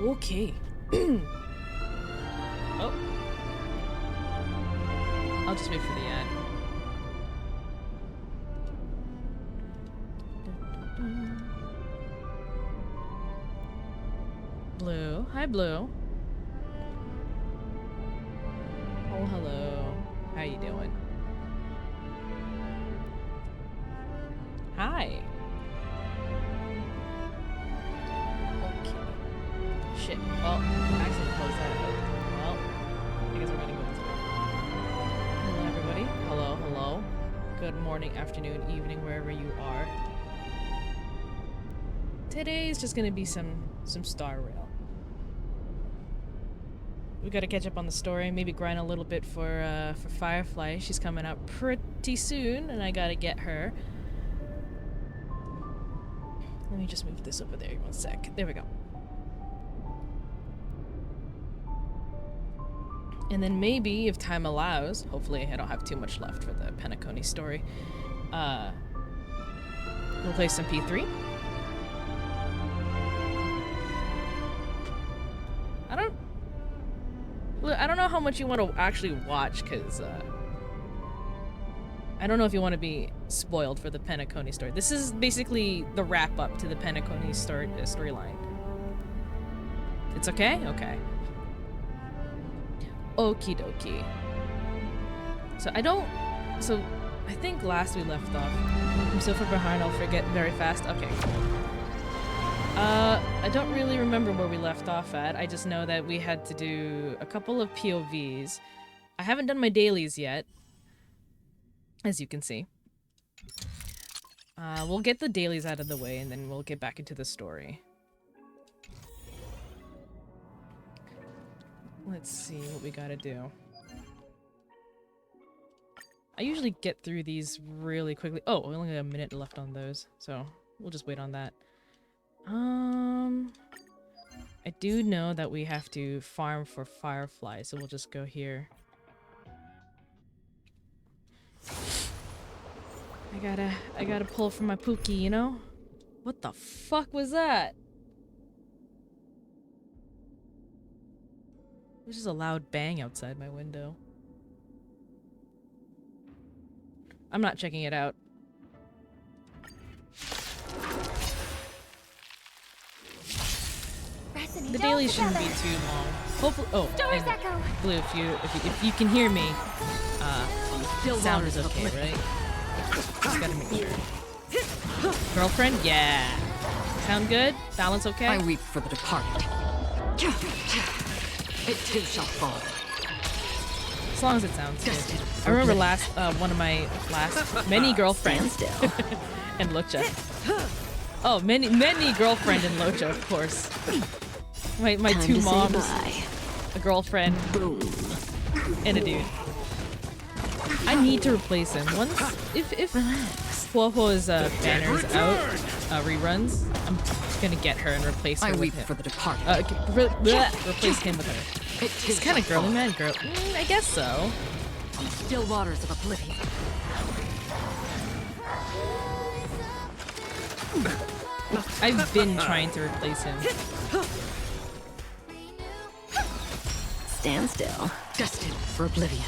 Okay. Oh. I'll just wait for the ad. Blue. Hi, Blue. Oh, hello. How you doing? Hi. Okay. Shit. Well, I accidentally closed that out. Well, I guess we're gonna go this way. Hello, everybody. Hello, hello. Good morning, afternoon, evening, wherever you are. Today's just gonna be some Star Rail. We gotta catch up on the story, maybe grind a little bit for Firefly. She's coming out pretty soon, and I gotta get her. Let me just move this over there 1 sec. There we go. And then maybe, if time allows, hopefully I don't have too much left for the penacony story, we'll play some P3. I don't know how much you want to actually watch, because I don't know if you want to be spoiled for the penacony story. This is basically the wrap-up to the penacony storyline. It's okay? Okay. Okie dokie. So I think last we left off, I'm so far behind I'll forget very fast. Okay. I don't really remember where we left off at. I just know that we had to do a couple of POVs. I haven't done my dailies yet, as you can see. We'll get the dailies out of the way, and then we'll get back into the story. Let's see what we gotta do. I usually get through these really quickly. Oh, we only got a minute left on those, so we'll just wait on that. I do know that we have to farm for Firefly, so we'll just go here. I gotta pull for my Pookie, you know? What the fuck was that? It was just a loud bang outside my window. I'm not checking it out. The daily shouldn't be too long. Hopefully, oh, and Blue, if you can hear me, sound is okay, right? Just gotta make sure. Girlfriend, yeah. Sound good? Balance okay? I weep for the departed. It too shall fall. As long as it sounds good. I remember one of my last many girlfriends and Locha. Oh, many girlfriend and Locha, of course. My two moms, a girlfriend, boom, and a dude. I need to replace him. Once, if Huohuo's banner's out, reruns, I'm gonna get her and replace her with him. For the departed. Replace him with her. It's kind of girly, man, girl. I guess so. Still waters of oblivion. I've been trying to replace him. Stand still. Destined for oblivion.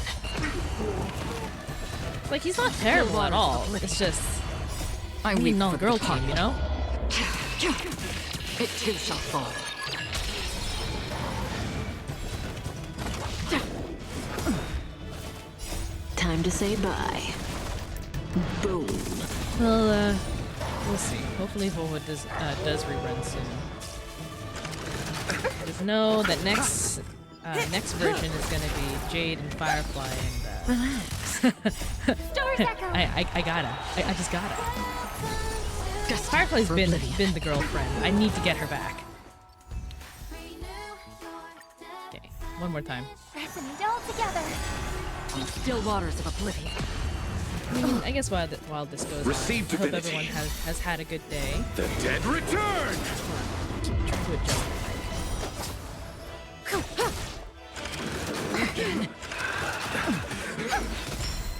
Like, he's not terrible at all. It's just I need no girl team, you know? It too shall fall. Time to say bye. Boom. Well, we'll see. Hopefully Huohuo does rerun soon. Just know that next version is gonna be Jade and Firefly and relax. I just gotta. Firefly's been the girlfriend. I need to get her back. Okay, one more time. Still waters of oblivion. I guess while this goes on, I hope everyone has had a good day. The dead return! Keep trying to adjust the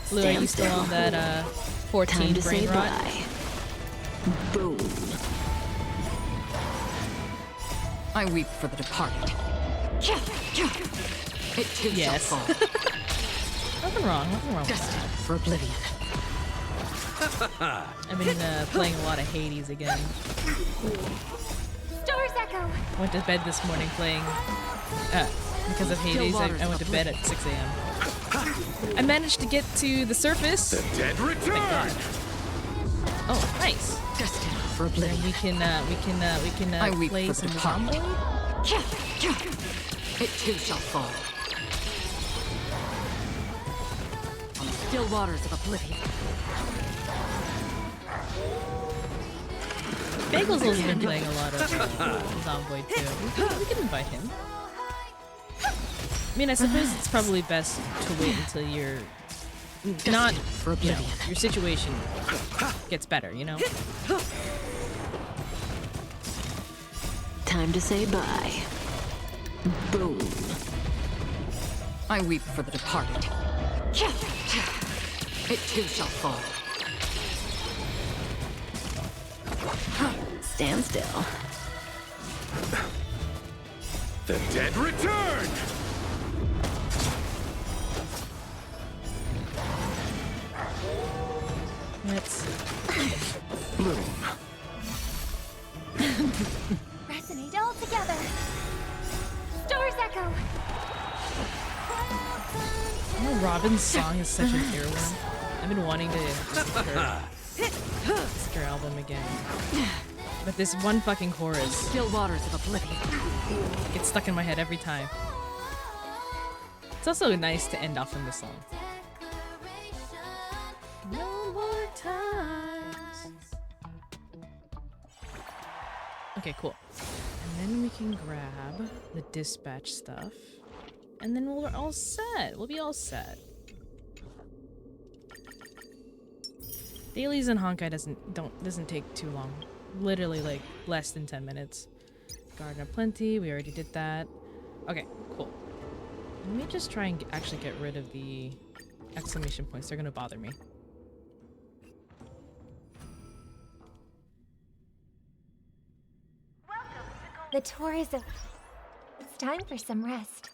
Blue, are you still on that 14 brain rot? Boom. I weep for the departed. It too Yes. shall fall. Nothing wrong with Destined that. for oblivion. I've been playing a lot of Hades again. Stars Echo! Went to bed this morning playing, because of Hades, I went to bed at 6 a.m. I managed to get to the surface. The dead return! Thank God. Oh, nice. Destined for And oblivion. we can weep play for some the departed. Zomboid. It too shall fall. On the still waters of oblivion. Bagel's also been playing a lot of Zomboid too. We can invite him. I mean, I suppose it's probably best to wait until you're not, For you know, oblivion. your situation gets better, you know? Time to say bye. Boom. I weep for the departed. It too shall fall. Stand still. The dead return! Let's Bloom. Resonate all together! Stars Echo! You know, Robin's song is such an earworm. I've been wanting to listen to her album again. But this one fucking chorus Still waters of oblivion. gets stuck in my head every time. It's also nice to end off on this song. No more times. Okay, cool. And then we can grab the dispatch stuff. And then we're all set. We'll be all set. Dailies in Honkai doesn't take too long. Literally like less than 10 minutes. Garden of Plenty, we already did that. Okay, cool. Let me just try and actually get rid of the exclamation points. They're gonna bother me. The tour is over. It's time for some rest.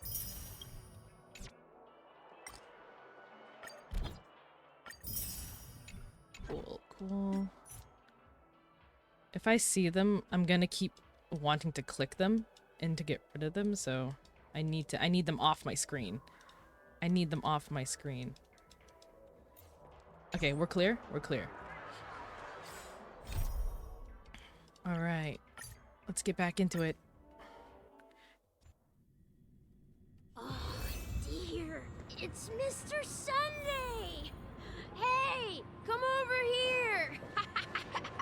Cool, cool. If I see them, I'm gonna keep wanting to click them and to get rid of them, so I need them off my screen. I need them off my screen. Okay, we're clear? We're clear. Alright. Let's get back into it. Oh, dear. It's Mr. Sunday! Hey, come over here!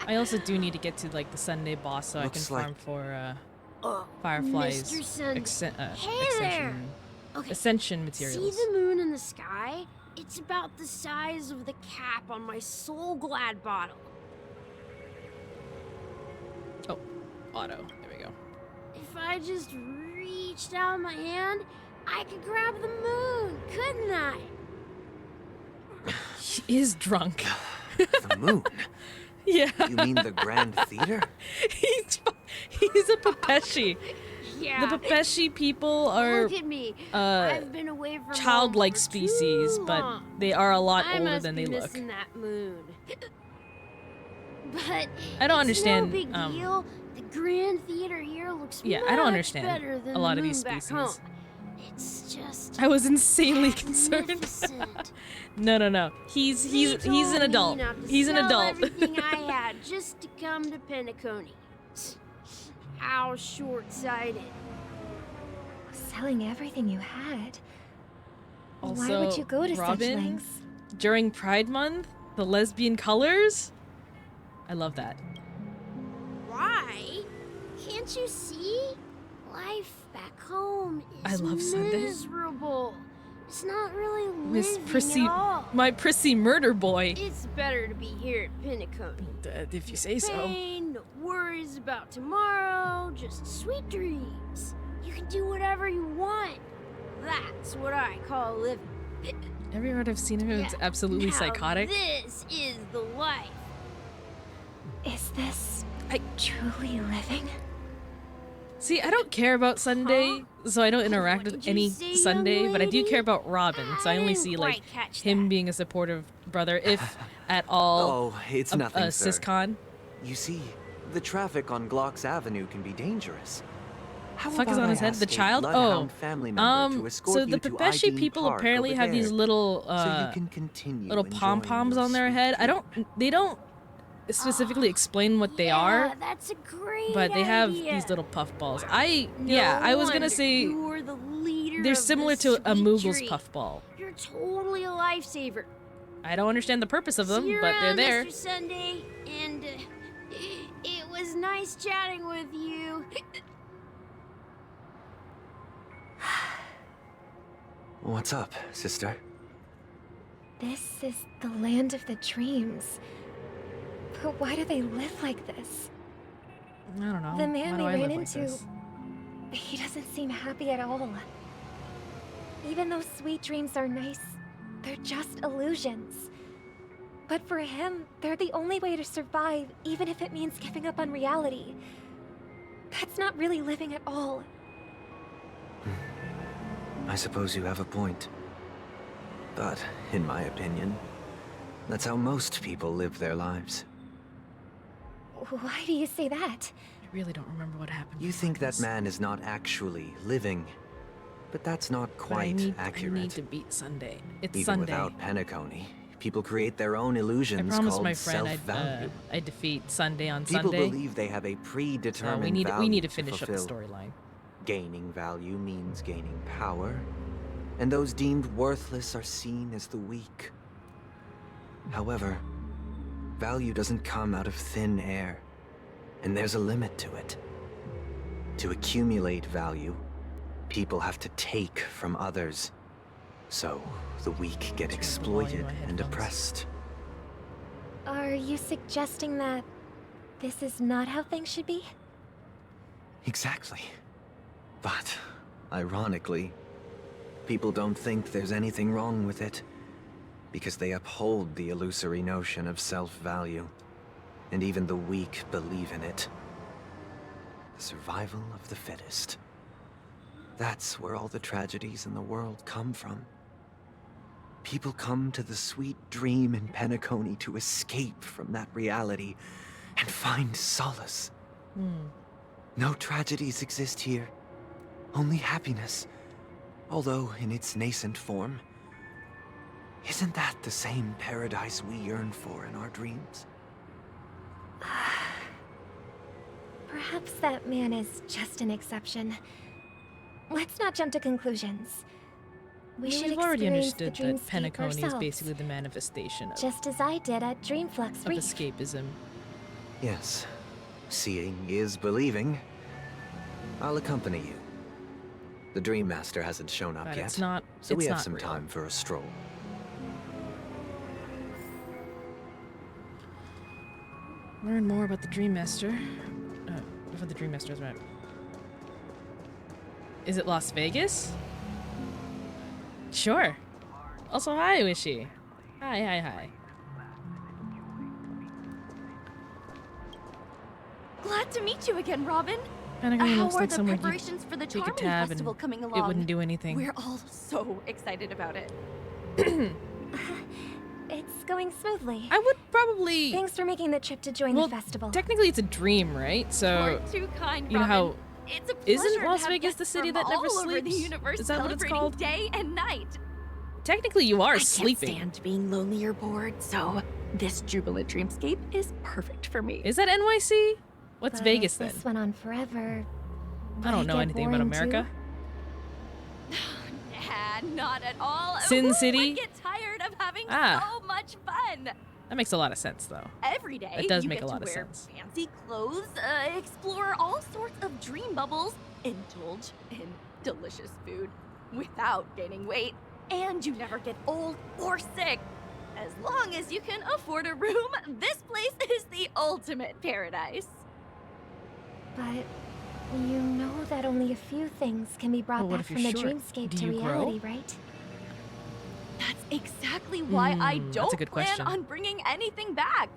I also do need to get to like the Sunday boss so I can Looks like- farm for Oh, Firefly's Mr. Sunday. Hey there! extension, Okay, ascension materials. See the moon in the sky? It's about the size of the cap on my Soul Glad bottle. Oh, auto. There we go. If I just reached out my hand, I could grab the moon, couldn't I? He is drunk. The moon? Yeah. You mean the Grand Theater? he's a Papeshi. Yeah. The Papeshi people are Look at me. uh, I've been away from childlike home for species, too but long. they are a lot I older must than they be look. missing that moon. But I don't it's understand, No big deal. The Grand Theater here looks Yeah, I don't much understand better than a lot the of moon these back species. home. It's just I was insanely concerned. magnificent. No. He's They an told adult. me not to He's an sell adult. Everything I had just to come to Penacony. How short-sighted. Selling everything you had. Also, Why would you go to Robin, such lengths? during Pride Month, the lesbian colors. I love that. Why? Can't you see? Life back home is I love Sunday. miserable. It's not really Miss living Prissy, at all. my prissy murder boy. It's better to be here at Penacony. If you say so. Pain, no worries about tomorrow, just sweet dreams. You can do whatever you want. That's what I call living. Everyone I've seen him, it's Yeah, absolutely now psychotic. This is the life. Is this truly living? See, I don't care about Sunday, so I don't interact What with did you any say, young Sunday, but I do lady? care about Robin, so I only didn't see like quite catch him that. being a supportive brother, if at all. Oh, it's a nothing, sir. syscon. You see, the traffic on Glock's Avenue can be dangerous. How Fuck is about on I his head? The ask a child? bloodhound family member to escort So you the to Pepeshi Ideen people Park apparently over have these there, little so you can continue little enjoying pom-poms your on their sweet head. dream. They don't specifically explain what they are, That's a great but they have idea. these little puffballs. I No was gonna wonder say you're the leader they're of similar the to a sweet Moogle's tree. puffball. You're totally a lifesaver. I don't understand the purpose of them, See you but they're around, there. Mr. Sunday, and it was nice chatting with you. What's up, sister? This is the land of the dreams. But why do they live like this? I don't know. The man Why we do I ran live like into, this? he doesn't seem happy at all. Even though sweet dreams are nice, they're just illusions. But for him, they're the only way to survive, even if it means giving up on reality. That's not really living at all. I suppose you have a point. But, in my opinion, that's how most people live their lives. Why do you say that? I really don't remember what happened. You before think that this. man is not actually living, but that's not But quite I accurate. need to beat Sunday. It's Even Sunday. without penacony, people create their own I illusions promised called my friend self-value. I'd defeat Sunday on People Sunday. believe they have a So predetermined we need value to finish up the fulfill. storyline. Gaining value means gaining power, and those deemed worthless are seen as the weak. However, value doesn't come out of thin air, and there's a limit to it. To accumulate value, people have to take from others. So, the weak get Turn the volume exploited of my and headphones. oppressed. Are you suggesting that this is not how things should be? Exactly. But, ironically, people don't think there's anything wrong with it, because they uphold the illusory notion of self-value, and even the weak believe in it. The survival of the fittest. That's where all the tragedies in the world come from. People come to the sweet dream in Penacony to escape from that reality and find solace. No tragedies exist here, only happiness, although in its nascent form. Isn't that the same paradise we yearn for in our dreams? Perhaps that man is just an exception. Let's not jump to conclusions. We should We've already experience the understood that dreamscape Penacony is ourselves, basically the manifestation of just as I did at Dreamflux of Reef. escapism. Yes, seeing is believing. I'll accompany you. The Dream Master hasn't shown up But yet, it's not. so it's we have not some real. time for a stroll. Learn more about the Dream Master. Before the Dream Master is right. Is it Las Vegas? Sure. Also, hi, Wishy. Hi. Glad to meet you again, Robin. Penacony How looks are like the somewhere you preparations for the take a Charming tab Festival and coming it along? wouldn't do anything. We're all so excited about it. It's going smoothly. I would probably. Thanks for making the trip to join Well, the festival. technically, it's a dream, right? So, You're too kind, you know Robin. how It's a isn't pleasure to Las have Vegas the guests city from that never all over the sleeps? universe Is that what it's celebrating called? day and night. technically, you are I sleeping. can't stand being lonely or bored, so this jubilant dreamscape is perfect for me. Is that NYC? What's But Vegas if then? this went on forever. I don't would it know get anything about boring America. Nah, not at all. Sin Who City? would get tired of having Ah. so much fun? That makes a lot of sense, though. Every day, That does you make get a lot to of wear sense. fancy clothes, explore all sorts of dream bubbles, indulge in delicious food without gaining weight, and you never get old or sick. As long as you can afford a room, this place is the ultimate paradise. But you know that only a few things can be brought Well, what back if from you're the short? dreamscape Do to you grow? reality, right? That's exactly why I that's don't a good plan question. on bringing anything back.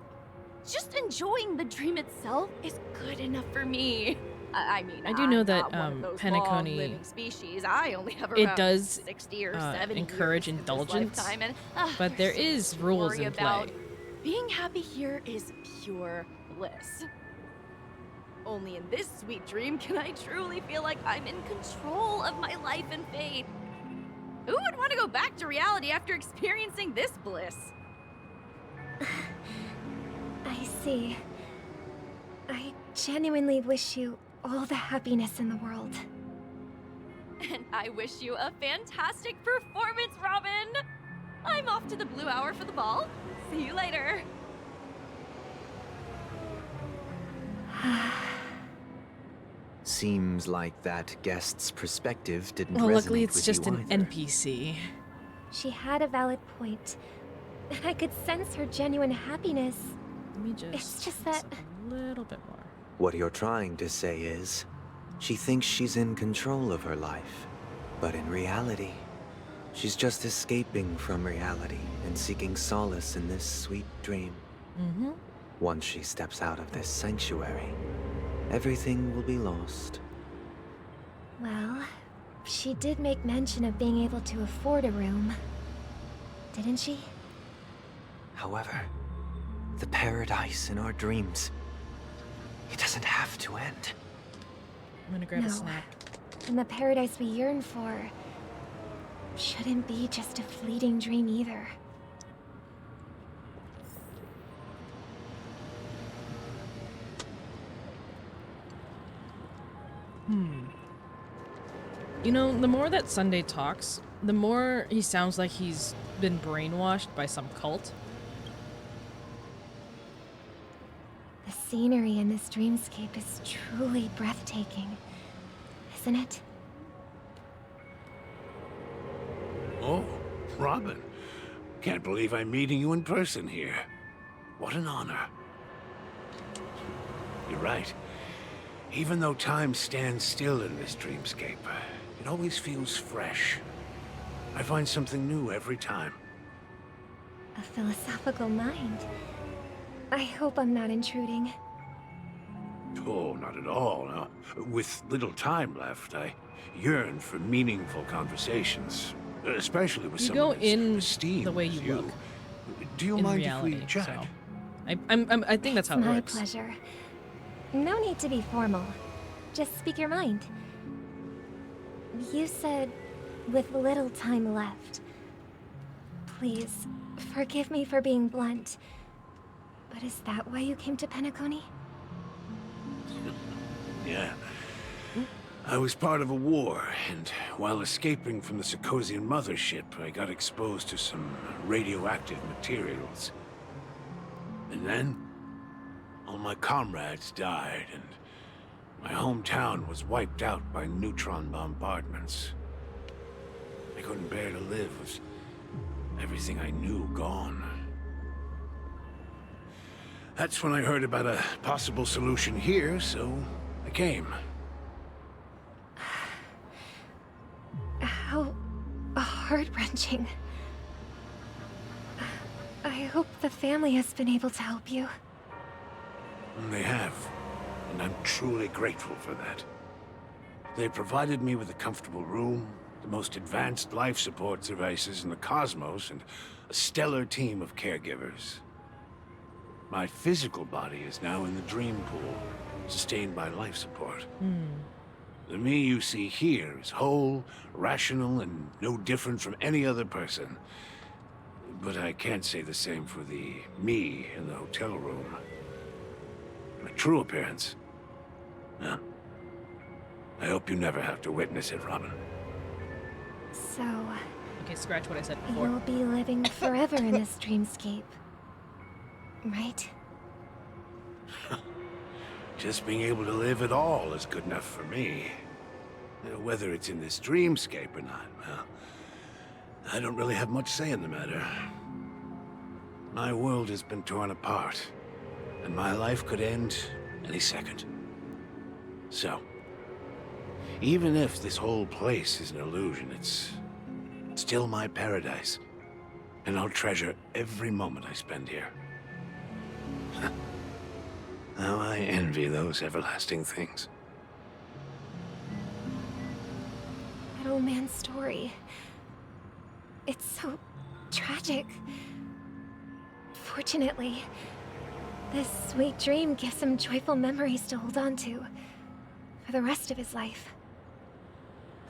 Just enjoying the dream itself is good enough for me. I mean, I do know I'm that, not one of those penacony- long-living species. I only have it around does, 60 or 70 encourage years in this indulgence, lifetime, and, but there there's so is much to rules worry in about. play. Being happy here is pure bliss. Only in this sweet dream can I truly feel like I'm in control of my life and fate. Who would want to go back to reality after experiencing this bliss? I see. I genuinely wish you all the happiness in the world. And I wish you a fantastic performance, Robin! I'm off to the Blue Hour for the ball. See you later. Seems like that guest's perspective didn't Well, resonate luckily it's with just you an either. NPC. She had a valid point. And I could sense her genuine happiness. Let me just... It's just that- a little bit more. What you're trying to say is, she thinks she's in control of her life. But in reality, she's just escaping from reality and seeking solace in this sweet dream. Mm-hmm. Once she steps out of this sanctuary, everything will be lost. Well, she did make mention of being able to afford a room. Didn't she? However, the paradise in our dreams, it doesn't have to end. I'm gonna grab a No. snack. And the paradise we yearn for shouldn't be just a fleeting dream either. You know, the more that Sunday talks, the more he sounds like he's been brainwashed by some cult. The scenery in this dreamscape is truly breathtaking, isn't it? Oh, Robin. Can't believe I'm meeting you in person here. What an honor. You're right. Even though time stands still in this dreamscape, it always feels fresh. I find something new every time. A philosophical mind. I hope I'm not intruding. Oh, not at all. No. With little time left, I yearn for meaningful conversations, especially with You someone go as in esteemed the way as you look. Do you In mind reality, if we chat? so. I think that's how it My works. pleasure. No need to be formal. Just speak your mind. You said, with little time left. Please, forgive me for being blunt. But is that why you came to Penacony? Yeah. I was part of a war, and while escaping from the Sarkosian mothership, I got exposed to some radioactive materials. And then, all my comrades died, and my hometown was wiped out by neutron bombardments. I couldn't bear to live with everything I knew gone. That's when I heard about a possible solution here, so I came. How heart-wrenching. I hope the family has been able to help you. They have, and I'm truly grateful for that. They provided me with a comfortable room, the most advanced life support devices in the cosmos, and a stellar team of caregivers. My physical body is now in the dream pool, sustained by life support. The me you see here is whole, rational, and no different from any other person. But I can't say the same for the me in the hotel room. My true appearance? No. I hope you never have to witness it, Robin. So, Okay, scratch what I said before. you'll be living forever in this dreamscape. Right? Just being able to live at all is good enough for me. Whether it's in this dreamscape or not, well, I don't really have much say in the matter. My world has been torn apart, and my life could end any second. So, even if this whole place is an illusion, it's still my paradise, and I'll treasure every moment I spend here. How I envy those everlasting things. old man's story. It's so tragic. Fortunately, this sweet dream gives him joyful memories to hold on to for the rest of his life.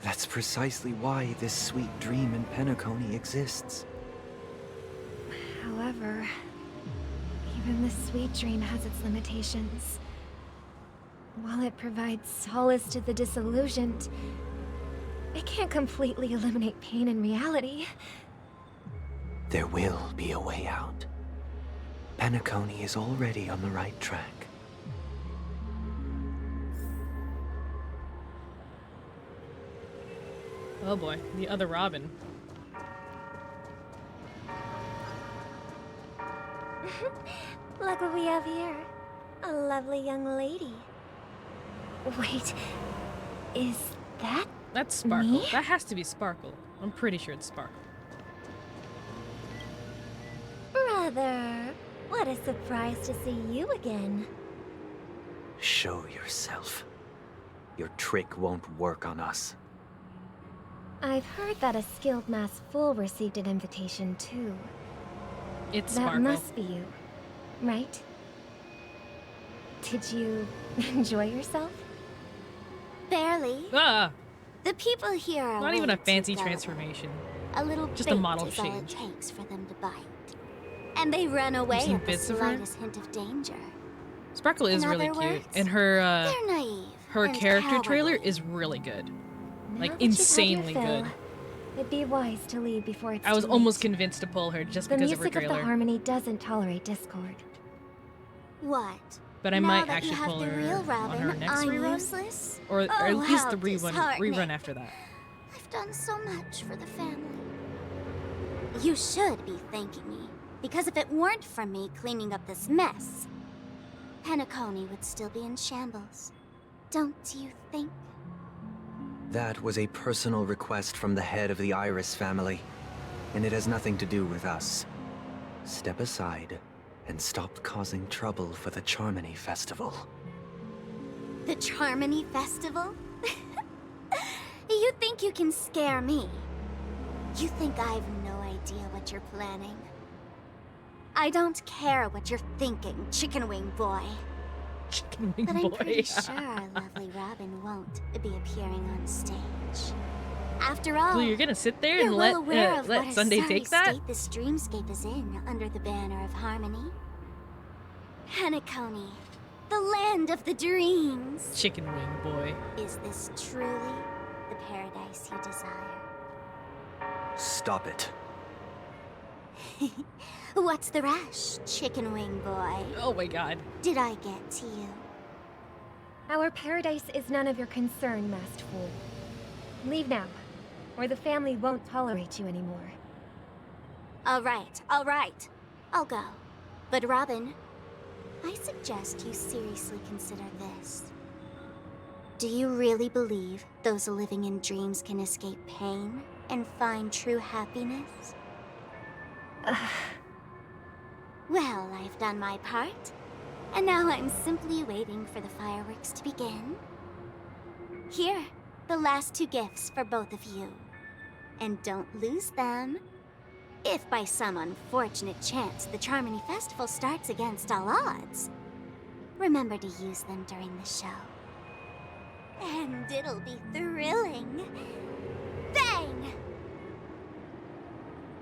That's precisely why this sweet dream in Penacony exists. However, even this sweet dream has its limitations. While it provides solace to the disillusioned, it can't completely eliminate pain in reality. There will be a way out. Penacony is already on the right track. Oh boy, the other Robin. Look what we have here. A lovely young lady. Wait, is that That's Sparkle. me? That has to be Sparkle. I'm pretty sure it's Sparkle. Brother? What a surprise to see you again. Show yourself. Your trick won't work on us. I've heard that a skilled masked fool received an invitation too. It's That Sparkle. must be you, right? Did you enjoy yourself? Barely. Ah! The people here are Not even a way too fancy gullible. transformation. A little Just a bait model is all it change. takes for them to bite. And they run away seen at the bits of her? slightest hint of danger. Sparkle is In really other cute, words, and her They're naive. her and character trailer cowardly. is really good. Now Like that you've had insanely your fill, good. It'd be wise to leave before it's I was too almost late. convinced to pull her just The because of her music of the trailer. harmony doesn't tolerate discord. What? But I now might that actually you have pull the her real on Robin, her next I'm rerun, useless? or at Oh, least how the disheartening. rerun after that. I've done so much for the family. You should be thanking me, because if it weren't for me cleaning up this mess, Penacony would still be in shambles. Don't you think? That was a personal request from the head of the Iris family, and it has nothing to do with us. Step aside and stop causing trouble for the Charmony Festival. The Charmony Festival? You think you can scare me? You think I have no idea what you're planning? I don't care what you're thinking, Chicken Wing Boy. Chicken Wing But I'm Boy. pretty sure lovely Robin won't be appearing on stage. After all, So you're gonna sit there you're and well aware of let what Sunday a sorry take that? state this dreamscape is in under the banner of harmony. Penacony, the land of the dreams. Chicken Wing Boy. Is this truly the paradise you desire? Stop it. What's the rush, Chicken Wing Boy? Oh my god. Did I get to you? Our paradise is none of your concern, masked fool. Leave now, or the family won't tolerate you anymore. All right. I'll go. But Robin, I suggest you seriously consider this. Do you really believe those living in dreams can escape pain and find true happiness? Well, I've done my part, and now I'm simply waiting for the fireworks to begin. Here, the last 2 gifts for both of you. And don't lose them. If by some unfortunate chance the Charmony Festival starts against all odds, remember to use them during the show. And it'll be thrilling. Bang!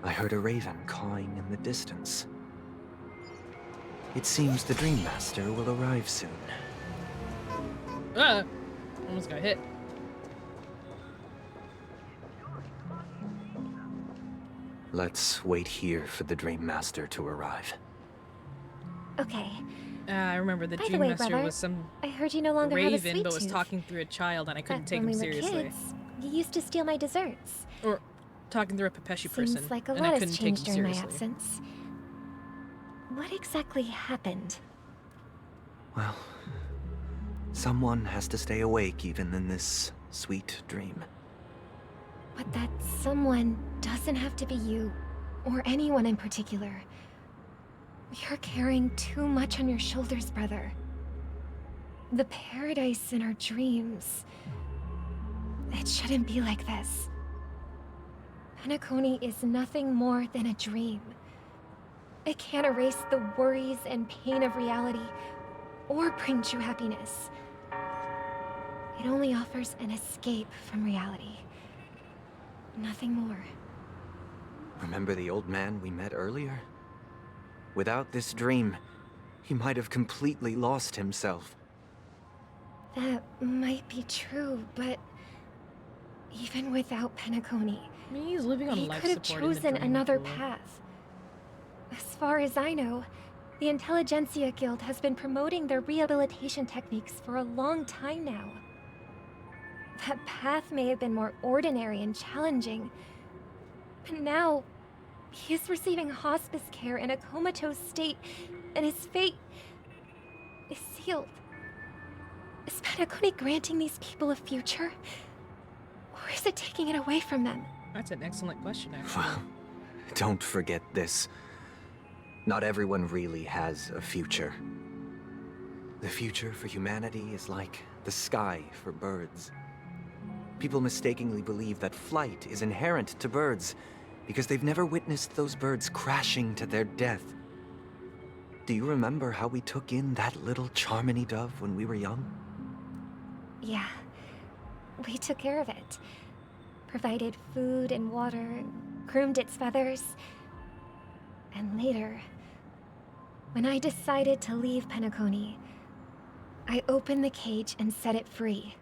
I heard a raven cawing in the distance. It seems the Dream Master will arrive soon. Almost got hit. Let's wait here for the Dream Master to arrive. Okay, I remember the By the Dream way, Master brother, was some I heard you no longer have a raven, sweet but was tooth. talking through a child, and I couldn't Back take when him we were seriously. kids, you used to steal my desserts. Or talking through a Pepeshi person, Seems like a and I lot couldn't has take him changed during my seriously. absence. What exactly happened? Well, someone has to stay awake even in this sweet dream. But that someone doesn't have to be you, or anyone in particular. You're carrying too much on your shoulders, brother. The paradise in our dreams. It shouldn't be like this. Penacony is nothing more than a dream. It can't erase the worries and pain of reality, or bring true happiness. It only offers an escape from reality. Nothing more. Remember the old man we met earlier? Without this dream, he might have completely lost himself. That might be true, but even without Penacony, I mean, he's living on he life could have support in the chosen dream another pool. path. As far as I know, the Intelligentsia Guild has been promoting their rehabilitation techniques for a long time now. That path may have been more ordinary and challenging, but now he is receiving hospice care in a comatose state, and his fate is sealed. Is Penacony granting these people a future? Or is it taking it away from them? That's an excellent question, actually. Well, don't forget this. Not everyone really has a future. The future for humanity is like the sky for birds. People mistakenly believe that flight is inherent to birds because they've never witnessed those birds crashing to their death. Do you remember how we took in that little Charmony dove when we were young? Yeah, we took care of it. Provided food and water, groomed its feathers. And later, when I decided to leave Penacony, I opened the cage and set it free.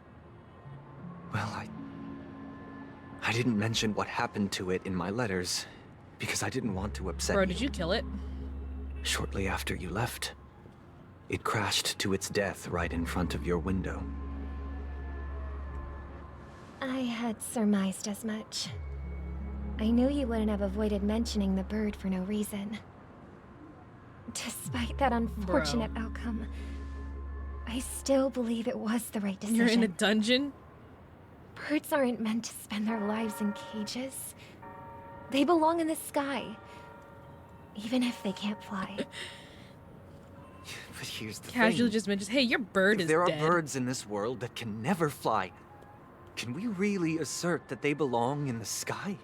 Well, I didn't mention what happened to it in my letters because I didn't want to upset Bro, you. did you kill it? Shortly after you left, it crashed to its death right in front of your window. I had surmised as much. I knew you wouldn't have avoided mentioning the bird for no reason. Despite that unfortunate outcome, I still believe it was the right decision. You're in a dungeon? Birds aren't meant to spend their lives in cages. They belong in the sky, even if they can't fly. But here's the Casually thing. just mentions, hey, your bird If is there dead. are birds in this world that can never fly, can we really assert that they belong in the sky?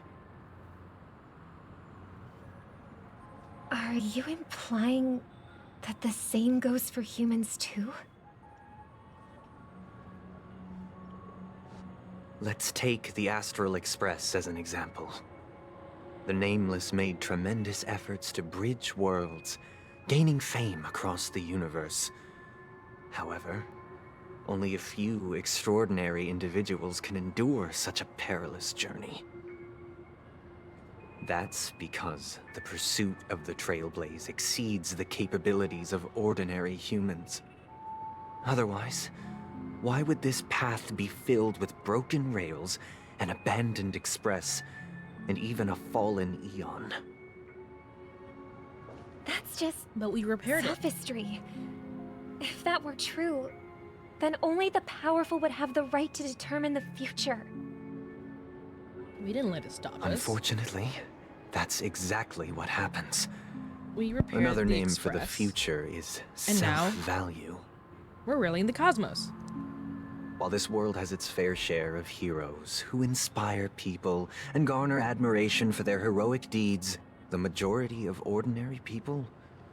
Are you implying that the same goes for humans too? Let's take the Astral Express as an example. The Nameless made tremendous efforts to bridge worlds, gaining fame across the universe. However, only a few extraordinary individuals can endure such a perilous journey. That's because the pursuit of the Trailblaze exceeds the capabilities of ordinary humans. Otherwise, why would this path be filled with broken rails, an abandoned express, and even a fallen Eon? That's just But we repaired it. sophistry. If that were true, then only the powerful would have the right to determine the future. We didn't let it stop us. Unfortunately, that's exactly what happens. We repaired Another the name for the Express. future is And now? self-value. We're railing the cosmos. While this world has its fair share of heroes who inspire people and garner admiration for their heroic deeds, the majority of ordinary people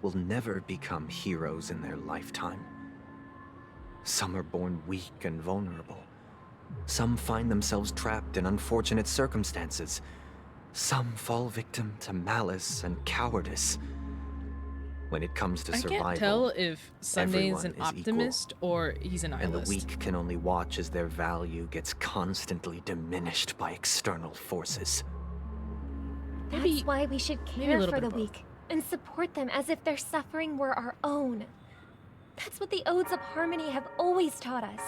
will never become heroes in their lifetime. Some are born weak and vulnerable. Some find themselves trapped in unfortunate circumstances. Some fall victim to malice and cowardice. When it comes to I survival, can't tell if Sunday's an everyone is optimist or he's an and the nihilist. weak can only watch as their value gets constantly diminished by external forces. Maybe- That's why we should maybe a care little for bit the of both. weak and support them as if their suffering were our own. That's what the Odes of Harmony have always taught us.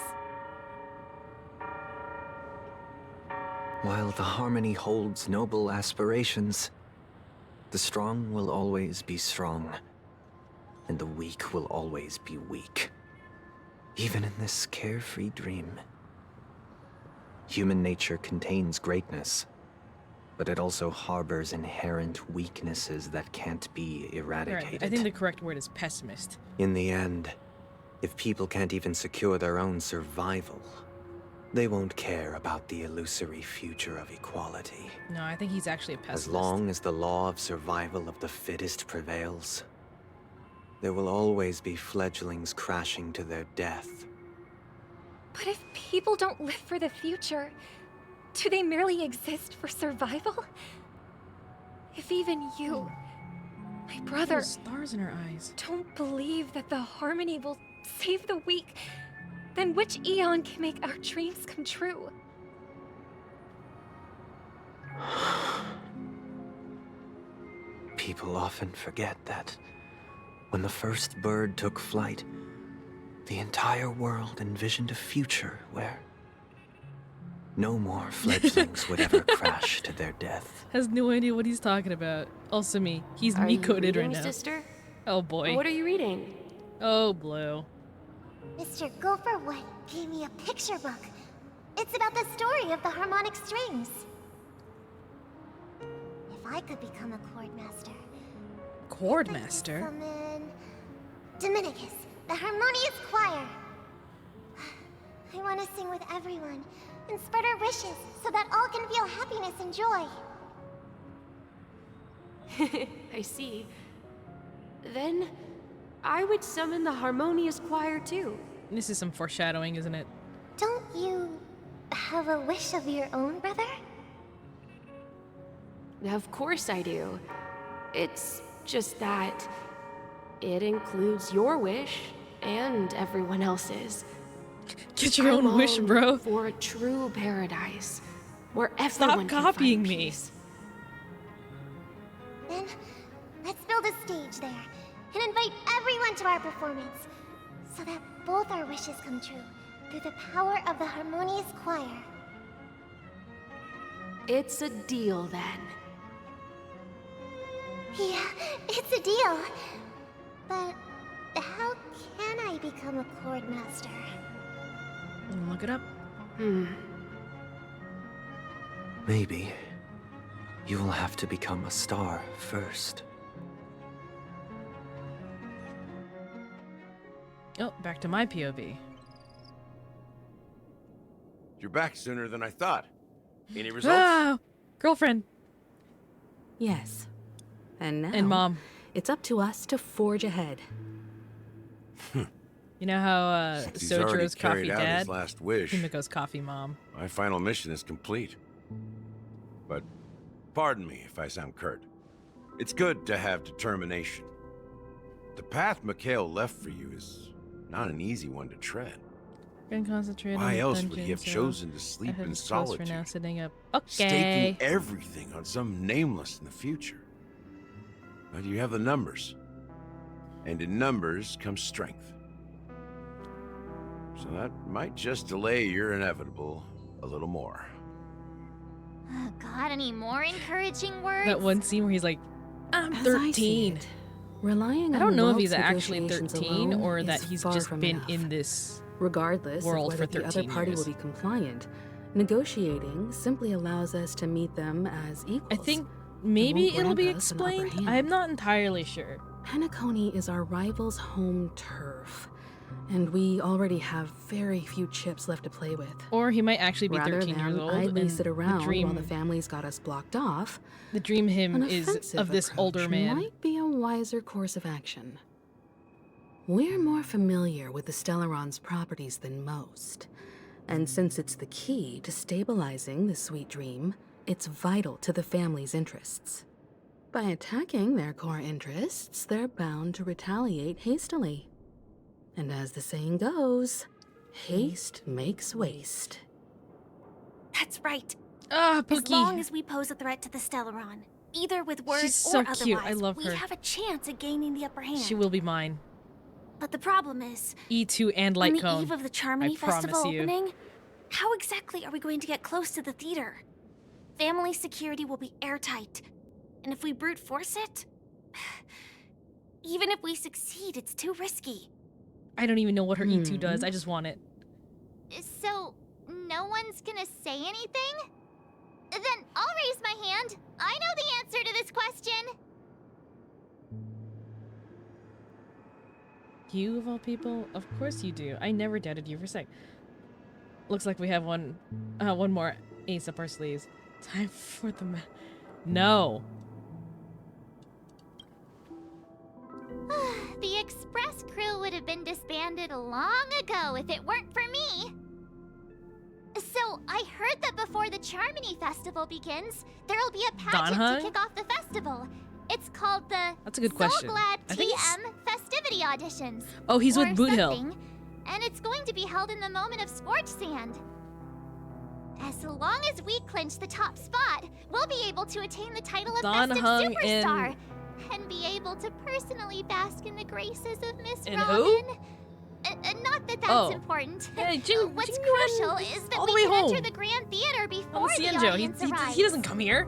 While the Harmony holds noble aspirations, the strong will always be strong, and the weak will always be weak. Even in this carefree dream. Human nature contains greatness, but it also harbors inherent weaknesses that can't be eradicated. Right. I think the correct word is pessimist. In the end, if people can't even secure their own survival, They won't care about the illusory future of equality. No, I think he's actually a pessimist. As long as the law of survival of the fittest prevails, there will always be fledglings crashing to their death. But if people don't live for the future, do they merely exist for survival? If even you, my brother, There's stars in her eyes. don't believe that the harmony will save the weak, then which eon can make our dreams come true? People often forget that when the first bird took flight, the entire world envisioned a future where no more fledglings would ever crash to their death. Has no idea what he's talking about. Also me. He's Are me you coded right reading, now. sister? Oh boy. What are you reading? Oh, Blue. Mr. Gopherwood gave me a picture book. It's about the story of the harmonic strings. If I could become a chord master. Chord I could master? Summon Dominicus, the harmonious choir. I want to sing with everyone and spread our wishes so that all can feel happiness and joy. I see. Then I would summon the harmonious choir too. This is some foreshadowing, isn't it? Don't you have a wish of your own, brother? Of course I do. It's just that it includes your wish and everyone else's. Get your own wish, long bro. For a true paradise where everyone Stop can copying find me. peace. Then, let's build a stage there and invite everyone to our performance so that both our wishes come true through the power of the harmonious choir. It's a deal then. Yeah, it's a deal. But how can I become a chord master? Look it up. Maybe you will have to become a star first. Oh, back to my POV. You're back sooner than I thought. Any results? Ah, girlfriend Yes. And now and mom. it's up to us to forge ahead. You know how He's already Sojiro's coffee carried out dad? his last wish. Himiko's coffee mom. My final mission is complete. But pardon me if I sound curt. It's good to have determination. The path Mikhail left for you is not an easy one to tread. Gonna concentrate Why on else the would he have dungeon, chosen to so sleep I have in his post solitude? For now, sitting up. Staking Okay. everything on some nameless in the future. But you have the numbers. And in numbers comes strength. So that might just delay your inevitable a little more. Got any more encouraging words? That one scene where he's like, I'm As I see 13. it, relying I on don't know if wealth he's actually negotiations 13 alone or that is he's far just from been enough. in this. Regardless world of for whether the other 13 party years. will be compliant, negotiating simply allows us to meet them as equals. I think maybe won't it'll be grant us an upper explained. hand. I'm not entirely sure. Penacony is our rival's home turf, and we already have very few chips left to play with. Or he might actually be Rather 13 years than old. idly and sit around the dream, while the families got us blocked off, the dream him an is offensive of this approach older man. might be a wiser course of action. We're more familiar with the Stellaron's properties than most, and since it's the key to stabilizing the sweet dream, it's vital to the family's interests. By attacking their core interests, they're bound to retaliate hastily. And as the saying goes, haste makes waste. That's right. Ah, As Pookie. long as we pose a threat to the Stellaron, either with words She's or so otherwise, cute. I love we her. have a chance at gaining the upper hand. She will be mine. But the problem is, E2 and on Light the Cone. eve of the Charmony I promise Festival you. opening, how exactly are we going to get close to the theater? Family security will be airtight, and if we brute force it, even if we succeed, it's too risky. I don't even know what her E2 does. I just want it. So, no one's gonna say anything? Then I'll raise my hand. I know the answer to this question. You, of all people? Of course you do. I never doubted you for a sec. Looks like we have one more ace up our sleeves. Time for the no. The express crew would have been disbanded long ago if it weren't for me. So, I heard that before the Charmony Festival begins, there'll be a pageant to kick off the festival. It's called the That's a good question. So Glad I think TM Festivity Auditions. Oh, he's with Boot Hill. And it's going to be held in the moment of Scorch Sand. As long as we clinch the top spot, we'll be able to attain the title of Festive Superstar and be able to personally bask in the graces of Miss Robin. Who? Not that that's important. Hey, What's crucial is that we can enter the Grand Theater before the audience arrives. He doesn't come here.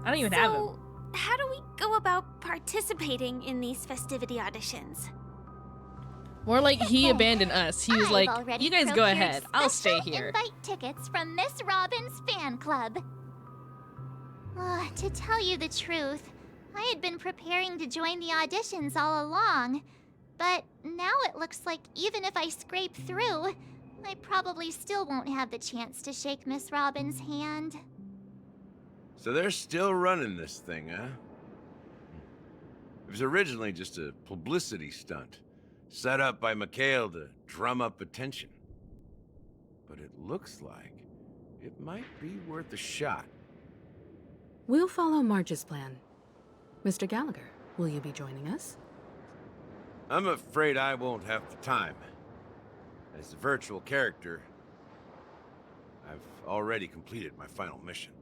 I don't even have him. So, how do we go about participating in these festivity auditions? More like he abandoned us. He was like, you guys go ahead. I'll stay here. Invite tickets from Miss Robin's fan club. To tell you the truth, I had been preparing to join the auditions all along. But now it looks like even if I scrape through, I probably still won't have the chance to shake Miss Robin's hand. So they're still running this thing, huh? It was originally just a publicity stunt, set up by Mikhail to drum up attention. But it looks like it might be worth a shot. We'll follow Marge's plan. Mr. Gallagher, will you be joining us? I'm afraid I won't have the time. As a virtual character, I've already completed my final mission.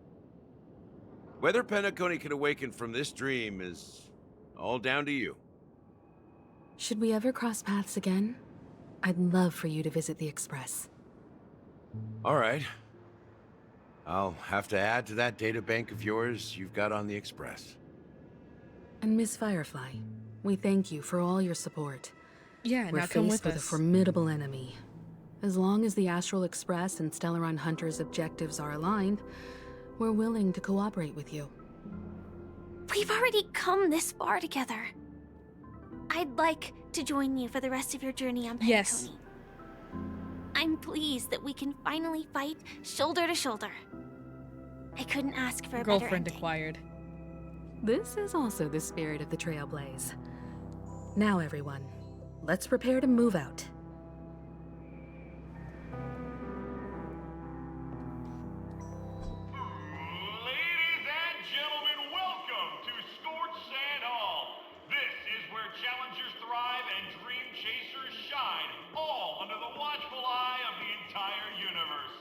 Whether Penacony can awaken from this dream is all down to you. Should we ever cross paths again? I'd love for you to visit the Express. All right. I'll have to add to that data bank of yours you've got on the Express. And Miss Firefly, we thank you for all your support. Yeah, We're now come faced with with us. a formidable enemy. As long as the Astral Express and Stellaron Hunter's objectives are aligned, we're willing to cooperate with you. We've already come this far together. I'd like to join you for the rest of your journey on Penacony. Yes. I'm pleased that we can finally fight shoulder to shoulder. I couldn't ask for a better Girlfriend ending. acquired. This is also the spirit of the Trailblaze. Now, everyone, let's prepare to move out. Ladies and gentlemen, welcome to Scorch Sand Hall. This is where challengers thrive and dream chasers shine, all under the watchful eye of the entire universe.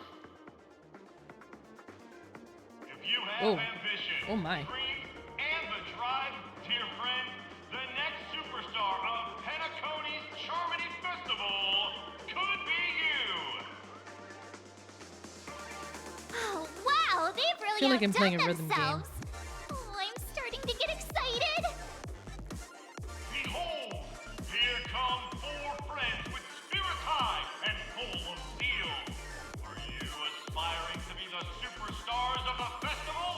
If you have ambition, dreams, and the drive, dear friend, the next superstar of Penacony's Charmony Festival could be you. Oh, wow, they've really I feel like I'm outdone playing a rhythm game. themselves. Oh, I'm starting to get excited. Behold, here come four friends with spirits high and full of steel. Are you aspiring to be the superstars of the festival?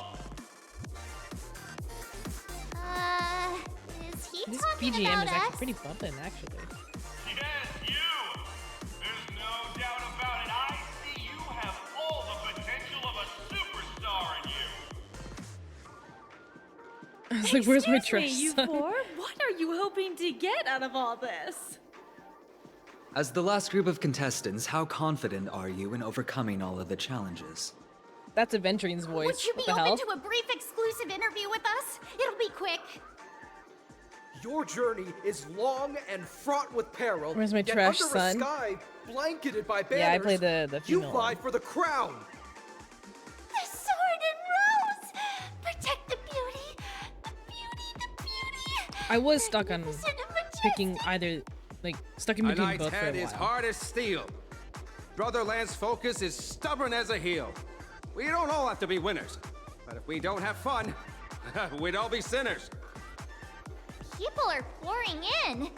Is he This talking BGM about is us? actually pretty bumpin', actually. Yes, you! There's no doubt about it. I see you have all the potential of a superstar in you. I was like, where's my Excuse dress? me, you four? What are you hoping to get out of all this? As the last group of contestants, how confident are you in overcoming all of the challenges? That's Aventurine's voice. Would you What be the open hell? to a brief exclusive interview with us? It'll be quick. Your journey is long and fraught with peril. Where's my yet trash under son? a sky blanketed by banners, Yeah, I play the you female vie one. for the crown. The sword and rose! Protect the beauty! The beauty, the beauty! I was stuck on Magnificent and majestic. picking either, like, stuck in A between knight's both for a head is while. hard as steel. Brother Lance Focus is stubborn as a heel. We don't all have to be winners, but if we don't have fun, we'd all be sinners. People are pouring in. It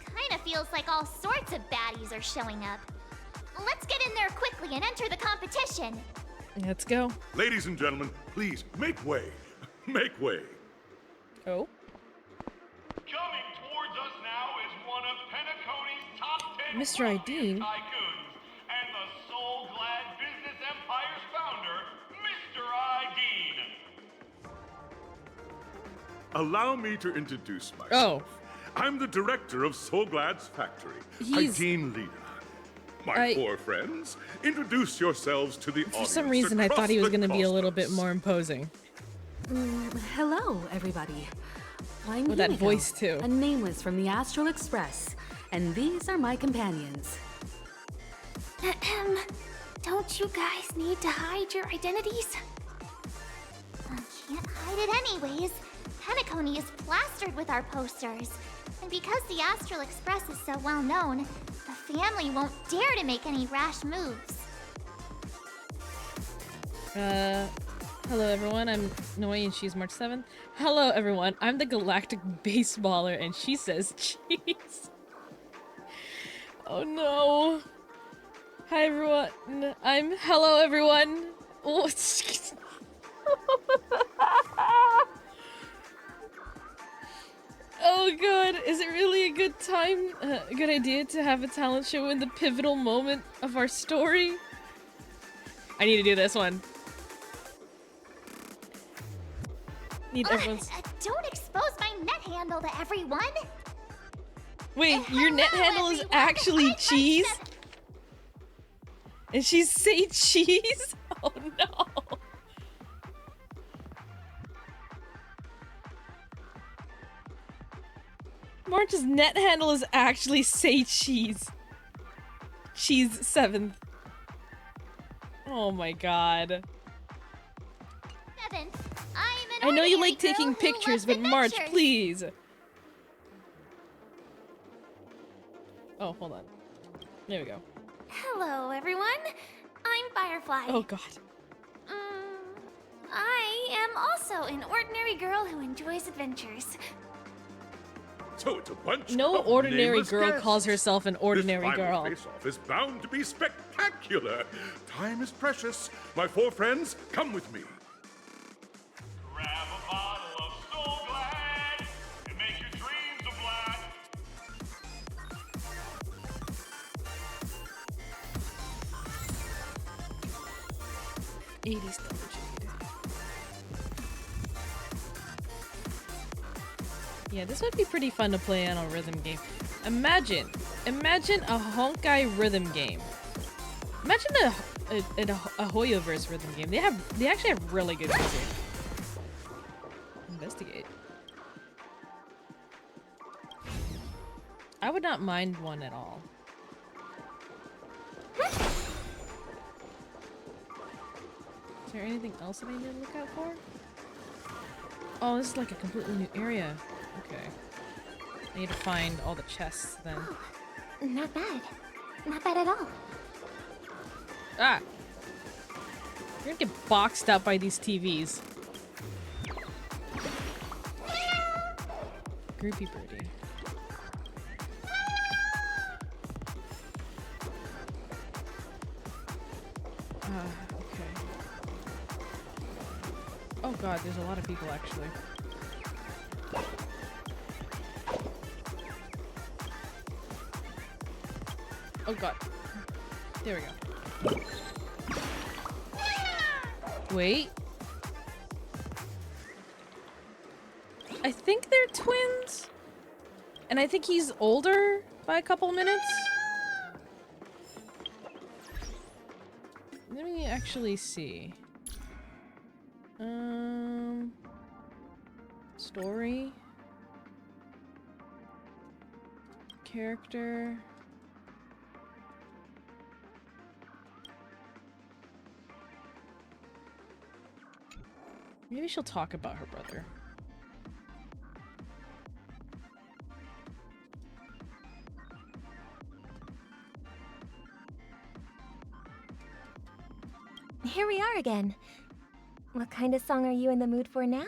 kind of feels like all sorts of baddies are showing up. Let's get in there quickly and enter the competition. Let's go. Ladies and gentlemen, please make way. Make way. Oh. Coming towards us now is one of Penacony's top 10 Mr. Ideen. tycoons and the sole allow me to introduce myself. Oh. I'm the director of Solglad's factory, He's- Haideen Lida. My four friends, introduce yourselves to the audience. For some reason, I thought he was across going to the be a little bit more imposing. Hello, everybody. I'm With that Himiko, voice, too. a nameless from the Astral Express, and these are my companions. Don't you guys need to hide your identities? I can't hide it anyways. Penacony is plastered with our posters. And because the Astral Express is so well known, the family won't dare to make any rash moves. Hello everyone, I'm Noe and she's March 7th. Hello everyone, I'm the Galactic Baseballer and she says cheese. Oh no. Hi everyone, hello everyone. Oh, oh god, is it really a good time, a good idea to have a talent show in the pivotal moment of our story? I need to do this one. Need everyone's... Don't expose my net handle to everyone! Wait, your net handle is actually cheese? And she's say cheese? Oh no! March's net handle is actually say cheese. Cheese 7th. Oh my god. 7th, I'm an I know you ordinary like taking girl who pictures, loves but March, adventures. please. Oh, hold on. There we go. Hello, everyone. I'm Firefly. Oh god. I am also an ordinary girl who enjoys adventures. So it's a bunch No of ordinary nameless girl guests. calls herself an ordinary This girl. final face-off is bound to be spectacular. Time is precious. My four friends, come with me. Grab a bottle of Soul Glad and make your dreams a blast. '80s Double Jade. Yeah, this would be pretty fun to play on a rhythm game. Imagine a Honkai rhythm game. Imagine a Hoyoverse rhythm game. They actually have really good music. Investigate. I would not mind one at all. Is there anything else that I need to look out for? Oh, this is like a completely new area. Okay. I need to find all the chests then. Not bad. Not bad at all. Ah! You're gonna get boxed out by these TVs. Groupie birdie. Okay. Oh god, there's a lot of people actually. Oh god. There we go. Wait. I think they're twins. And I think he's older by a couple minutes. Let me actually see. Story. Character. Maybe she'll talk about her brother. Here we are again. What kind of song are you in the mood for now?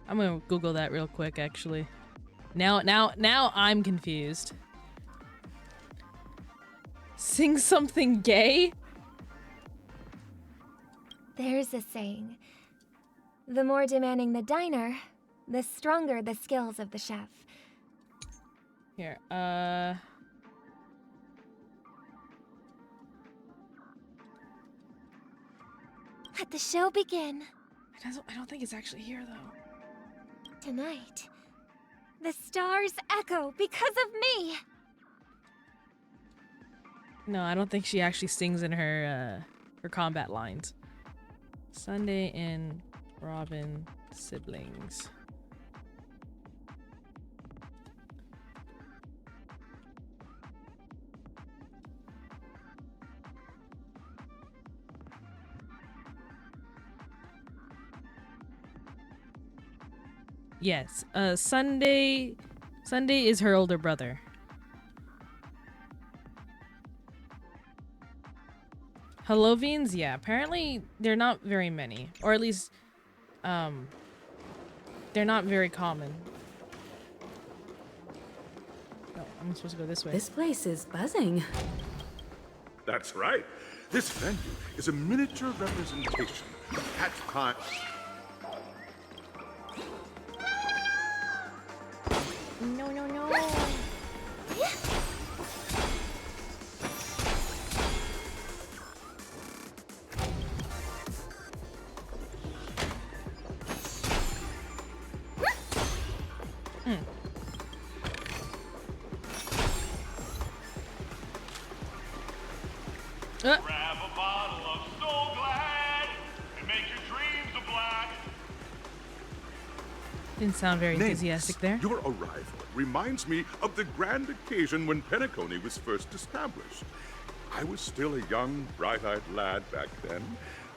I'm gonna Google that real quick, actually. Now I'm confused. Sing something gay? There's a saying. The more demanding the diner, the stronger the skills of the chef. Here, Let the show begin. I don't think it's actually here though. Tonight, the stars echo because of me. No, I don't think she actually sings in her combat lines. Sunday and Robin siblings. Yes, Sunday is her older brother. Hallovians, yeah, apparently they're not very many, or at least, they're not very common. Oh, I'm supposed to go this way. This place is buzzing. That's right. This venue is a miniature representation of Cat Time. No, no, no. Grab a bottle of So Glad and make your dreams a black. Didn't sound very enthusiastic there. Your arrival reminds me of the grand occasion when Penacony was first established. I was still a young, bright-eyed lad back then,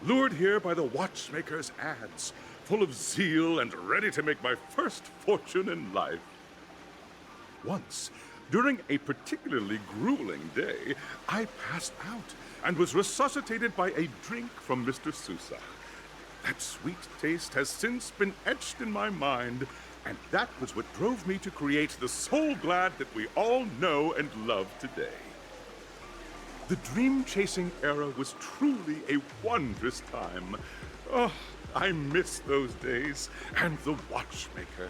lured here by the watchmaker's ads, full of zeal and ready to make my first fortune in life. Once, during a particularly grueling day, I passed out and was resuscitated by a drink from Mr. Sousa. That sweet taste has since been etched in my mind, and that was what drove me to create the Soul Glad that we all know and love today. The dream-chasing era was truly a wondrous time. Oh, I miss those days, and the watchmaker.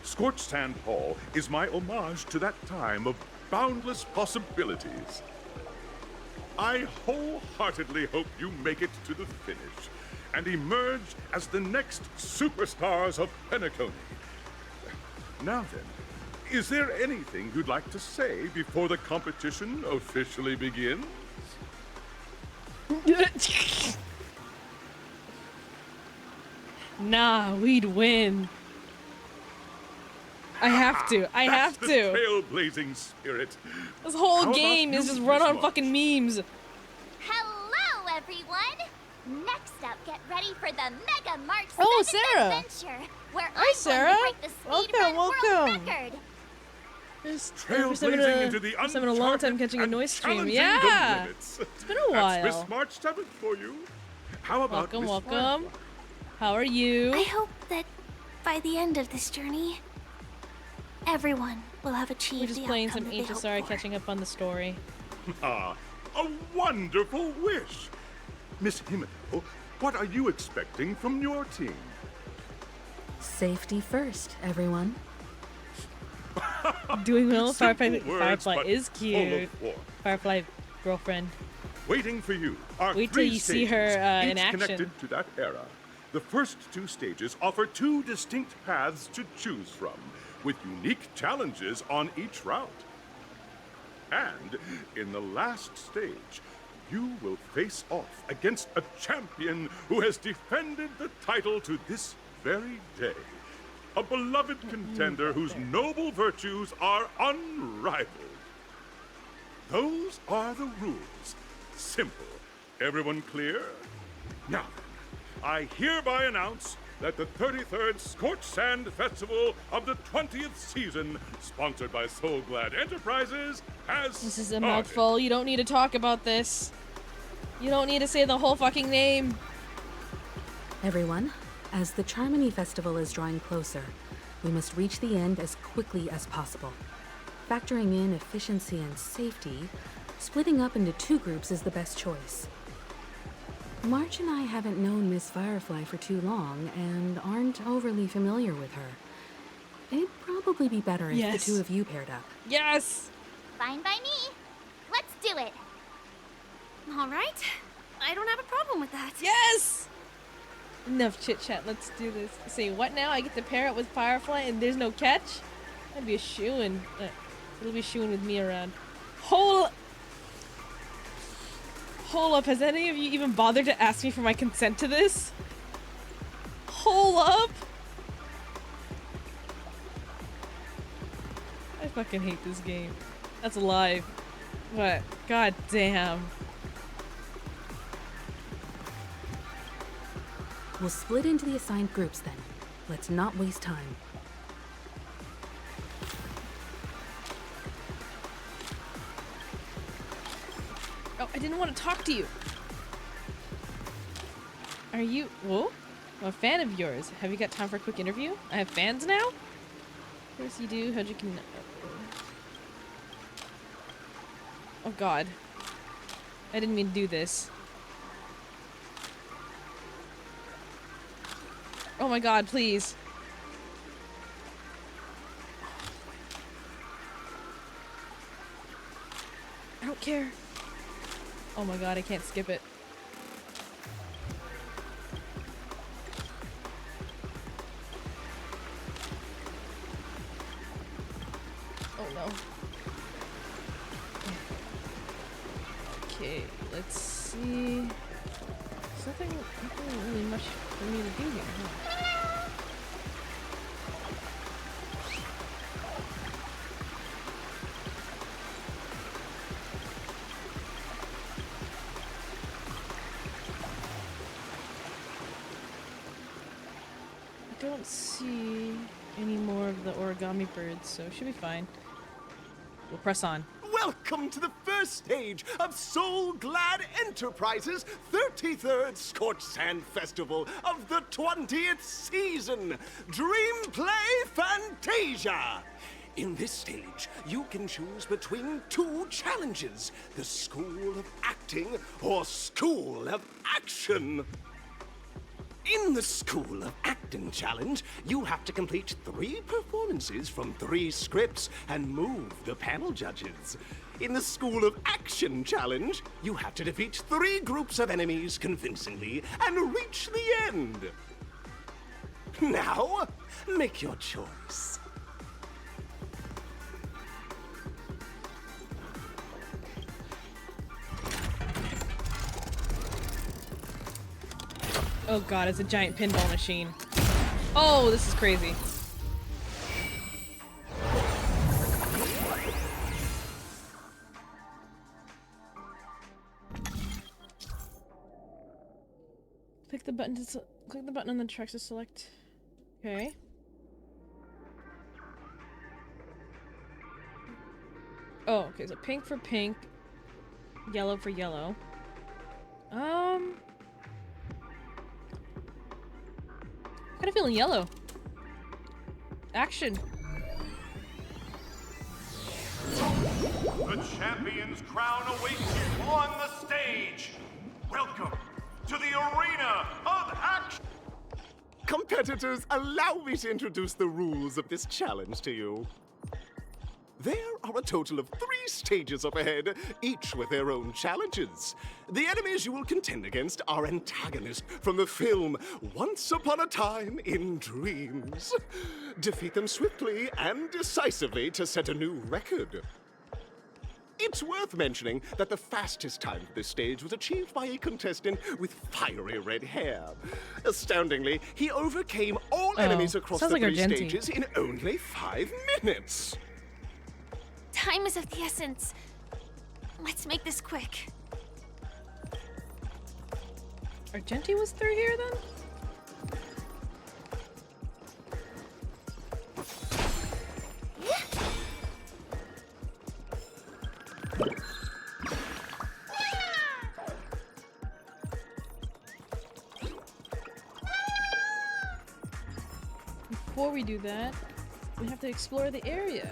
Scorched Sand Hall is my homage to that time of boundless possibilities. I wholeheartedly hope you make it to the finish and emerge as the next superstars of Penacony. Now then, is there anything you'd like to say before the competition officially begins? Nah, we'd win. I have to. I have to. Trailblazing spirit. This whole How game about is you, just run on Miss fucking memes. Hello, everyone! Next up, get ready for the Mega March Oh, 7th Sarah. adventure, where Hi, Sarah. I'm going to break the speed run world record. Trailblazing into the It's been a long time catching a noise stream. Yeah, it's been a while. That's Miss March 7th for you. How about Welcome, Miss welcome. How are you? I hope that by the end of this journey, everyone will have achieved We're just the playing outcome some that they hoped HSR, for. catching up on the story. Ah, a wonderful wish. Miss Himiko, what are you expecting from your team? Safety first, everyone. Doing well. Simple Firefly, words, Firefly but is full cute. of warmth. Firefly girlfriend. Waiting for you are Wait till three you see stages, her, in each action. connected to that era. The first two stages offer two distinct paths to choose from, with unique challenges on each route. And in the last stage, you will face off against a champion who has defended the title to this very day. A beloved contender whose noble virtues are unrivaled. Those are the rules. Simple. Everyone clear? Now, I hereby announce that the 33rd Scorched Sand Festival of the 20th season, sponsored by Soul Glad Enterprises, has This is a started. mouthful. You don't need to talk about this. You don't need to say the whole fucking name. Everyone, as the Charmony Festival is drawing closer, we must reach the end as quickly as possible. Factoring in efficiency and safety, splitting up into two groups is the best choice. March and I haven't known Miss Firefly for too long and aren't overly familiar with her. It'd probably be better if Yes. the two of you paired up. Yes! Fine by me. Let's do it. All right. I don't have a problem with that. Yes! Enough chit chat. Let's do this. Say what now? I get to pair up with Firefly and there's no catch? That'd be a shoo-in. It'll be shoo-in with me around. Hold up. Has any of you even bothered to ask me for my consent to this? Hold up. I fucking hate this game. That's a lie. What? God damn. We'll split into the assigned groups then. Let's not waste time. Oh, I didn't want to talk to you. Are you... Whoa? I'm a fan of yours. Have you got time for a quick interview? I have fans now? Of course you do. How'd you can... Oh god. I didn't mean to do this. Oh my god, please. I don't care. Oh my god, I can't skip it. Oh no. Okay, let's see. There's nothing really much for me to do here, huh? I don't see any more of the origami birds, so it should be fine. We'll press on. Welcome to the first stage of Soul Glad Enterprises' 33rd Scorched Sand Festival of the 20th season, Dream Play Fantasia. In this stage, you can choose between two challenges, the School of Acting or School of Action. In the School of Acting challenge, you have to complete 3 performances from 3 scripts and move the panel judges. In the School of Action challenge, you have to defeat 3 groups of enemies convincingly and reach the end. Now, make your choice. Oh god, it's a giant pinball machine. Oh, this is crazy. Click the button to click the button on the tracks to select. Okay. Oh, okay, so pink for pink, yellow for yellow. Kinda feeling yellow. Action. The champion's crown awaits you on the stage. Welcome to the arena of action. Competitors, allow me to introduce the rules of this challenge to you. There are a total of 3 stages up ahead, each with their own challenges. The enemies you will contend against are antagonists from the film Once Upon a Time in Dreams. Defeat them swiftly and decisively to set a new record. It's worth mentioning that the fastest time for this stage was achieved by a contestant with fiery red hair. Astoundingly, he overcame all enemies across the 3 stages in only 5 minutes. Time is of the essence. Let's make this quick. Argenti was through here then? Before we do that, we have to explore the area.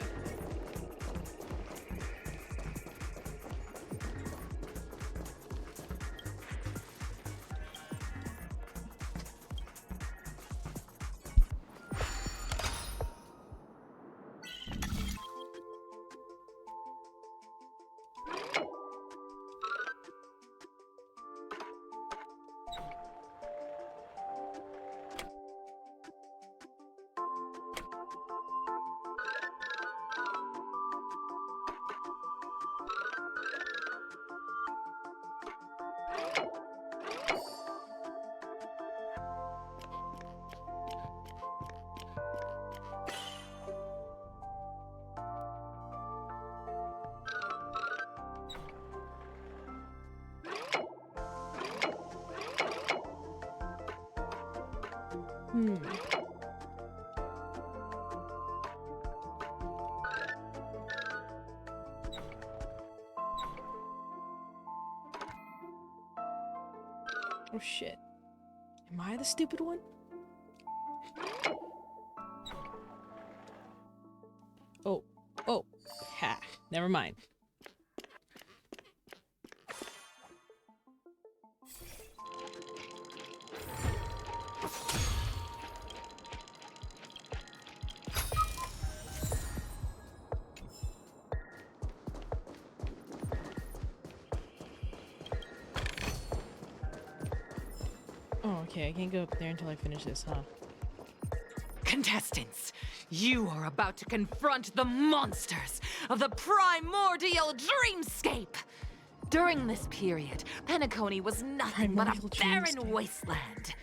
Oh shit. Am I the stupid one? Oh. Oh. Ha. Never mind. Oh, okay. I can't go up there until I finish this, huh? Contestants, you are about to confront the monsters of the primordial dreamscape. During this period, Penacony was nothing but a barren wasteland.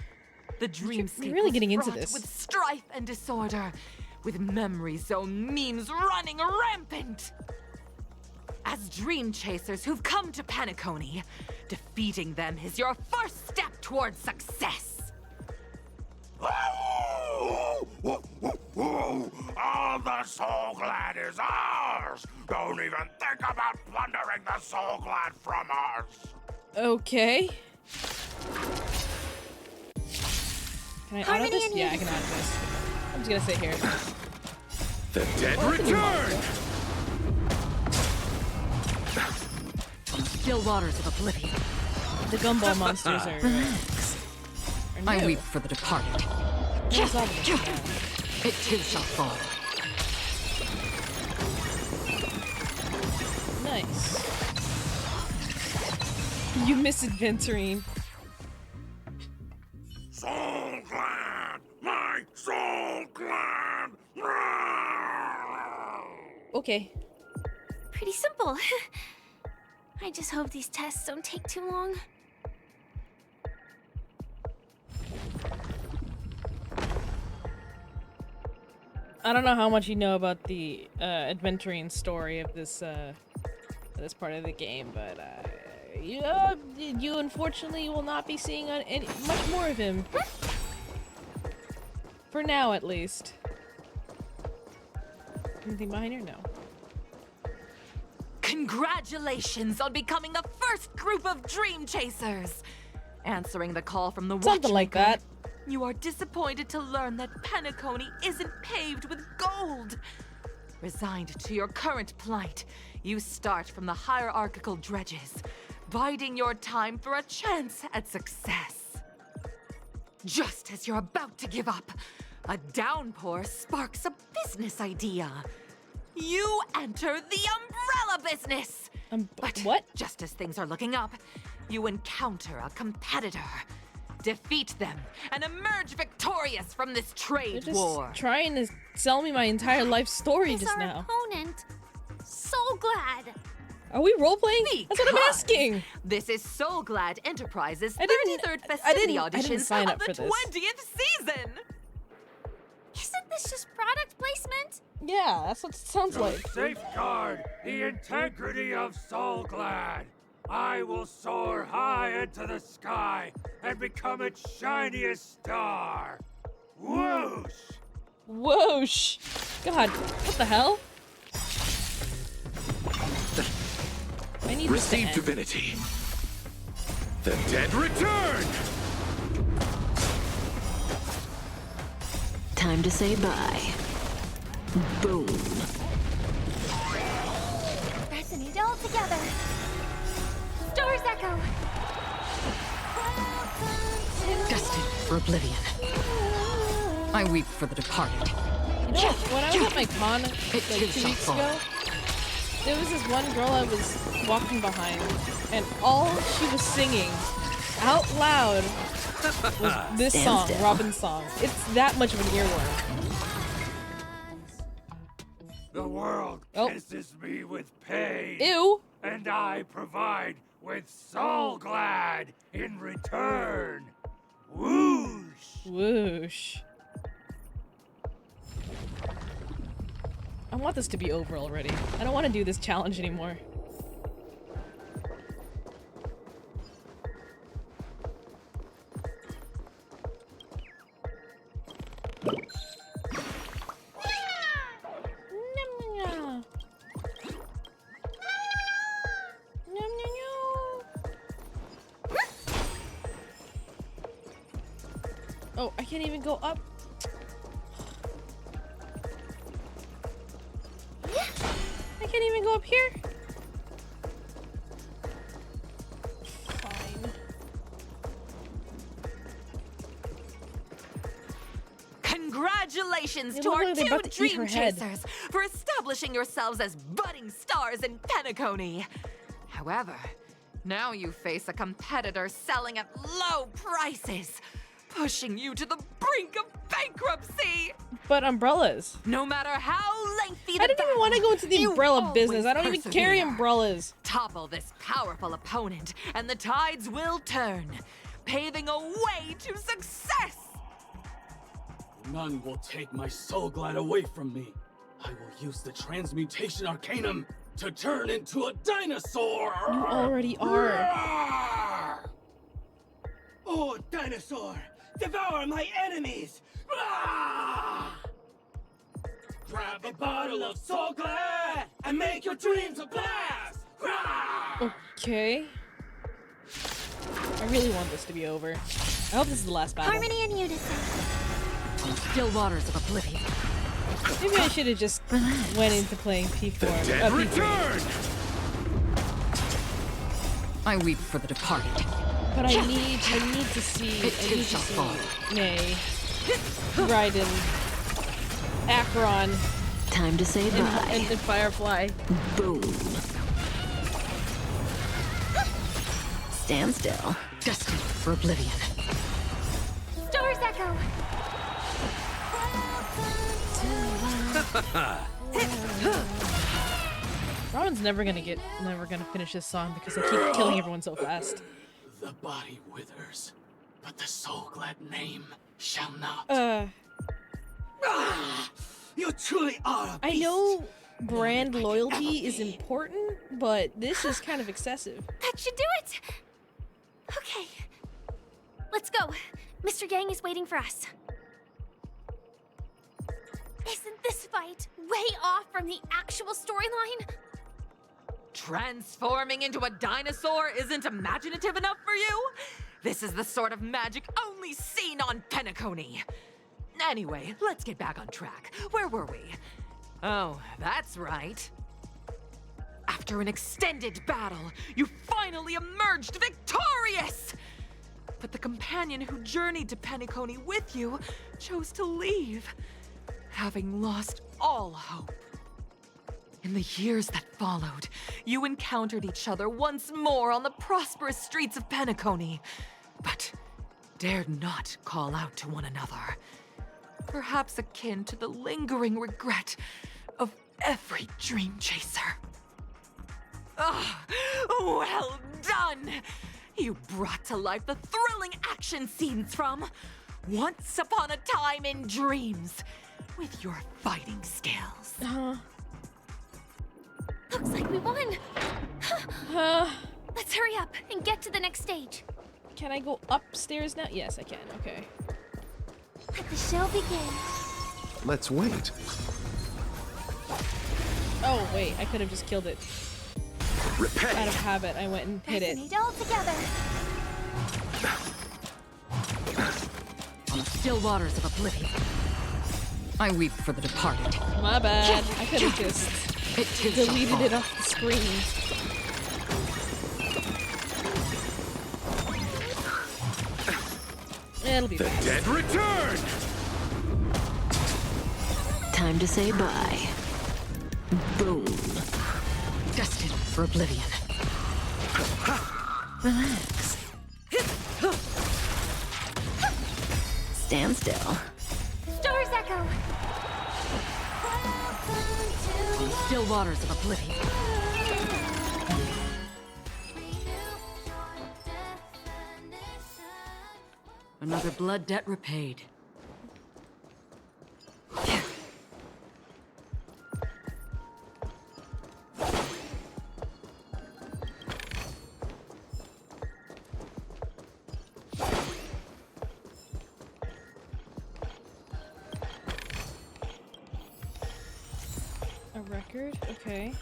The dreamscape You're really getting was into fraught this. with strife and disorder, with memory zone memes running rampant. As dream chasers who've come to Penacony, defeating them is your first step towards success. All the Soul Glad is ours! Don't even think about plundering the Soul Glad from us! Okay. Can I auto this? Yeah, I can auto this. I'm just gonna sit here. The dead return! From still waters of oblivion. The gumball monsters are I new. weep for the departed. Where's all of them? It too shall fall. Nice. You misadventuring. Soul Glad! My Soul Glad! Okay. Pretty simple. I just hope these tests don't take too long. I don't know how much you know about the adventuring story of this this part of the game, but you unfortunately will not be seeing much more of him. For now, at least. Anything behind here? No. Congratulations on becoming the first group of dream chasers! Answering the call from the Something like that. You are disappointed to learn that Penacony isn't paved with gold. Resigned to your current plight, you start from the hierarchical dredges, biding your time for a chance at success. Just as you're about to give up, a downpour sparks a business idea. You enter the umbrella business! But what? Just as things are looking up, you encounter a competitor. Defeat them and emerge victorious from this trade They're just war. trying to sell me my entire life story Is just our now. opponent Soul Glad? Are we role-playing? That's what I'm Because asking! This is Soul Glad Enterprises' I didn't- 33rd I festivity didn't audition sign of up the for this. 20th season! Isn't this just product placement? Yeah, that's what it sounds like. Safeguard the integrity of Soul Glad. I will soar high into the sky and become its shiniest star. Whoosh! Whoosh! God, what the hell? I need this to Receive end. divinity. The dead return! Time to say bye. Boom. Resonate all together. Stars echo. Destined for oblivion. I weep for the departed. You know, when I was at my con like 2 weeks ago, there was this one girl I was walking behind, and all she was singing out loud was this Stand song, still. Robin's song. It's that much of an earworm. The world kisses me with pain. Ew. And I provide with Soul Glad in return. Whoosh! Whoosh. I want this to be over already. I don't want to do this challenge anymore. Oh, I can't even go up. I can't even go up here. Fine. Congratulations They to look our like they're two about to eat her Dream head. Chasers for establishing yourselves as budding stars in penacony. However, now you face a competitor selling at low prices, pushing you to the brink of bankruptcy. But umbrellas. No matter how lengthy I didn't even want to go into the you umbrella business. always I don't even carry persevere. umbrellas. Topple this powerful opponent, and the tides will turn, paving a way to success. None will take my soul glide away from me. I will use the transmutation arcanum to turn into a dinosaur! You already are. Roar! Oh, dinosaur! Devour my enemies! Roar! Grab a bottle of soul glad and make your dreams a blast! Roar! Okay. I really want this to be over. I hope this is the last battle. Harmony and unison. On the still waters of oblivion. Maybe I should have just went into playing P4. Dead P3. return! I weep for the departed. But I need to see May, Raiden, Acheron. Time to say bye. And Firefly. Boom. Stand still. Destined for oblivion. Stars Echo! Robin's never gonna finish this song because I keep killing everyone so fast. The body withers, but the soul glad name shall not. You truly are a I beast. know brand loyalty is important, but this is kind of excessive. That should do it! Okay. Let's go. Mr. Yang is waiting for us. Isn't this fight way off from the actual storyline? Transforming into a dinosaur isn't imaginative enough for you? This is the sort of magic only seen on penacony. Anyway, let's get back on track. Where were we? Oh, that's right. After an extended battle, you finally emerged victorious! But the companion who journeyed to penacony with you chose to leave, having lost all hope. In the years that followed, you encountered each other once more on the prosperous streets of penacony, but dared not call out to one another. Perhaps akin to the lingering regret of every dream chaser. Ah, well done! You brought to life the thrilling action scenes from Once Upon a Time in Dreams with your fighting skills. Looks like we won! Let's hurry up and get to the next stage. Can I go upstairs now? Yes, I can. Okay. Let the show begin. Let's wait. Oh, wait. I could have just killed it. Repay. Out of habit, I went and hit it. Resonate all together. On the still waters of oblivion, I weep for the departed. My bad. I could have just deleted it off the screen. It'll be fast. Dead return! Time to say bye. Boom. Destined for oblivion. Relax. Stand still. Stars Echo! On the still waters of oblivion. Another blood debt repaid. record? Okay.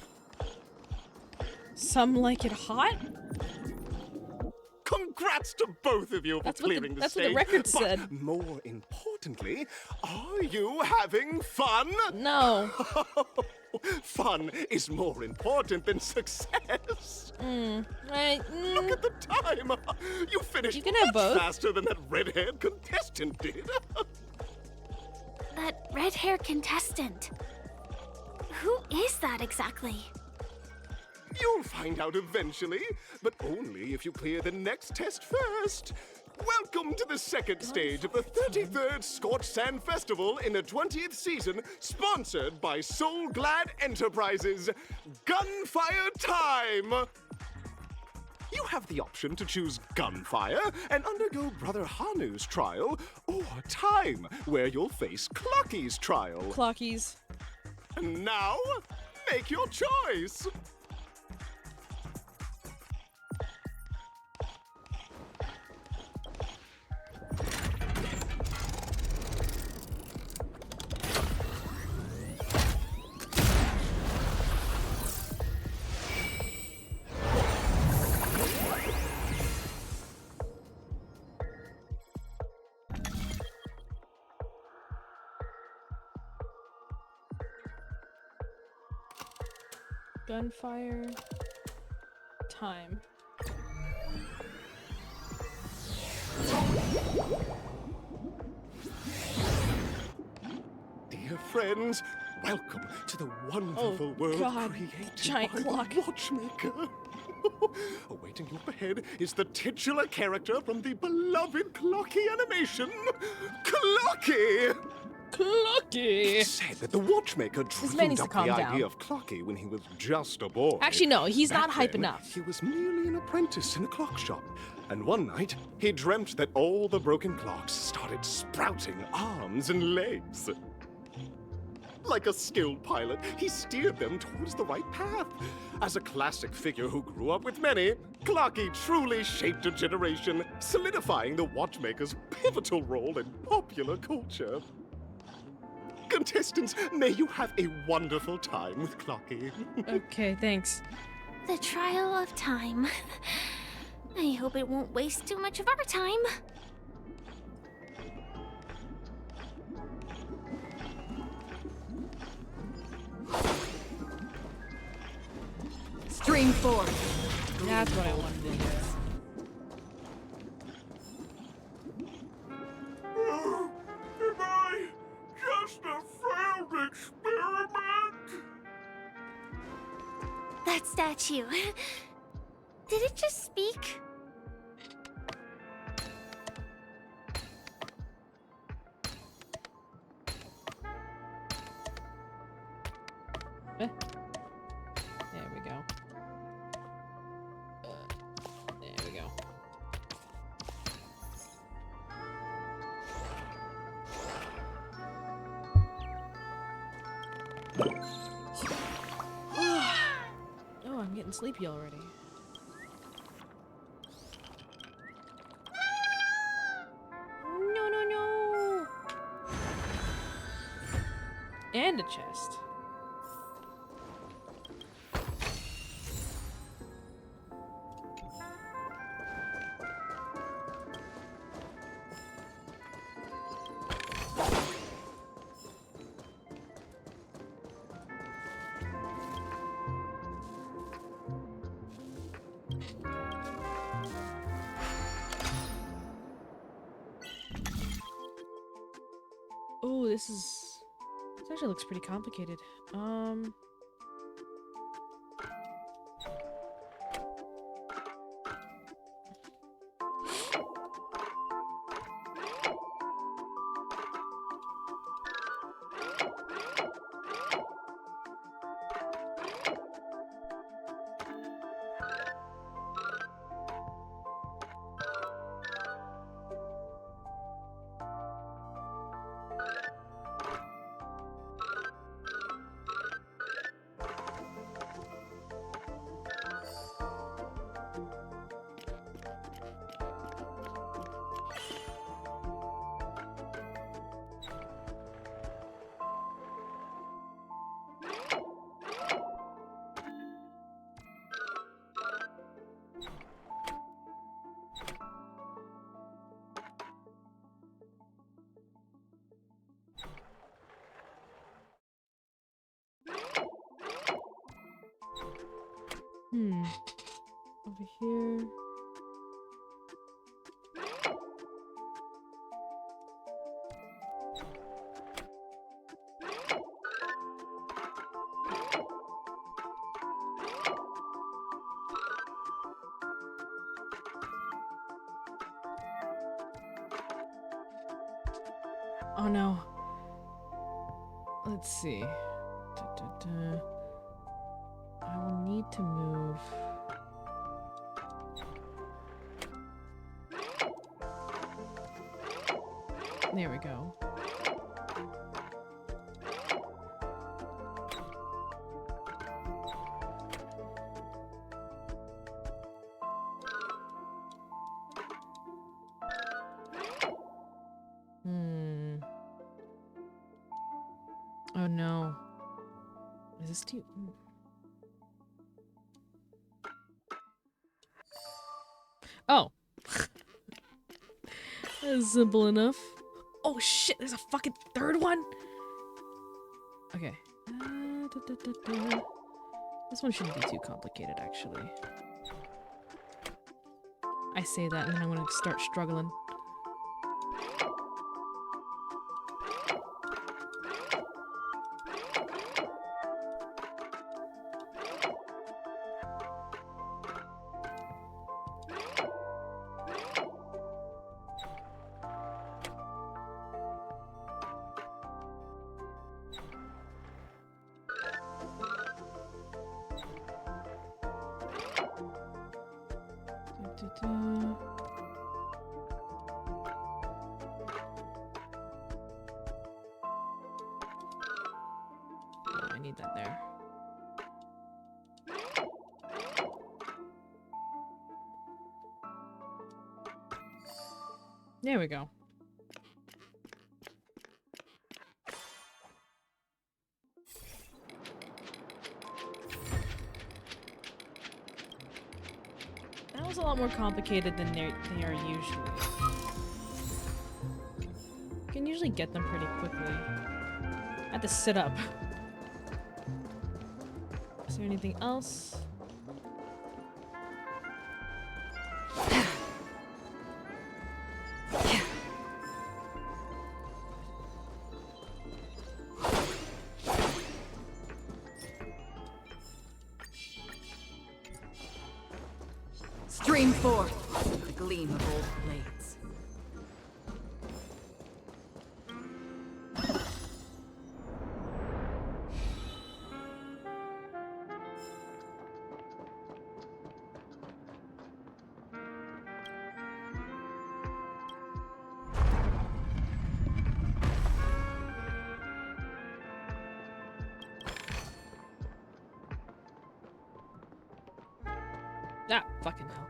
Some like it hot? Congrats to both of you for clearing the stage. That's what the record said. But more importantly, are you having fun? No. Fun is more important than success. Right. Look at the time. You finished You can have much both. faster than that red-haired contestant did. That red-haired contestant. Who is that exactly? You'll find out eventually, but only if you clear the next test first. Welcome to the second stage of the 33rd Scorched Sand Festival in the 20th season, sponsored by Soul Glad Enterprises. Gunfire time! You have the option to choose Gunfire and undergo Brother Hanu's trial, or Time, where you'll face Clocky's trial. Clockies. And now, make your choice! Gunfire. Time. Dear friends, welcome to the wonderful world created Giant by clock. the Watchmaker. Awaiting you up ahead is the titular character from the beloved Clocky animation, Clocky! Clocky! It's said that the Watchmaker This man dreamed needs to up calm the down. idea of Clocky when he was just a boy. Actually, no, he's not Back hype then, enough. He was merely an apprentice in a clock shop. And one night, he dreamt that all the broken clocks started sprouting arms and legs. Like a skilled pilot, he steered them towards the right path. As a classic figure who grew up with many, Clocky truly shaped a generation, solidifying the Watchmaker's pivotal role in popular culture. Contestants, may you have a wonderful time with Clocky. Okay, thanks. The trial of time. I hope it won't waste too much of our time. Stream 4. That's what I wanted to do. Am I just a failed experiment? That statue. Did it just speak? There we go. There we go. Oh, I'm getting sleepy already. No, no, no! And a chest. Oh, this actually looks pretty complicated. over here. Oh no. Let's see. I will need to move. There we go. Oh no. Is this too... Oh. That's simple enough. Oh shit, there's a fucking third one? Okay. This one shouldn't be too complicated, actually. I say that and then I'm gonna start struggling. Oh, I need that there. There we go. That was a lot more complicated than they are usually. You can usually get them pretty quickly. I had to sit up. Is there anything else? Stream forth the gleam of old blades. Ah, fucking hell.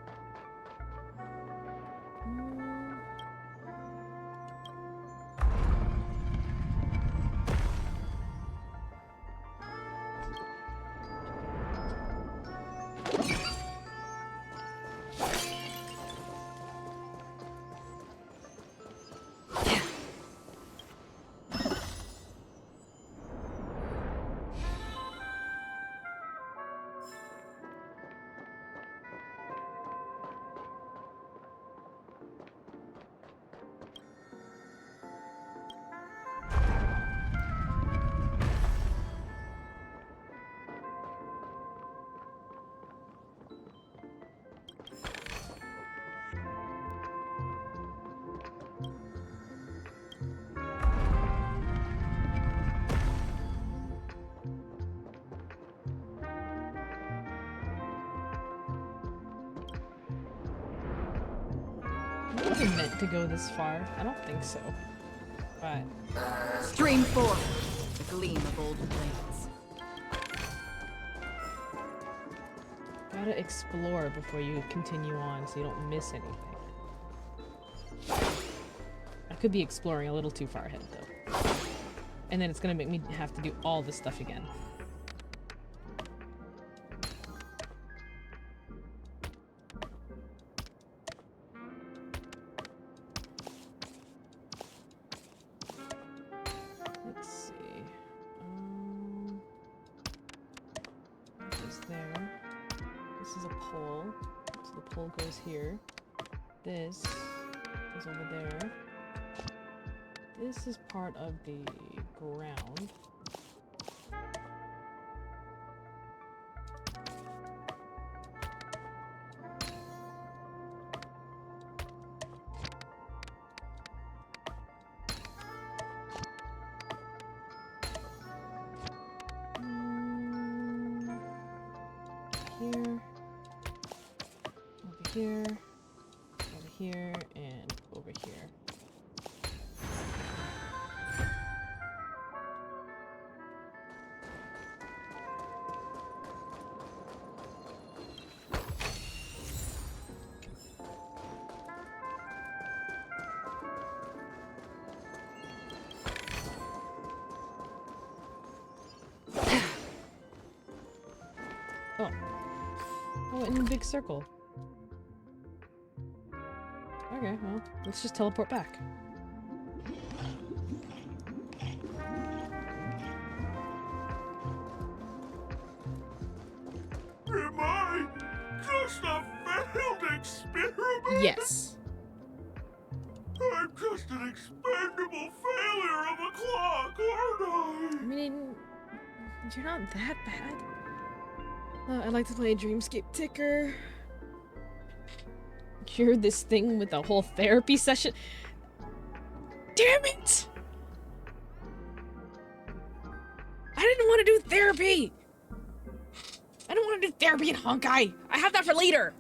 Was it meant to go this far? I don't think so. But Stream forth the gleam of old blades. gotta explore before you continue on so you don't miss anything. I could be exploring a little too far ahead though. And then it's gonna make me have to do all this stuff again. Let's see. What is there? This is a pole. So So the pole goes here. This is over there. This is part of the ground. Here, over here, and over here. Oh. Oh, in a big circle. Okay, well, let's just teleport back. Am I just a failed experiment? Yes. I'm just an expendable failure of a clock, aren't I? I mean, you're not that bad. I'd like to play a Dreamscape ticker. Cure this thing with a whole therapy session. Damn it! I didn't want to do therapy! I don't want to do therapy in Honkai! I have that for later!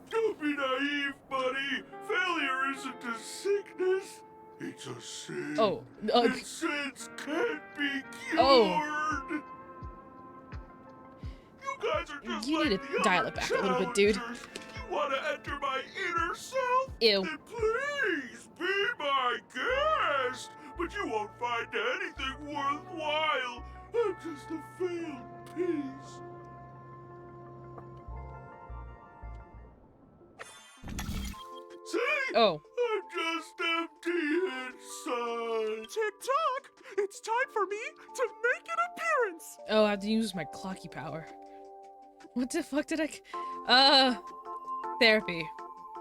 Don't be naive, buddy. Failure isn't a sickness. It's a sin. Oh. And sins can't be cured. Oh. You guys are just You like need to the dial other it back a little bit, dude. challengers. You want to enter my inner self? Ew. Then please be my guest. But you won't find anything worthwhile. I'm just a failed piece. See? Oh. I'm just empty inside. Tick-tock! It's time for me to make an appearance! Oh, I have to use my clocky power. What the fuck did I... Therapy.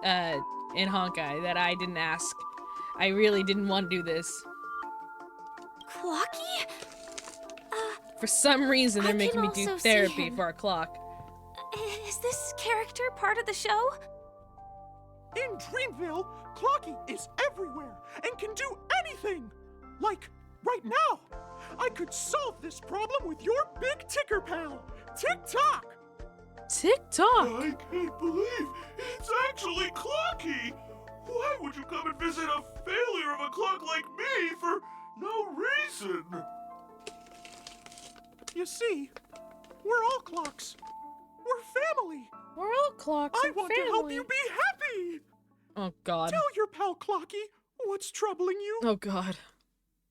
In Honkai that I didn't ask. I really didn't want to do this. Clocky? For some reason, they're I making me can do also see therapy him. for a clock. Is this character part of the show? In Dreamville, Clocky is everywhere and can do anything! Like, right now! I could solve this problem with your big ticker pal, Tick-tock! Tick-tock? I can't believe it's actually Clocky! Why would you come and visit a failure of a clock like me for no reason? You see, we're all clocks. We're family. We're all clocks I and want to help family. you be happy! Oh, God. Tell your pal Clocky what's troubling you. Oh, God.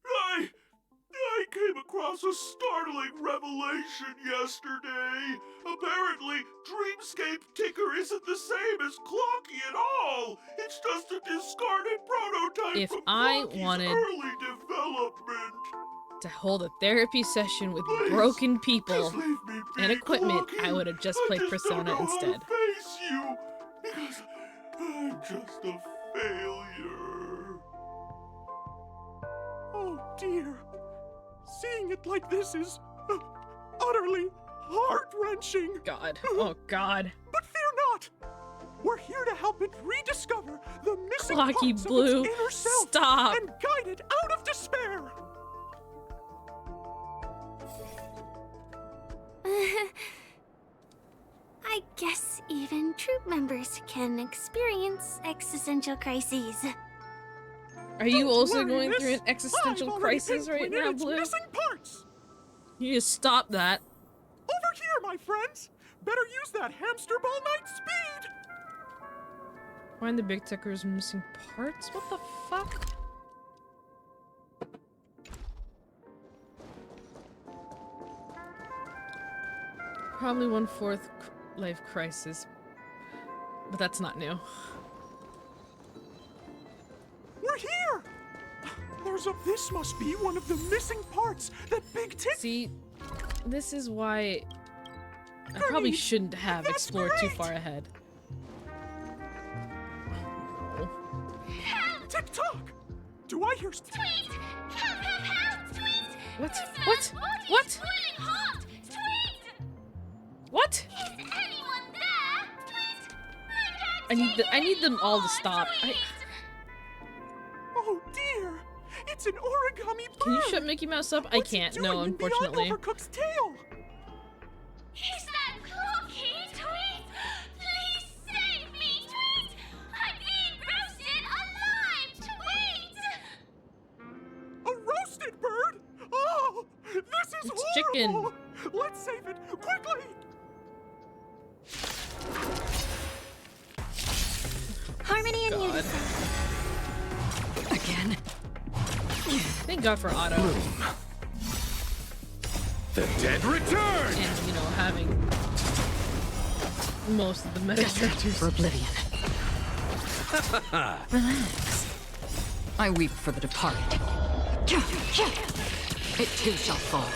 I came across a startling revelation yesterday. Apparently, Dreamscape Ticker isn't the same as Clocky at all. It's just a discarded prototype If from I Clocky's wanted early development. to hold a therapy session with Please, broken people just leave me be, and equipment, Clocky. I would have just I played just Persona don't know instead. How to face you because I'm just a failure. Oh dear. Seeing it like this is utterly heart-wrenching. God. Oh, God. But fear not. We're here to help it rediscover the missing Clocky parts Blue, of its inner self stop. and guide it out of despair. I guess even troop members can experience existential crises. Are you Don't also worry, going miss. through an existential I've already crisis right pinpointed now, its Blue? missing parts. You need to stop that. Over here, my friends. Better use that hamster ball night speed. Find the big ticker's missing parts? What the fuck? Probably 1/4 life crisis. But that's not new. We're here. This must be one of the missing parts that Big Tick. See, this is why I probably shouldn't have explored too far ahead. Tick-tock! Do I hear... Tweet! Help, help, help! Tweet! What? This What? man's What? body's boiling hot! Tweet! What? Is anyone there? Tweet! I need them all to stop. Oh dear! It's an origami bird! Can you shut Mickey Mouse up? I can't. No, unfortunately. Overcook's tail! Is that Cookie? Tweet! Please save me, Tweet! I'm being roasted alive, Tweet! A roasted bird? Oh! This is It's horrible! chicken. Let's save it! Quickly! Harmony and God. unison. Again. Thank God for Otto. The dead return! And, you know, having most of the meta characters. For oblivion. Relax. I weep for the departed. It too shall fall.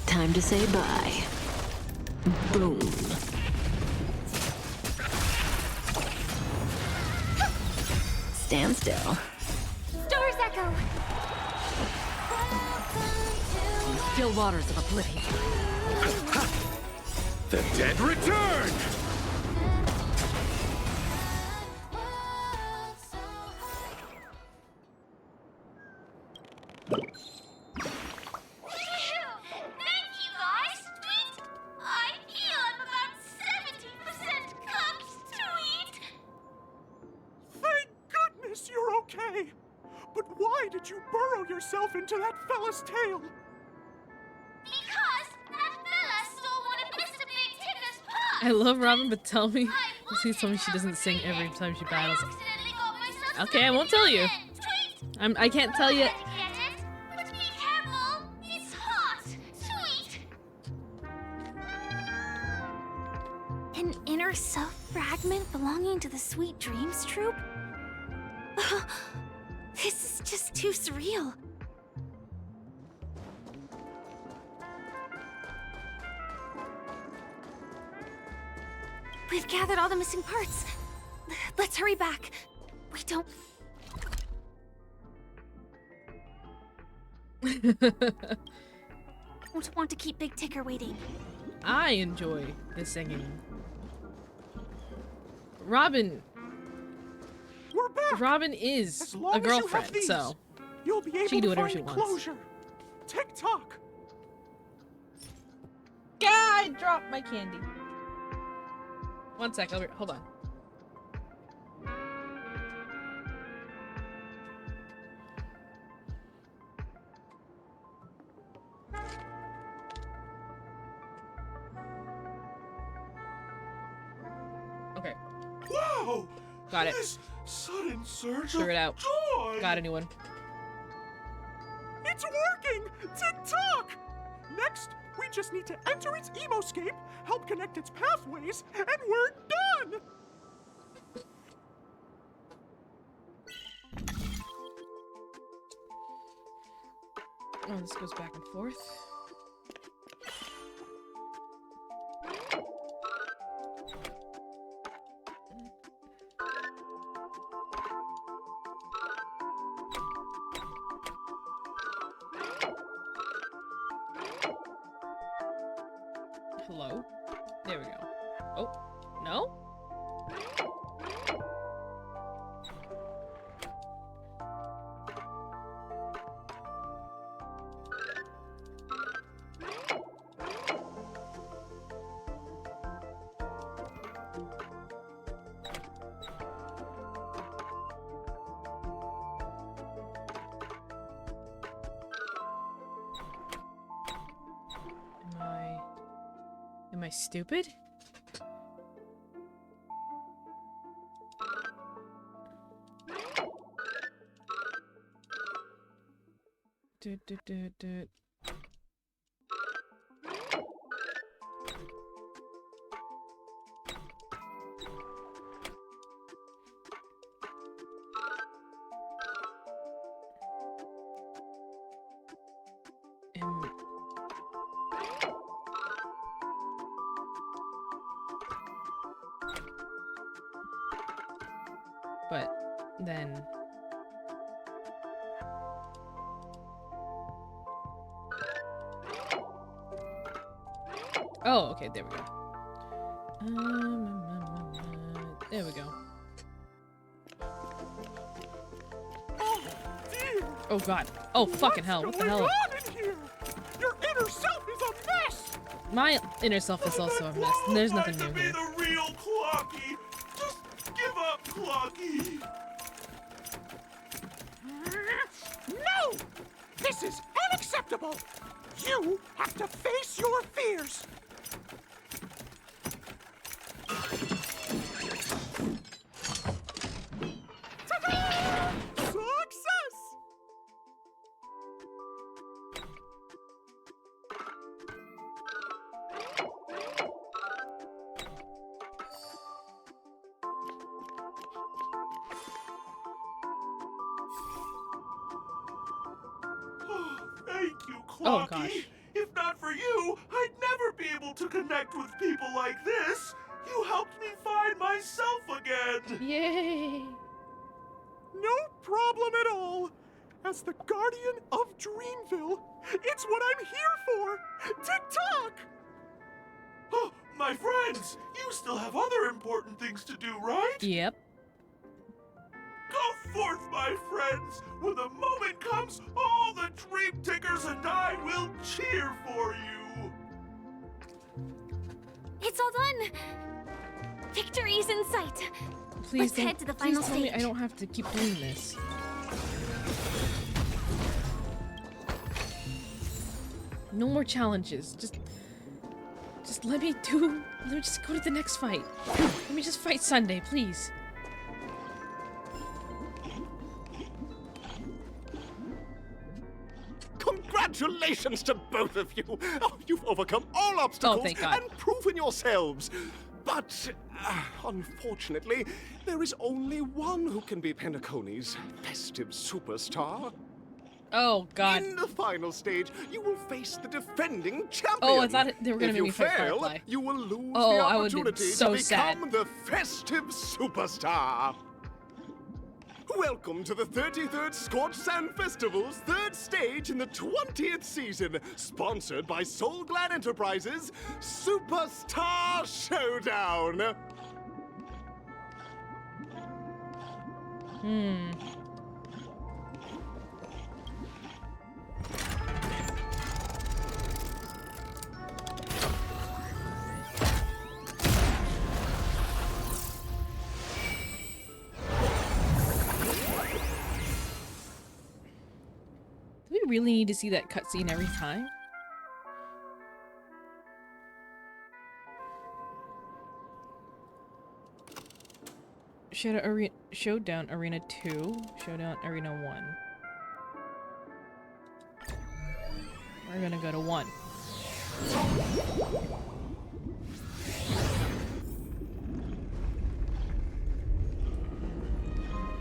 Time to say bye. Boom. Stand still. Doors echo. Still waters of oblivion. The dead return! Thank you, guys! Tweet! I feel I'm about 70% cooked, Tweet! Thank goodness you're okay! But why did you burrow yourself into that fella's tail? Because that fella stole one of Mr. Big Ticker's pups! I love Robin, but tell me. Please tell me she doesn't sing every time she battles. Okay, I won't tell you. I can't tell you. Get it? But be careful! It's hot! Sweet! An inner self fragment belonging to the Sweet Dreams troupe? This is just too surreal. We've gathered all the missing parts. Let's hurry back. We don't... don't want to keep Big Ticker waiting. I enjoy the singing. Robin. We're back. Robin is As long a as you have girlfriend, these, so you'll be able she can do to whatever find she wants. closure. Tick-tock! God, I dropped my candy. One sec, hold on. Okay. Wow! Got it. This sudden surge Figure it of out. joy! Got a new one. It's working! Tick-tock! Next, we just need to enter its emoscape, help connect its pathways, and we're done! Oh, this goes back and forth. Hello? There we go. Oh, no? Am I stupid? Do. then... Oh, okay, there we go. There we go. Oh god. Oh fucking hell, what the hell? Your inner self is a mess! My inner self is also a mess. There's nothing new here. The real Clocky! Just give up, Clocky! No! This is unacceptable! You have to face your fears! Ta-da! Success! Thank you, Clocky. Oh, gosh. If not for you, I'd never be able to connect with people like this. You helped me find myself again. Yay. No problem at all. As the guardian of Dreamville, it's what I'm here for. Tick-tock! Oh, my friends, you still have other important things to do, right? Yep. Go forth, my friends! When the moment comes, all the Dream Tickers and I will cheer for you! It's all done! Victory's in sight! Please Let's head to the final please tell me stage. I don't have to keep doing this. No more challenges. Just let me just go to the next fight. Let me just fight Sunday, please. Congratulations to both of you! Oh, you've overcome all obstacles thank God. and proven yourselves. But, unfortunately, there is only one who can be Penacony's festive superstar. Oh, God. In the final stage, you will face the defending champion. Oh, I thought they were gonna If make you me fight fail, Firefly. you will lose Oh, the I would be opportunity so to sad. become the festive superstar. Welcome to the 33rd Scorched Sand Festival's third stage in the 20th season, sponsored by Soul Glad Enterprises, Superstar Showdown. Do we really need to see that cutscene every time? Showdown Arena 2, Showdown Arena 1. We're gonna go to 1.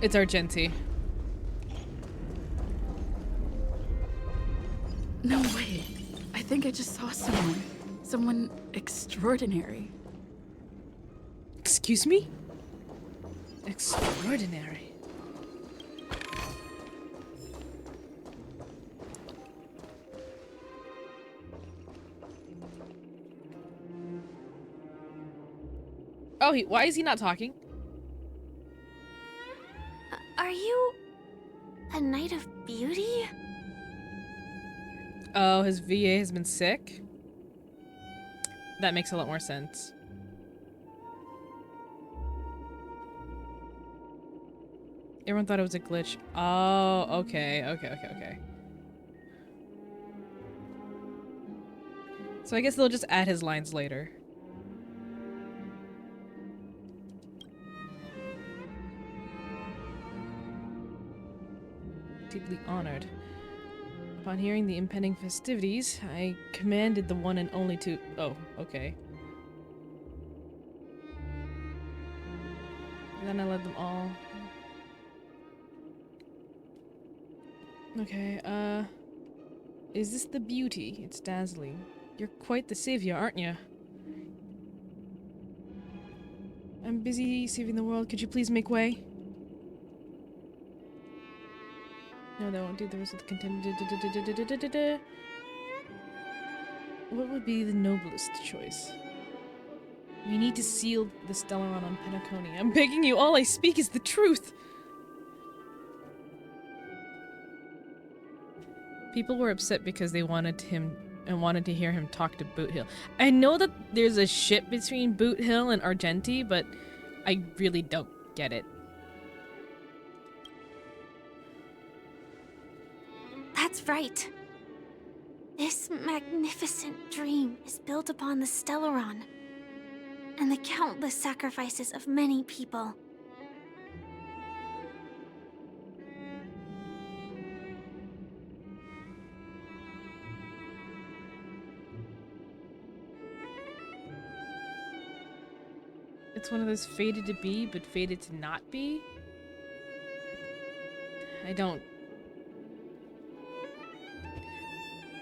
It's Argenti. No way. I think I just saw someone. Someone extraordinary. Excuse me? Extraordinary. Oh, why is he not talking? Are you a Knight of Beauty? Oh, his VA has been sick? That makes a lot more sense. Everyone thought it was a glitch. Oh, okay. So I guess they'll just add his lines later. Deeply honored. Upon hearing the impending festivities, I commanded the one and only to... Oh, okay. Then I led them all... Okay, is this the beauty? It's dazzling. You're quite the savior, aren't you? I'm busy saving the world. Could you please make way? No, that won't do the rest of the content. What would be the noblest choice? We need to seal the Stellaron on Penacony. I'm begging you, all I speak is the truth! People were upset because they wanted him and wanted to hear him talk to Boot Hill. I know that there's a ship between Boot Hill and Argenti, but I really don't get it. That's right. This magnificent dream is built upon the Stellaron and the countless sacrifices of many people. It's one of those fated to be, but fated to not be.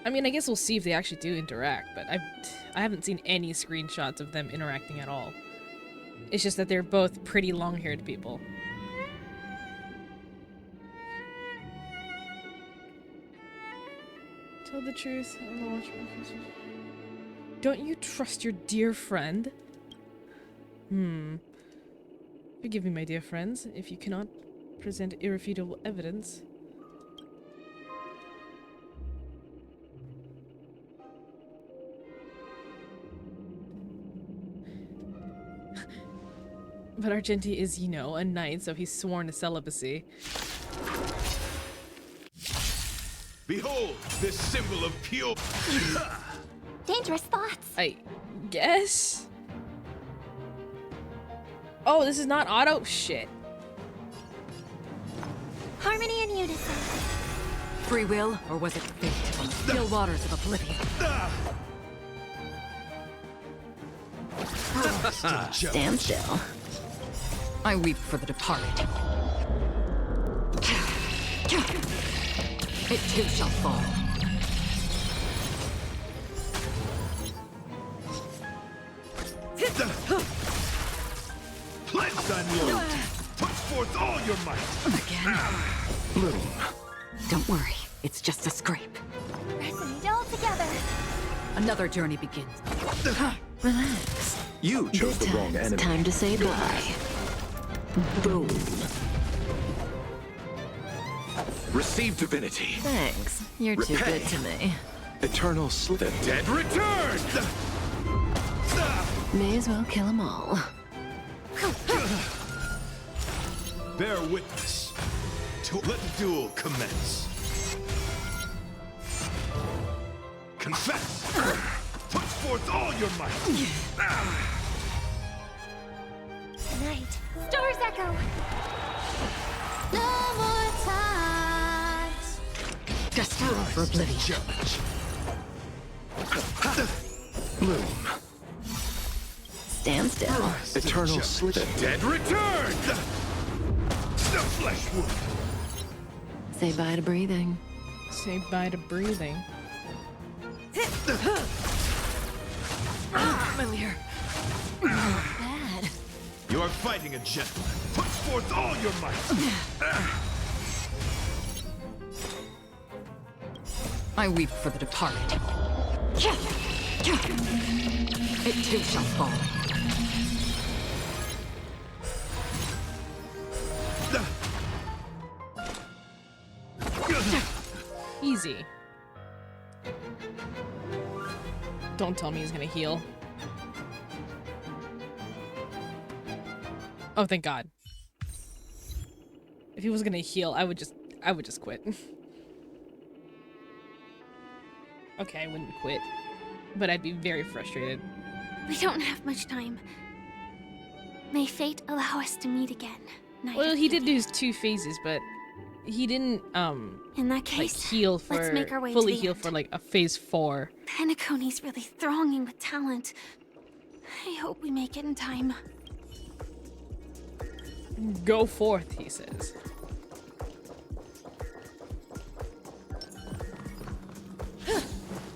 I mean, I guess we'll see if they actually do interact, but I haven't seen any screenshots of them interacting at all. It's just that they're both pretty long-haired people. Tell the truth. Don't you trust your dear friend? Forgive me, my dear friends, if you cannot present irrefutable evidence. But Argenti is, you know, a knight, so he's sworn to celibacy. Behold, this symbol of pure... Dangerous thoughts. I guess? Oh, this is not auto? Shit. Harmony and unison. Free will, or was it fate from the still waters of oblivion? Stand still. I weep for the departed. It too shall fall. Pledge thy loyalty. Put forth all your might. Again? Bloom. Don't worry, it's just a scrape. Resonate all together. Another journey begins. Relax. You chose This the wrong time enemy. it's time to say bye. Boom. Receive divinity. Thanks. You're too Repay. good to me. Eternal The dead return. May as well kill them all. Bear witness. To let the duel commence. Confess. Put forth all your might. Night. Stars echo. No more times. Destined for oblivion. Bloom. Stand still. Eternal sleep. The dead return. The flesh wound. Say bye to breathing. Say bye to breathing. Familiar. Bad. You are fighting a gentleman. Put forth all your might. I weep for the departed. It too shall fall. Easy. Don't tell me he's gonna heal. Oh, thank God. If he was gonna heal, I would just quit. Okay, I wouldn't quit, but I'd be very frustrated. We don't have much time. May fate allow us to meet again. Night Well, of he did do his 2 phases, but he didn't In that like case, heal for let's make our way fully to the heal end. for like a phase 4. Penacony's really thronging with talent. I hope we make it in time. Go forth, he says.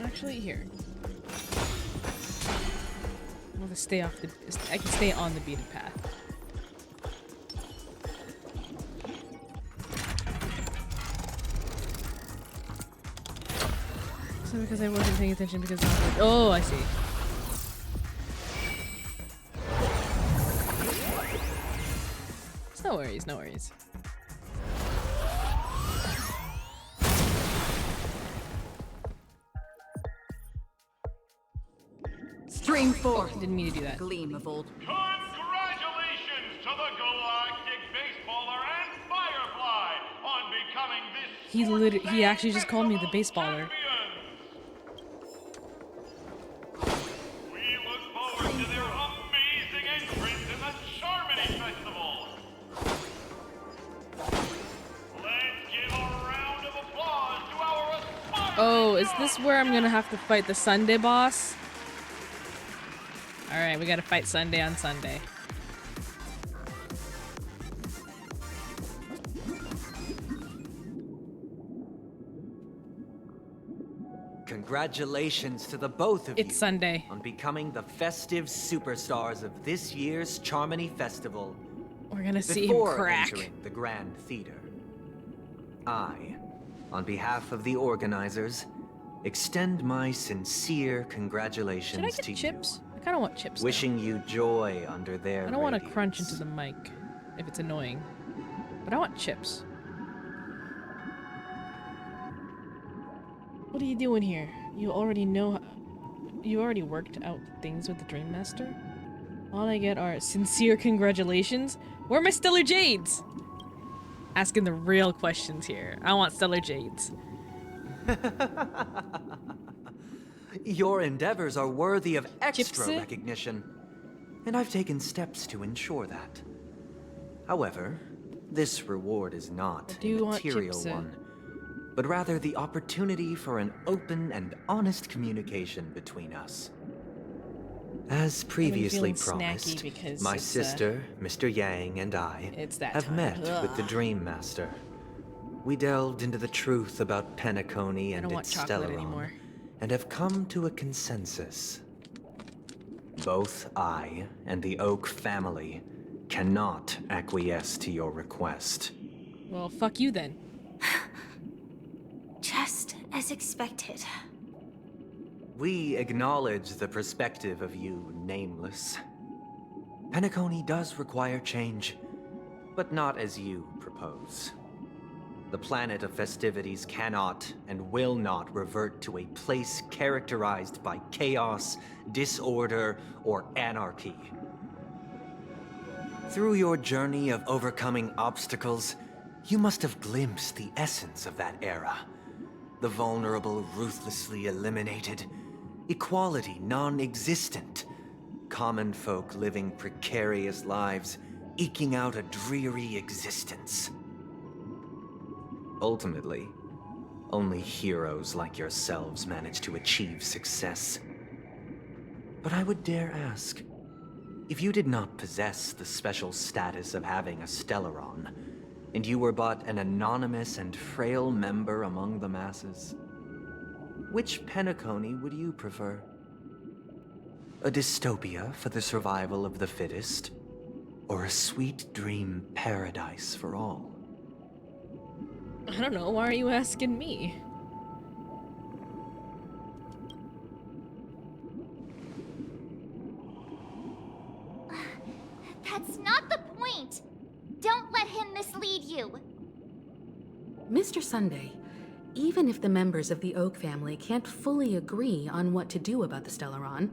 Actually, here. I'm gonna stay off the. I can stay on the beaten path. So because I wasn't paying attention because I was like, oh, I see. No worries, no worries. Stream 4. Didn't mean to do that. Gleam of old. Congratulations to the Galactic Baseballer and Firefly on becoming this He actually just called me the baseballer. We look forward to their amazing entrance in the Charmony Festival. Let's give a round of applause to our aspiring. Oh, is this where I'm gonna have to fight the Sunday boss? Alright, we gotta fight Sunday on Sunday. Congratulations to the both of you. It's Sunday. On becoming the festive superstars of this year's Charmony Festival. We're gonna see him Before crack. entering the Grand Theater, I, on behalf of the organizers, extend my sincere congratulations Should I get to chips? I kinda want chips. you, wishing you joy under their I don't want to radiance. crunch into the mic if it's annoying, but I want chips. What are you doing here? You already know. You already worked out things with the Dream Master? All I get are sincere congratulations. Where are my Stellar Jades? Asking the real questions here. I want Stellar Jades. Your endeavors are worthy of extra Gypsy? recognition, and I've taken steps to ensure that. However, this reward is not do you a want, material Gypsy? one, but rather the opportunity for an open and honest communication between us. As previously feeling snacky promised, because my it's, sister, Mr. Yang, and I it's that have time. met with the Ugh. Dream Master. We delved into the truth about penacony I and don't want its chocolate Stellaron, anymore. and have come to a consensus. Both I and the Oak family cannot acquiesce to your request. Well, fuck you then. Just as expected. We acknowledge the perspective of you, Nameless. Penacony does require change, but not as you propose. The planet of festivities cannot and will not revert to a place characterized by chaos, disorder, or anarchy. Through your journey of overcoming obstacles, you must have glimpsed the essence of that era. The vulnerable ruthlessly eliminated, equality non-existent, common folk living precarious lives, eking out a dreary existence. Ultimately, only heroes like yourselves manage to achieve success. But I would dare ask, if you did not possess the special status of having a Stellaron, and you were but an anonymous and frail member among the masses, which penacony would you prefer? A dystopia for the survival of the fittest, or a sweet dream paradise for all? I don't know. Why are you asking me? That's not the point! Don't let him mislead you! Mr. Sunday, even if the members of the Oak family can't fully agree on what to do about the Stellaron,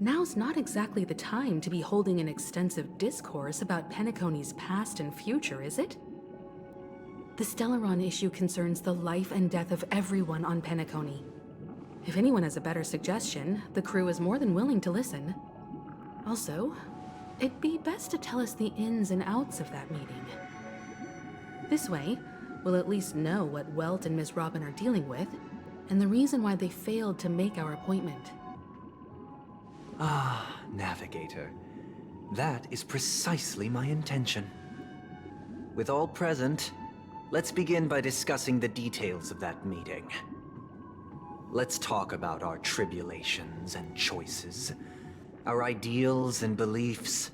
now's not exactly the time to be holding an extensive discourse about Penacony's past and future, is it? The Stellaron issue concerns the life and death of everyone on Penacony. If anyone has a better suggestion, the crew is more than willing to listen. Also, it'd be best to tell us the ins and outs of that meeting. This way, we'll at least know what Welt and Miss Robin are dealing with, and the reason why they failed to make our appointment. Ah, Navigator. That is precisely my intention. With all present, let's begin by discussing the details of that meeting. Let's talk about our tribulations and choices, our ideals and beliefs,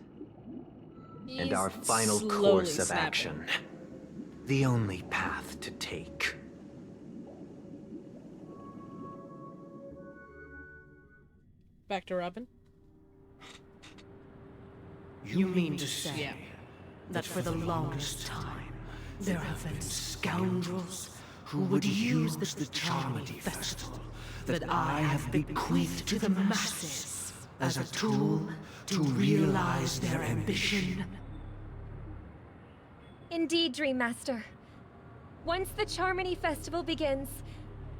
and our final course of action. The only path to take. Back to Robin. You mean to say that for the longest time, there have been scoundrels who would use the Charmity Festival that I have bequeathed to the masses as a tool to realize their ambition? Indeed, Dream Master. Once the Charmony Festival begins,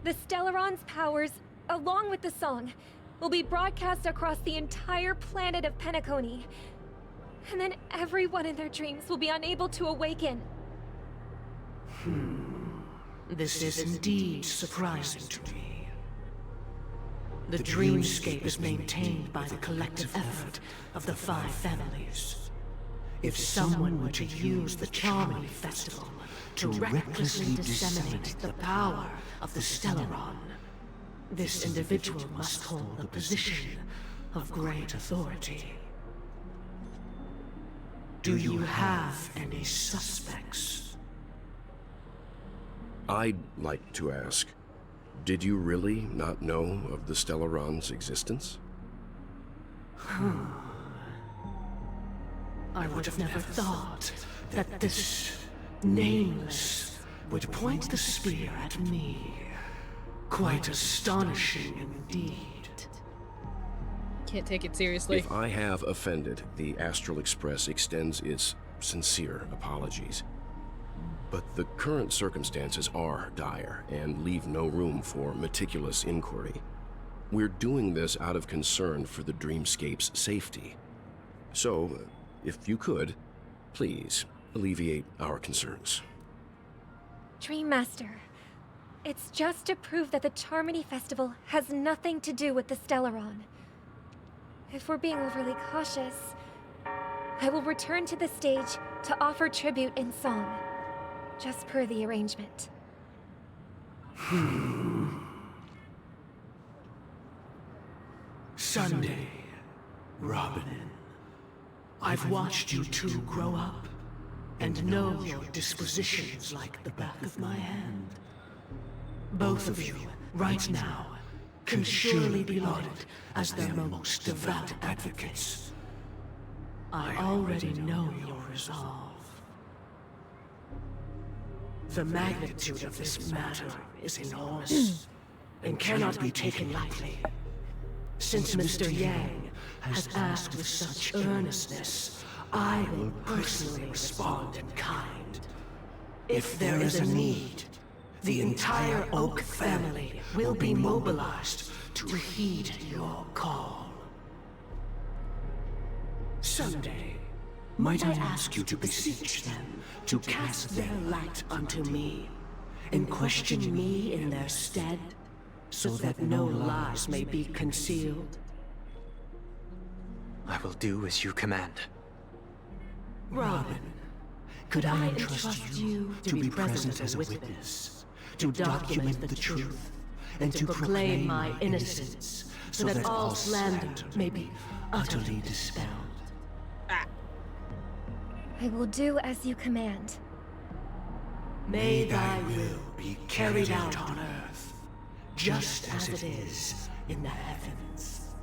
the Stellaron's powers, along with the song, will be broadcast across the entire planet of Penacony. And then everyone in their dreams will be unable to awaken. This is indeed surprising to me. The dreamscape is maintained by the collective effort of the 5 families. If someone were to use the Charmony Festival to recklessly disseminate the power of the Stellaron, this individual must hold a position of great authority. Do you have any suspects? I'd like to ask, did you really not know of the Stellaron's existence? I would have never thought that this nameless would point the spear at me. Quite astonishing indeed. Can't take it seriously. If I have offended, the Astral Express extends its sincere apologies. But the current circumstances are dire and leave no room for meticulous inquiry. We're doing this out of concern for the dreamscape's safety. So, if you could, please alleviate our concerns. Dream Master, it's just to prove that the Charmony Festival has nothing to do with the Stellaron. If we're being overly cautious, I will return to the stage to offer tribute in song, just per the arrangement. Sunday, Robin. I've watched you two grow up, and know your dispositions like the back of my hand. Both of you, right now, can surely be lauded as their most devout advocates. I already know your resolve. The magnitude of this matter is enormous, and cannot be taken lightly. Since Mr. Yang has asked with such earnestness, I will personally respond in kind. If there is a need, the entire Oak family will be mobilized to heed your call. Someday, might I ask you to beseech them to cast their light unto me, and question me in their stead, so that no lies may be concealed? I will do as you command. Robin, could I entrust you to be present as a witness, to document the truth, and to proclaim my innocence, so that all slander may be utterly dispelled? I will do as you command. May thy will be carried out on earth, just as it is in the heavens.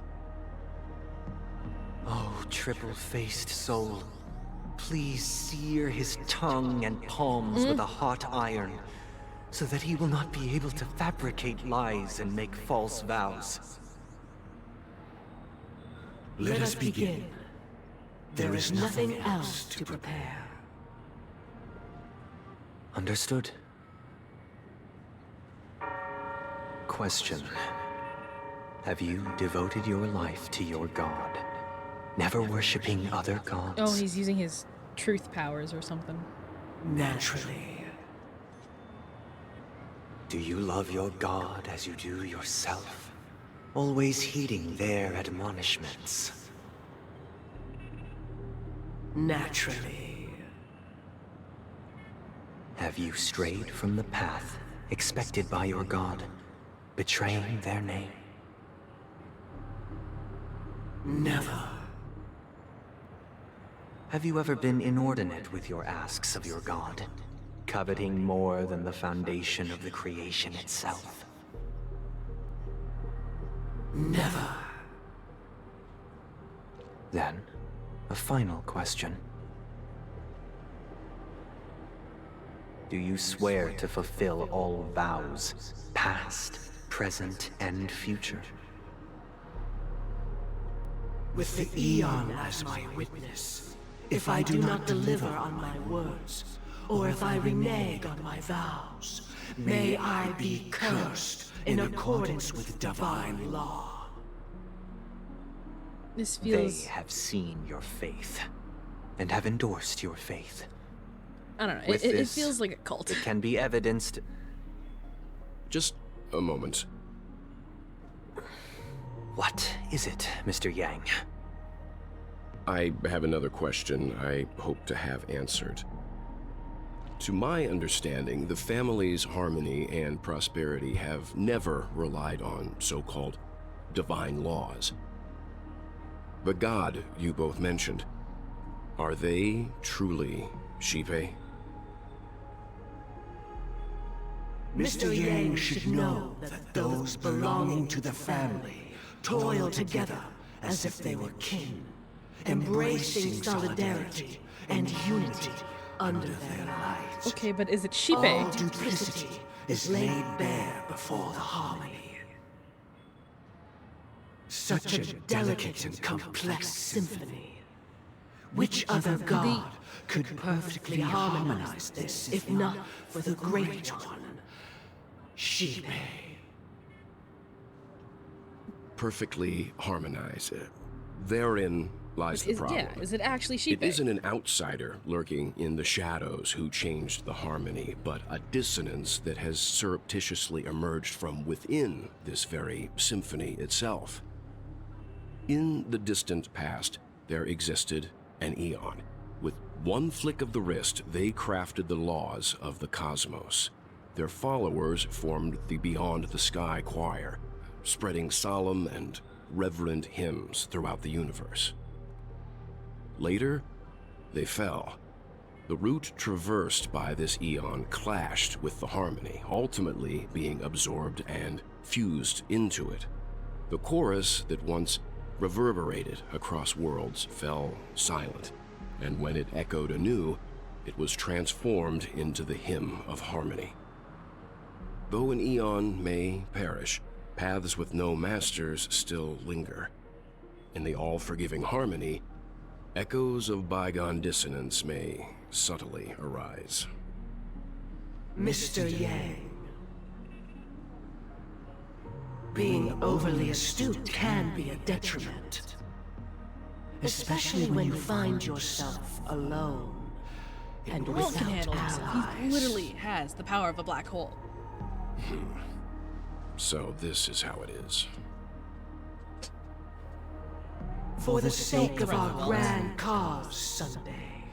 Oh, triple-faced soul, please sear his tongue and palms with a hot iron, so that he will not be able to fabricate lies and make false vows. Let us begin. There is nothing else to prepare. Understood. Question. Have you devoted your life to your god, never worshipping other gods? Oh, he's using his truth powers or something. Naturally. Do you love your god as you do yourself, always heeding their admonishments? Naturally. Have you strayed from the path expected by your god, betraying their name? Never. Have you ever been inordinate with your asks of your god, coveting more than the foundation of the creation itself? Never. Then, a final question. Do you swear to fulfill all vows, past, present, and future? With the Eon as my witness, if I do not deliver on my words, or if I renege on my vows, may I be cursed in accordance with divine law. This feels... They have seen your faith, and have endorsed your faith. I don't know, it feels like a cult. It can be evidenced... Just a moment. What is it, Mr. Yang? I have another question I hope to have answered. To my understanding, the family's harmony and prosperity have never relied on so-called divine laws. The god you both mentioned, are they truly Xipe? Mr. Yang should know that those belonging to the family toil together as if they were kin, embracing solidarity and unity under their light. Okay, but is it Xipe? All duplicity is laid bare before the harmony. Such a delicate and complex symphony. Which other god could perfectly harmonize this, if not for the Great One, Xipe? Perfectly harmonize. Therein lies the problem. Yeah, is it actually Xipe? It isn't an outsider lurking in the shadows who changed the harmony, but a dissonance that has surreptitiously emerged from within this very symphony itself. In the distant past, there existed an Eon. With one flick of the wrist, they crafted the laws of the cosmos. Their followers formed the Beyond the Sky Choir, spreading solemn and reverent hymns throughout the universe. Later, they fell. The route traversed by this Eon clashed with the harmony, ultimately being absorbed and fused into it. The chorus that once reverberated across worlds fell silent, and when it echoed anew, it was transformed into the hymn of harmony. Though an Eon may perish, paths with no masters still linger. In the all-forgiving harmony, echoes of bygone dissonance may subtly arise. Mr. Yang, being overly astute can be a detriment, especially when you find yourself alone and Walt can handle without himself. He allies. literally has the power of a black hole. So this is how it is. For the sake of our grand cause, Sunday,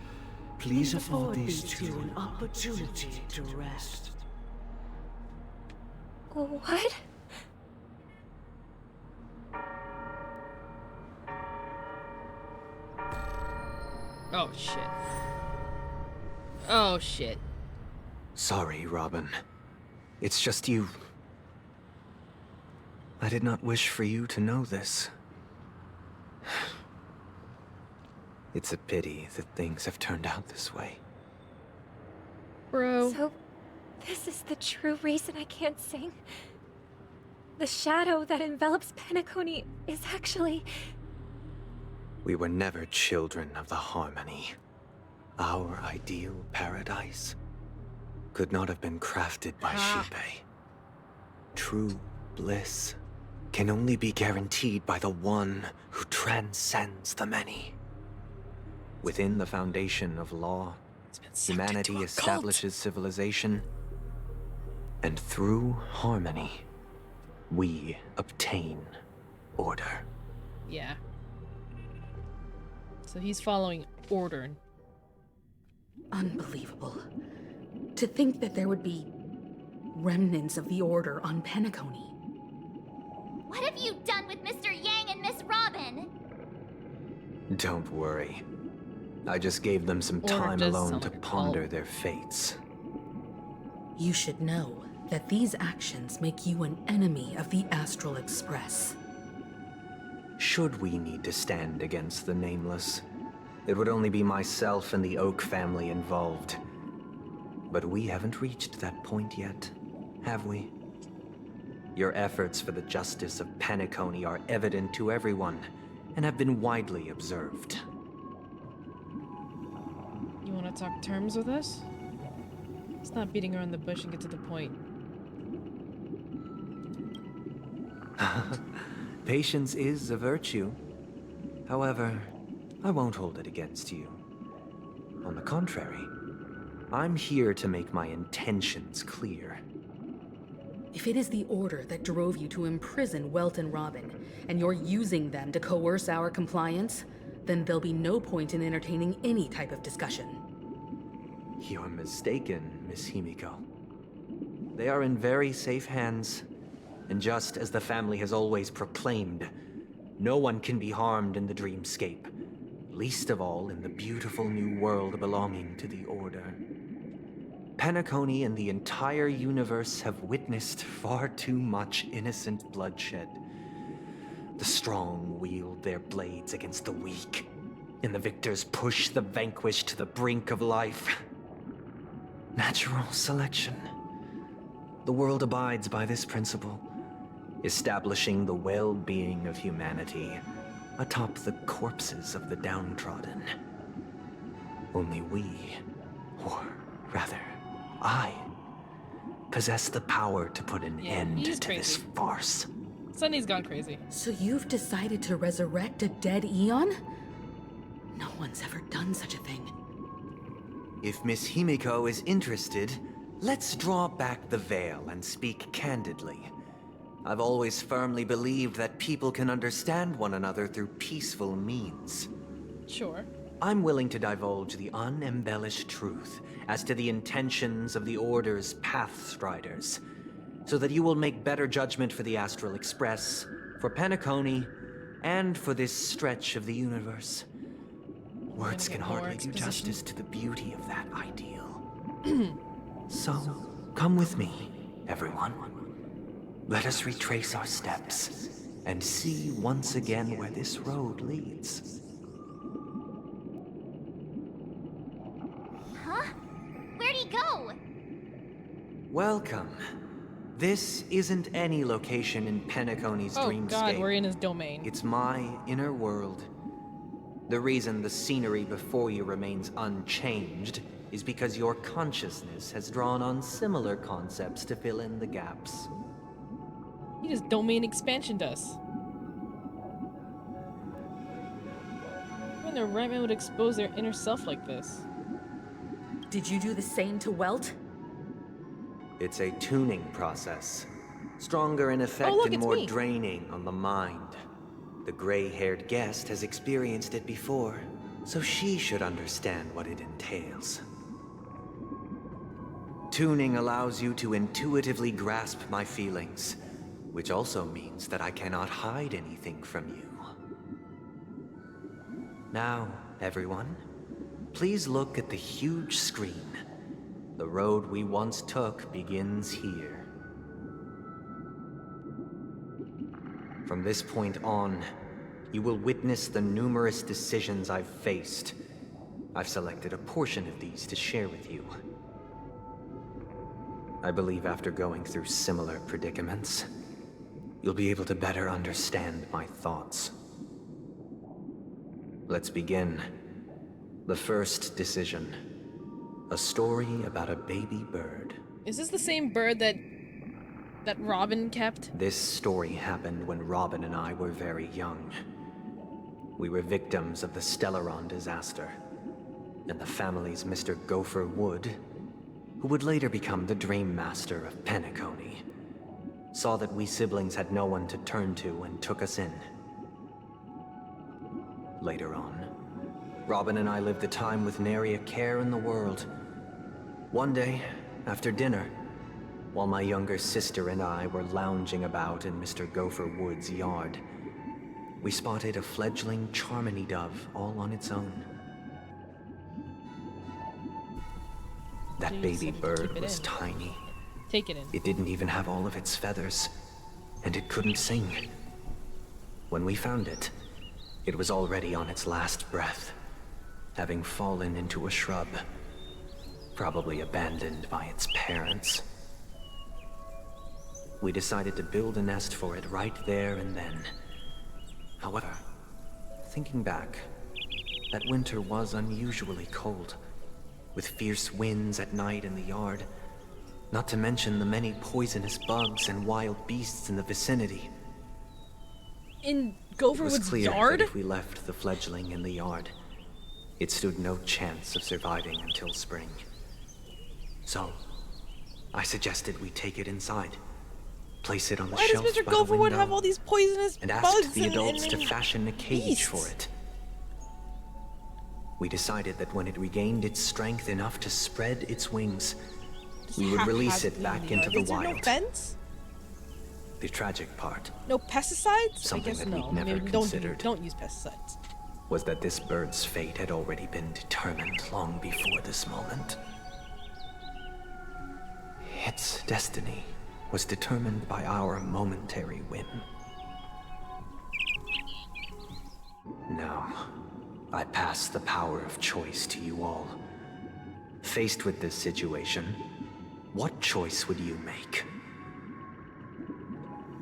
please afford these two an opportunity to rest. What? Oh, shit. Oh, shit. Sorry, Robin. It's just you. I did not wish for you to know this. It's a pity that things have turned out this way. Bro. So, this is the true reason I can't sing? The shadow that envelops penacony is actually... We were never children of the harmony. Our ideal paradise could not have been crafted by Xipe. True bliss can only be guaranteed by the one who transcends the many. Within the foundation of law, humanity establishes civilization, and through harmony, we obtain order. Yeah. So he's following order. Unbelievable. To think that there would be remnants of the Order on Penacony. What have you done with Mr. Yang and Miss Robin? Don't worry. I just gave them some Order time does alone sound to like a ponder cult. their fates. You should know that these actions make you an enemy of the Astral Express. should we need to stand against the Nameless. It would only be myself and the Oak family involved. But we haven't reached that point yet, have we? Your efforts for the justice of Penacony are evident to everyone, and have been widely observed. You want to talk terms with us? Let's not beating around the bush and get to the point. Patience is a virtue. However, I won't hold it against you. On the contrary, I'm here to make my intentions clear. If it is the order that drove you to imprison Welt and Robin, and you're using them to coerce our compliance, then there'll be no point in entertaining any type of discussion. You're mistaken, Miss Himiko. They are in very safe hands, and just as the family has always proclaimed, no one can be harmed in the dreamscape, least of all in the beautiful new world belonging to the Order. Penacony and the entire universe have witnessed far too much innocent bloodshed. The strong wield their blades against the weak, and the victors push the vanquished to the brink of life. Natural selection. The world abides by this principle, establishing the well-being of humanity atop the corpses of the downtrodden. Only we, or rather, I, possess the power to put an end to this farce. Sunny's gone crazy. So you've decided to resurrect a dead Eon? No one's ever done such a thing. If Miss Himiko is interested, let's draw back the veil and speak candidly. I've always firmly believed that people can understand one another through peaceful means. Sure. I'm willing to divulge the unembellished truth as to the intentions of the Order's Pathstriders, so that you will make better judgment for the Astral Express, for Penacony, and for this stretch of the universe. Words can hardly do justice to the beauty of that ideal. So, come with me, everyone. Let us retrace our steps and see once again where this road leads. Huh? Where'd he go? Welcome. This isn't any location in Penacony's dreamscape. Oh god, we're in his domain. It's my inner world. The reason the scenery before you remains unchanged is because your consciousness has drawn on similar concepts to fill in the gaps. He just domain expansioned us. When the right man would expose their inner self like this. Did you do the same to Welt? It's a tuning process. Stronger in effect and more draining on the mind. The gray-haired guest has experienced it before, so she should understand what it entails. Tuning allows you to intuitively grasp my feelings, which also means that I cannot hide anything from you. Now, everyone, please look at the huge screen. The road we once took begins here. From this point on, you will witness the numerous decisions I've faced. I've selected a portion of these to share with you. I believe after going through similar predicaments, you'll be able to better understand my thoughts. Let's begin. The first decision. A story about a baby bird. Is this the same bird that Robin kept? This story happened when Robin and I were very young. We were victims of the Stellaron disaster, and the family's Mr. Gopher Wood, who would later become the Dream Master of Penacony, saw that we siblings had no one to turn to and took us in. Later on, Robin and I lived a time with nary a care in the world. One day, after dinner, while my younger sister and I were lounging about in Mr. Gopher Wood's yard, we spotted a fledgling Charmony dove all on its own. That baby bird was tiny. Take it in. It didn't even have all of its feathers, and it couldn't sing. When we found it, it was already on its last breath, having fallen into a shrub, probably abandoned by its parents. We decided to build a nest for it right there and then. However, thinking back, that winter was unusually cold, with fierce winds at night in the yard, not to mention the many poisonous bugs and wild beasts in the vicinity. In It was Gopherwood's clear yard? that if we left the fledgling in the yard, it stood no chance of surviving until spring. So, I suggested we take it inside, place it on the Why does shelf Mr. by the Gopherwood window, have all these poisonous and bugs asked the adults to and fashion a cage beasts? for it. We decided that when it regained its strength enough to spread its wings, we would release it back into the Is there wild. no fence? The tragic part No pesticides? Something I guess that no. we'd never Maybe considered. don't use pesticides. was that this bird's fate had already been determined long before this moment. Its destiny was determined by our momentary whim. Now, I pass the power of choice to you all. Faced with this situation, what choice would you make?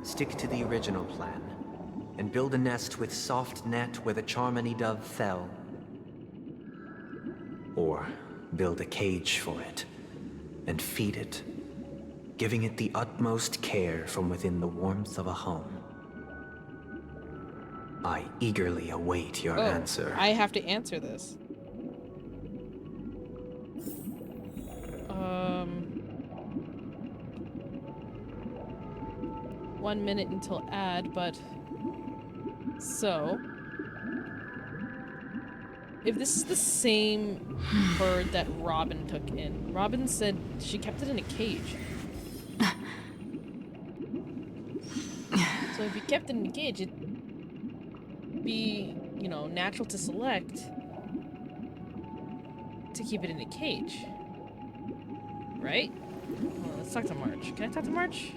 Stick to the original plan, and build a nest with soft net where the Charmony dove fell. Or build a cage for it, and feed it, giving it the utmost care from within the warmth of a home. I eagerly await your answer. I have to answer this. 1 minute until ad, but so if this is the same bird that Robin took in, Robin said she kept it in a cage. So if you kept it in a cage, it'd be, you know, natural to select to keep it in a cage. Right? Well, let's talk to March. Can I talk to March?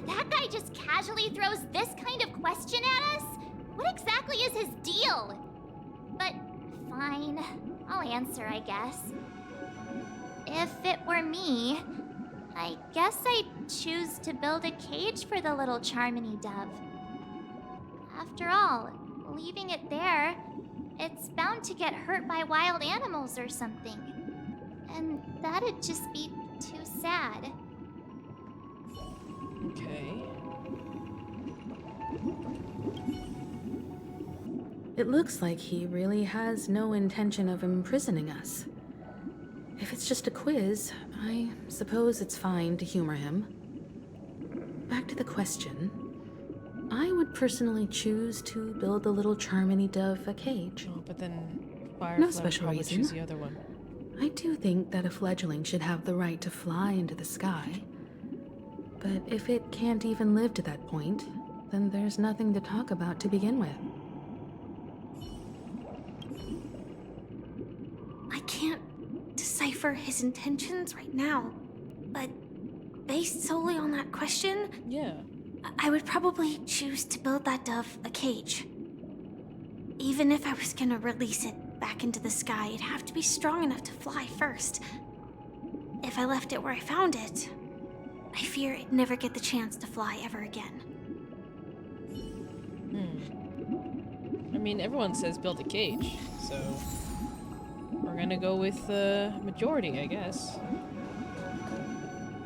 That guy just casually throws this kind of question at us? What exactly is his deal? But fine, I'll answer, I guess. If it were me, I guess I'd choose to build a cage for the little Charmony dove. After all, leaving it there, it's bound to get hurt by wild animals or something. And that'd just be too sad. Okay. It looks like he really has no intention of imprisoning us. If it's just a quiz, I suppose it's fine to humor him. Back to the question. I would personally choose to build the little Charmony dove a cage. Oh, but then Firefly No special would reason. choose the other one. I do think that a fledgling should have the right to fly into the sky. But if it can't even live to that point, then there's nothing to talk about to begin with. I can't decipher his intentions right now, but based solely on that question, yeah, I would probably choose to build that dove a cage. Even if I was gonna release it back into the sky, it'd have to be strong enough to fly first. If I left it where I found it, I fear it'd never get the chance to fly ever again. I mean, everyone says build a cage, so we're gonna go with the majority, I guess.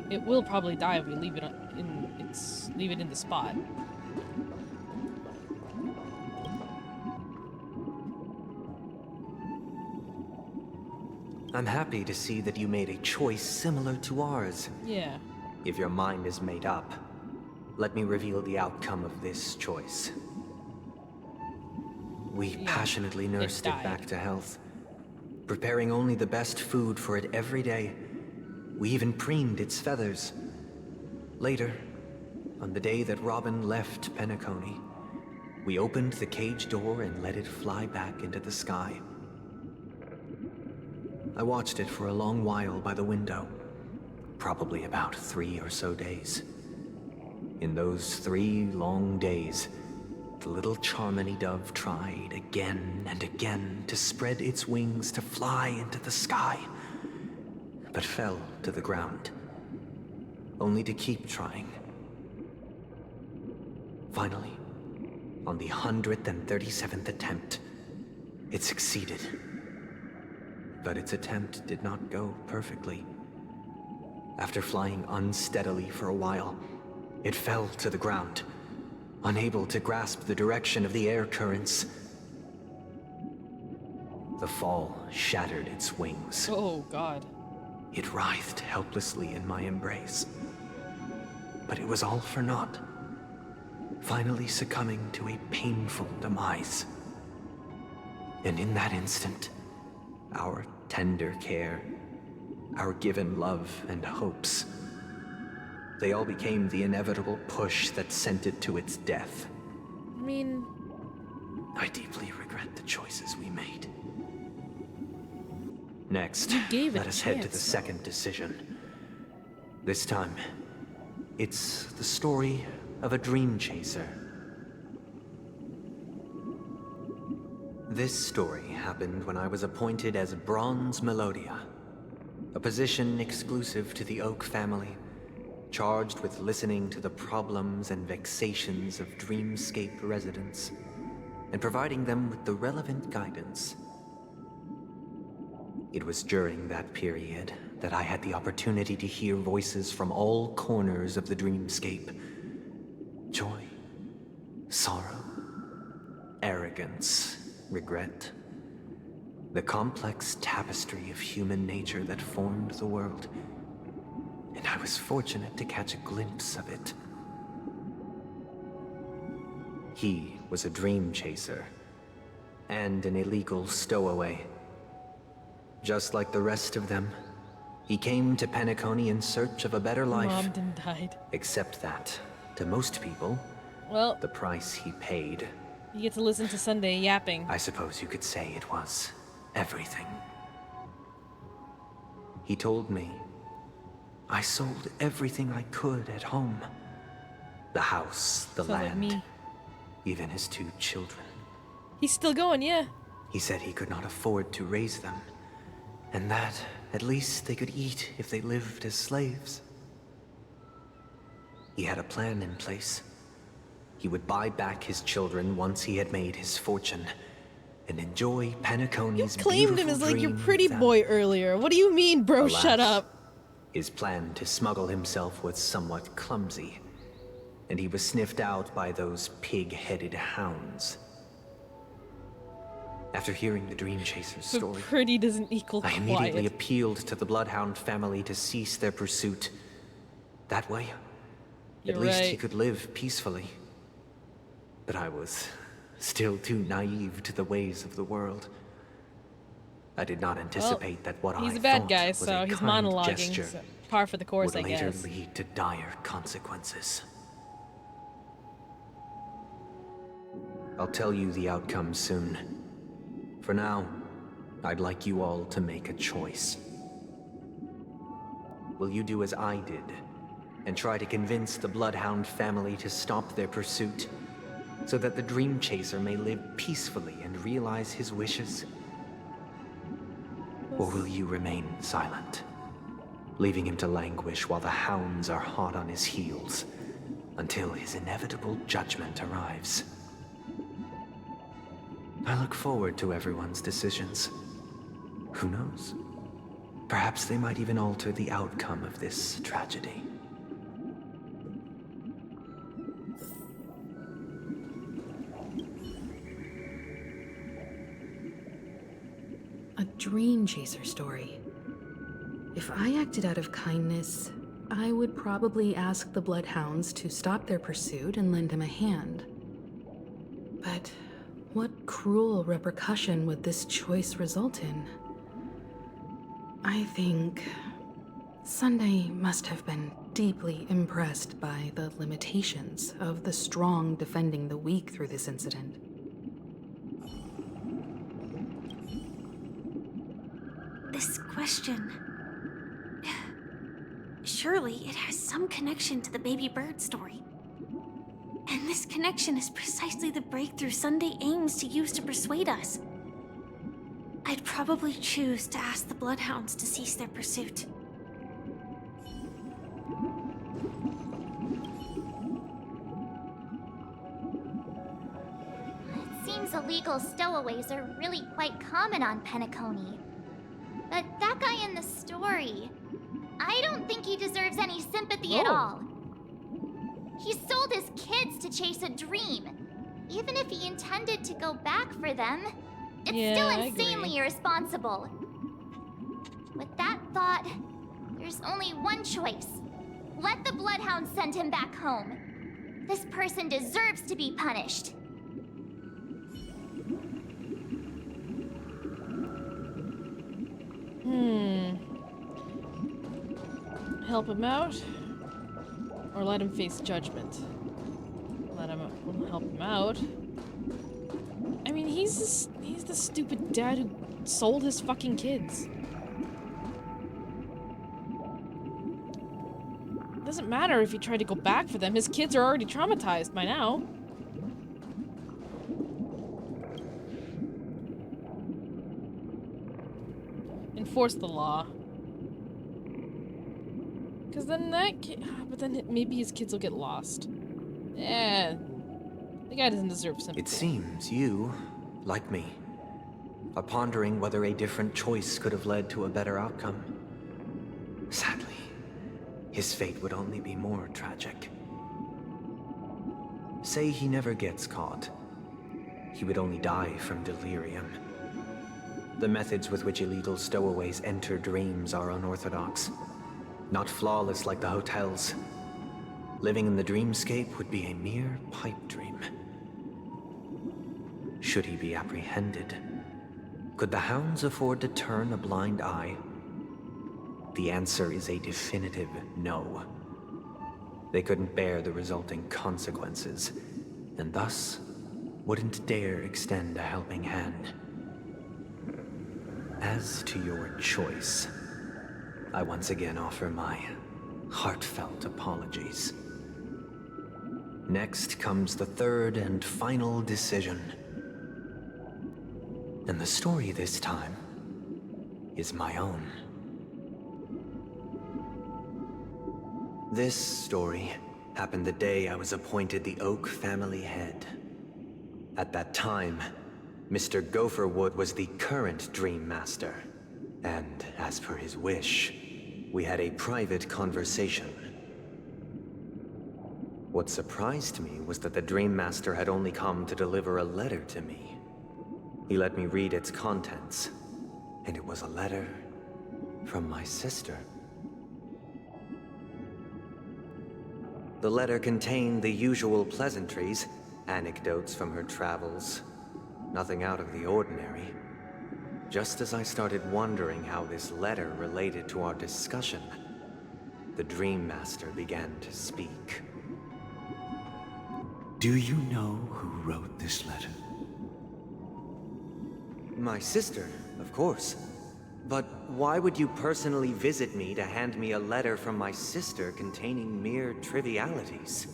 It will probably die if we leave it in the spot. I'm happy to see that you made a choice similar to ours. Yeah. If your mind is made up, let me reveal the outcome of this choice. We passionately nursed it back to health, preparing only the best food for it every day. We even preened its feathers. Later, on the day that Robin left Penacony, we opened the cage door and let it fly back into the sky. I watched it for a long while by the window, probably about 3 or so days. In those 3 long days, the little Charmony dove tried again and again to spread its wings to fly into the sky, but fell to the ground, only to keep trying. Finally, on the 137th attempt, it succeeded. But its attempt did not go perfectly. After flying unsteadily for a while, it fell to the ground, unable to grasp the direction of the air currents. The fall shattered its wings. Oh, God. It writhed helplessly in my embrace. But it was all for naught, finally succumbing to a painful demise. And in that instant, our tender care, our given love and hopes, they all became the inevitable push that sent it to its death. I mean... I deeply regret the choices we made. Next, let us head to the second decision. This time, it's the story of a dream chaser. This story happened when I was appointed as Bronze Melodia, a position exclusive to the Oak family, charged with listening to the problems and vexations of Dreamscape residents, and providing them with the relevant guidance. It was during that period that I had the opportunity to hear voices from all corners of the Dreamscape. Joy, sorrow, arrogance, regret. The complex tapestry of human nature that formed the world. And I was fortunate to catch a glimpse of it. He was a dream chaser, and an illegal stowaway. Just like the rest of them, he came to Penacony in search of a better life. Mom died. Except that, to most people, well, the price he paid... You get to listen to Sunday yapping. I suppose you could say it was everything. He told me I sold everything I could at home. The house, the land, like me. Even his 2 children. He's still going, yeah. He said he could not afford to raise them, and that at least they could eat if they lived as slaves. He had a plan in place. He would buy back his children once he had made his fortune, and enjoy Penacony's You claimed him as like your pretty family. boy earlier. What do you mean, bro? Alas, shut up. His plan to smuggle himself was somewhat clumsy, and he was sniffed out by those pig-headed hounds. After hearing the Dream Chaser's story, pretty doesn't equal I quiet. immediately appealed to the Bloodhound family to cease their pursuit. That way, You're at least right. he could live peacefully. But I was still too naive to the ways of the world. I did not anticipate that what He's I a bad thought guy, was so a he's kind monologuing. gesture So par for the course, would I later guess. lead to dire consequences. I'll tell you the outcome soon. For now, I'd like you all to make a choice. Will you do as I did, and try to convince the Bloodhound family to stop their pursuit, so that the Dream Chaser may live peacefully and realize his wishes? Or will you remain silent, leaving him to languish while the hounds are hot on his heels, until his inevitable judgment arrives? I look forward to everyone's decisions. Who knows? Perhaps they might even alter the outcome of this tragedy. A dream chaser story. If I acted out of kindness, I would probably ask the Bloodhounds to stop their pursuit and lend him a hand. But what cruel repercussion would this choice result in? I think Sunday must have been deeply impressed by the limitations of the strong defending the weak through this incident. This question... Surely it has some connection to the baby bird story. And this connection is precisely the breakthrough Sunday aims to use to persuade us. I'd probably choose to ask the Bloodhounds to cease their pursuit. It seems illegal stowaways are really quite common on Penacony. But that guy in the story, I don't think he deserves any sympathy at all. He sold his kids to chase a dream. Even if he intended to go back for them, it's still insanely irresponsible. With that thought, there's only one choice. Let the Bloodhounds send him back home. This person deserves to be punished. Help him out? Or let him face judgment? Let him help him out. I mean, he's the stupid dad who sold his fucking kids. Doesn't matter if he tried to go back for them. His kids are already traumatized by now. Enforce the law. Because then but then maybe his kids will get lost. Yeah. The guy doesn't deserve sympathy. It seems you, like me, are pondering whether a different choice could have led to a better outcome. Sadly, his fate would only be more tragic. Say he never gets caught. He would only die from delirium. The methods with which illegal stowaways enter dreams are unorthodox. Not flawless like the hotels. Living in the dreamscape would be a mere pipe dream. Should he be apprehended? Could the hounds afford to turn a blind eye? The answer is a definitive no. They couldn't bear the resulting consequences, and thus wouldn't dare extend a helping hand. As to your choice, I once again offer my heartfelt apologies. Next comes the third and final decision. And the story this time is my own. This story happened the day I was appointed the Oak family head. At that time, Mr. Gopherwood was the current Dream Master, and as per his wish, we had a private conversation. What surprised me was that the Dream Master had only come to deliver a letter to me. He let me read its contents, and it was a letter from my sister. The letter contained the usual pleasantries, anecdotes from her travels, nothing out of the ordinary. Just as I started wondering how this letter related to our discussion, the Dream Master began to speak. Do you know who wrote this letter? My sister, of course. But why would you personally visit me to hand me a letter from my sister containing mere trivialities?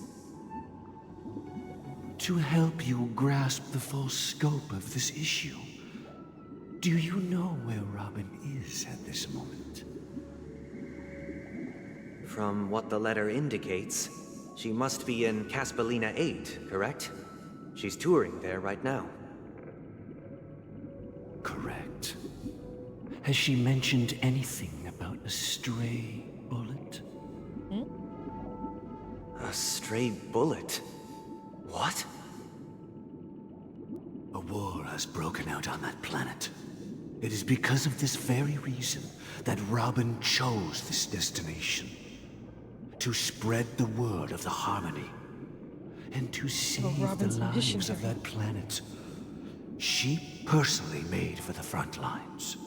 To help you grasp the full scope of this issue. Do you know where Robin is at this moment? From what the letter indicates, she must be in Caspelina 8, correct? She's touring there right now. Correct. Has she mentioned anything about a stray bullet? A stray bullet? What? A war has broken out on that planet. It is because of this very reason that Robin chose this destination. To spread the word of the Harmony. And to save the lives of that planet. She personally made for the front lines.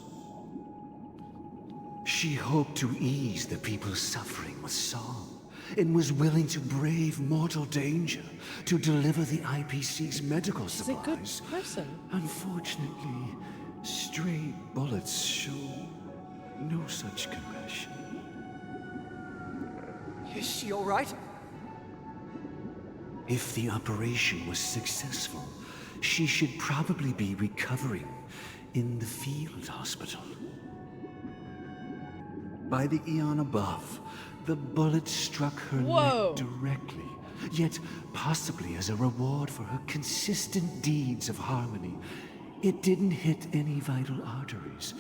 She hoped to ease the people's suffering with song, and was willing to brave mortal danger to deliver the IPC's medical supplies. She's a good person. Unfortunately, stray bullets show no such compassion. Is she all right? If the operation was successful, she should probably be recovering in the field hospital. By the eon above, the bullet struck her neck directly, yet possibly as a reward for her consistent deeds of harmony, it didn't hit any vital arteries.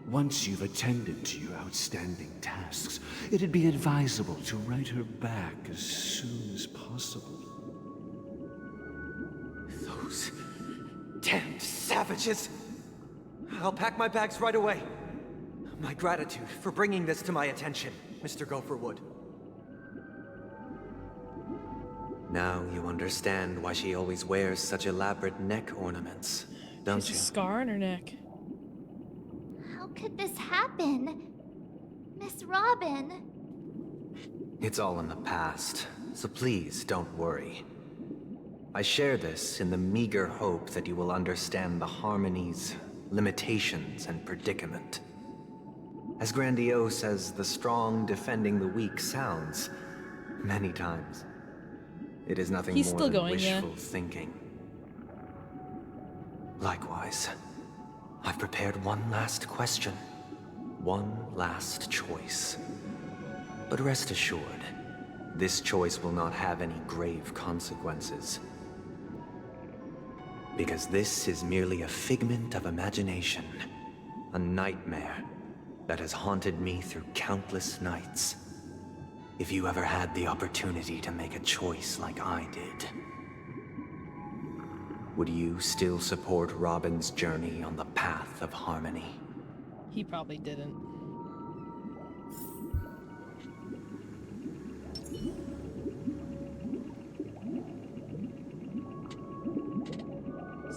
Once you've attended to your outstanding tasks, it'd be advisable to write her back as soon as possible. Those damned savages! I'll pack my bags right away. My gratitude for bringing this to my attention, Mr. Gopherwood. Now you understand why she always wears such elaborate neck ornaments, don't you? She's a scar on her neck. How could this happen? Miss Robin? It's all in the past, so please don't worry. I share this in the meager hope that you will understand the harmony's limitations and predicament. As grandiose as the strong defending the weak sounds, many times, it is nothing more than wishful thinking. Likewise, I've prepared one last question, one last choice. But rest assured, this choice will not have any grave consequences. Because this is merely a figment of imagination, a nightmare that has haunted me through countless nights. If you ever had the opportunity to make a choice like I did, would you still support Robin's journey on the path of harmony? He probably didn't.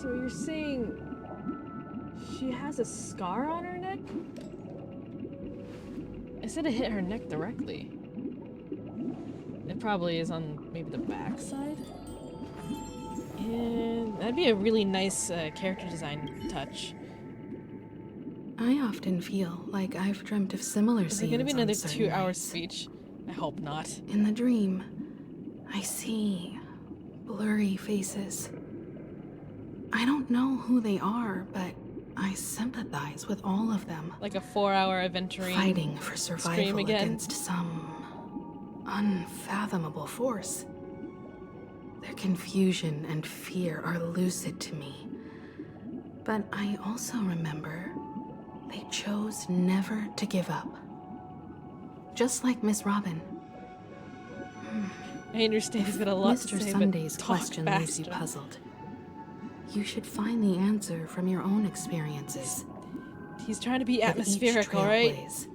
So you're saying she has a scar on her neck? I said it hit her neck directly. It probably is on maybe the back side. And that'd be a really nice character design touch. I often feel like I've dreamt of similar scenes. Is it gonna be another on certain 2-hour nights. speech? I hope not. In the dream, I see blurry faces. I don't know who they are, but I sympathize with all of them. Like a 4-hour adventuring fighting for survival stream again. against some unfathomable force. Their confusion and fear are lucid to me. But I also remember they chose never to give up. Just like Miss Robin. I understand he's got a lot to Mr. say, Sunday's but question talk leaves you faster. puzzled. You should find the answer from your own experiences. He's trying to be With each atmospheric, trail alright? blaze,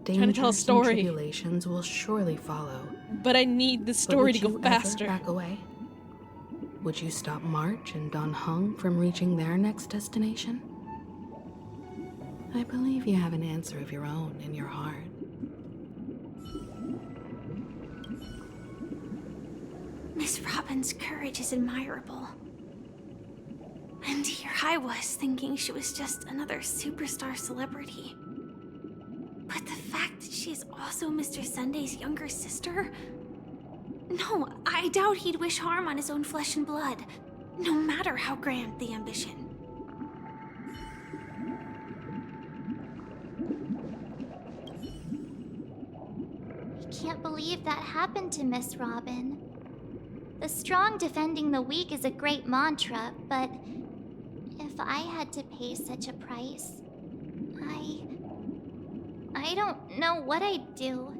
Trying to tell a dangers and story. tribulations will surely follow. But I need the But story would to go you ever faster. back away? Would you stop March and Don Hung from reaching their next destination? I believe you have an answer of your own in your heart. Miss Robin's courage is admirable. And here I was thinking she was just another superstar celebrity. But the fact that she is also Mr. Sunday's younger sister? No, I doubt he'd wish harm on his own flesh and blood, no matter how grand the ambition. I can't believe that happened to Miss Robin. The strong defending the weak is a great mantra, but if I had to pay such a price, I don't know what I'd do.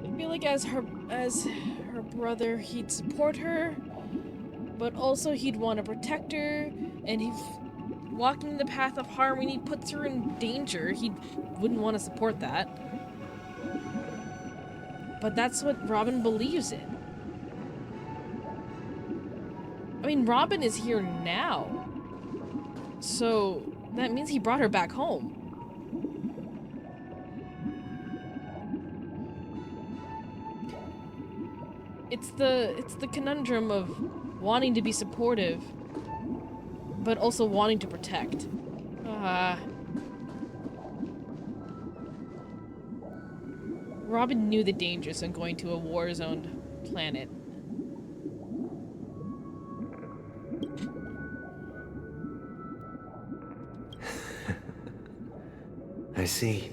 I feel like as her brother, he'd support her, but also he'd want to protect her, and if walking the path of harmony puts her in danger, he wouldn't want to support that. But that's what Robin believes in. I mean, Robin is here now, so that means he brought her back home. It's the conundrum of wanting to be supportive, but also wanting to protect. Robin knew the dangers in going to a war-zoned planet. I see.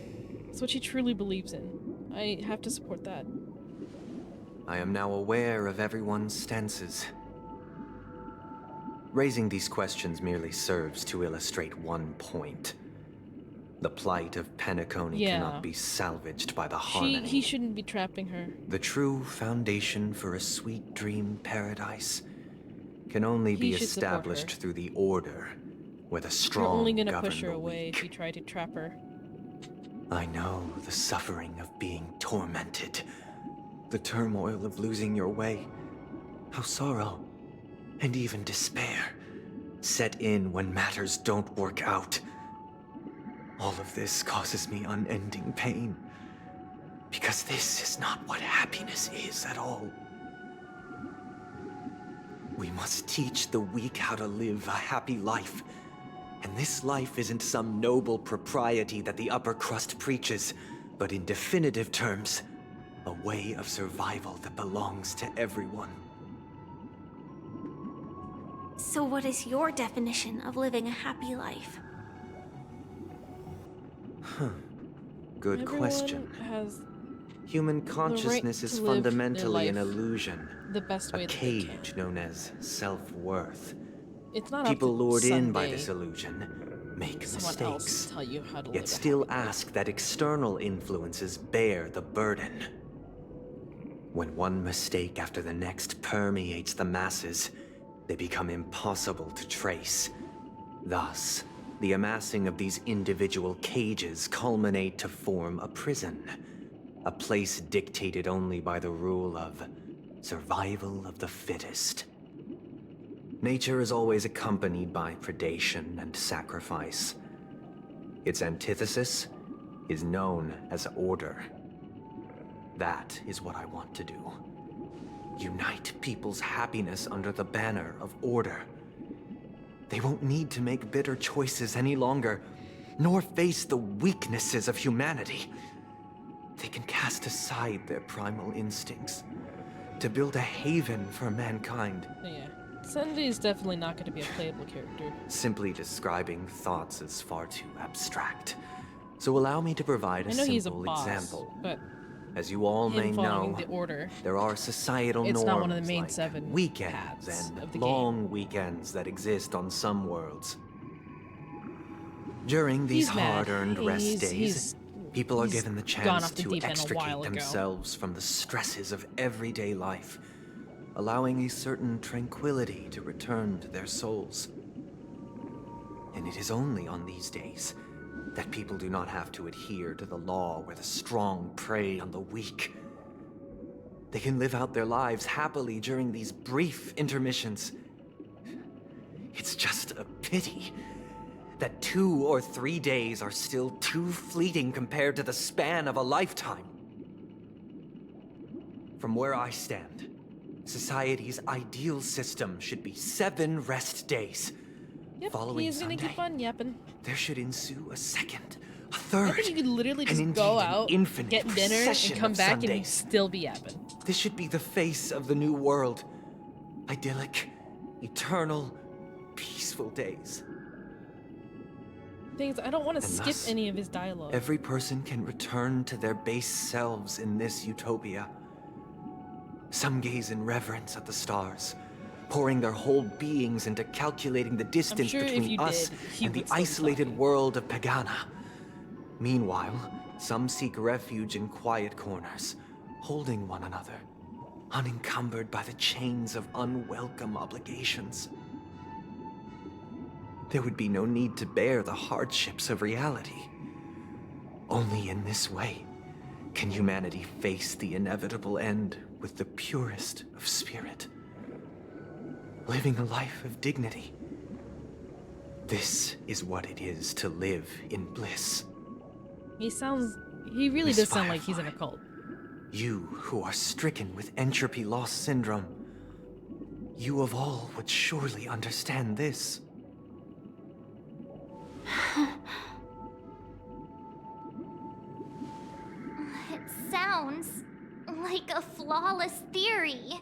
It's what she truly believes in. I have to support that. I am now aware of everyone's stances. Raising these questions merely serves to illustrate one point. The plight of Penacony cannot be salvaged by the Harmony. He shouldn't be trapping her. The true foundation for a sweet dream paradise can only be established through the order, where the strong You're only gonna govern push her the away weak. if you try to trap her. I know the suffering of being tormented, the turmoil of losing your way, how sorrow and even despair set in when matters don't work out. All of this causes me unending pain, because this is not what happiness is at all. We must teach the weak how to live a happy life. And this life isn't some noble propriety that the upper crust preaches, but in definitive terms, a way of survival that belongs to everyone. So what is your definition of living a happy life? Good question. Has Human consciousness is to live their fundamentally an life illusion. the best way A that they can. cage known as self-worth. It's not People up to lured in by Sunday. this illusion make Someone else mistakes, tell you how to yet live still ask that external influences bear the burden. When one mistake after the next permeates the masses, they become impossible to trace. Thus, the amassing of these individual cages culminate to form a prison. A place dictated only by the rule of survival of the fittest. Nature is always accompanied by predation and sacrifice. Its antithesis is known as order. That is what I want to do. Unite people's happiness under the banner of order. They won't need to make bitter choices any longer, nor face the weaknesses of humanity. They can cast aside their primal instincts to build a haven for mankind. Yeah. Sunday is definitely not going to be a playable character. Simply describing thoughts is far too abstract. So allow me to provide a I know he's a simple boss, example. but as you all may him following know, the order, there are societal it's norms not one of the main like 7 weekends paths and of the long weekends that exist on some worlds. During these He's mad. hard-earned rest He's- days, he's- people are he's given the gone chance off the to deep end a extricate while ago. themselves from the stresses of everyday life, allowing a certain tranquility to return to their souls. And it is only on these days that people do not have to adhere to the law where the strong prey on the weak. They can live out their lives happily during these brief intermissions. It's just a pity that 2 or 3 days are still too fleeting compared to the span of a lifetime. From where I stand, society's ideal system should be 7 rest days. Yep, Following he's gonna Sunday, keep on yapping. there should ensue a second, a I third, think you could literally and just indeed go an out, infinite get dinner, and procession come of back and you Sundays. still be yapping. This should be the face of the new world. Idyllic, eternal, peaceful days. Things I don't want to And skip thus, any of his dialogue. Every person can return to their base selves in this utopia. Some gaze in reverence at the stars, pouring their whole beings into calculating the distance sure if between you us did, he and the would still be isolated world of Pagana. Meanwhile, some seek refuge in quiet corners, holding one another, unencumbered by the chains of unwelcome obligations. There would be no need to bear the hardships of reality. Only in this way can humanity face the inevitable end with the purest of spirit, living a life of dignity. This is what it is to live in bliss. He really Miss does sound like he's in a cult. You who are stricken with entropy loss syndrome, you of all would surely understand this. It's sounds like a flawless theory.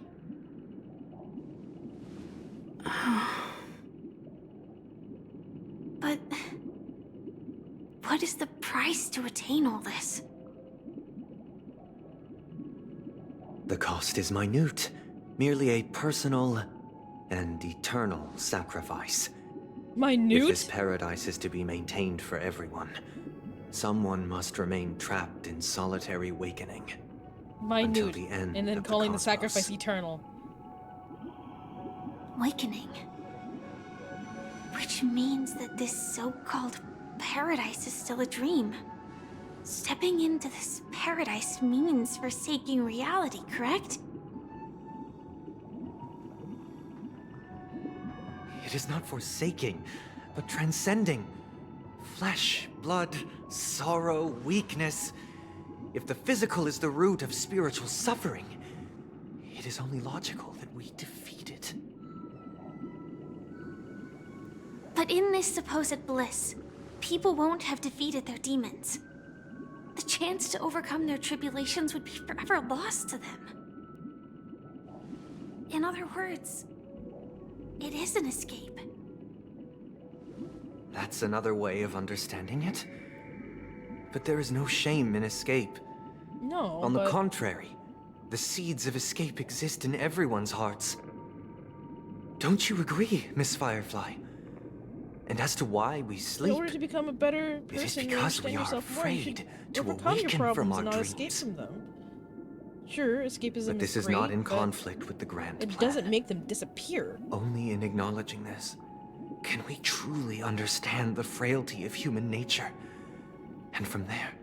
But what is the price to attain all this? The cost is minute, merely a personal and eternal sacrifice. Minute? If this paradise is to be maintained for everyone, someone must remain trapped in solitary awakening. Until Minute. the end And then of calling the cosmos. sacrifice eternal. Awakening. Which means that this so-called paradise is still a dream. Stepping into this paradise means forsaking reality, correct? It is not forsaking, but transcending. Flesh, blood, sorrow, weakness. If the physical is the root of spiritual suffering, it is only logical that we defeat it. But in this supposed bliss, people won't have defeated their demons. The chance to overcome their tribulations would be forever lost to them. In other words, it is an escape. That's another way of understanding it. But there is no shame in escape. No, On the contrary, the seeds of escape exist in everyone's hearts. Don't you agree, Miss Firefly? And as to why we In sleep, order to become a better it is person, you because we understand are yourself more, you should afraid to overcome your awaken problems from our and not escape dreams. from them. Sure, escapism But this is great, not in but conflict with the grand it plan. doesn't make them disappear. Only in acknowledging this can we truly understand the frailty of human nature. And from there,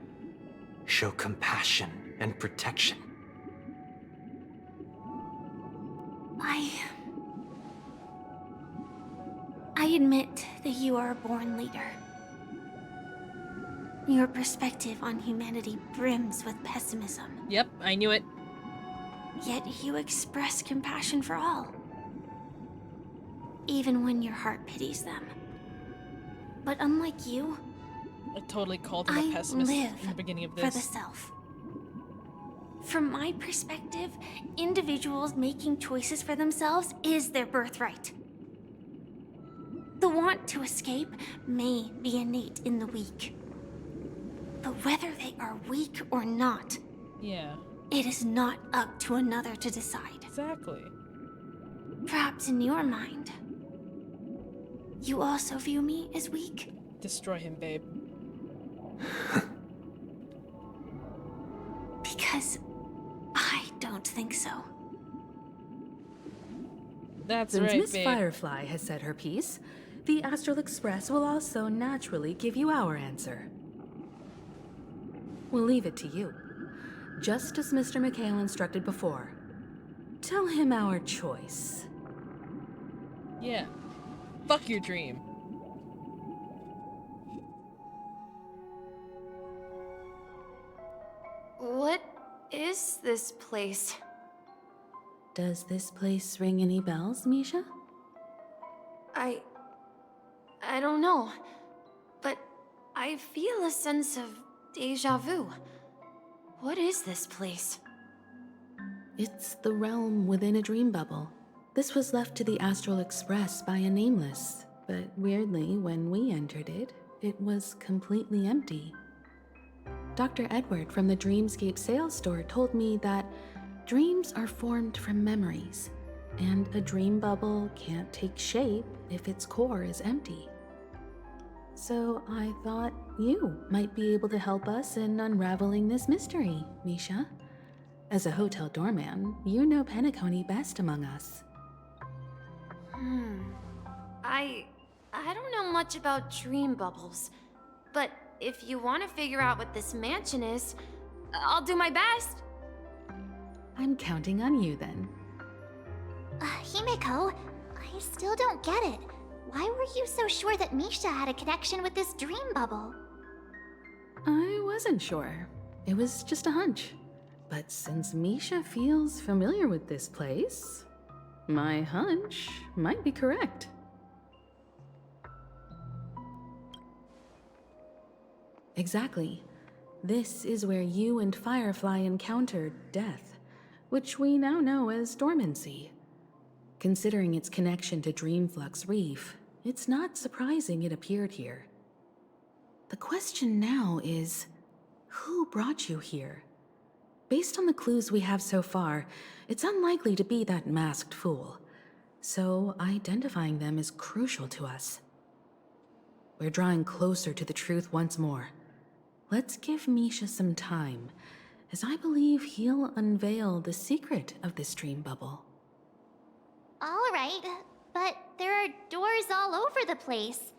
show compassion and protection. I admit that you are a born leader. Your perspective on humanity brims with pessimism. Yep, I knew it. Yet you express compassion for all. Even when your heart pities them. But unlike you, I totally called him a I pessimist live in the beginning of for this. the self. From my perspective, individuals making choices for themselves is their birthright. The want to escape may be innate in the weak. But whether they are weak or not, Yeah. it is not up to another to decide. Exactly. Perhaps in your mind, you also view me as weak? Destroy him, babe. Because I don't think so. That's Since right, Miss babe. Firefly has said her piece, the Astral Express will also naturally give you our answer. We'll leave it to you, just as Mr. McHale instructed before. Tell him our choice. Yeah. Fuck your dream. What is this place? Does this place ring any bells, Misha? I don't know, but I feel a sense of deja vu. What is this place? It's the realm within a dream bubble. This was left to the Astral Express by a nameless, but weirdly, when we entered it, it was completely empty. Dr. Edward from the Dreamscape sales store told me that dreams are formed from memories, and a dream bubble can't take shape if its core is empty. So I thought you might be able to help us in unraveling this mystery, Misha. As a hotel doorman, you know penacony best among us. I don't know much about dream bubbles, but if you want to figure out what this mansion is, I'll do my best. I'm counting on you then. Himeko, I still don't get it. Why were you so sure that Misha had a connection with this dream bubble? I wasn't sure. It was just a hunch. But since Misha feels familiar with this place, my hunch might be correct. Exactly. This is where you and Firefly encountered death, which we now know as dormancy. Considering its connection to Dreamflux Reef, it's not surprising it appeared here. The question now is, who brought you here? Based on the clues we have so far, it's unlikely to be that masked fool, so identifying them is crucial to us. We're drawing closer to the truth once more. Let's give Misha some time, as I believe he'll unveil the secret of this dream bubble. All right, but there are doors all over the place.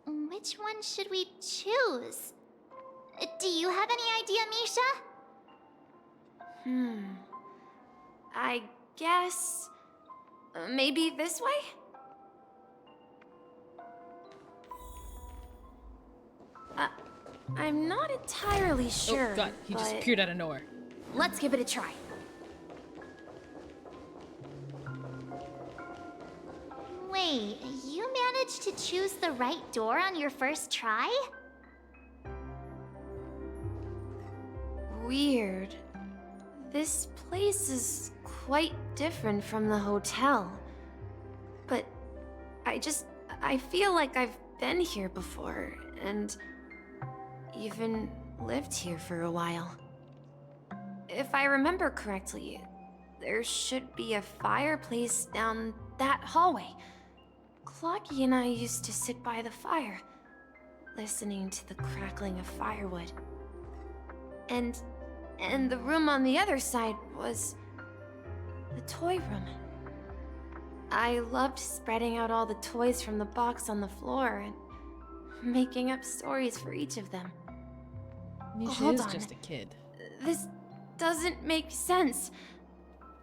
Which one should we choose? Do you have any idea, Misha? I guess... maybe this way? I'm not entirely sure. Oh god, he just but appeared out of nowhere. Let's give it a try. Wait, you managed to choose the right door on your first try? Weird. This place is quite different from the hotel. But I feel like I've been here before, and even lived here for a while. If I remember correctly, there should be a fireplace down that hallway. Clocky and I used to sit by the fire, listening to the crackling of firewood. And the room on the other side was the toy room. I loved spreading out all the toys from the box on the floor and making up stories for each of them. Misha is just a kid. This doesn't make sense.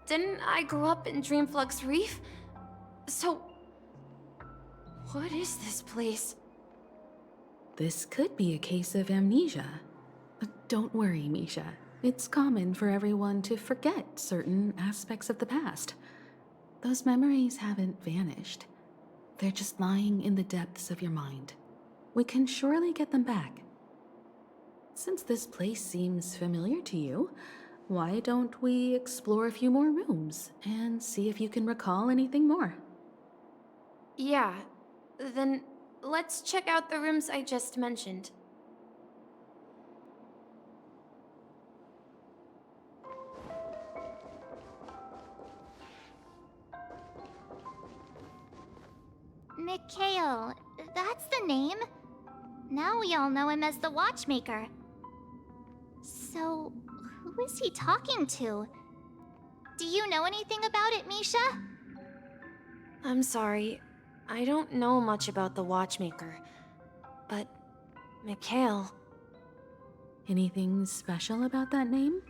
Didn't I grow up in Dreamflux Reef? So, what is this place? This could be a case of amnesia. But don't worry, Misha. It's common for everyone to forget certain aspects of the past. Those memories haven't vanished. They're just lying in the depths of your mind. We can surely get them back. Since this place seems familiar to you, why don't we explore a few more rooms and see if you can recall anything more? Yeah, then let's check out the rooms I just mentioned. Mikhail, that's the name. Now we all know him as the Watchmaker. So, who is he talking to? Do you know anything about it, Misha? I'm sorry, I don't know much about the Watchmaker, but Mikhail... Anything special about that name?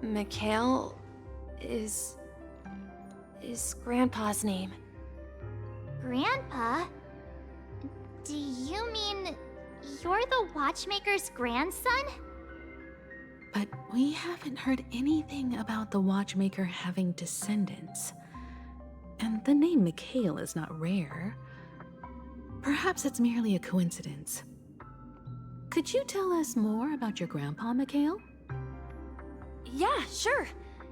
Mikhail is Grandpa's name. Grandpa? Do you mean you're the Watchmaker's grandson? But we haven't heard anything about the Watchmaker having descendants. And the name Mikhail is not rare. Perhaps it's merely a coincidence. Could you tell us more about your grandpa, Mikhail? Yeah, sure.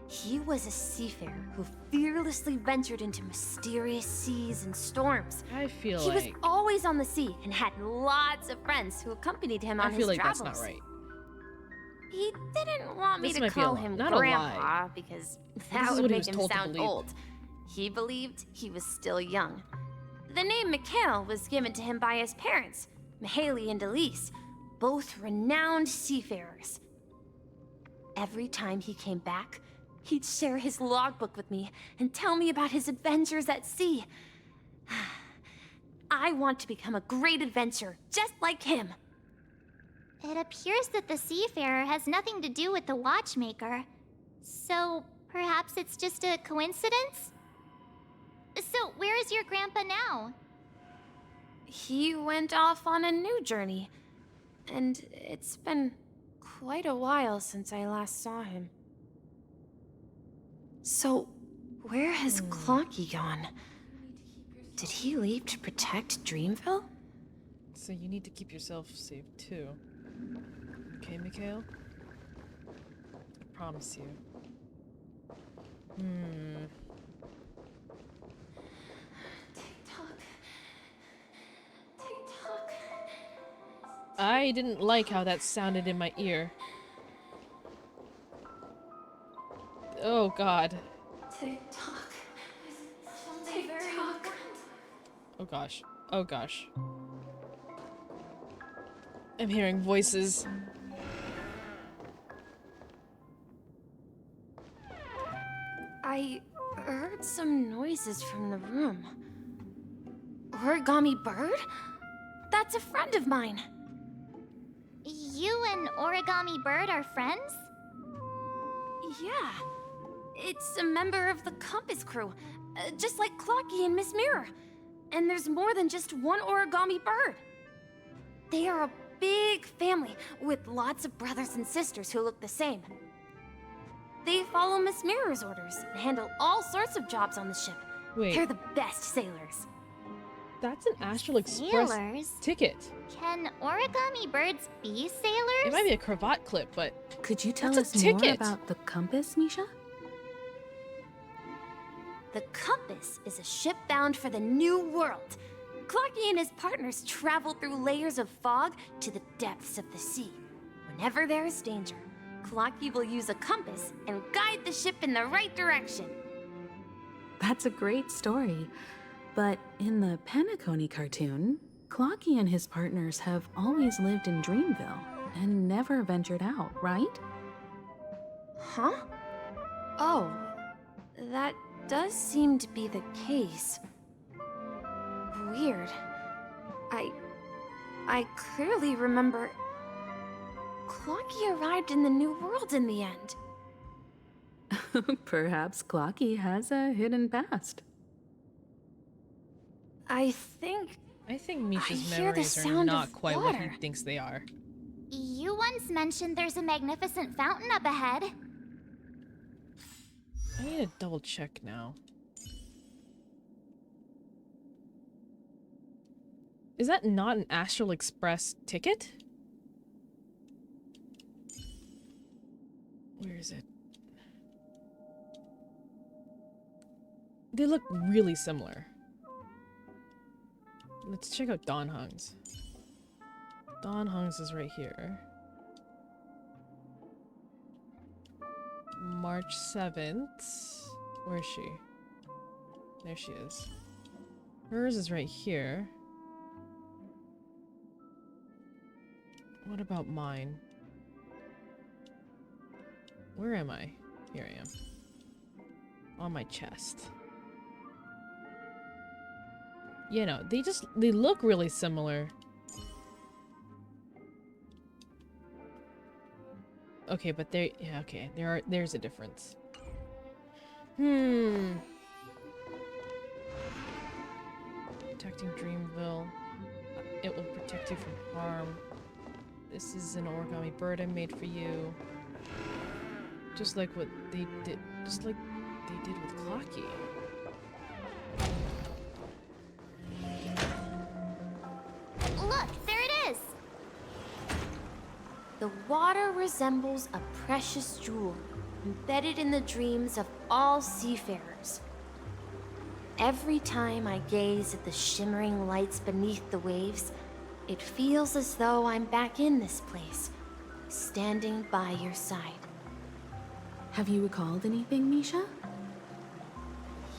He was a seafarer who fearlessly ventured into mysterious seas and storms. I feel he like... was always on the sea and had lots of friends who accompanied him on his travels. I feel like that's not right. He didn't want me This to might be a call lie. him Not a Grandpa lie. because This that is would what he make was him told to sound believe. old. He believed he was still young. The name Mikhail was given to him by his parents, Mihaly and Elise, both renowned seafarers. Every time he came back, he'd share his logbook with me and tell me about his adventures at sea. I want to become a great adventurer, just like him. It appears that the Seafarer has nothing to do with the Watchmaker. So, perhaps it's just a coincidence? So, where is your grandpa now? He went off on a new journey, and it's been quite a while since I last saw him. So, where has Clocky gone? Did he leave to protect Dreamville? So you need to keep yourself safe too. okay, Mikhail? I promise you. I didn't like how that sounded in my ear. Oh god. Tick-tock. Tick-tock. Oh gosh. Oh gosh. I'm hearing voices. I heard some noises from the room. Origami Bird? That's a friend of mine. You and Origami Bird are friends? Yeah. It's a member of the Compass crew, just like Clocky and Miss Mirror. And there's more than just one Origami Bird. They are a big family with lots of brothers and sisters who look the same. They follow Miss Mirror's orders and handle all sorts of jobs on the ship. Wait. They're the best sailors. That's an Astral Express Sailors? ticket. Can origami birds be sailors? It might be a cravat clip, but Could you tell that's us a more ticket. about the compass, Misha? The Compass is a ship bound for the New World. Clocky and his partners travel through layers of fog to the depths of the sea. Whenever there is danger, Clocky will use a compass and guide the ship in the right direction. That's a great story. But in the Penacony cartoon, Clocky and his partners have always lived in Dreamville and never ventured out, right? Huh? Oh, that does seem to be the case. Weird. I clearly remember Clocky arrived in the New World in the end. Perhaps Clocky has a hidden past. I think Misha's hear the memories are sound not of quite what he water. thinks they are. You once mentioned there's a magnificent fountain up ahead. I need to double check now. Is that not an Astral Express ticket? Where is it? They look really similar. Let's check out Don Hung's. Don Hung's is right here. March 7th. Where is she? There she is. Hers is right here. What about mine? Where am I? Here I am. On my chest. You know, they look really similar. Okay, but there's a difference. Protecting Dreamville. It will protect you from harm. This is an origami bird I made for you. Just like what they did, just like they did with Clocky. Look, there it is! The water resembles a precious jewel embedded in the dreams of all seafarers. Every time I gaze at the shimmering lights beneath the waves, it feels as though I'm back in this place, standing by your side. Have you recalled anything, Misha?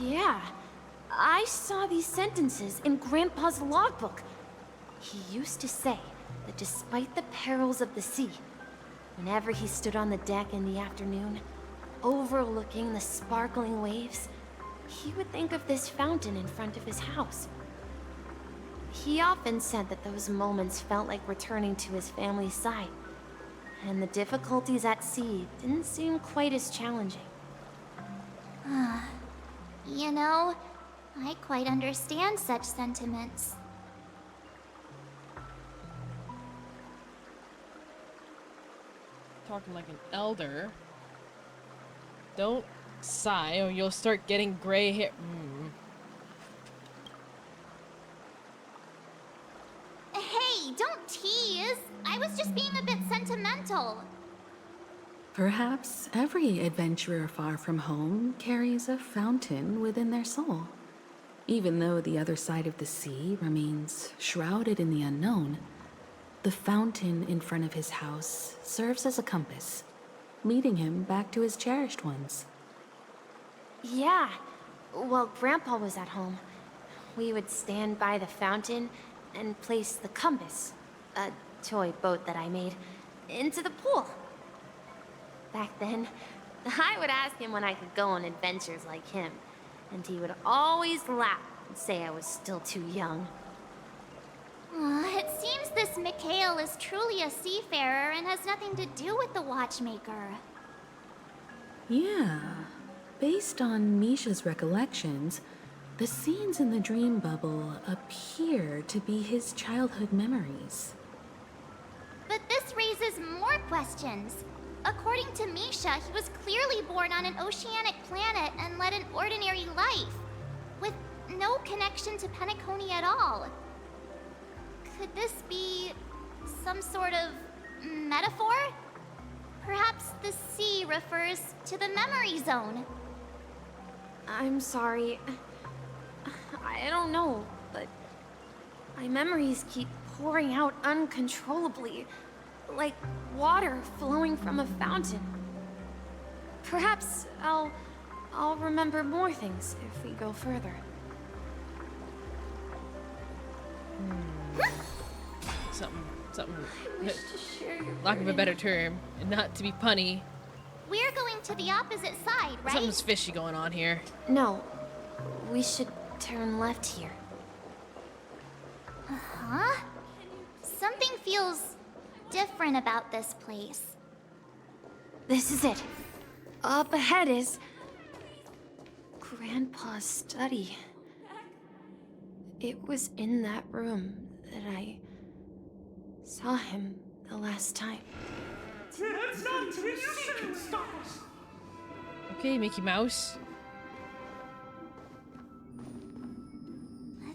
Yeah, I saw these sentences in Grandpa's logbook. He used to say that despite the perils of the sea, whenever he stood on the deck in the afternoon, overlooking the sparkling waves, he would think of this fountain in front of his house. He often said that those moments felt like returning to his family's side, and the difficulties at sea didn't seem quite as challenging. You know, I quite understand such sentiments. Talking like an elder. Don't sigh or you'll start getting gray hair. Hey, don't tease! I was just being a bit sentimental. sentimental. Perhaps every adventurer far from home carries a fountain within their soul. Even though the other side of the sea remains shrouded in the unknown, the fountain in front of his house serves as a compass, leading him back to his cherished ones. Yeah. While Grandpa was at home, we would stand by the fountain and place the compass, a toy boat that I made, into the pool. Back then, I would ask him when I could go on adventures like him, and he would always laugh and say I was still too young. It seems this Mikhail is truly a seafarer and has nothing to do with the watchmaker. Yeah. Based on Misha's recollections, the scenes in the dream bubble appear to be his childhood memories. But this raises more questions. According to Misha, he was clearly born on an oceanic planet and led an ordinary life, with no connection to Penacony at all. Could this be some sort of metaphor? Perhaps the sea refers to the memory zone. I'm sorry. I don't know, but my memories keep pouring out uncontrollably, like water flowing from a fountain. Perhaps I'll remember more things if we go further. Something. Wish to share your Lack of a burden. better term, and not to be punny. We're going to the opposite side, right? Something's fishy going on here. No, we should turn left here. Huh? Something feels different about this place. This is it. Up ahead is Grandpa's study. It was in that room that I saw him the last time. Okay, Mickey Mouse.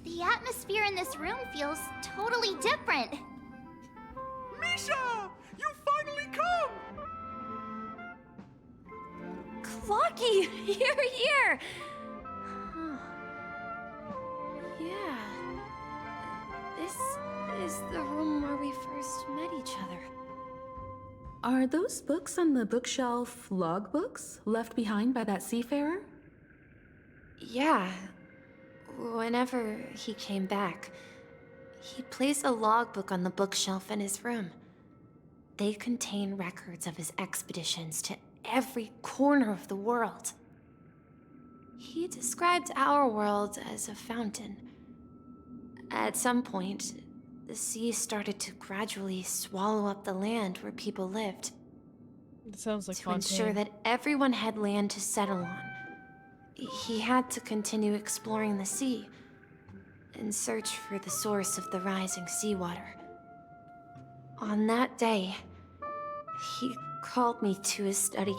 The atmosphere in this room feels totally different. Misha! You finally come! Clocky! You're here! Huh. Yeah. This is the room where we first met each other. Are those books on the bookshelf logbooks left behind by that seafarer? Yeah. Whenever he came back, he placed a logbook on the bookshelf in his room. They contain records of his expeditions to every corner of the world. He described our world as a fountain. At some point, the sea started to gradually swallow up the land where people lived. It sounds like To ensure Fontaine. that everyone had land to settle on, he had to continue exploring the sea and search for the source of the rising seawater. On that day, he called me to his study,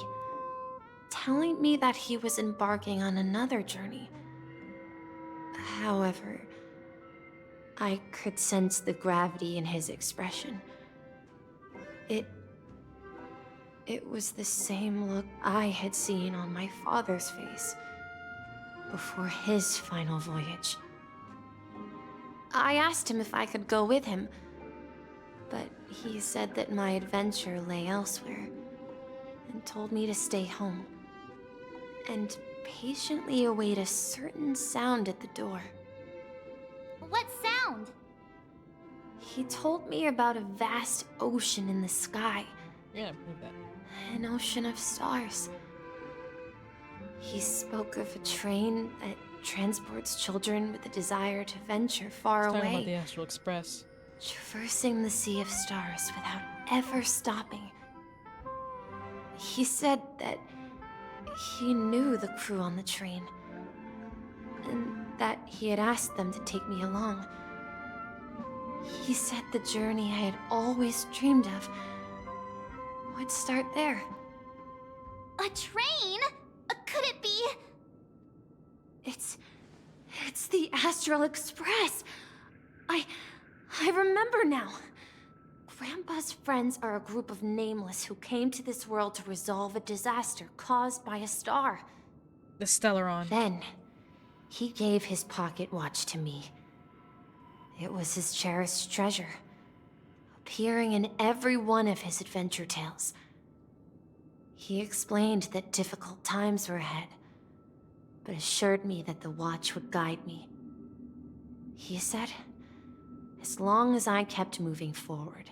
telling me that he was embarking on another journey. However, I could sense the gravity in his expression. It was the same look I had seen on my father's face before his final voyage. I asked him if I could go with him, but he said that my adventure lay elsewhere and told me to stay home and patiently await a certain sound at the door. What sound? He told me about a vast ocean in the sky. Yeah, I believe that. An ocean of stars. He spoke of a train that transports children with a desire to venture far Talking about away, the Astral Express. traversing the sea of stars without ever stopping. He said that he knew the crew on the train, and that he had asked them to take me along. He said the journey I had always dreamed of would start there. A train? Could it be? It's the Astral Express. I remember now. Grandpa's friends are a group of nameless who came to this world to resolve a disaster caused by a star. The Stellaron. Then, he gave his pocket watch to me. It was his cherished treasure, appearing in every one of his adventure tales. He explained that difficult times were ahead, but assured me that the watch would guide me. He said, as long as I kept moving forward,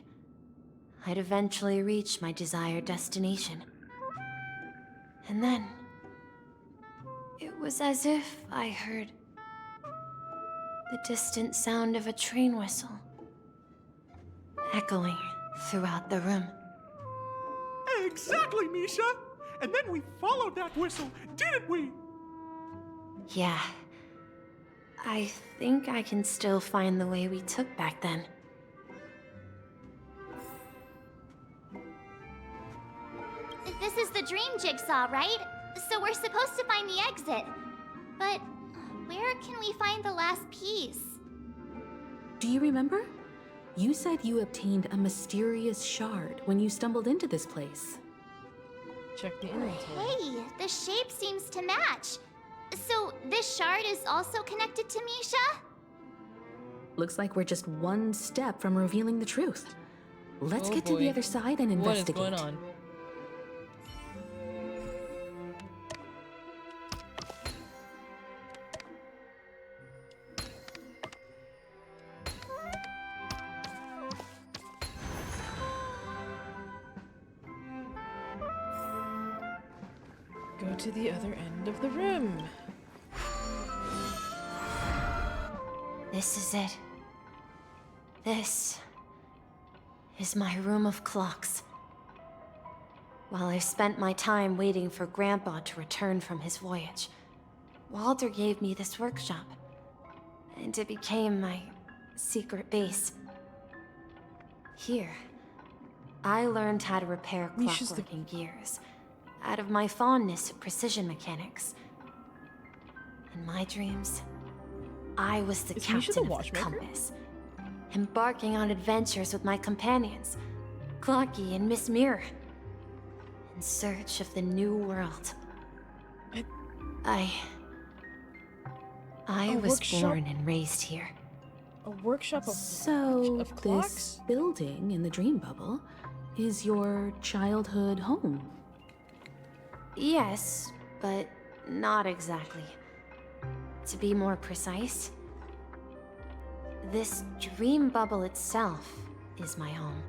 I'd eventually reach my desired destination. And then, it was as if I heard the distant sound of a train whistle, echoing throughout the room. Exactly, Misha! And then we followed that whistle, didn't we? Yeah. I think I can still find the way we took back then. This is the dream jigsaw, right? So we're supposed to find the exit. But where can we find the last piece? Do you remember? You said you obtained a mysterious shard when you stumbled into this place. Check the inventory. Hey, the shape seems to match. So this shard is also connected to Misha? Looks like we're just one step from revealing the truth. Let's get to the other side and investigate. What is going on? Go to the other end of the room. This is it. This is my room of clocks. While I spent my time waiting for Grandpa to return from his voyage, Walter gave me this workshop, and it became my secret base. Here, I learned how to repair clockwork and gears, out of my fondness of precision mechanics. In my dreams, I was the captain of the compass, embarking on adventures with my companions, Clocky and Miss Mirror, in search of the new world. I was born and raised here. A workshop of So, of clocks? this building in the dream bubble is your childhood home? Yes, but not exactly. To be more precise, this dream bubble itself is my home.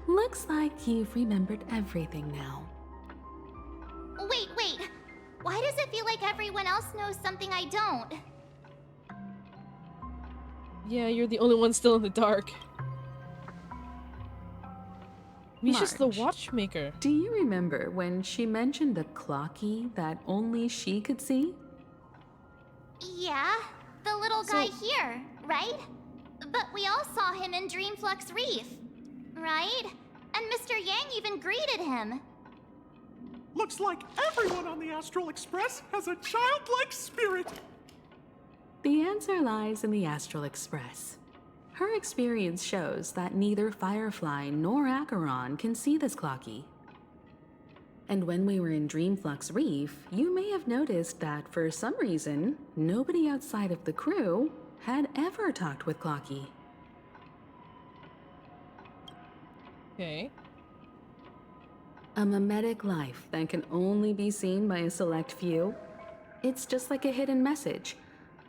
Looks like you've remembered everything now. Wait. Why does it feel like everyone else knows something I don't? Yeah, you're the only one still in the dark. Misha's the watchmaker. Do you remember when she mentioned the clocky that only she could see? Yeah, the little guy here, right? But we all saw him in Dreamflux Reef, right? And Mr. Yang even greeted him. Looks like everyone on the Astral Express has a childlike spirit. The answer lies in the Astral Express. Her experience shows that neither Firefly nor Acheron can see this clocky. And when we were in Dreamflux Reef, you may have noticed that for some reason, nobody outside of the crew had ever talked with Clocky. Okay. A mimetic life that can only be seen by a select few. It's just like a hidden message,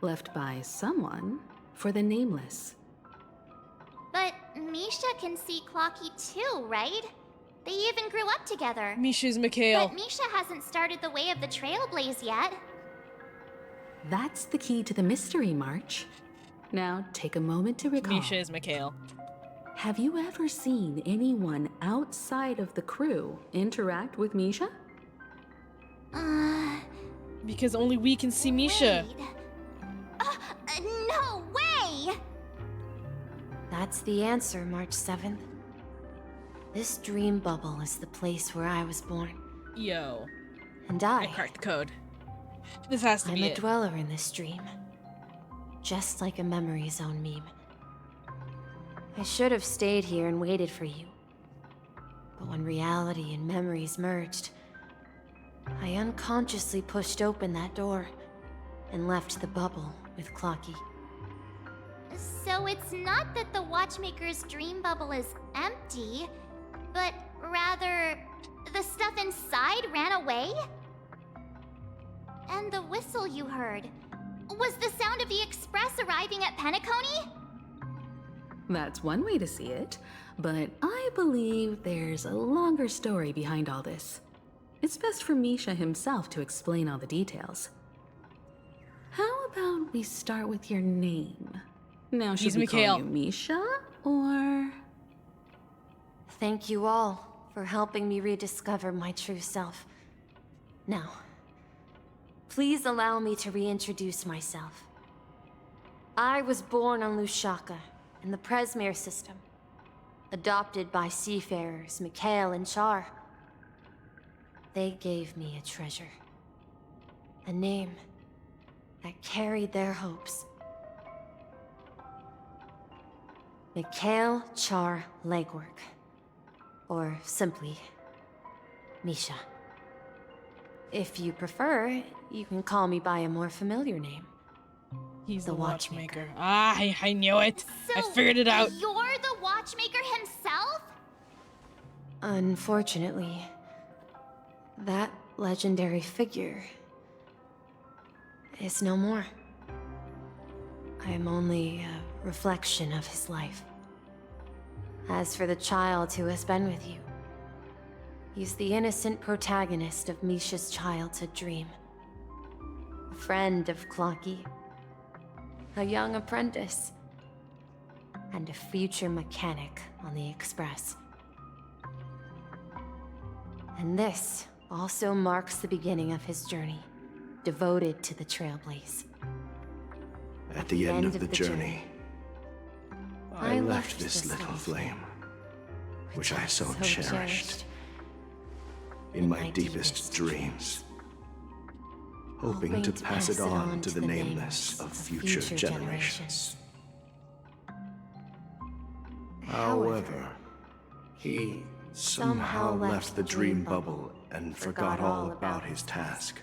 left by someone for the nameless. But Misha can see Clocky too, right? They even grew up together. Misha's Mikhail. But Misha hasn't started the way of the Trailblaze yet. That's the key to the mystery, March. Now, take a moment to recall. Misha is Mikhail. Have you ever seen anyone outside of the crew interact with Misha? Because only we can see Misha. No way! That's the answer, March 7th. This dream bubble is the place where I was born. Yo. And I cracked the code. This has to be I'm a dweller in this dream. Just like a memory zone meme. I should have stayed here and waited for you. But when reality and memories merged, I unconsciously pushed open that door and left the bubble with Clocky. So it's not that the Watchmaker's dream bubble is empty, but rather the stuff inside ran away? And the whistle you heard was the sound of the express arriving at Penacony? That's one way to see it, but I believe there's a longer story behind all this. It's best for Misha himself to explain all the details. How about we start with your name? Now, should we call you Misha, or...? Thank you all for helping me rediscover my true self. Now, please allow me to reintroduce myself. I was born on Lushaka, in the Presmere system, adopted by seafarers Mikhail and Char. They gave me a treasure, a name that carried their hopes. Mikhail Char Legwork, or simply, Misha. If you prefer, you can call me by a more familiar name. He's the Watchmaker. Ah, I knew it. I figured it out. You're the Watchmaker himself? Unfortunately, that legendary figure is no more. I am only a reflection of his life. As for the child who has been with you, he's the innocent protagonist of Misha's childhood dream. A friend of Clocky, a young apprentice, and a future mechanic on the Express. And this also marks the beginning of his journey, devoted to the Trailblaze. At the end of the journey, I left this little flame, which I so cherished, in my deepest dreams, hoping to pass it on to the nameless of future generations. However, he somehow left the dream bubble and forgot all about his task.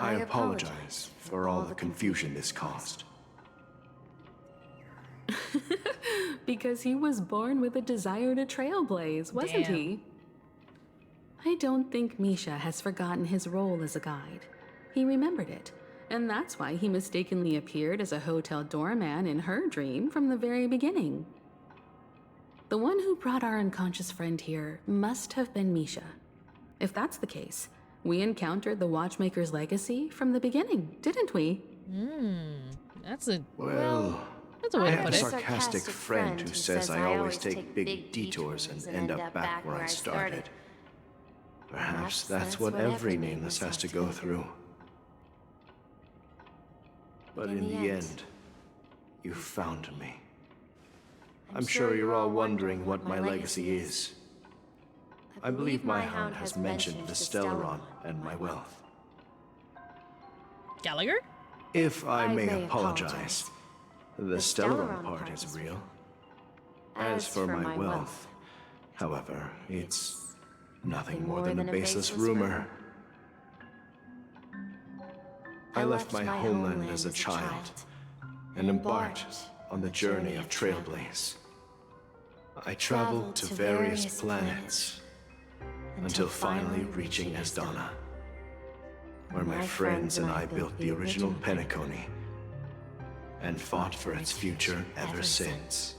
I apologize for all the confusion this caused. Because he was born with a desire to trailblaze, wasn't he? I don't think Misha has forgotten his role as a guide. He remembered it, and that's why he mistakenly appeared as a hotel doorman in her dream from the very beginning. The one who brought our unconscious friend here must have been Misha. If that's the case, we encountered the Watchmaker's legacy from the beginning, didn't we? That's a... Well, that's a way I to have put a it. sarcastic friend who says I always take big detours and end up back where I started. Perhaps that's what every nameless has to go through. But in the end, you found me. I'm sure you're all wondering what my legacy is. I believe my hound has mentioned the Stellaron and my wealth. Gallagher? If I may apologize, the Stellaron part is real. As for my wealth, however, it's nothing more than a baseless rumor. I left my homeland as a child and embarked on the journey of Trailblaze. I traveled to various planets until finally reaching Esdana, where my friends and I built the original penacony and fought for its future ever since.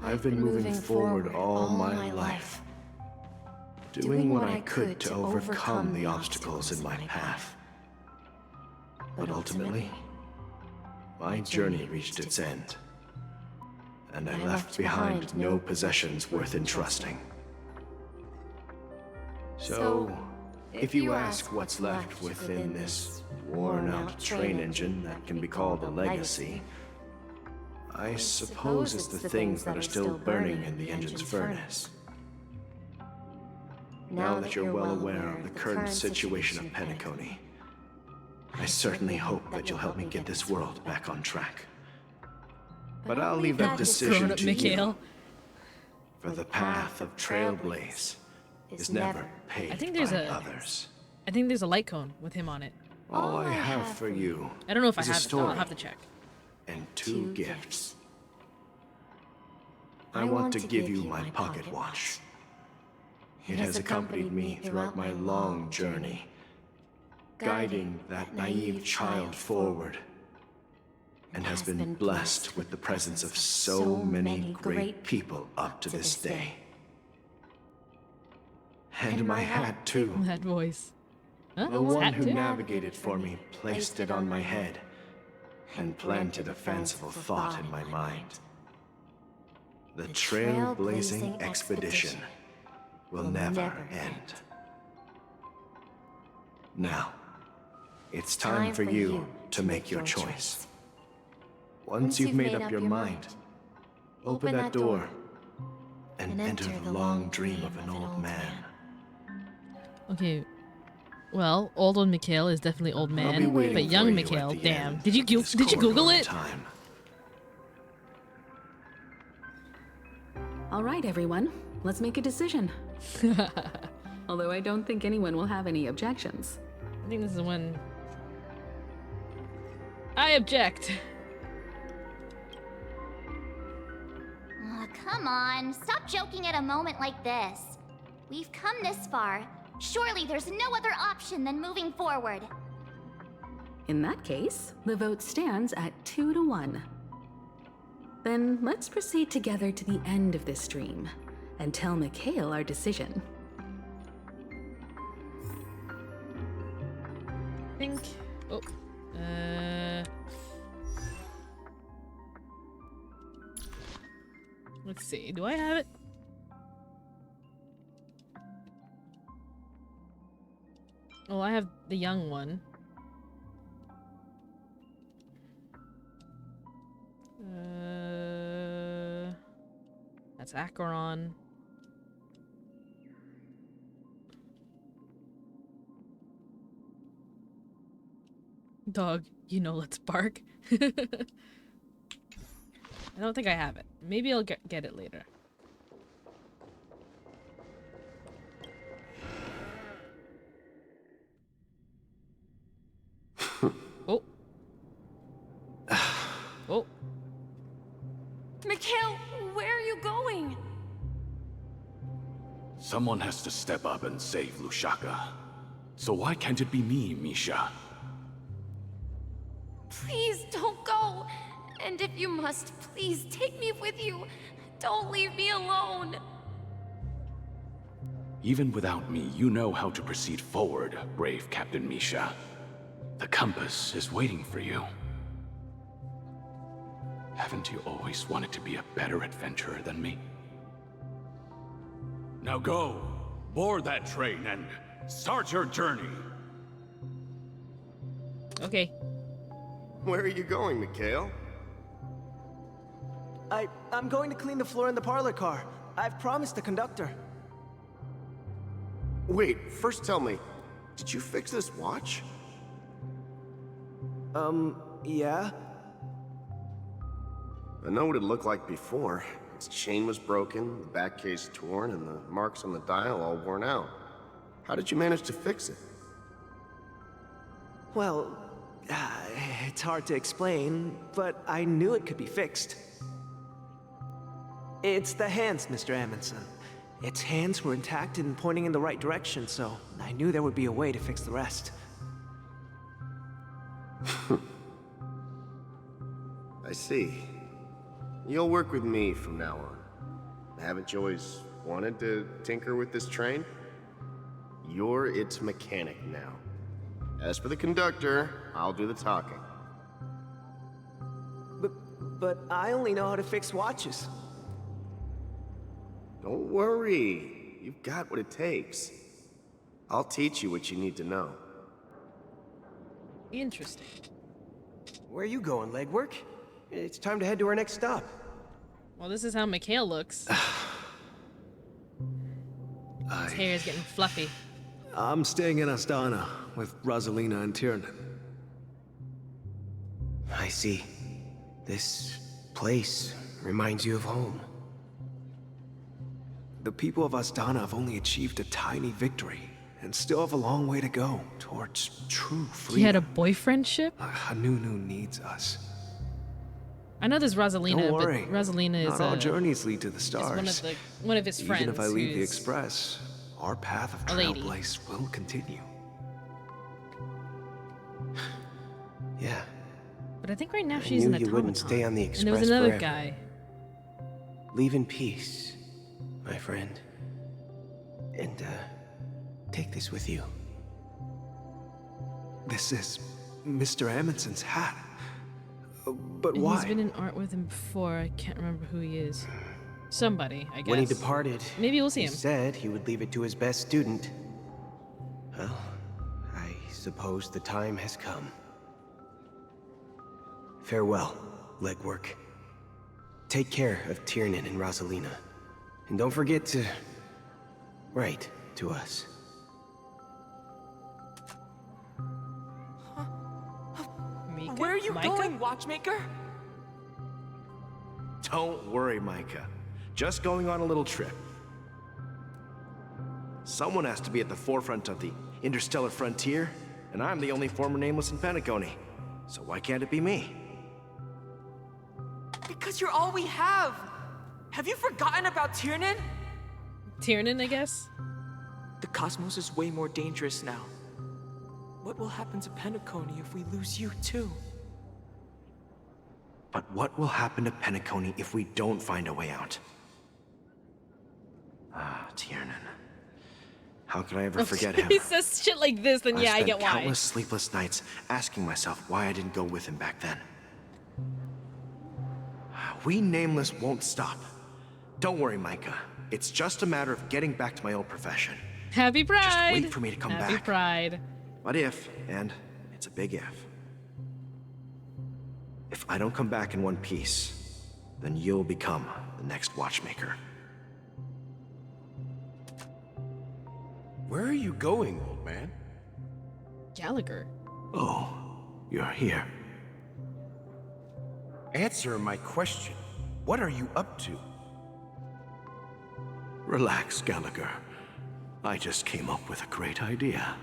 I've been moving forward all my life, doing what I could to overcome the obstacles in my path. But ultimately, my journey reached its end, and I left behind no possessions worth entrusting. So, if you ask what's left within this worn-out train engine that can be called a legacy, I suppose it's the things that are still burning in the engine's furnace. Now that you're well aware of the current situation of Penacony, I certainly hope that you'll help me get this world back on track. But I'll leave that decision Grown-up to Mikhail. you. For the path of trailblaze is never paved I think there's by a others. I think there's a light cone with him on it. All I have for you I don't know if I is a have it. story I'll have to check. and two gifts. I want to give you my pocket watch. It has accompanied me throughout my long journey, guiding that naive child forward, and has been blessed with the presence of so many great people up to this day. And my hat, too. That voice. Huh? The one Hat who too? navigated for me placed it on my head and planted a fanciful thought in my mind. The trailblazing expedition will never end. Now, it's time for you to make your choice. Once you've made up your mind, open that door and enter the long dream of an old man. Okay. Well, old Mikhail is definitely old be man, waiting but for young you Mikhail, at the damn. end Did you Google it? Time. All right, everyone, let's make a decision. Although I don't think anyone will have any objections. I think this is the one. I object. Oh, come on, stop joking at a moment like this. We've come this far. Surely there's no other option than moving forward. In that case, the vote stands at 2-1. Then let's proceed together to the end of this dream and tell Mikhail our decision. I think. Oh. Let's see. Do I have it? Oh, I have the young one. That's Acheron. Dog, you know, let's bark. I don't think I have it. Maybe I'll get it later. Oh. Oh. Mikhail, where are you going? Someone has to step up and save Lushaka. So why can't it be me, Misha? Please don't go. And if you must, please take me with you. Don't leave me alone. Even without me, you know how to proceed forward, brave Captain Misha. The compass is waiting for you. Haven't you always wanted to be a better adventurer than me? Now go, board that train and start your journey. Okay. Where are you going, Mikhail? I'm going to clean the floor in the parlor car. I've promised the conductor. Wait, first tell me, did you fix this watch? Yeah? I know what it looked like before. Its chain was broken, the back case torn, and the marks on the dial all worn out. How did you manage to fix it? Well, it's hard to explain, but I knew it could be fixed. It's the hands, Mr. Amundsen. Its hands were intact and pointing in the right direction, so I knew there would be a way to fix the rest. I see. You'll work with me from now on. Haven't you always wanted to tinker with this train? You're its mechanic now. As for the conductor, I'll do the talking. But I only know how to fix watches. Don't worry. You've got what it takes. I'll teach you what you need to know. Interesting. Where are you going, legwork? It's time to head to our next stop. Well, this is how Mikhail looks. His hair is getting fluffy. I'm staying in Astana with Rosalina and Tiernan. I see. This place reminds you of home. The people of Astana have only achieved a tiny victory and still have a long way to go towards true freedom. He had a boyfriend ship? Hanunu needs us. I know there's Rosalina, Don't worry. but Rosalina is Not all journeys lead to the stars. One of his friends. Even if I leave the Express, our path of trailblaze will continue. Yeah. But I think right now she's an automaton. You wouldn't stay on the Express and there was another forever. guy. Leave in peace, my friend. And, take this with you. This is Mr. Amundsen's hat. But And why? he's been in art with him before. I can't remember who he is. Somebody, I guess. When he departed, maybe we'll see he him. said he would leave it to his best student. Well, I suppose the time has come. Farewell, legwork. Take care of Tiernan and Rosalina. And don't forget to write to us. Where are you going, Watchmaker? Don't worry, Micah. Just going on a little trip. Someone has to be at the forefront of the interstellar frontier, and I'm the only former nameless in Penacony. So why can't it be me? Because you're all we have. Have you forgotten about Tiernan? Tiernan, I guess? The cosmos is way more dangerous now. What will happen to Penacony if we lose you too? But what will happen to Penacony if we don't find a way out? Ah, Tiernan. How could I ever forget him? He says shit like this, then yeah, I get spent why. countless sleepless nights asking myself why I didn't go with him back then. We Nameless won't stop. Don't worry, Micah. It's just a matter of getting back to my old profession. Happy Pride! Just wait for me to come back. Happy Pride. What if, and it's a big if I don't come back in one piece, then you'll become the next Watchmaker. Where are you going, old man? Gallagher. Oh, you're here. Answer my question. What are you up to? Relax, Gallagher. I just came up with a great idea.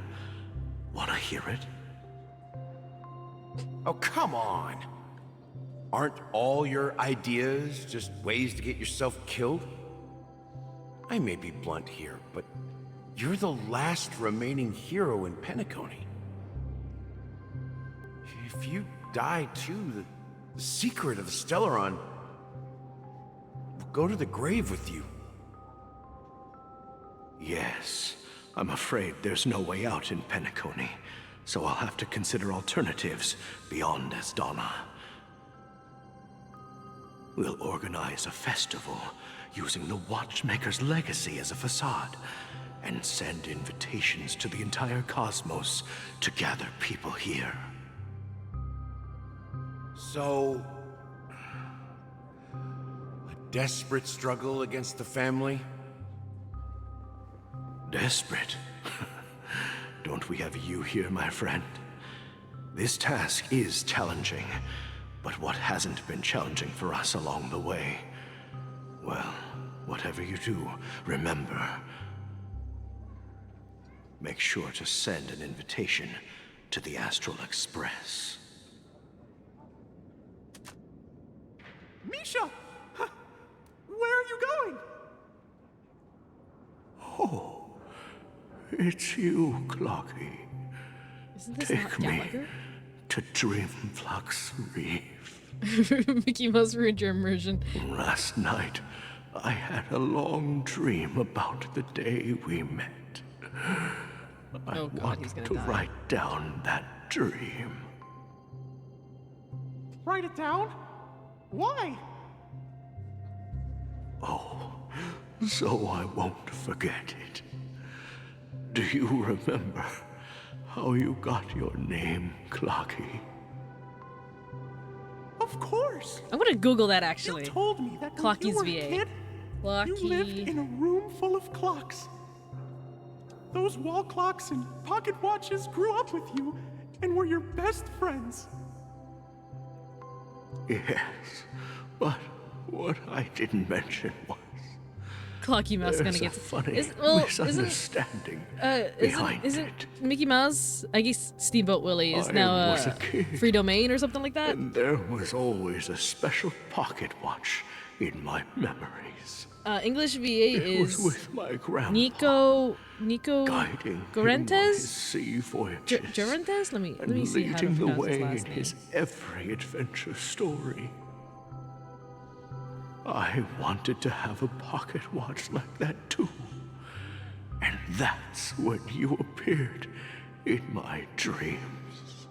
Wanna hear it? Oh, come on. Aren't all your ideas just ways to get yourself killed? I may be blunt here, but you're the last remaining hero in Penacony. If you die too, the secret of the Stellaron will go to the grave with you. Yes, I'm afraid there's no way out in Penacony, so I'll have to consider alternatives beyond Astana. We'll organize a festival using the Watchmaker's legacy as a facade, and send invitations to the entire cosmos to gather people here. So, a desperate struggle against the family? Desperate? Don't we have you here, my friend? This task is challenging, but what hasn't been challenging for us along the way? Well, whatever you do, remember, make sure to send an invitation to the Astral Express. Misha! Where are you going? Oh, it's you, Clocky. Isn't this Take not me Gallagher? to Dreamflux Reef. Mickey Mouse ruined your immersion. Last night, I had a long dream about the day we met. I want to write down that dream. Write it down? Why? Oh, so I won't forget it. Do you remember how you got your name, Clocky? Of course. I'm gonna Google that actually. You told me that when Clocky's you were VA. a kid, you lived in a room full of clocks. Those wall clocks and pocket watches grew up with you and were your best friends. Yes, But what I didn't mention was Clocky Mouse gonna there's get a funny isn't misunderstanding behind isn't it. Mickey Mouse? I guess Steamboat Willie is I now was a kid, free domain or something like that. and there was always a special pocket watch in my memories. English VA It was is with my grandpa, Nico guiding him on his Gorentes? sea voyages, Gorentes? Let me and see how to leading the pronounce his way last in name. his every adventure story. I wanted to have a pocket watch like that too. And that's when you appeared in my dreams.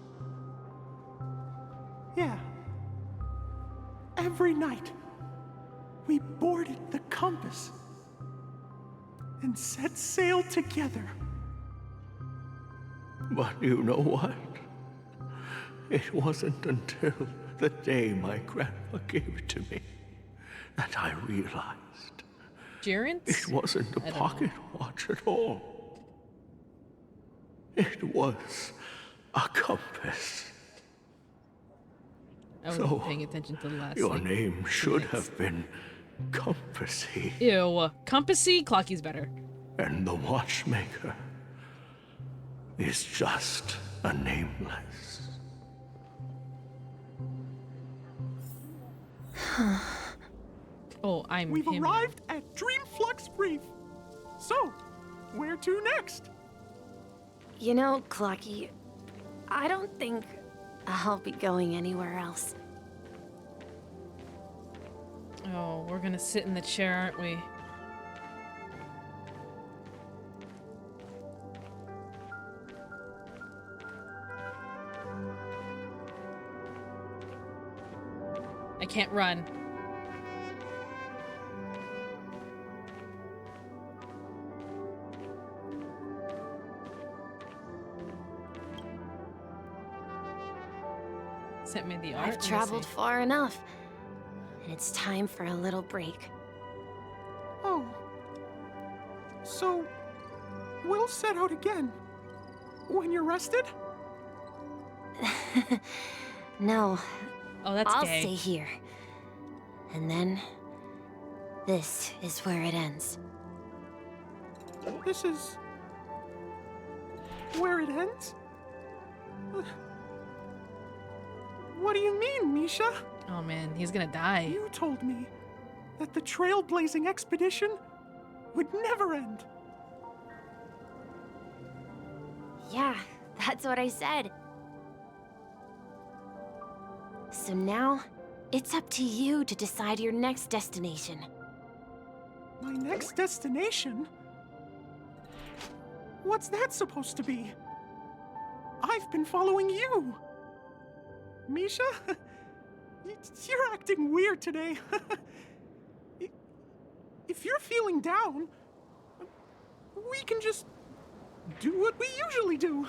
Yeah. Every night, we boarded the compass and set sail together. But you know what? It wasn't until the day my grandpa gave it to me that I realized it wasn't a pocket watch at all. It was a compass. I wasn't paying attention to the last. Your like, name should have been Compassy. Ew, Compassy. Clocky's better. And the watchmaker is just a nameless. Oh, We've him. arrived at Dreamflux Reef. So, where to next? You know, Clocky, I don't think I'll be going anywhere else. Oh, we're gonna sit in the chair, aren't we? I can't run. Sent me the art. I've traveled far enough, and it's time for a little break. Oh. So, we'll set out again. When you're rested? No. Oh, that's I'll gay. stay here. And then, this is where it ends. This is... where it ends? What do you mean, Misha? Oh man, he's gonna die. You told me that the trailblazing expedition would never end. Yeah, that's what I said. So now, it's up to you to decide your next destination. My next destination? What's that supposed to be? I've been following you. Misha? You're acting weird today. If you're feeling down, we can just do what we usually do.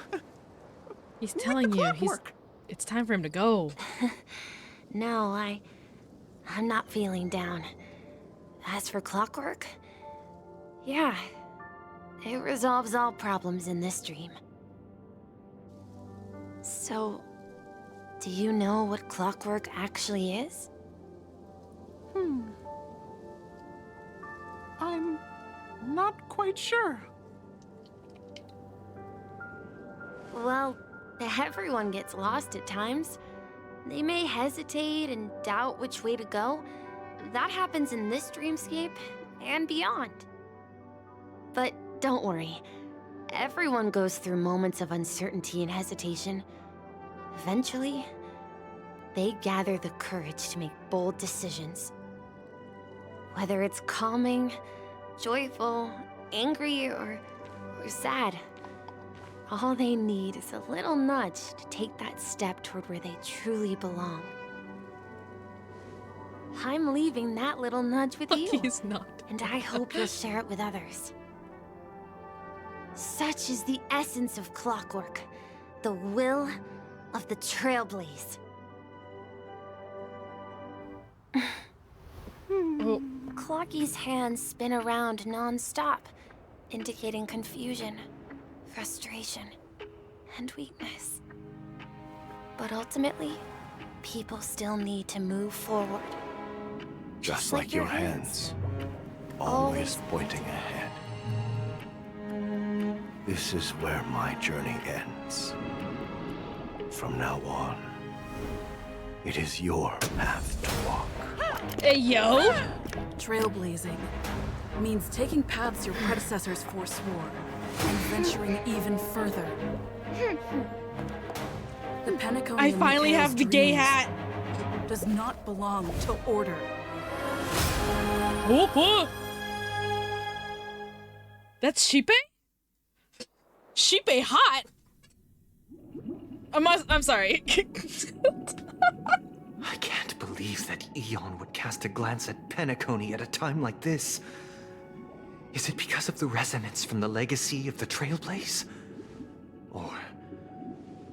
He's telling you, it's time for him to go. No, I'm not feeling down. As for clockwork, yeah, it resolves all problems in this dream. So, do you know what clockwork actually is? I'm not quite sure. Well, everyone gets lost at times. They may hesitate and doubt which way to go. That happens in this dreamscape and beyond. But don't worry. Everyone goes through moments of uncertainty and hesitation. Eventually, they gather the courage to make bold decisions. Whether it's calming, joyful, angry, or sad, all they need is a little nudge to take that step toward where they truly belong. I'm leaving that little nudge with you. He's not. And I hope you'll share it with others. Such is the essence of clockwork, the will of the Trailblaze. Clocky's hands spin around non-stop, indicating confusion, frustration, and weakness. But ultimately, people still need to move forward, Just like your hands. Always pointing ahead. This is where my journey ends. From now on, it is your path to walk. Hey, yo! Trailblazing means taking paths your predecessors forswore and venturing even further. The penacony I finally have the gay hat. Does not belong to order. Whoop. That's Shipe? Shipe hot? I'm sorry. I can't believe that Eon would cast a glance at penacony at a time like this. Is it because of the resonance from the legacy of the Trailblaze? Or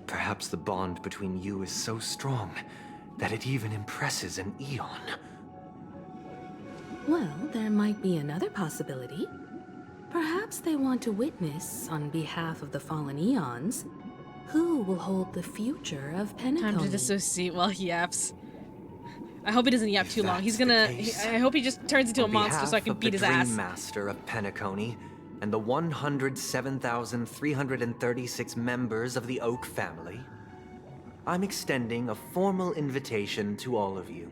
perhaps the bond between you is so strong that it even impresses an Eon? Well, there might be another possibility. Perhaps they want to witness, on behalf of the fallen Eons, who will hold the future of penacony. Time to dissociate while he yaps. I hope he doesn't yap too long. He's gonna. I hope he just turns into a monster so I can beat his ass. Dream Master of penacony and the 107,336 members of the Oak family, I'm extending a formal invitation to all of you.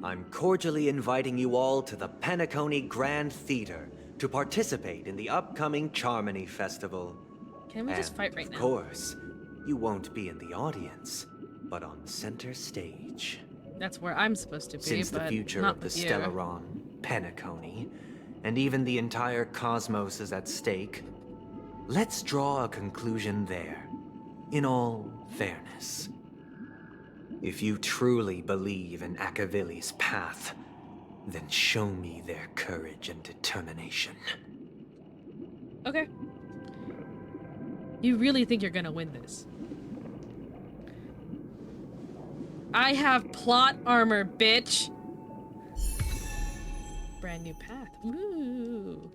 I'm cordially inviting you all to the Penacony Grand Theater to participate in the upcoming Charmony Festival. Can we just fight right now? Of course, you won't be in the audience, but on center stage. That's where I'm supposed to be, Since the but future not of the with you. Stellaron, Penacony, and even the entire cosmos is at stake, let's draw a conclusion there, in all fairness. If you truly believe in Akavili's path, then show me their courage and determination. Okay. You really think you're gonna win this? I have plot armor, bitch! Brand new path. Ooh.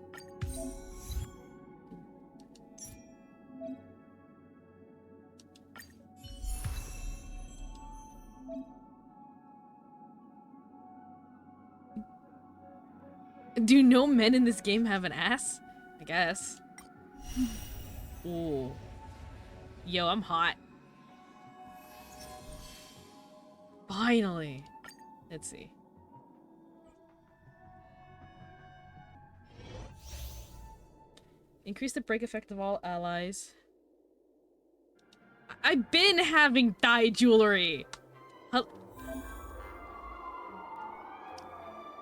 Do no men in this game have an ass? I guess. Ooh. Yo, I'm hot. Finally. Let's see. Increase the break effect of all allies. I've been having thigh jewelry.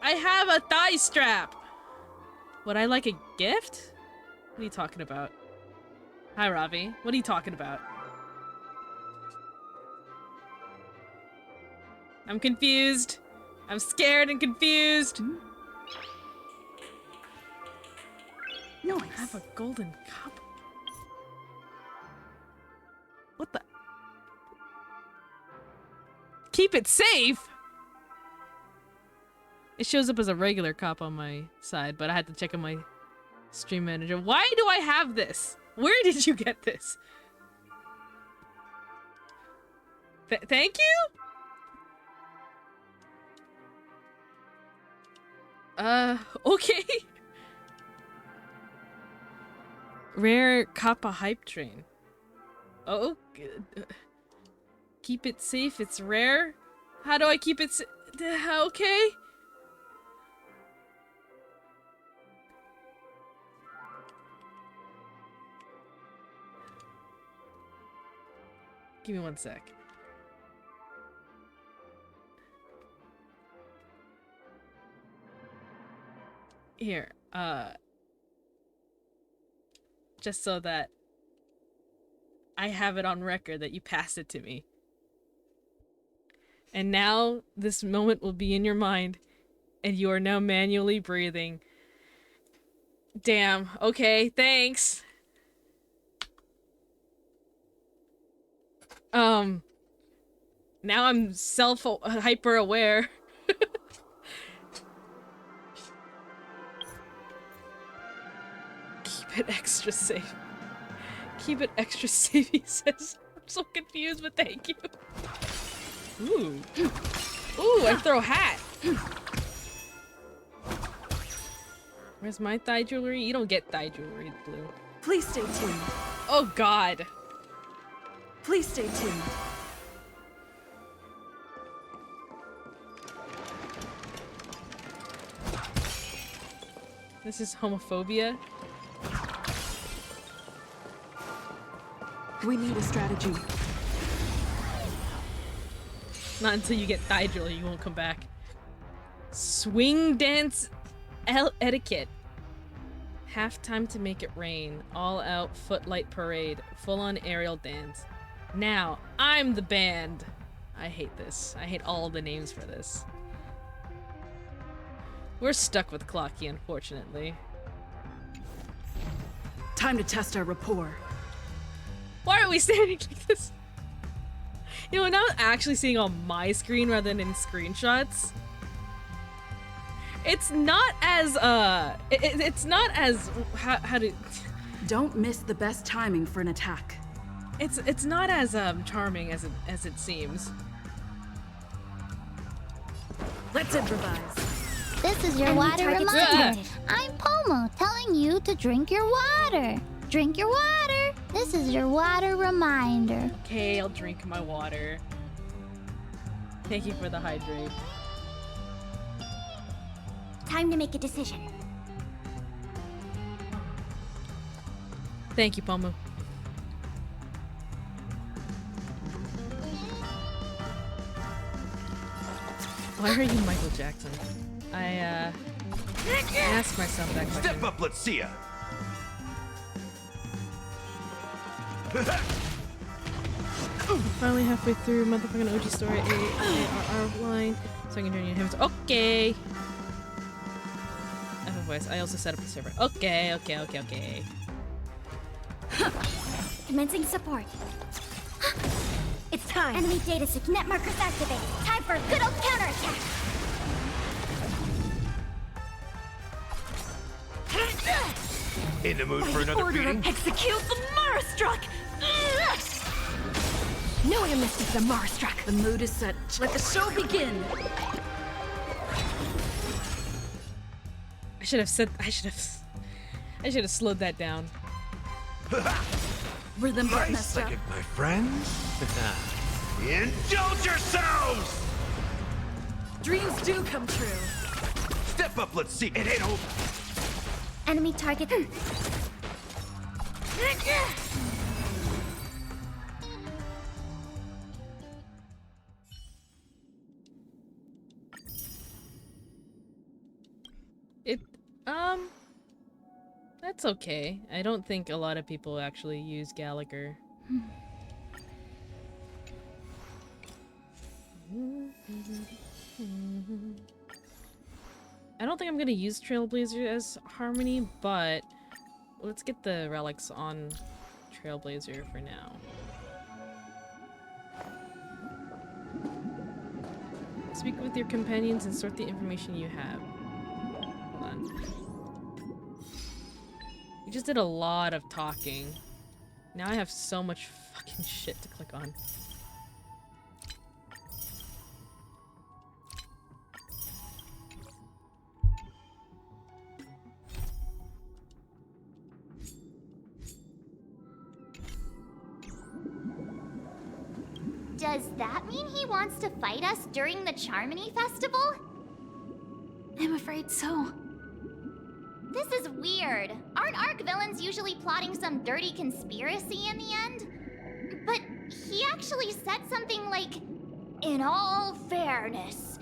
I have a thigh strap. Would I like a gift? What are you talking about? Hi, Ravi. What are you talking about? I'm confused. I'm scared and confused. No, I have a golden cup. What the? Keep it safe. It shows up as a regular cop on my side, but I had to check on my stream manager. Why do I have this? Where did you get this? Thank you? Okay. Rare Kappa hype train. Oh, keep it safe. It's rare. How do I keep it okay. Give me 1 sec. Here, just so that I have it on record that you passed it to me. And now this moment will be in your mind, and you are now manually breathing. Damn, okay, thanks. Now I'm hyper aware. Keep it extra safe. Keep it extra safe, he says. I'm so confused, but thank you. Ooh. Ooh, I throw a hat. Where's my thigh jewelry? You don't get thigh jewelry, Blue. Please stay tuned. Oh God. Please stay tuned. This is homophobia. We need a strategy. Not until you get thigh jewelry, you won't come back. Swing dance etiquette. Half time to make it rain. All out footlight parade. Full on aerial dance. Now, I'm the band. I hate this. I hate all the names for this. We're stuck with Clocky, unfortunately. Time to test our rapport. Why are we standing like this? You know, now I'm actually seeing on my screen rather than in screenshots. It's not as, it's not as, how to... Don't miss the best timing for an attack. It's not as, charming as it seems. Let's improvise. This is your water reminder. I'm Pomo, telling you to drink your water. Drink your water. This is your water reminder. Okay, I'll drink my water. Thank you for the hydrate. Time to make a decision. Thank you, Pomo. Why are you Michael Jackson? I asked myself that question. Step up, let's see ya. Finally halfway through motherfucking OG story ARR line, so I can join you in him. Okay. I have a voice. I also set up the server. Okay. Commencing support. It's time. Enemy data sync net markers activate. Time for a good old counterattack. In the mood for another beating? Execute the Marastruck! No one missed the Marastruck. The mood is set. Let the show begin. I should have slowed that down. Rhythm got Nice messed up. second, my friends. Indulge yourselves! Dreams do come true. Step up, let's see. It ain't over. Enemy target. That's okay. I don't think a lot of people actually use Gallagher. I don't think I'm gonna use Trailblazer as Harmony, but let's get the relics on Trailblazer for now. Speak with your companions and sort the information you have. Hold on. We just did a lot of talking. Now I have so much fucking shit to click on. Does that mean he wants to fight us during the Charmony Festival? I'm afraid so. This is weird. Aren't Arc villains usually plotting some dirty conspiracy in the end? But he actually said something like, "In all fairness."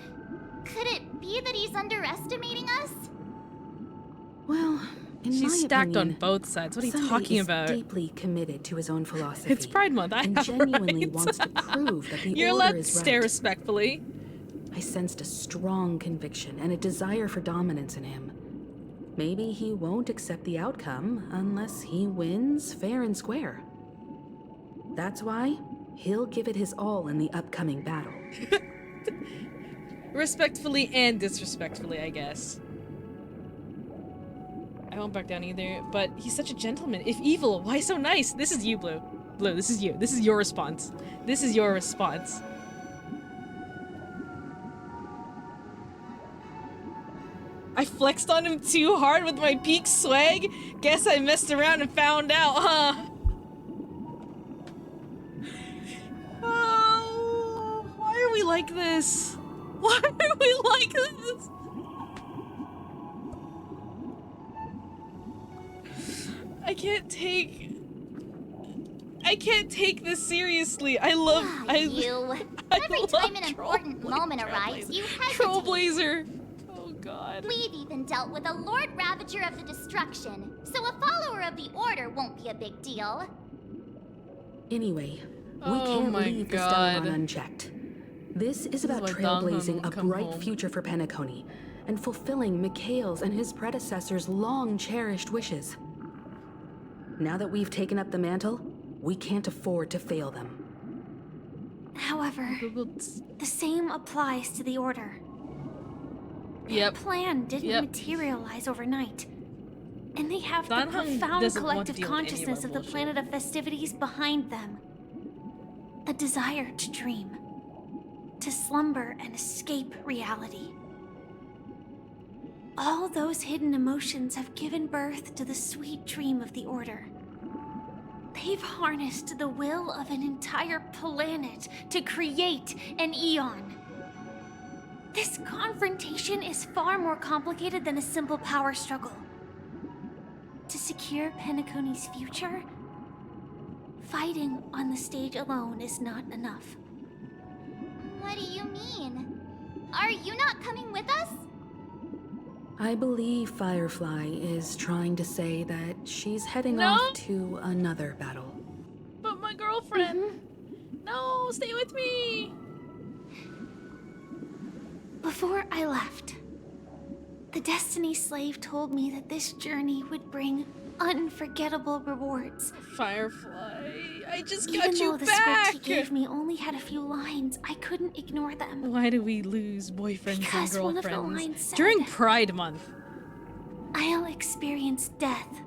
Could it be that he's underestimating us? Well, in She's my stacked opinion, on both sides. What are you Sunday talking is about? deeply committed to his own philosophy. It's Pride Month. I and have genuinely rights. wants to prove that the You're order allowed to is stare right. respectfully. I sensed a strong conviction and a desire for dominance in him. Maybe he won't accept the outcome unless he wins fair and square. That's why he'll give it his all in the upcoming battle. Respectfully and disrespectfully, I guess. I won't back down either, but he's such a gentleman. If evil, why so nice? This is you, Blue. Blue, this is you. This is your response. This is your response. I flexed on him too hard with my peak swag? Guess I messed around and found out, huh? Oh, why are we like this? Why are we like this? I can't take this seriously. I love You. Every time an important moment arrives, you hesitate. Trollblazer. Oh god. We've even dealt with a Lord Ravager of the Destruction, so a follower of the Order won't be a big deal. Anyway, we Oh can't my leave God. the Stellaron unchecked. This is about why trailblazing Donghun a come bright home. future for Penacony and fulfilling Mikhail's and his predecessors' long-cherished wishes. Now that we've taken up the mantle, we can't afford to fail them. However, the same applies to the Order. Yep. Their plan didn't Yep. materialize overnight. And they have the Donghun profound doesn't want collective to deal with any of consciousness our of the bullshit. planet of festivities behind them. A desire to dream. To slumber and escape reality. All those hidden emotions have given birth to the sweet dream of the Order. They've harnessed the will of an entire planet to create an eon. This confrontation is far more complicated than a simple power struggle. To secure Penacony's future, fighting on the stage alone is not enough. What do you mean? Are you not coming with us? I believe Firefly is trying to say that she's heading No. off to another battle. But my girlfriend. No, stay with me. Before I left, the Destiny Slave told me that this journey would bring unforgettable rewards. Firefly, I just Even got you though the back. script he gave me only had a few lines, I couldn't ignore them. Why do we lose boyfriends Because and one of the girlfriends lines said, during Pride Month? I'll experience death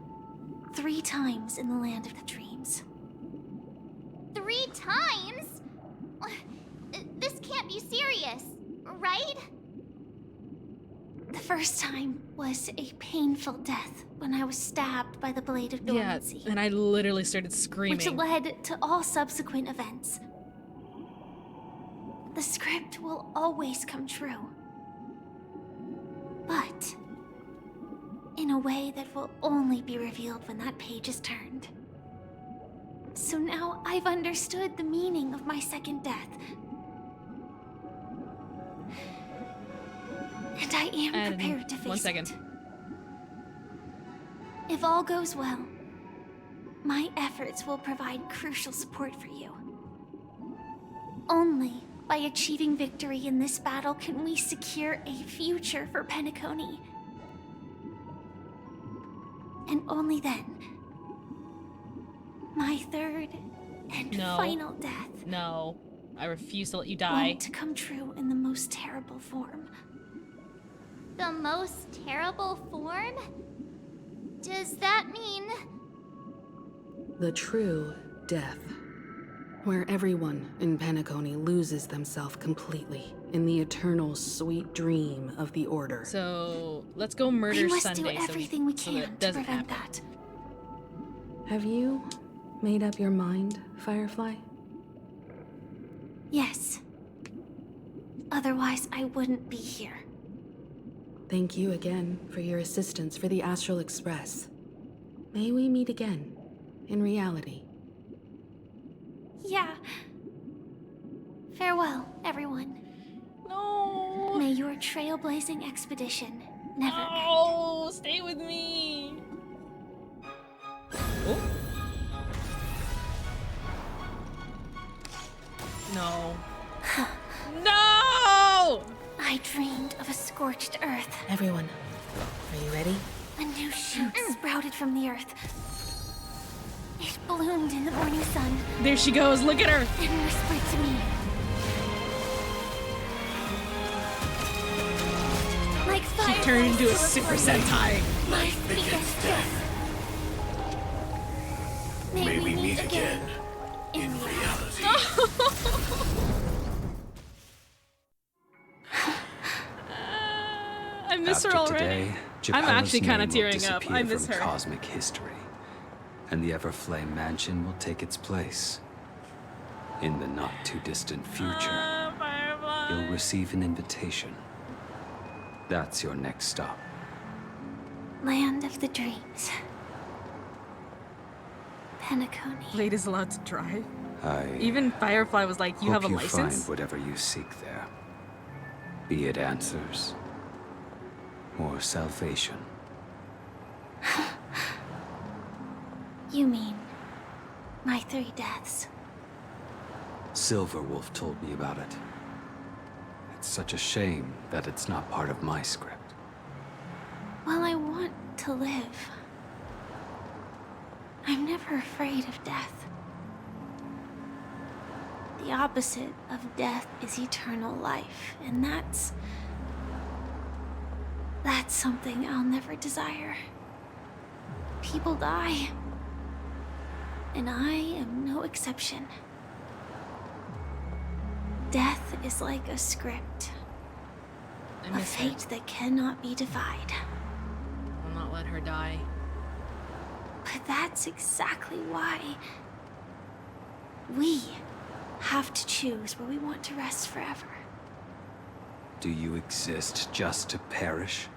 3 times in the land of the dreams. 3 times? This can't be serious, right? The first time was a painful death when I was stabbed by the Blade of Yeah, Dormancy. and I literally started screaming. Which led to all subsequent events. The script will always come true. But in a way that will only be revealed when that page is turned. So now I've understood the meaning of my second death. And I am prepared to face 1 second. it. If all goes well, my efforts will provide crucial support for you. Only by achieving victory in this battle can we secure a future for Penacony. And only then, my third and No. final death No, I refuse to let you die. won't come true in the most terrible form. The most terrible form? Does that mean... The true death. Where everyone in Penacony loses themselves completely in the eternal sweet dream of the Order. So let's go murder We must Sunday do everything we so that can it to doesn't prevent happen. that. Have you made up your mind, Firefly? Yes. Otherwise, I wouldn't be here. Thank you again for your assistance for the Astral Express. May we meet again, in reality. Yeah. Farewell, everyone. No. May your trailblazing expedition never end. Oh, stay with me. Oh. No. No! I dreamed of a scorched earth. Everyone, are you ready? A new shoot sprouted from the earth. It bloomed in the morning sun. There she goes, look at her! And whispered to me. Like She turned into a Super Sentai. My biggest death. May we meet again in I miss miss her After already. today, I'm Japalla's actually kind name of will tearing up. disappear I miss from her. cosmic history, and the Everflame Mansion will take its place. In the not-too-distant future, you'll receive an invitation. That's your next stop. Land of the dreams. Penacony. Blade is allowed to drive. Even Firefly was like, "You have a Hope license?" find whatever you seek there. Be it answers or salvation. You mean my 3 deaths? Silverwolf told me about it. It's such a shame that it's not part of my script. Well, I want to live. I'm never afraid of death. The opposite of death is eternal life, and that's something I'll never desire. People die, and I am no exception. Death is like a script, a fate that cannot be defied. I'll not let her die. But that's exactly why we have to choose where we want to rest forever. Do you exist just to perish?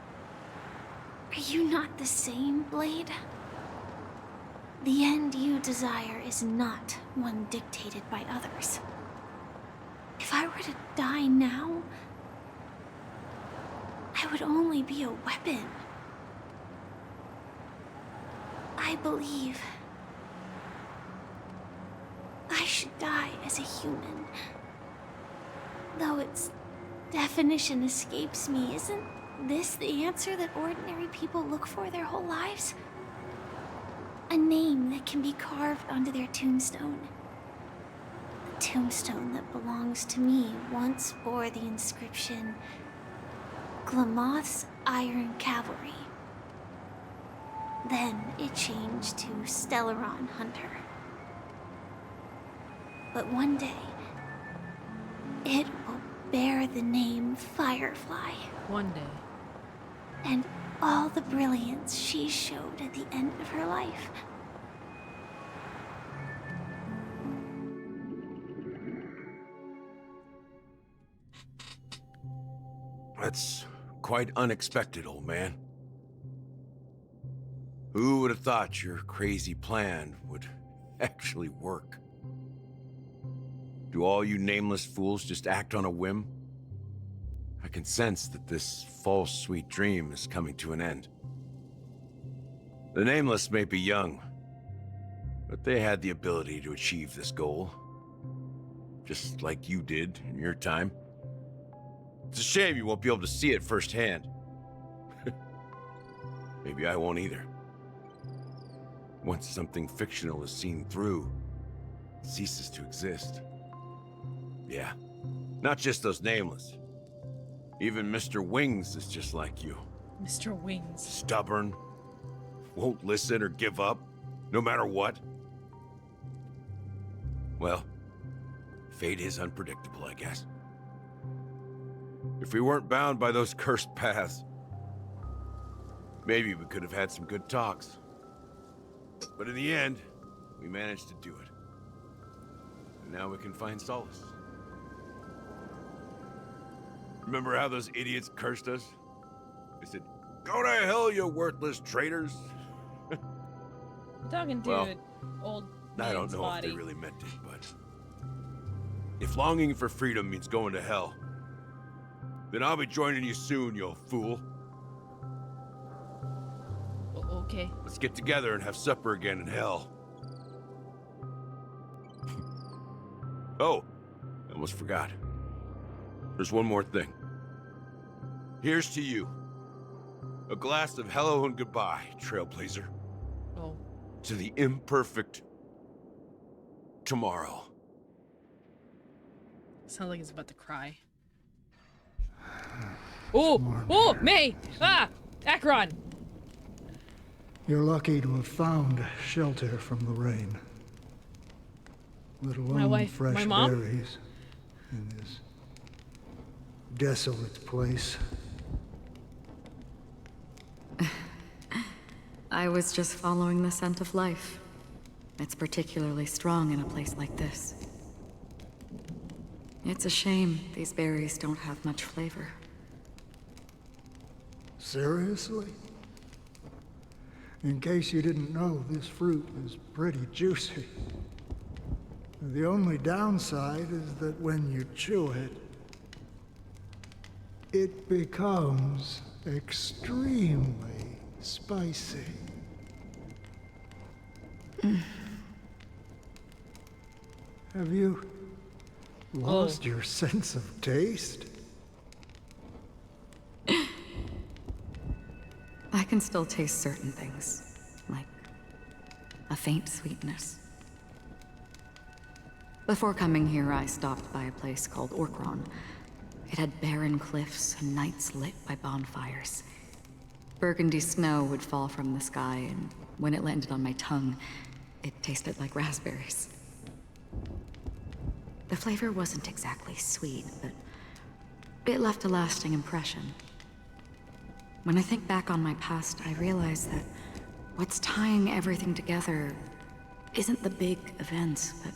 Are you not the same, Blade? The end you desire is not one dictated by others. If I were to die now, I would only be a weapon. I believe I should die as a human. Though its definition escapes me, isn't this the answer that ordinary people look for their whole lives? A name that can be carved onto their tombstone. The tombstone that belongs to me once bore the inscription, Glamoth's Iron Cavalry. Then it changed to Stellaron Hunter. But one day, it will bear the name Firefly. One day. And all the brilliance she showed at the end of her life. That's quite unexpected, old man. Who would have thought your crazy plan would actually work? Do all you nameless fools just act on a whim? I can sense that this false sweet dream is coming to an end. The nameless may be young, but they had the ability to achieve this goal. Just like you did in your time. It's a shame you won't be able to see it firsthand. Maybe I won't either. Once something fictional is seen through, it ceases to exist. Yeah, not just those nameless. Even Mr. Wings is just like you. Mr. Wings. Stubborn, won't listen or give up, no matter what. Well, fate is unpredictable, I guess. If we weren't bound by those cursed paths, maybe we could have had some good talks. But in the end, we managed to do it. And now we can find solace. Remember how those idiots cursed us? They said, "Go to hell, you worthless traitors." I'm talking to Well, an old I don't man's know body. if they really meant it, but if longing for freedom means going to hell, then I'll be joining you soon, you fool. Okay. Let's get together and have supper again in hell. Oh, I almost forgot. There's one more thing. Here's to you. A glass of hello and goodbye, Trailblazer. Oh. To the imperfect tomorrow. Sounds like he's about to cry. Oh! Oh! May! Ah! Akron! You're lucky to have found shelter from the rain. Let alone My wife, fresh my mom? berries in this desolate place. I was just following the scent of life. It's particularly strong in a place like this. It's a shame these berries don't have much flavor. Seriously? In case you didn't know, this fruit is pretty juicy. The only downside is that when you chew it, it becomes extremely spicy. Have you lost your sense of taste? I can still taste certain things, like a faint sweetness. Before coming here, I stopped by a place called Orkron. It had barren cliffs and nights lit by bonfires. Burgundy snow would fall from the sky, and when it landed on my tongue, it tasted like raspberries. The flavor wasn't exactly sweet, but it left a lasting impression. When I think back on my past, I realize that what's tying everything together isn't the big events, but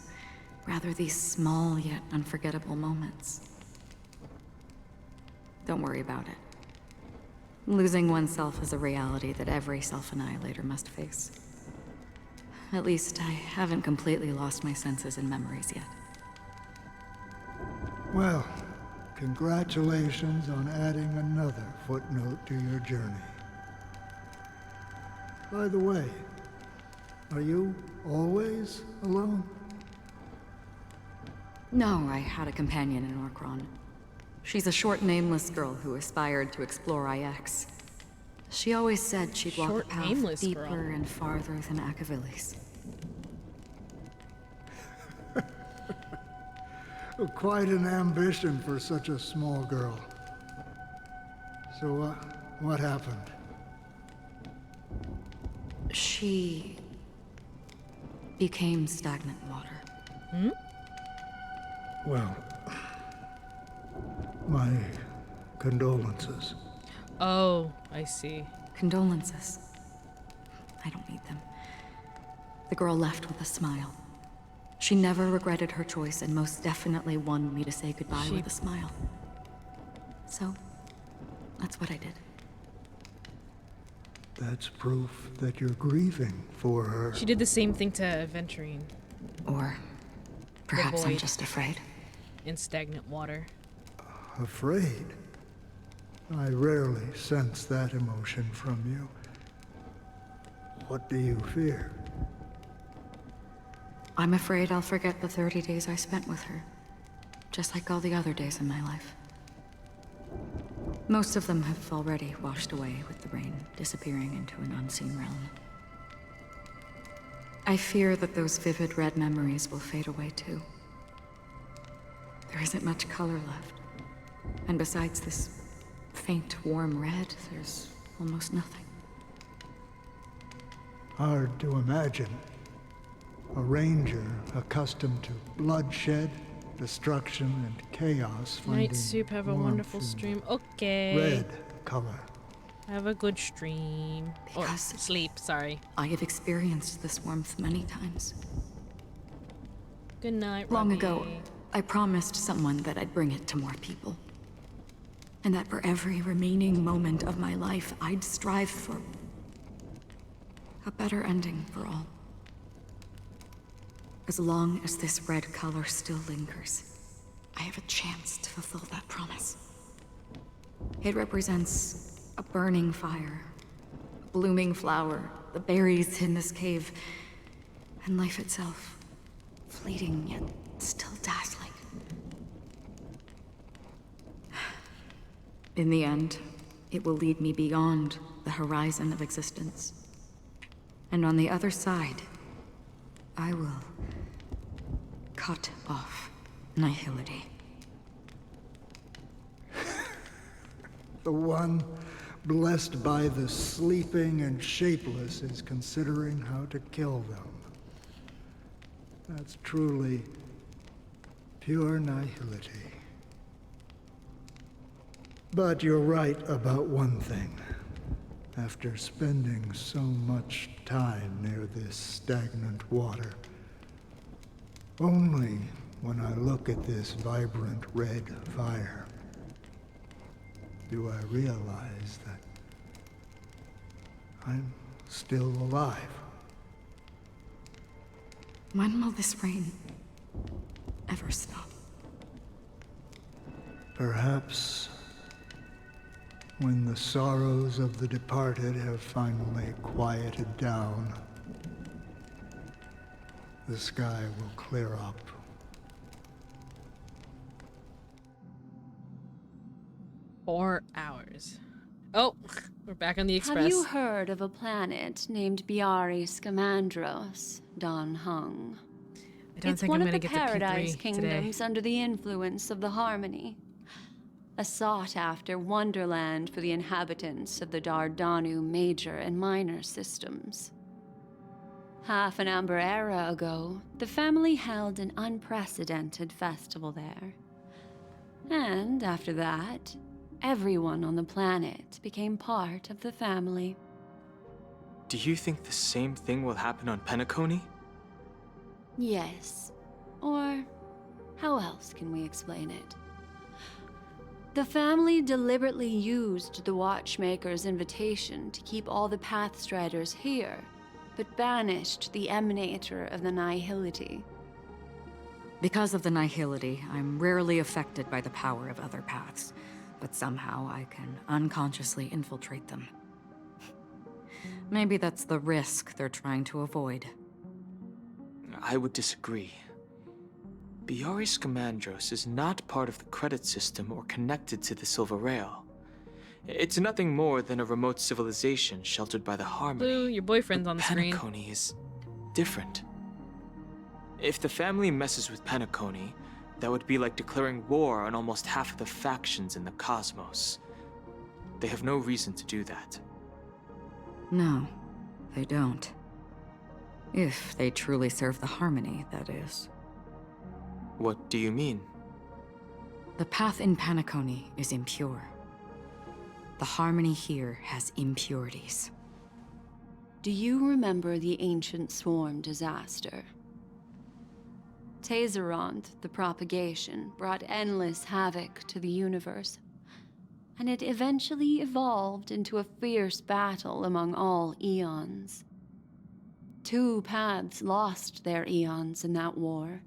rather these small yet unforgettable moments. Don't worry about it. Losing oneself is a reality that every self-annihilator must face. At least I haven't completely lost my senses and memories yet. Well, congratulations on adding another footnote to your journey. By the way, are you always alone? No, I had a companion in Orkron. She's a short, nameless girl who aspired to explore IX. She always said she'd walk a path deeper and farther than Akavilis. Quite an ambition for such a small girl. So, what happened? She became stagnant water. Hmm? Well, my condolences. Oh, I see. Condolences. I don't need them. The girl left with a smile. She never regretted her choice and most definitely wanted me to say goodbye with a smile. So, that's what I did. That's proof that you're grieving for her. She did the same thing to Aventurine. Or perhaps I'm just afraid. In stagnant water. Afraid? I rarely sense that emotion from you. What do you fear? I'm afraid I'll forget the 30 days I spent with her, just like all the other days in my life. Most of them have already washed away with the rain, disappearing into an unseen realm. I fear that those vivid red memories will fade away too. There isn't much color left, and besides this faint, warm red, there's almost nothing. Hard to imagine. A ranger accustomed to bloodshed, destruction, and chaos finding Night Soup, have a warmth wonderful in stream. Okay. red color. Have a good stream. Or sleep, sorry. I have experienced this warmth many times. Good night, Long Robbie. ago, I promised someone that I'd bring it to more people. And that for every remaining moment of my life, I'd strive for a better ending for all. As long as this red color still lingers, I have a chance to fulfill that promise. It represents a burning fire, a blooming flower, the berries in this cave, and life itself, fleeting yet still dazzling. In the end, it will lead me beyond the horizon of existence. And on the other side, I will cut off nihility. The one blessed by the sleeping and shapeless is considering how to kill them. That's truly pure nihility. But you're right about one thing. after spending so much time near this stagnant water. Only when I look at this vibrant red fire do I realize that I'm still alive. When will this rain ever stop? Perhaps when the sorrows of the departed have finally quieted down, the sky will clear up. Four hours. Oh, we're back on the express. Have you heard of a planet named Biari Scamandros, Don Hung? I don't It's think one I'm of gonna the get to P3 Paradise today. Kingdoms under the influence of the Harmony. A sought-after wonderland for the inhabitants of the Dardanu major and minor systems. Half an Amber era ago, the family held an unprecedented festival there. And after that, everyone on the planet became part of the family. Do you think the same thing will happen on Penacony? Yes. Or how else can we explain it? The family deliberately used the Watchmaker's invitation to keep all the Pathstriders here, but banished the Emanator of the Nihility. Because of the Nihility, I'm rarely affected by the power of other paths, but somehow I can unconsciously infiltrate them. Maybe that's the risk they're trying to avoid. I would disagree. Biari Scamandros is not part of the credit system or connected to the Silver Rail. It's nothing more than a remote civilization sheltered by the Harmony. Blue, your boyfriend's on the screen. Penacony is different. If the family messes with Penacony, that would be like declaring war on almost half of the factions in the cosmos. They have no reason to do that. No, they don't. If they truly serve the Harmony, that is. What do you mean? The path in Penacony is impure. The Harmony here has impurities. Do you remember the ancient swarm disaster? Tazeront, the propagation, brought endless havoc to the universe, and it eventually evolved into a fierce battle among all eons. 2 paths lost their eons in that war,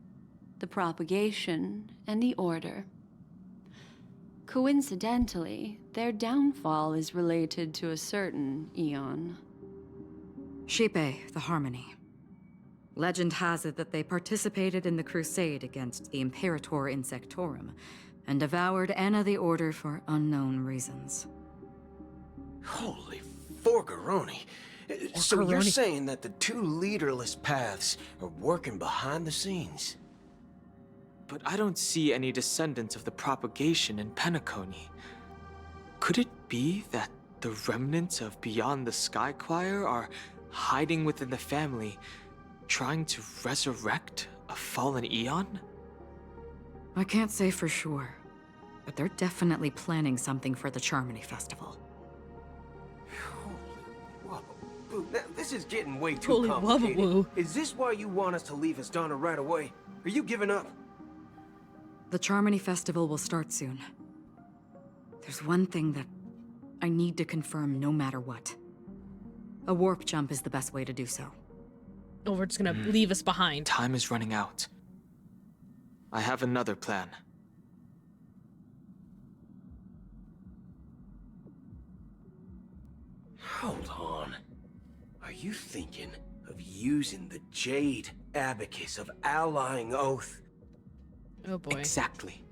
the propagation and the order. Coincidentally, their downfall is related to a certain eon. Shipe, the Harmony. Legend has it that they participated in the crusade against the Imperator Insectorum, and devoured Anna the Order for unknown reasons. Holy forgaroni. So you're saying that the 2 leaderless paths are working behind the scenes? But I don't see any descendants of the propagation in Penacony. Could it be that the remnants of Beyond the Sky Choir are hiding within the family, trying to resurrect a fallen eon? I can't say for sure, but they're definitely planning something for the Charmony Festival. Now, this is getting way too complicated. Is this why you want us to leave Asdana right away? Are you giving up? The Charmony Festival will start soon. There's one thing that I need to confirm no matter what. A warp jump is the best way to do so. Oh, we're just gonna leave us behind. Time is running out. I have another plan. Hold on. Are you thinking of using the Jade Abacus of Allying Oath? Oh boy. Exactly.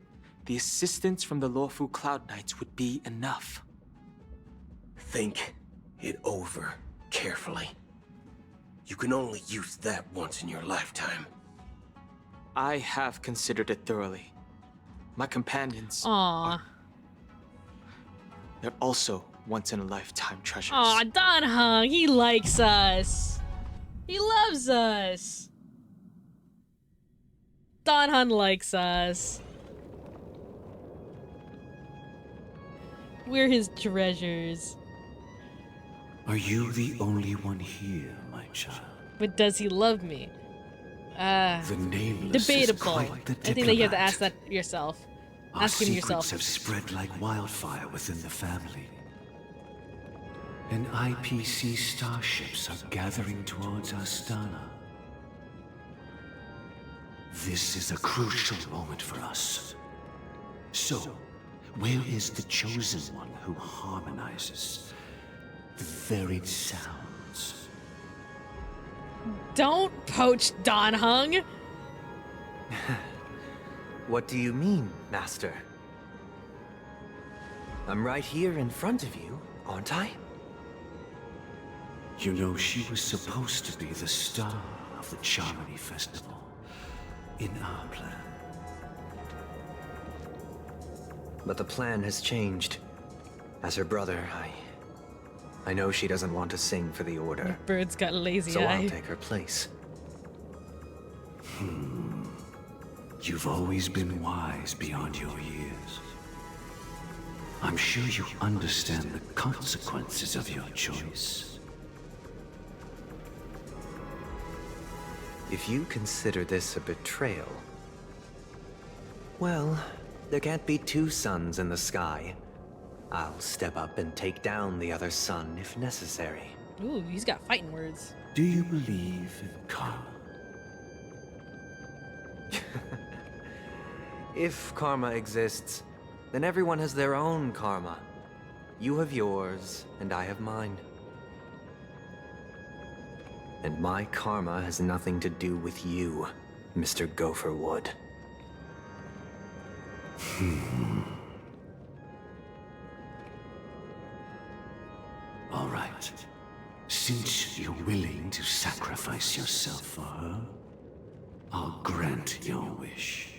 The assistance from the Lawfu Cloud Knights would be enough. Think it over carefully. You can only use that once in your lifetime. I have considered it thoroughly. My companions Aww. they're also once-in-a-lifetime treasures. Aw, Don Hung, he likes us. He loves us. Don Hung likes us. We're his treasures. Are you the only one here, my child? But does he love me? The nameless Debatable. is quite the I think that you have to diplomat. ask that yourself. Our Ask him secrets yourself. have spread like wildfire within the family. And IPC starships are gathering towards Astana. This is a crucial moment for us. So, where is the chosen one who harmonizes the varied sounds? Don't poach Don Hung. What do you mean, Master? I'm right here in front of you, aren't I? You know, she was supposed to be the star of the Charmony Festival. In our plan. But the plan has changed. As her brother, I know she doesn't want to sing for the Order. Bird's got a lazy so eye. I'll take her place. You've always been wise beyond your years. I'm sure you understand the consequences of your choice. If you consider this a betrayal, well, there can't be two suns in the sky. I'll step up and take down the other sun if necessary. Ooh, he's got fighting words. Do you believe in karma? If karma exists, then everyone has their own karma. You have yours, and I have mine. And my karma has nothing to do with you, Mr. Gopherwood. All right. Since you're willing to sacrifice yourself for her, I'll grant your wish.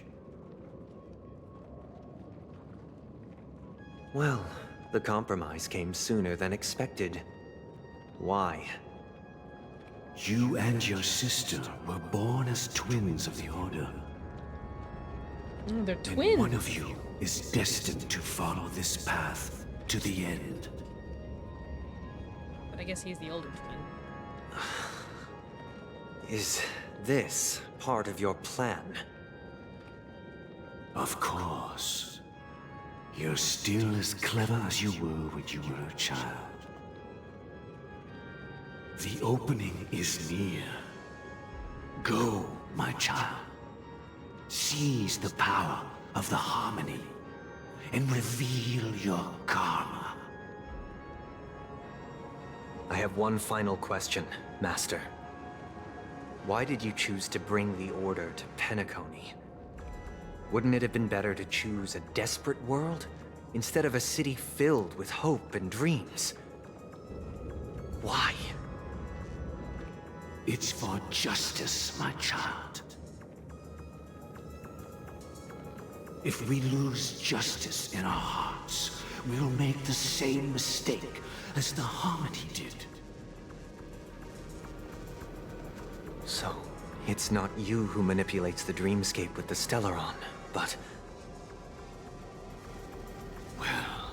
Well, the compromise came sooner than expected. Why? You and your sister were born as twins of the Order. They're And twins. one of you is destined to follow this path to the end. But I guess he's the older twin. Is this part of your plan? Of course. You're still as clever as you were when you were a child. The opening is near. Go, my child. Seize the power of the harmony and reveal your karma. I have one final question, Master. Why did you choose to bring the Order to Penacony? Wouldn't it have been better to choose a desperate world instead of a city filled with hope and dreams? Why? It's for justice, my child. If we lose justice in our hearts, we'll make the same mistake as the Harmony did. So, it's not you who manipulates the dreamscape with the Stellaron, but... Well,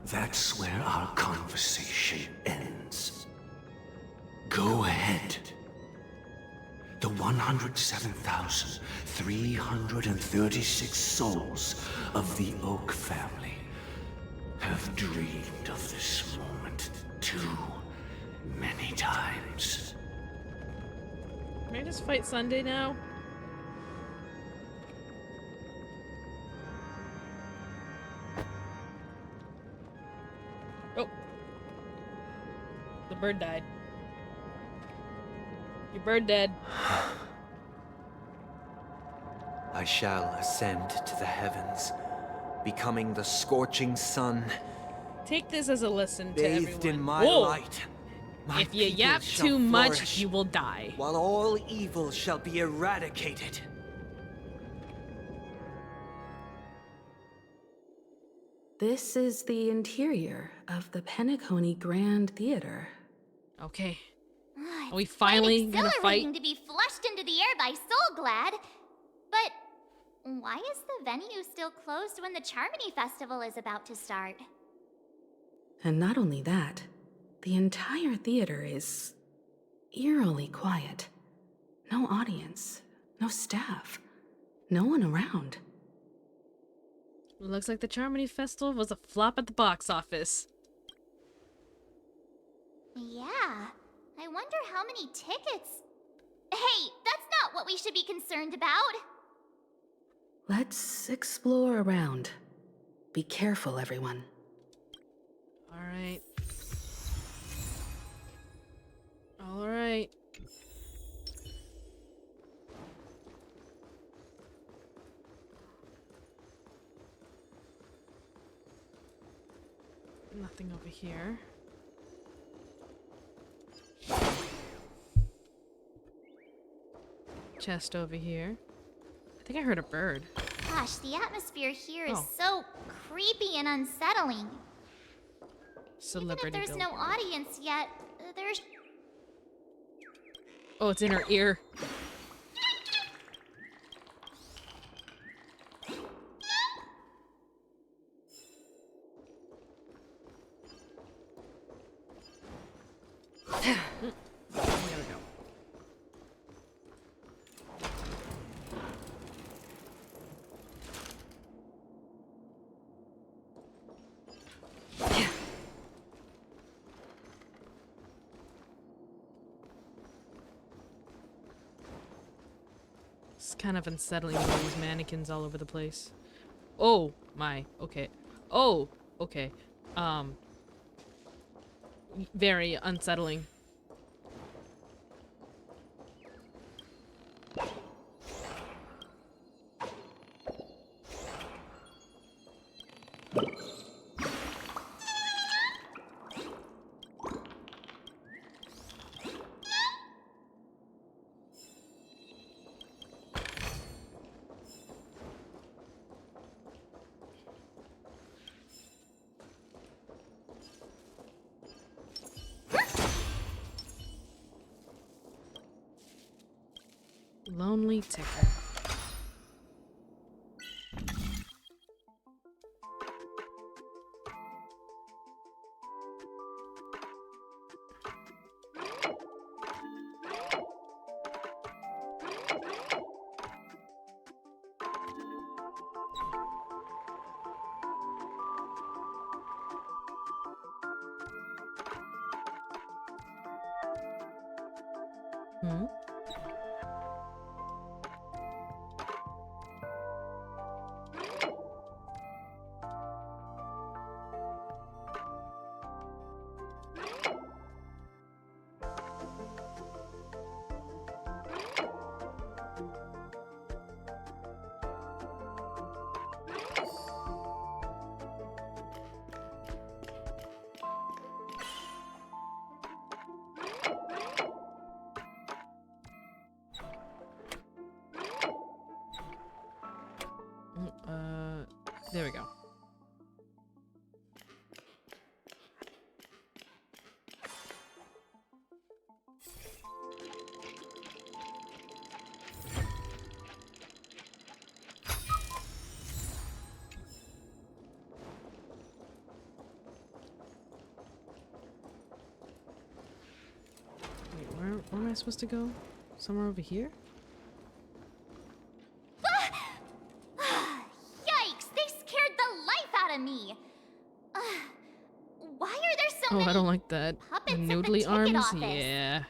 that's where our conversation ends. Go ahead. The 107,336 souls of the Oak family have dreamed of this moment too many times. Can I just fight Sunday now? Oh. The bird died. Your bird dead. I shall ascend to the heavens, becoming the scorching sun. Take this as a lesson to Bathed everyone. in my Whoa. light. My If you people yap shall too much, flourish, you will die. while all evil shall be eradicated. This is the interior of the Penacony Grand Theater. Okay. It's Are we finally quite gonna fight? exhilarating to be flushed into the air by Soul Glad. But why is the venue still closed when the Charmony Festival is about to start? And not only that, The entire theater is eerily quiet. No audience, no staff, no one around. Looks like the Charmony Festival was a flop at the box office. Yeah, I wonder how many tickets. Hey, that's not what we should be concerned about. Let's explore around. Be careful, everyone. All right. All right. Nothing over here. Chest over here. I think I heard a bird. Gosh, the atmosphere here is Oh. so creepy and unsettling. Celebrity Even if there's no billboard. audience yet, there's... Oh, it's in her ear. There we go. It's kind of unsettling with all these mannequins all over the place. Oh my, okay. Oh, okay. Very unsettling. Lonely ticker. Hmm? There we go. Wait, where am I supposed to go? Somewhere over here? Yikes, they scared the life out of me. Why are there so Oh, many I don't like that. The puppets at the noodly ticket arms? office? Yeah.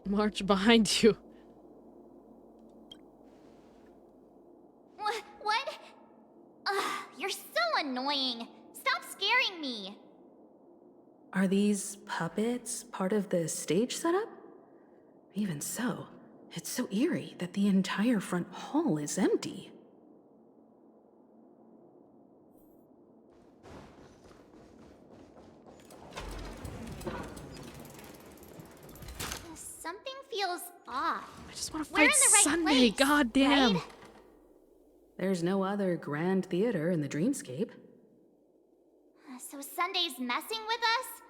March behind you. What? You're so annoying. Stop scaring me. Are these puppets part of the stage setup? Even so, it's so eerie that the entire front hall is empty. Something feels off. I just want to We're in fight the right Sunday. place, God damn. right? There's no other grand theater in the dreamscape. So Sunday's messing with us?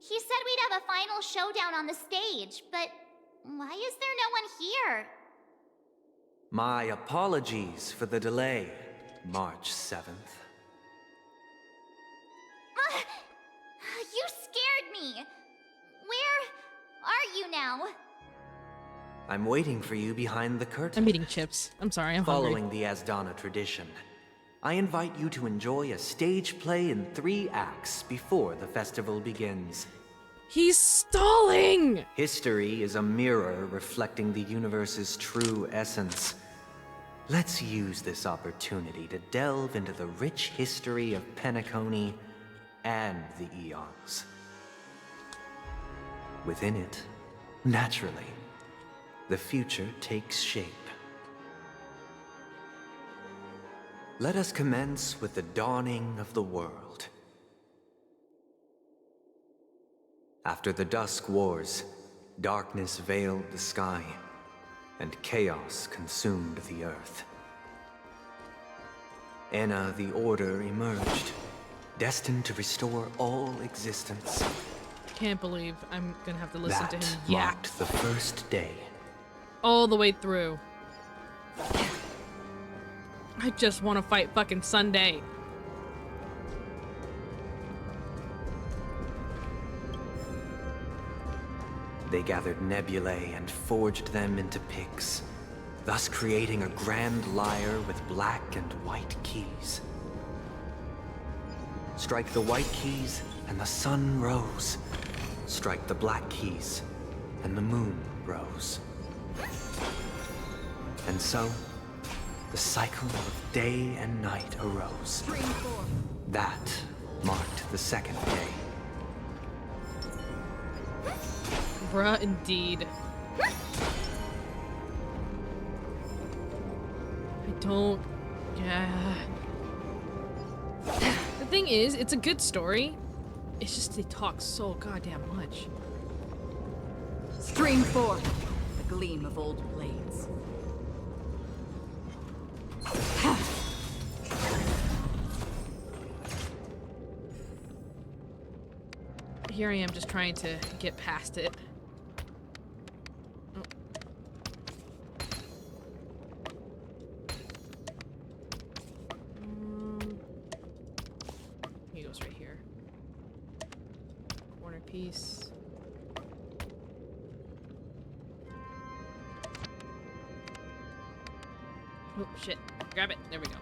He said we'd have a final showdown on the stage, but why is there no one here? My apologies for the delay, March 7th. You scared me! Where are you now? I'm waiting for you behind the curtain. I'm eating chips. I'm sorry, I'm Following hungry. the Asdana tradition, I invite you to enjoy a stage play in 3 acts before the festival begins. He's stalling! History is a mirror reflecting the universe's true essence. Let's use this opportunity to delve into the rich history of Penacony and the Eons. Within it, naturally, the future takes shape. Let us commence with the dawning of the world. After the Dusk Wars, darkness veiled the sky, and chaos consumed the earth. Enna the Order emerged, destined to restore all existence. Can't believe I'm gonna have to listen to him yap marked the first day. all the way through. I just want to fight fucking Sunday. They gathered nebulae and forged them into picks, thus creating a grand lyre with black and white keys. Strike the white keys and the sun rose. Strike the black keys and the moon rose. And so, the cycle of day and night arose. That marked the second day. Bruh, indeed. I don't... Yeah. The thing is, it's a good story. It's just they talk so goddamn much. Stream forth the gleam of old blades. Here I am just trying to get past it. Oh. He goes right here. Corner piece. Oh shit. Grab it. There we go.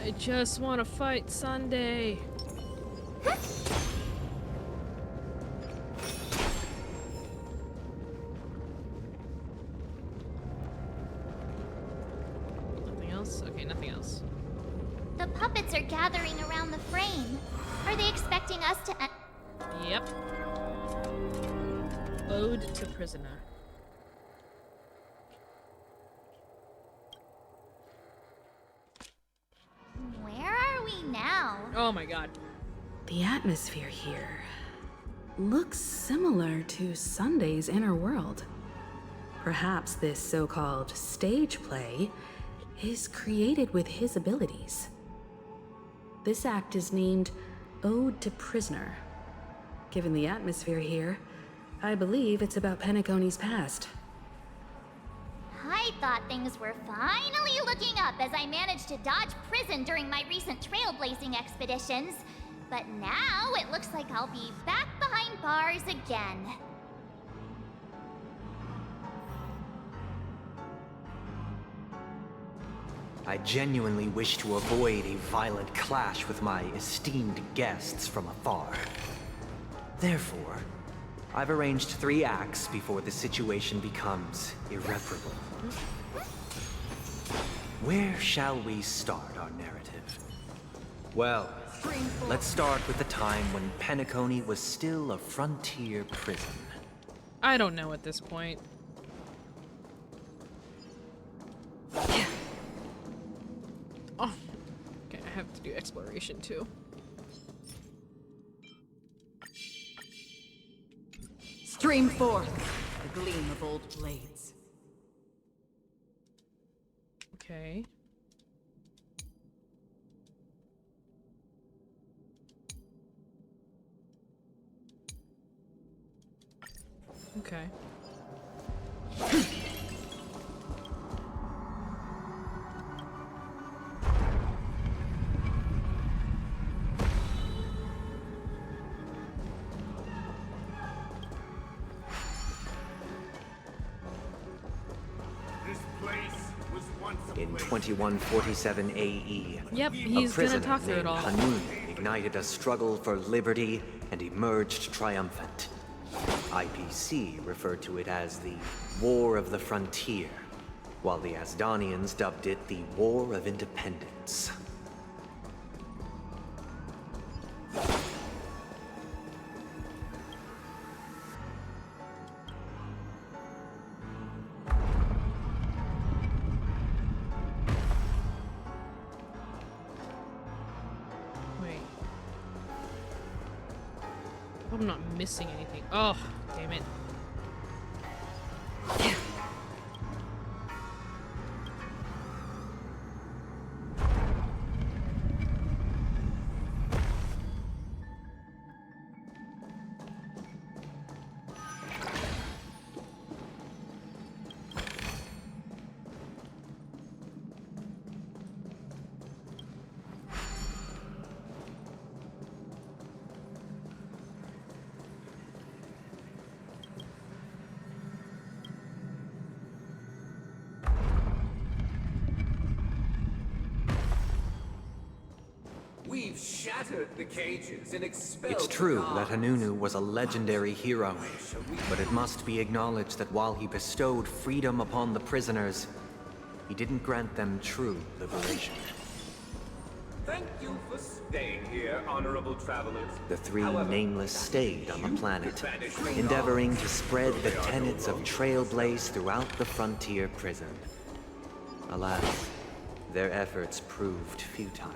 I just want to fight Sunday. Nothing else? Okay, nothing else. The puppets are gathering around the frame. Are they expecting us to... Yep. Ode to Prisoner. Where are we now? Oh my god. The atmosphere here looks similar to Sunday's inner world. Perhaps this so-called stage play is created with his abilities. This act is named Ode to Prisoner. Given the atmosphere here, I believe it's about Penacony's past. I thought things were finally looking up as I managed to dodge prison during my recent trailblazing expeditions. But now it looks like I'll be back behind bars again. I genuinely wish to avoid a violent clash with my esteemed guests from afar. Therefore, I've arranged 3 acts before the situation becomes irreparable. Where shall we start our narrative? Well, let's start with the time when Penacony was still a frontier prison. I don't know at this point. Oh, okay, I have to do exploration too. Stream forth the gleam of old blades. Okay. Okay. This place was once a In place. 2147 AE, Yep, a he's gonna prisoner talk through it named all. Hanun ignited a struggle for liberty and emerged triumphant. IPC referred to it as the War of the Frontier, while the Asdanians dubbed it the War of Independence. Wait. Hope I'm not missing anything. Oh, damn it. We've shattered the cages and expelled It's the true guards. that Hanunu was a legendary hero, but it must be acknowledged that while he bestowed freedom upon the prisoners, he didn't grant them true liberation. Thank you for staying here, honorable travelers. The 3 However, nameless stayed on the planet, banish endeavoring to spread the tenets of Trailblaze throughout the frontier prison. Alas, their efforts proved futile.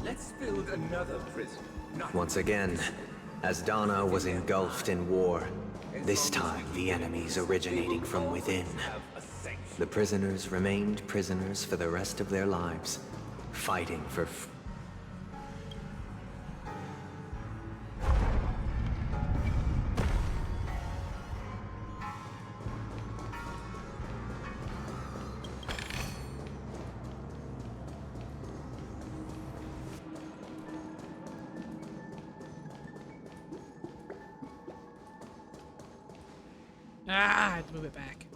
Let's build another prison. Not Once again, Asdana was engulfed in war, this time the enemies originating from within. The prisoners remained prisoners for the rest of their lives, fighting for Ah, I have to move it back.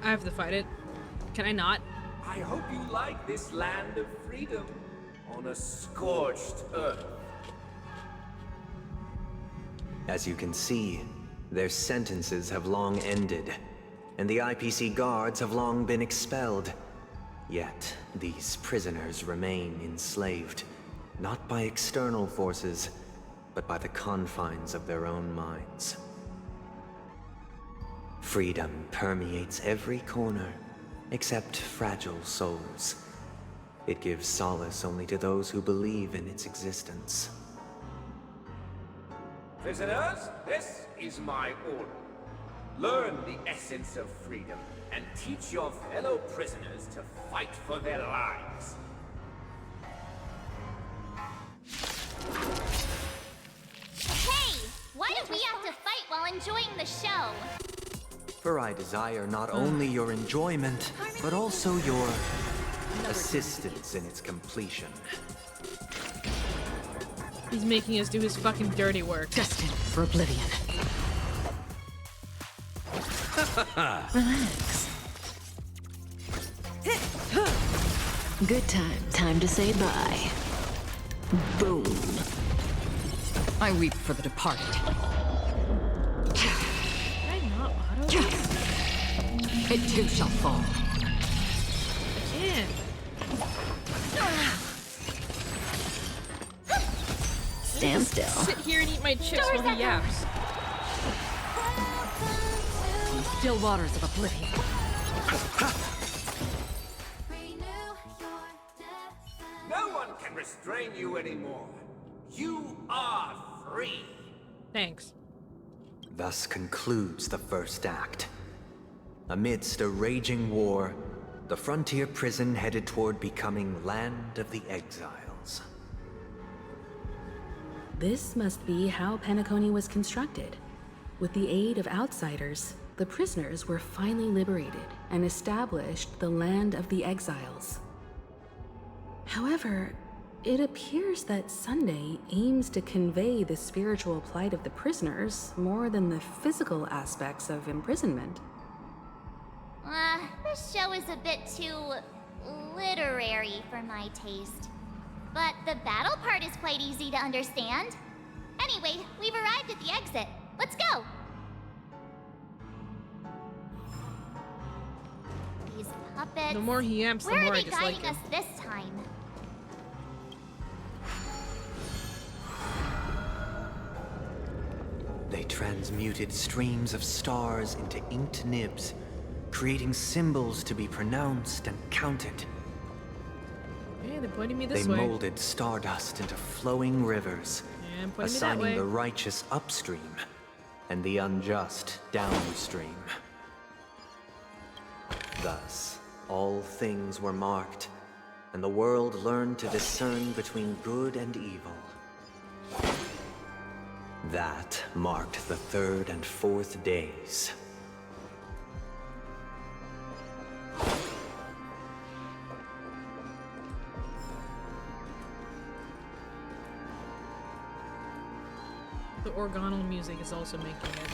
I have to fight it. Can I not? I hope you like this land of freedom on a scorched earth. As you can see, their sentences have long ended, and the IPC guards have long been expelled. Yet, these prisoners remain enslaved, not by external forces, but by the confines of their own minds. Freedom permeates every corner, except fragile souls. It gives solace only to those who believe in its existence. Prisoners, this is my order. Learn the essence of freedom and teach your fellow prisoners to fight for their lives. Hey! Why do we have to fight while enjoying the show? For I desire not only your enjoyment, but also your assistance in its completion. He's making us do his fucking dirty work. Destined for oblivion. Relax. Good time. Time to say bye. Boom. I weep for the departed. Can I not auto? It too shall fall. Yeah. Stand still. Sit here and eat my chips while he yaps. Still waters of oblivion. No one can restrain you anymore. You are free. Thanks. Thus concludes the first act. Amidst a raging war, the frontier prison headed toward becoming Land of the Exiles. This must be how Penacony was constructed. With the aid of outsiders, the prisoners were finally liberated and established the Land of the Exiles. However, it appears that Sunday aims to convey the spiritual plight of the prisoners more than the physical aspects of imprisonment. This show is a bit too literary for my taste. But the battle part is quite easy to understand. Anyway, we've arrived at the exit. Let's go! These puppets... The more he amps, the Where more are I they dislike guiding him. us this time? They transmuted streams of stars into inked nibs, creating symbols to be pronounced and counted. Hey, they're pointing me They this way. molded stardust into flowing rivers, And pointing me that way. assigning the righteous upstream and the unjust downstream. Thus, all things were marked, and the world learned to discern between good and evil. That marked the third and fourth days. The organal music is also making it.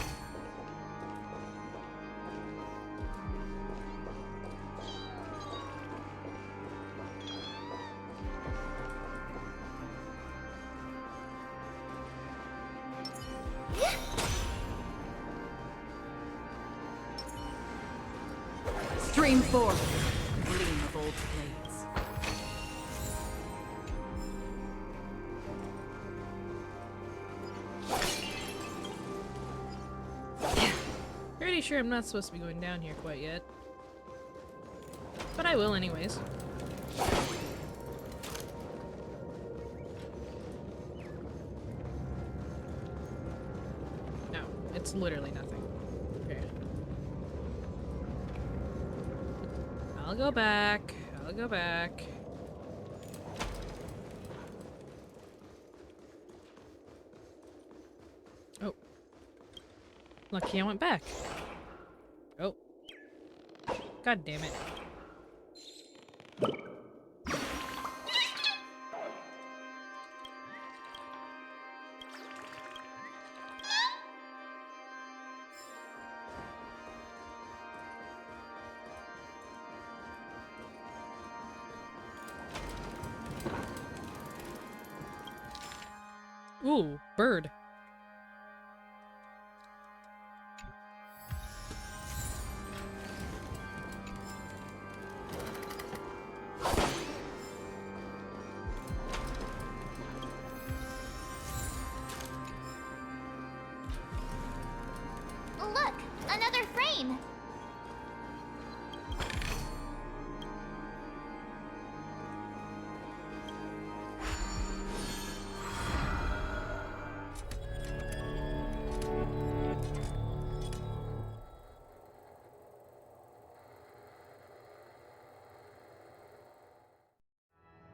Stream forth. Gleam of old blades. Pretty sure I'm not supposed to be going down here quite yet. But I will anyways. No, it's literally nothing. Okay. I'll go back. I'll go back. Oh. Lucky I went back. Oh. God damn it. Ooh, bird. Look, another frame! fine.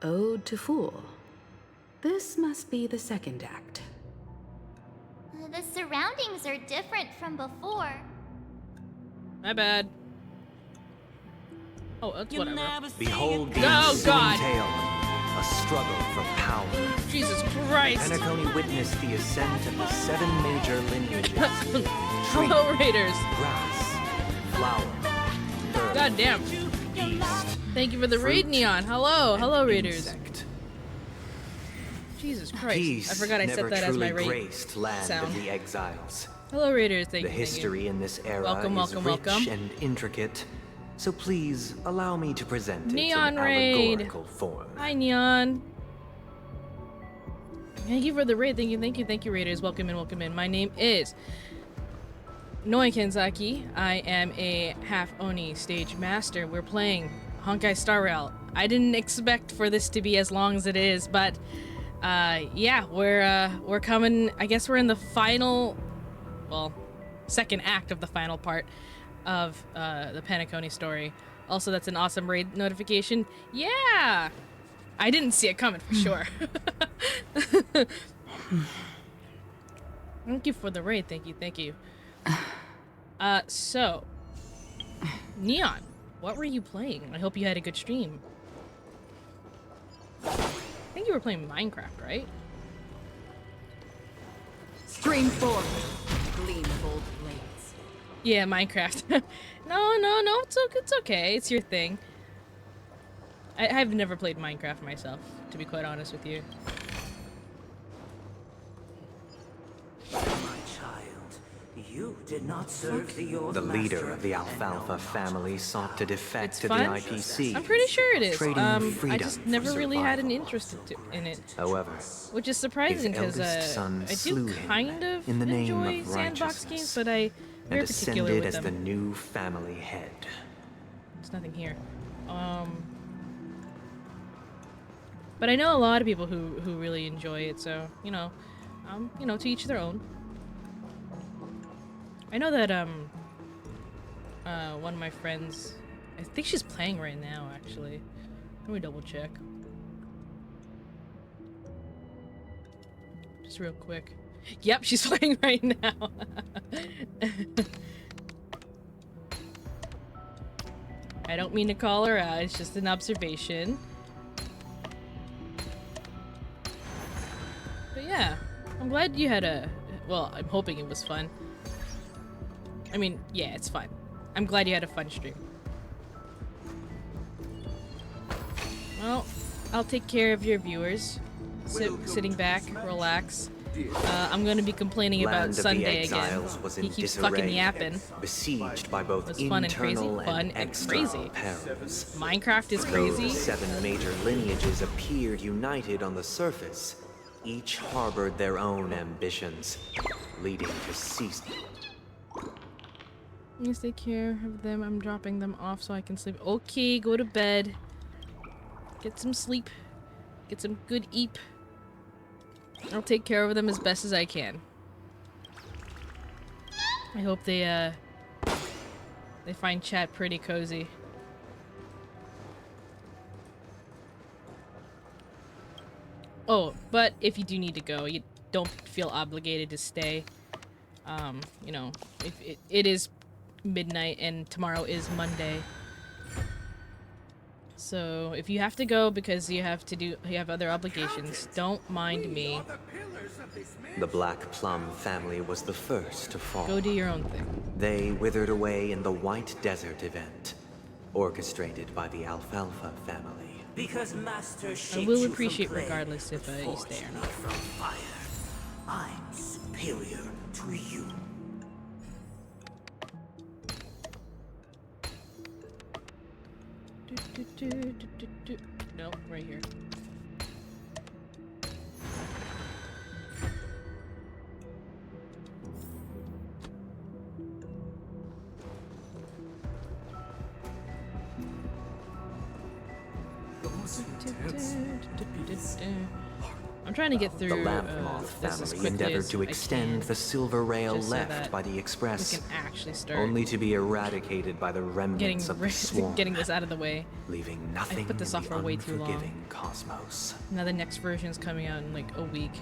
Ode to Fool. This must be the second act. The surroundings are different from before. My bad. Oh, that's whatever. Behold the Oh, ensuing God. tale, a struggle for power. Jesus Christ. Penacony witnessed the ascent of the 7 major lineages. Hello, Raiders. Grass, flower, bird, God damn. beast, Thank you for the raid, Neon. Hello, hello, Raiders. insect. Jesus Christ. Peace I forgot I never set that as my truly raid graced land sound. of the exiles. Hello, Raiders. Thank The you. history in this era Welcome, is welcome, rich welcome. and intricate, so please allow me to present Neon it in raid. allegorical form. Hi, Neon. Thank you for the raid. Thank you, Raiders. Welcome in. My name is Noi Kenzaki. I am a half Oni stage master. We're playing Honkai Star Rail. I didn't expect for this to be as long as it is, but yeah, we're coming. I guess we're in the final, well, second act of the final part of the penacony story. Also, that's an awesome raid notification. Yeah, I didn't see it coming for sure. Thank you for the raid. Thank you. So, Neon, what were you playing? I hope you had a good stream. I think you were playing Minecraft, right? Stream forth, gleam bold blades. Yeah, Minecraft. No, it's okay. It's your thing. I've never played Minecraft myself, to be quite honest with you. My child, you did not serve the old The leader master of the Alfalfa family sought to defect to the Fun? IPC. I'm pretty sure it is. trading I freedom just for never really had an survival. interest in it. However, Which is surprising his because eldest son I slew do him kind of in the name enjoy of sandbox righteousness games, but I'm very and particular ascended with as them. the new family head. There's nothing here. But I know a lot of people who really enjoy it, so you know, to each their own. I know that one of my friends, I think she's playing right now actually. Let me double check. Just real quick. Yep, she's playing right now. I don't mean to call her out, it's just an observation. But yeah, I'm glad you had a... Well, I'm hoping it was fun. I mean, yeah, it's fun. I'm glad you had a fun stream. Well, I'll take care of your viewers. Sitting back, relax. I'm gonna be complaining about Land of the Sunday again. Exiles was in He keeps disarray, fucking yapping. besieged by both It was fun and crazy. internal Fun and external crazy. perils. Minecraft is Though crazy. the 7 major lineages appeared united on the surface, each harbored their own ambitions, leading to cease. Please take care of them. I'm dropping them off so I can sleep. Okay, go to bed. Get some sleep. Get some good eep. I'll take care of them as best as I can. I hope they find chat pretty cozy. Oh, but if you do need to go, you don't feel obligated to stay. You know, if it is midnight and tomorrow is Monday. So if you have to go because you have other obligations, don't mind me. The Black Plum family was the first to fall. Go do your own thing. They withered away in the White Desert event, orchestrated by the Alfalfa family. Because Master I shaped will you appreciate from clay, regardless if but you forged stay or me not. from fire. I'm superior to you. No, right here. I'm trying to get through The lamp moth this as family quickly endeavored as to I extend can, the silver rail just so left that by the express, we can actually start only to be eradicated by the remnants of the swarm, getting this out of the way. leaving nothing I put this in off the for way too long. unforgiving cosmos. Now the next version is coming out in like a week.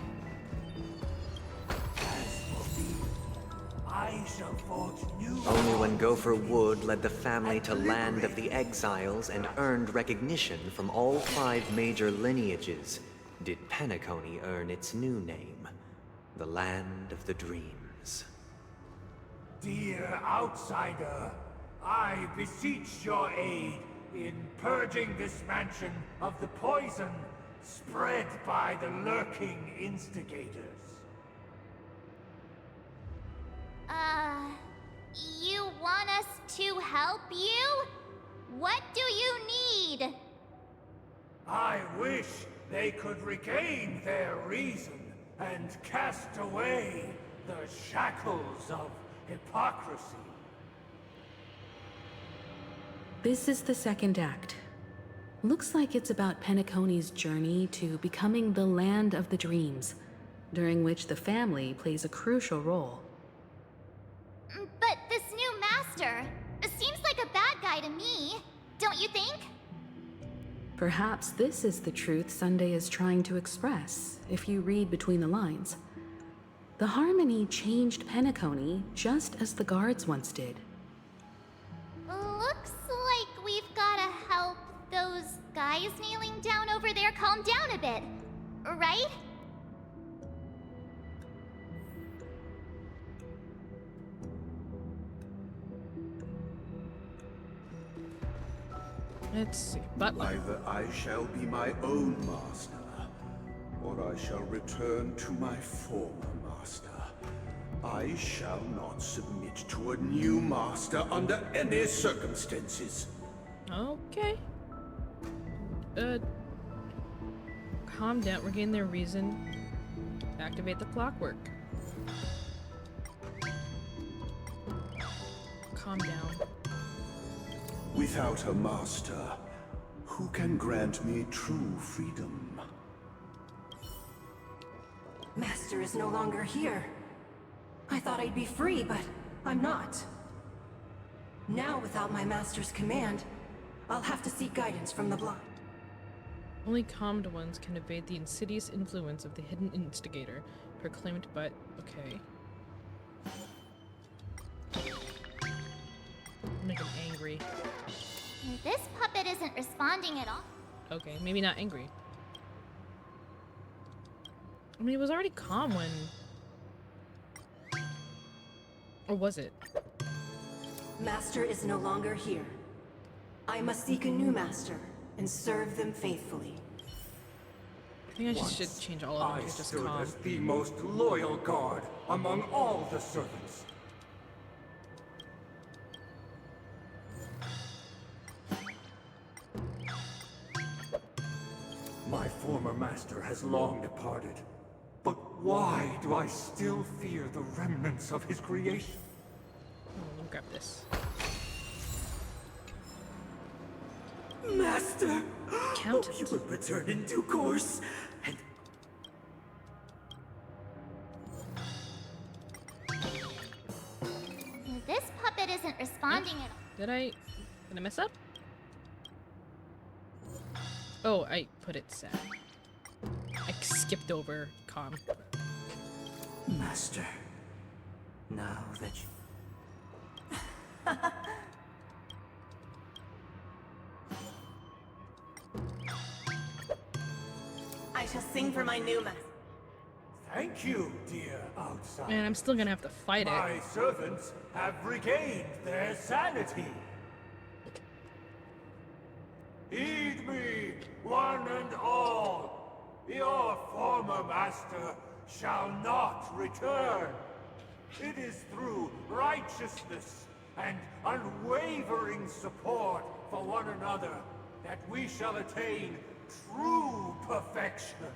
I shall forge new. Only when Gopher Wood led the family to Land of the Exiles and earned recognition from all 5 major lineages did Penacony earn its new name, the Land of the Dreams. Dear outsider, I beseech your aid in purging this mansion of the poison spread by the lurking instigators. You want us to help you? What do you need? I wish they could regain their reason and cast away the shackles of hypocrisy. This is the second act. Looks like it's about Penacony's journey to becoming the Land of the Dreams, during which the family plays a crucial role. But this new master seems like a bad guy to me, don't you think? Perhaps this is the truth Sunday is trying to express, if you read between the lines. The Harmony changed Penacony just as the guards once did. Looks like we've gotta help those guys kneeling down over there calm down a bit, right? Let's see. Butler. Either I shall be my own master, or I shall return to my former master. I shall not submit to a new master under any circumstances. Okay. Calm down. Regain their reason. Activate the clockwork. Calm down. Without a master, who can grant me true freedom? Master is no longer here. I thought I'd be free, but I'm not. Now, without my master's command, I'll have to seek guidance from the blind. Only calmed ones can evade the insidious influence of the hidden instigator, proclaimed by... Okay. Make him angry. This puppet isn't responding at all. Okay, maybe not angry. I mean, it was already calm when... Or was it? Master is no longer here. I must seek a new master and serve them faithfully. I think I just should change all of them to just stood calm. as the most loyal guard among all the servants. My former master has long departed. But why do I still fear the remnants of his creation? Let me grab this. Master! Count you will return in due course, and This puppet isn't responding at all. Did I mess up? Oh, I put it sad. I skipped over calm. Master, now that you... I shall sing for my new master. Thank you, dear outsider. Man, I'm still gonna have to fight My it. servants have regained their sanity. Heed me, one and all. Your former master shall not return. It is through righteousness and unwavering support for one another that we shall attain true perfection.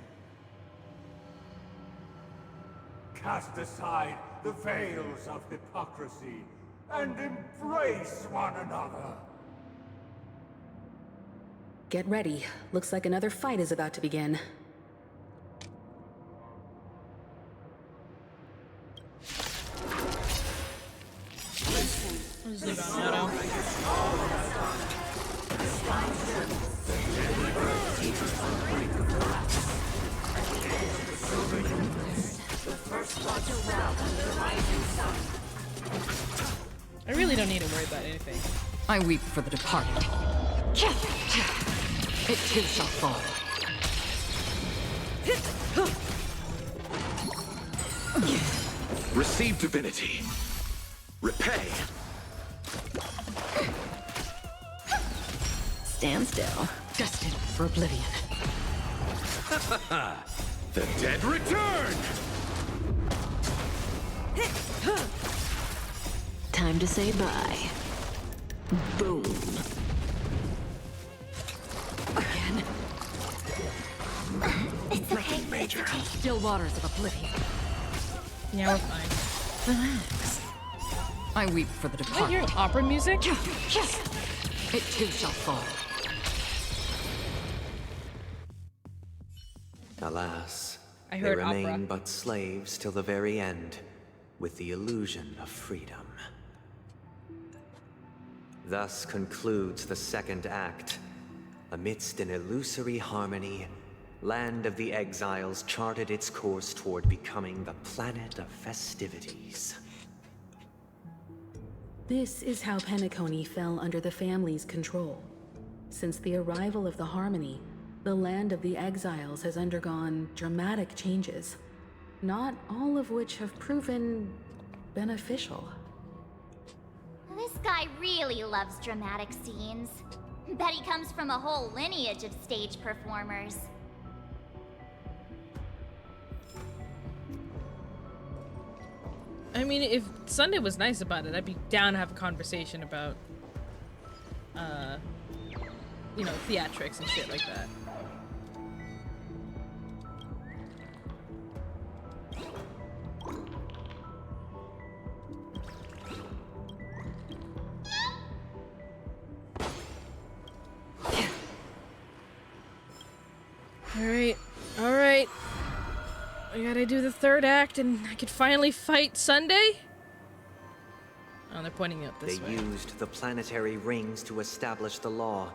Cast aside the veils of hypocrisy and embrace one another. Get ready. Looks like another fight is about to begin. I really don't need to worry about anything. I weep for the departed. It too shall fall. Receive divinity. Repay. Stand still. Destined for oblivion. The dead return! Time to say bye. Boom. Again. It's okay. Major. Still waters of oblivion. Yeah, we're fine. Relax. I weep for the Am I departed. hearing opera music? It too shall fall. Alas, I they heard remain opera. but slaves till the very end, with the illusion of freedom. Thus concludes the second act. Amidst an illusory harmony, Land of the Exiles charted its course toward becoming the planet of festivities. This is how Penacony fell under the family's control. Since the arrival of the Harmony, the Land of the Exiles has undergone dramatic changes, not all of which have proven beneficial. This guy really loves dramatic scenes. Bet he comes from a whole lineage of stage performers. I mean, if Sunday was nice about it, I'd be down to have a conversation about, you know, theatrics and shit like that. Alright. I gotta do the third act and I could finally fight Sunday? Oh, they're pointing up this way. They used the planetary rings to establish the law,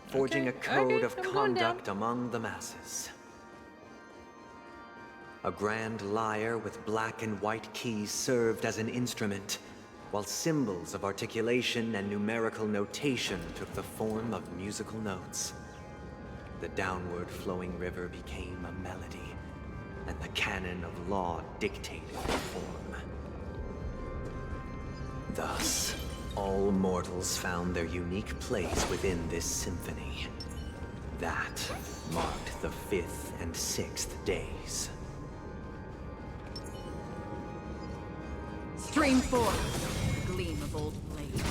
forging a code of I'm going conduct among the masses. A grand lyre with black and white keys served as an instrument, while symbols of articulation and numerical notation took the form of musical notes. The downward flowing river became a melody, and the canon of law dictated the form. Thus, all mortals found their unique place within this symphony. That marked the 5th and 6th days. Stream 4. The gleam of old blades.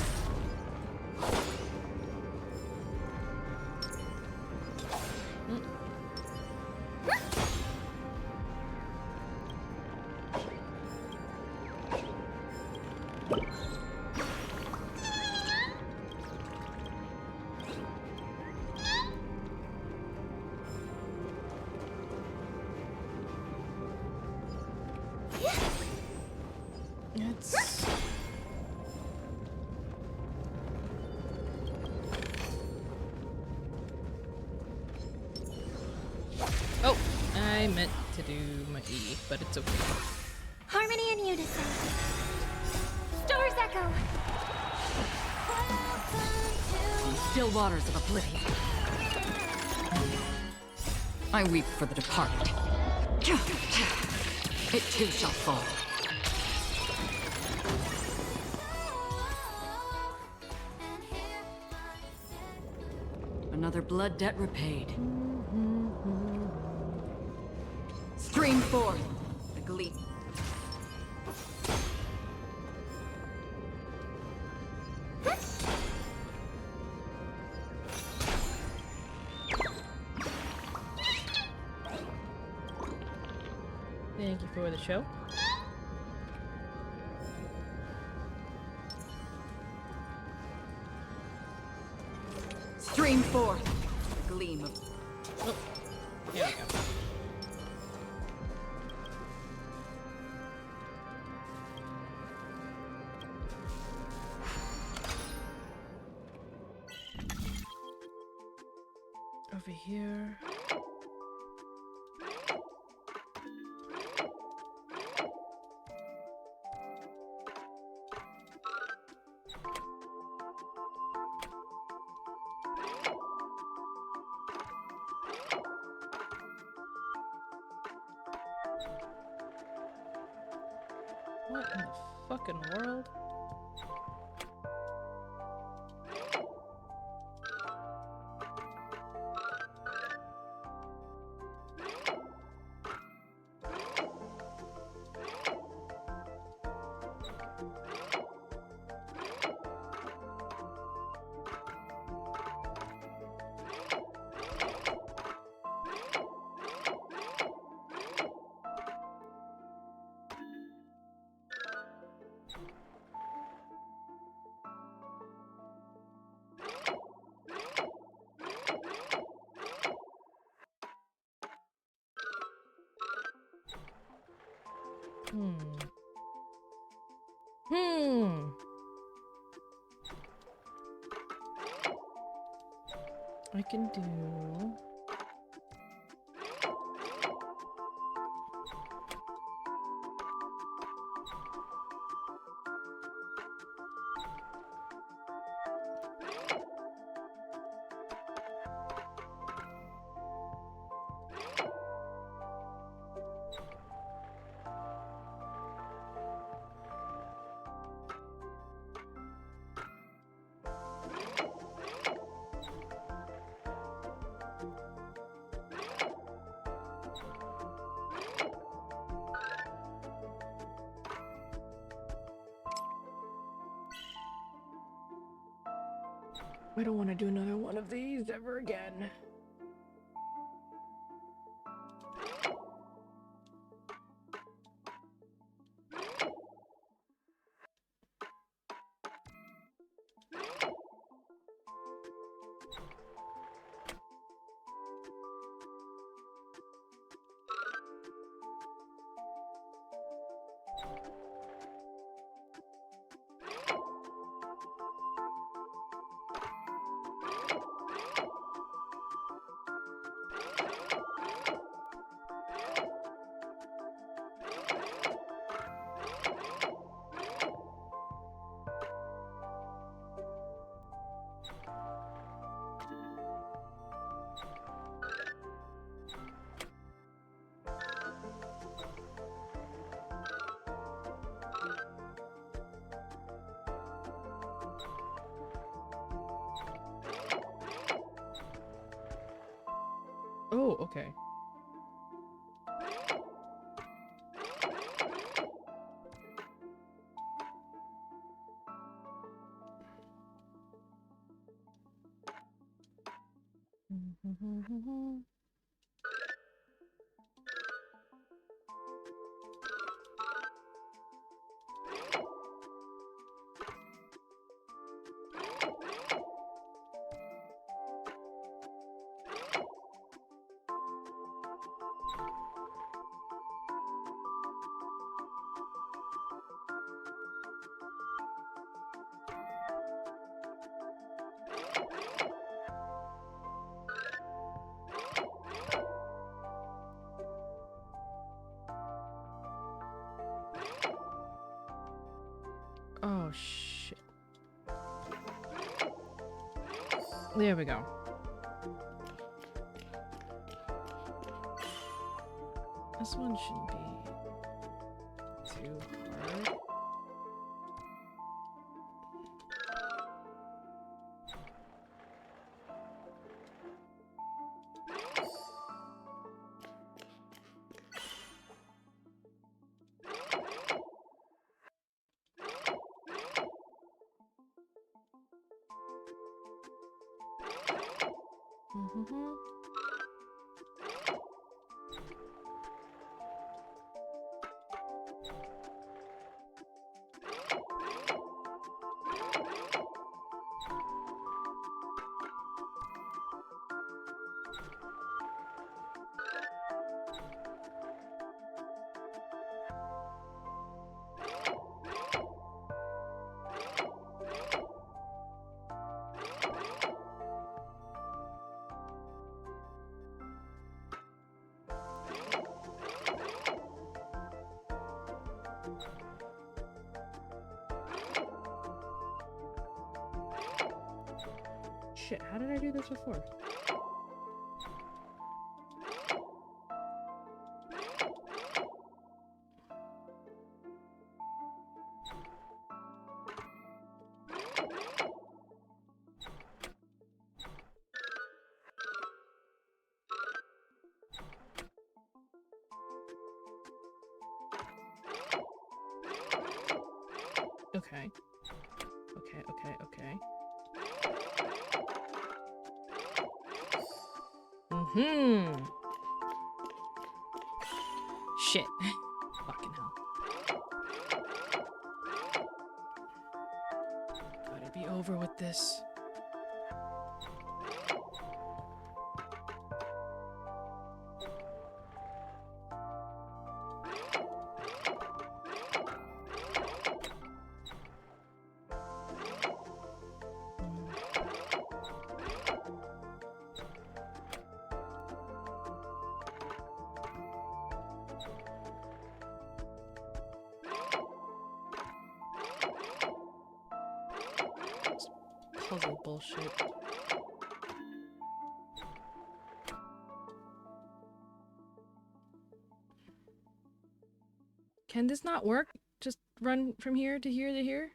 Oh, I meant to do my E, but it's okay. Harmony and unison. Stars echo. Still waters of oblivion. I weep for the departed. It too shall fall. Another blood debt repaid. Stream 4. The gleam. Thank you for the show. Stream 4. The gleam of... Oh, here we go. Over here. What in the fucking world? I can do... I don't want to do another one of these ever again. Oh, okay. Oh, shit. There we go. This one shouldn't be too hard. Shit, how did I do this before? Okay. Okay. Shit. Fucking hell. Gotta be over with this. Puzzle bullshit. Can this not work? Just run from here to here to here?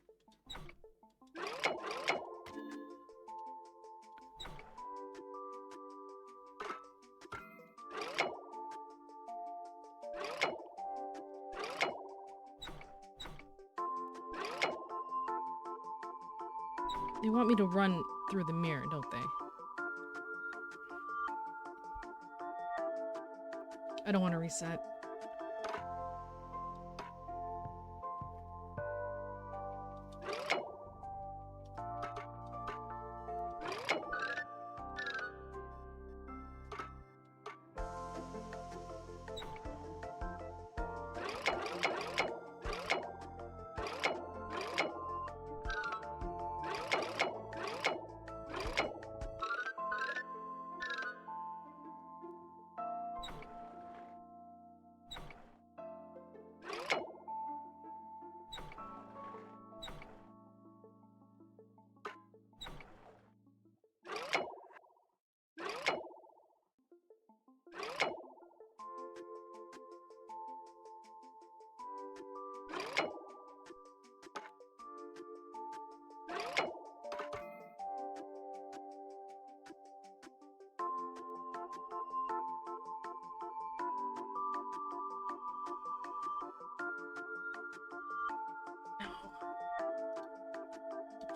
They want me to run through the mirror, don't they? I don't want to reset.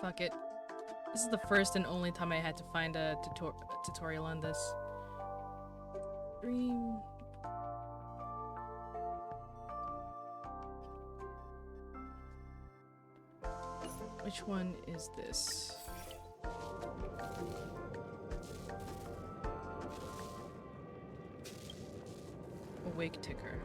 Fuck it. This is the first and only time I had to find a tutorial on this. Dream. Which one is this? Awake ticker.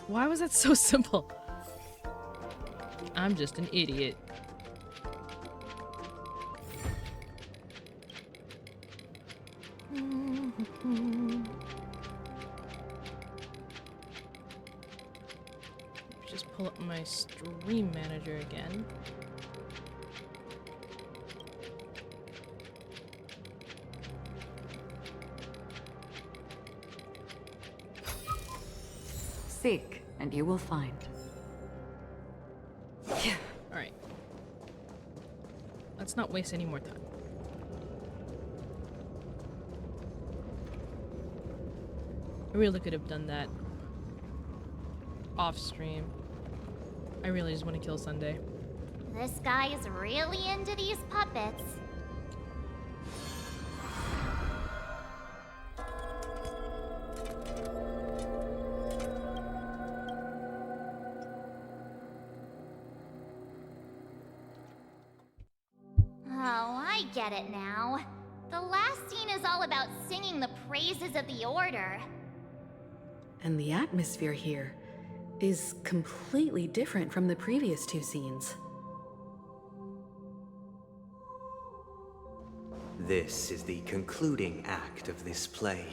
Why was that so simple? I'm just an idiot. Just pull up my stream manager again. Seek, and you will find. Alright. Let's not waste any more time. I really could have done that off stream. I really just want to kill Sunday. This guy is really into these puppets. Oh, I get it now. The last scene is all about singing the praises of the Order. And the atmosphere here is completely different from the previous two scenes. This is the concluding act of this play.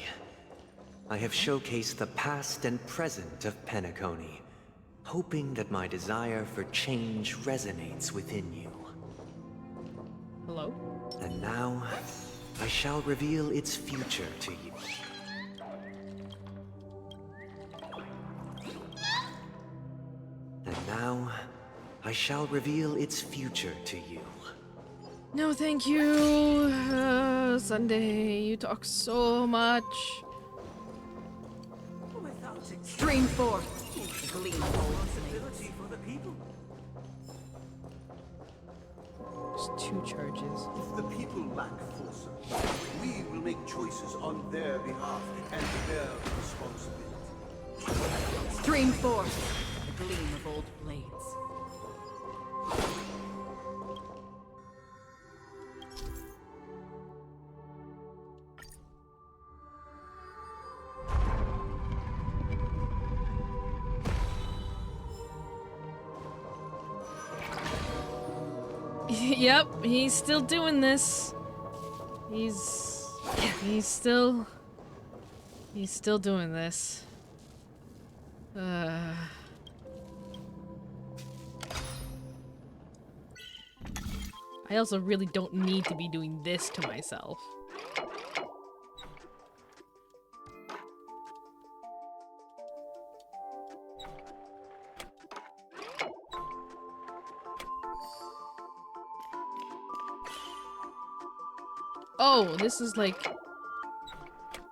I have showcased the past and present of Penacony, hoping that my desire for change resonates within you. Hello? And now, I shall reveal its future to you. And now, I shall reveal its future to you. No, thank you, Sunday. You talk so much. Stream forth. The gleam Responsibility for the people. Just 2 charges. If the people lack foresight, we will make choices on their behalf and bear responsibility. Stream forth. The gleam of old blades. Yep, he's still doing this. He's still doing this. I also really don't need to be doing this to myself. Oh, this is like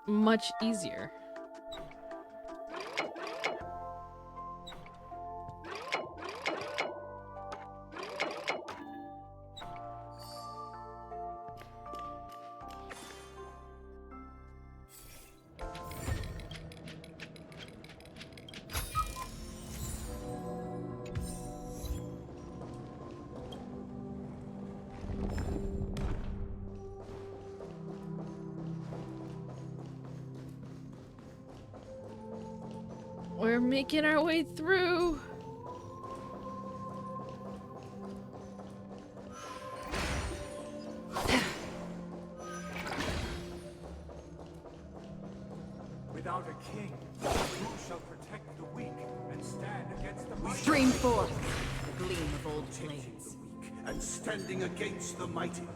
much easier. We're making our way through. Without a king, who shall protect the weak and stand against the mighty? Stream forth. The gleam of old blades. Protecting the weak and standing against the mighty.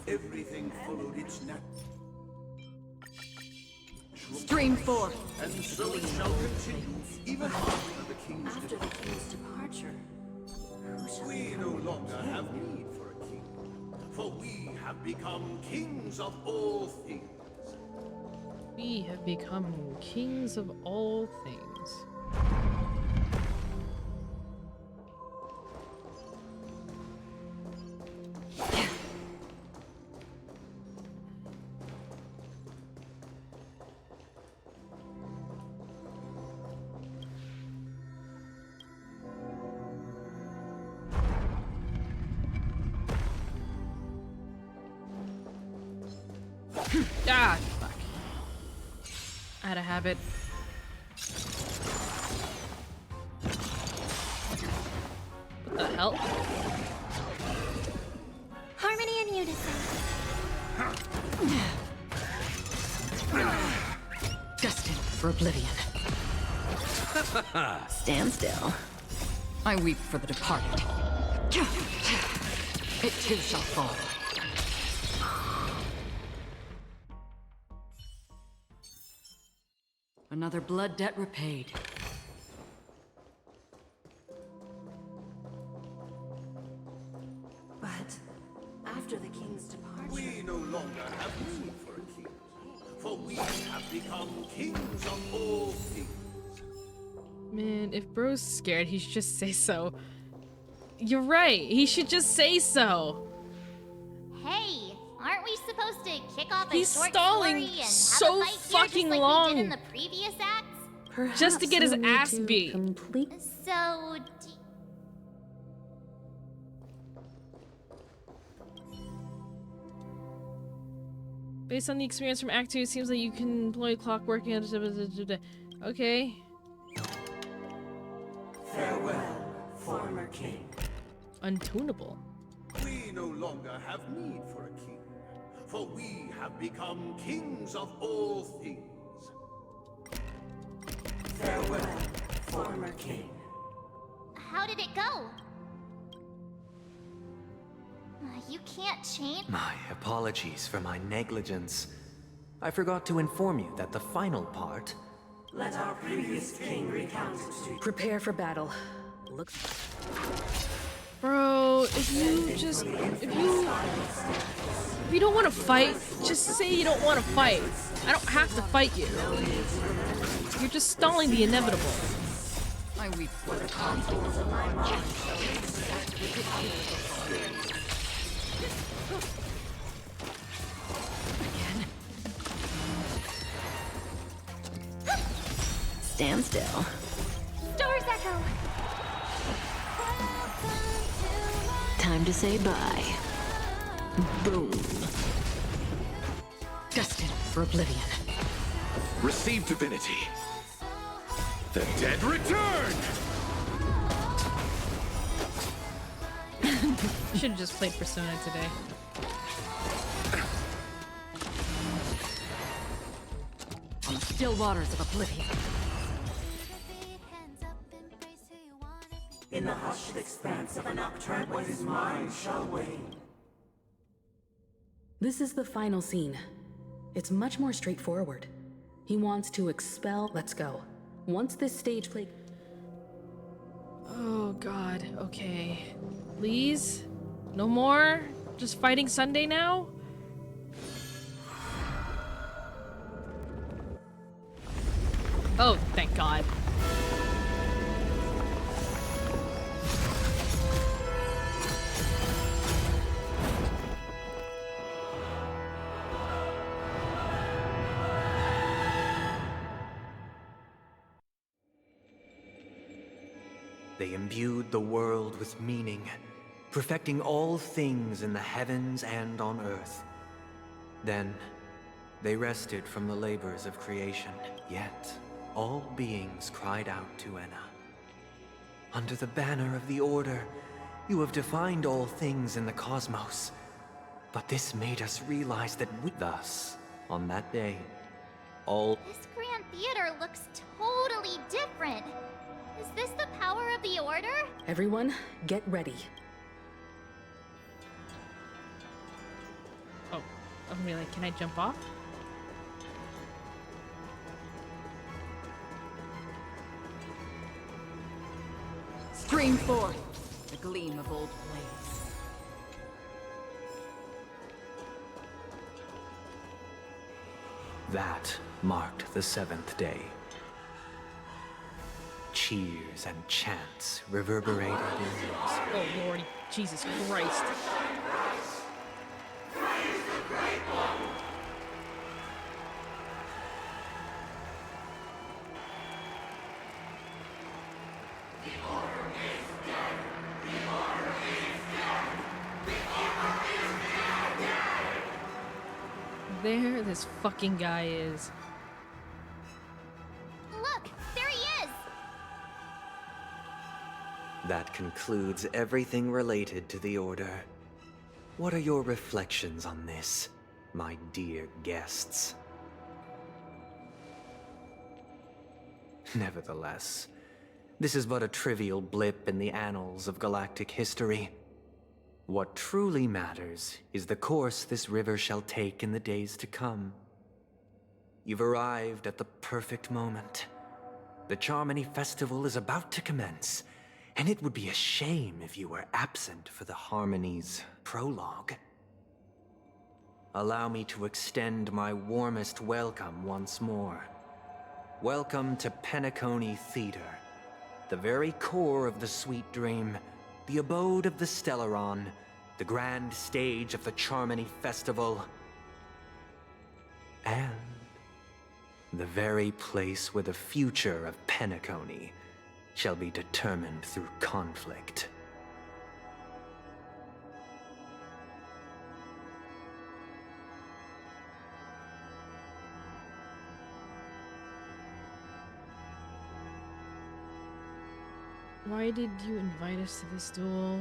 everything followed its natural Stream forth. and so it shall continue even after the king's departure. We no longer have need for a king, for we have become kings of all things. We have become kings of all things. Ah, fuck. I had a habit. What the hell? Harmony and unison. Destined for oblivion. Stand still. I weep for the departed. It too shall fall. Another blood debt repaid. But after the king's departure... We no longer have need for a king, for we have become kings of all things. Man, if bro's scared, he should just say so. You're right, he should just say so. Hey, aren't we supposed to kick off a He's short stalling story and so have a fight fucking here just like long. we did in the previous acts? Just to get his Perhaps we'll need ass to beat. Complete. So, Based on the experience from Act 2, it seems like you can employ clockwork and... Okay. Farewell, former king. Untunable. We no longer have need for a king, for we have become kings of all things. Farewell, former king. how did it go? You can't change. My apologies for my negligence. I forgot to inform you that the final part... Let our previous king recount it to you. Prepare for battle. Look. Bro, if you don't want to fight, just say you don't want to fight. I don't have to fight you. You're just stalling the inevitable. I weep for the Stand still. Stars echo. Time to say bye. Boom. Destined for oblivion. Receive divinity. The dead return! Should have just played Persona today. On the still waters of oblivion. In the hushed expanse of a nocturne, what is mine shall wane. This is the final scene. It's much more straightforward. He wants to expel. Let's go. Once this stage play. Oh god, okay. Please? No more? Just fighting Sunday now? Oh, thank god. They imbued the world with meaning, perfecting all things in the heavens and on earth. Then, they rested from the labors of creation. Yet, all beings cried out to Enna. Under the banner of the Order, you have defined all things in the cosmos. But this made us realize that thus, on that day, all... This Grand Theater looks totally different. Is this the power of the Order? Everyone, get ready. I'm gonna be like, can I jump off? Stream forth, the gleam of old blades. That marked the 7th day. Cheers and chants reverberated in ears. Oh Lord, Jesus Christ. There this fucking guy is. Look, there he is! That concludes everything related to the Order. What are your reflections on this, my dear guests? Nevertheless, this is but a trivial blip in the annals of galactic history. What truly matters is the course this river shall take in the days to come. You've arrived at the perfect moment. The Charmony Festival is about to commence, and it would be a shame if you were absent for the Harmony's prologue. Allow me to extend my warmest welcome once more. Welcome to Penacony Theater, the very core of the Sweet Dream, the abode of the Stellaron, the grand stage of the Charmony Festival, and the very place where the future of Penacony shall be determined through conflict. Why did you invite us to this duel?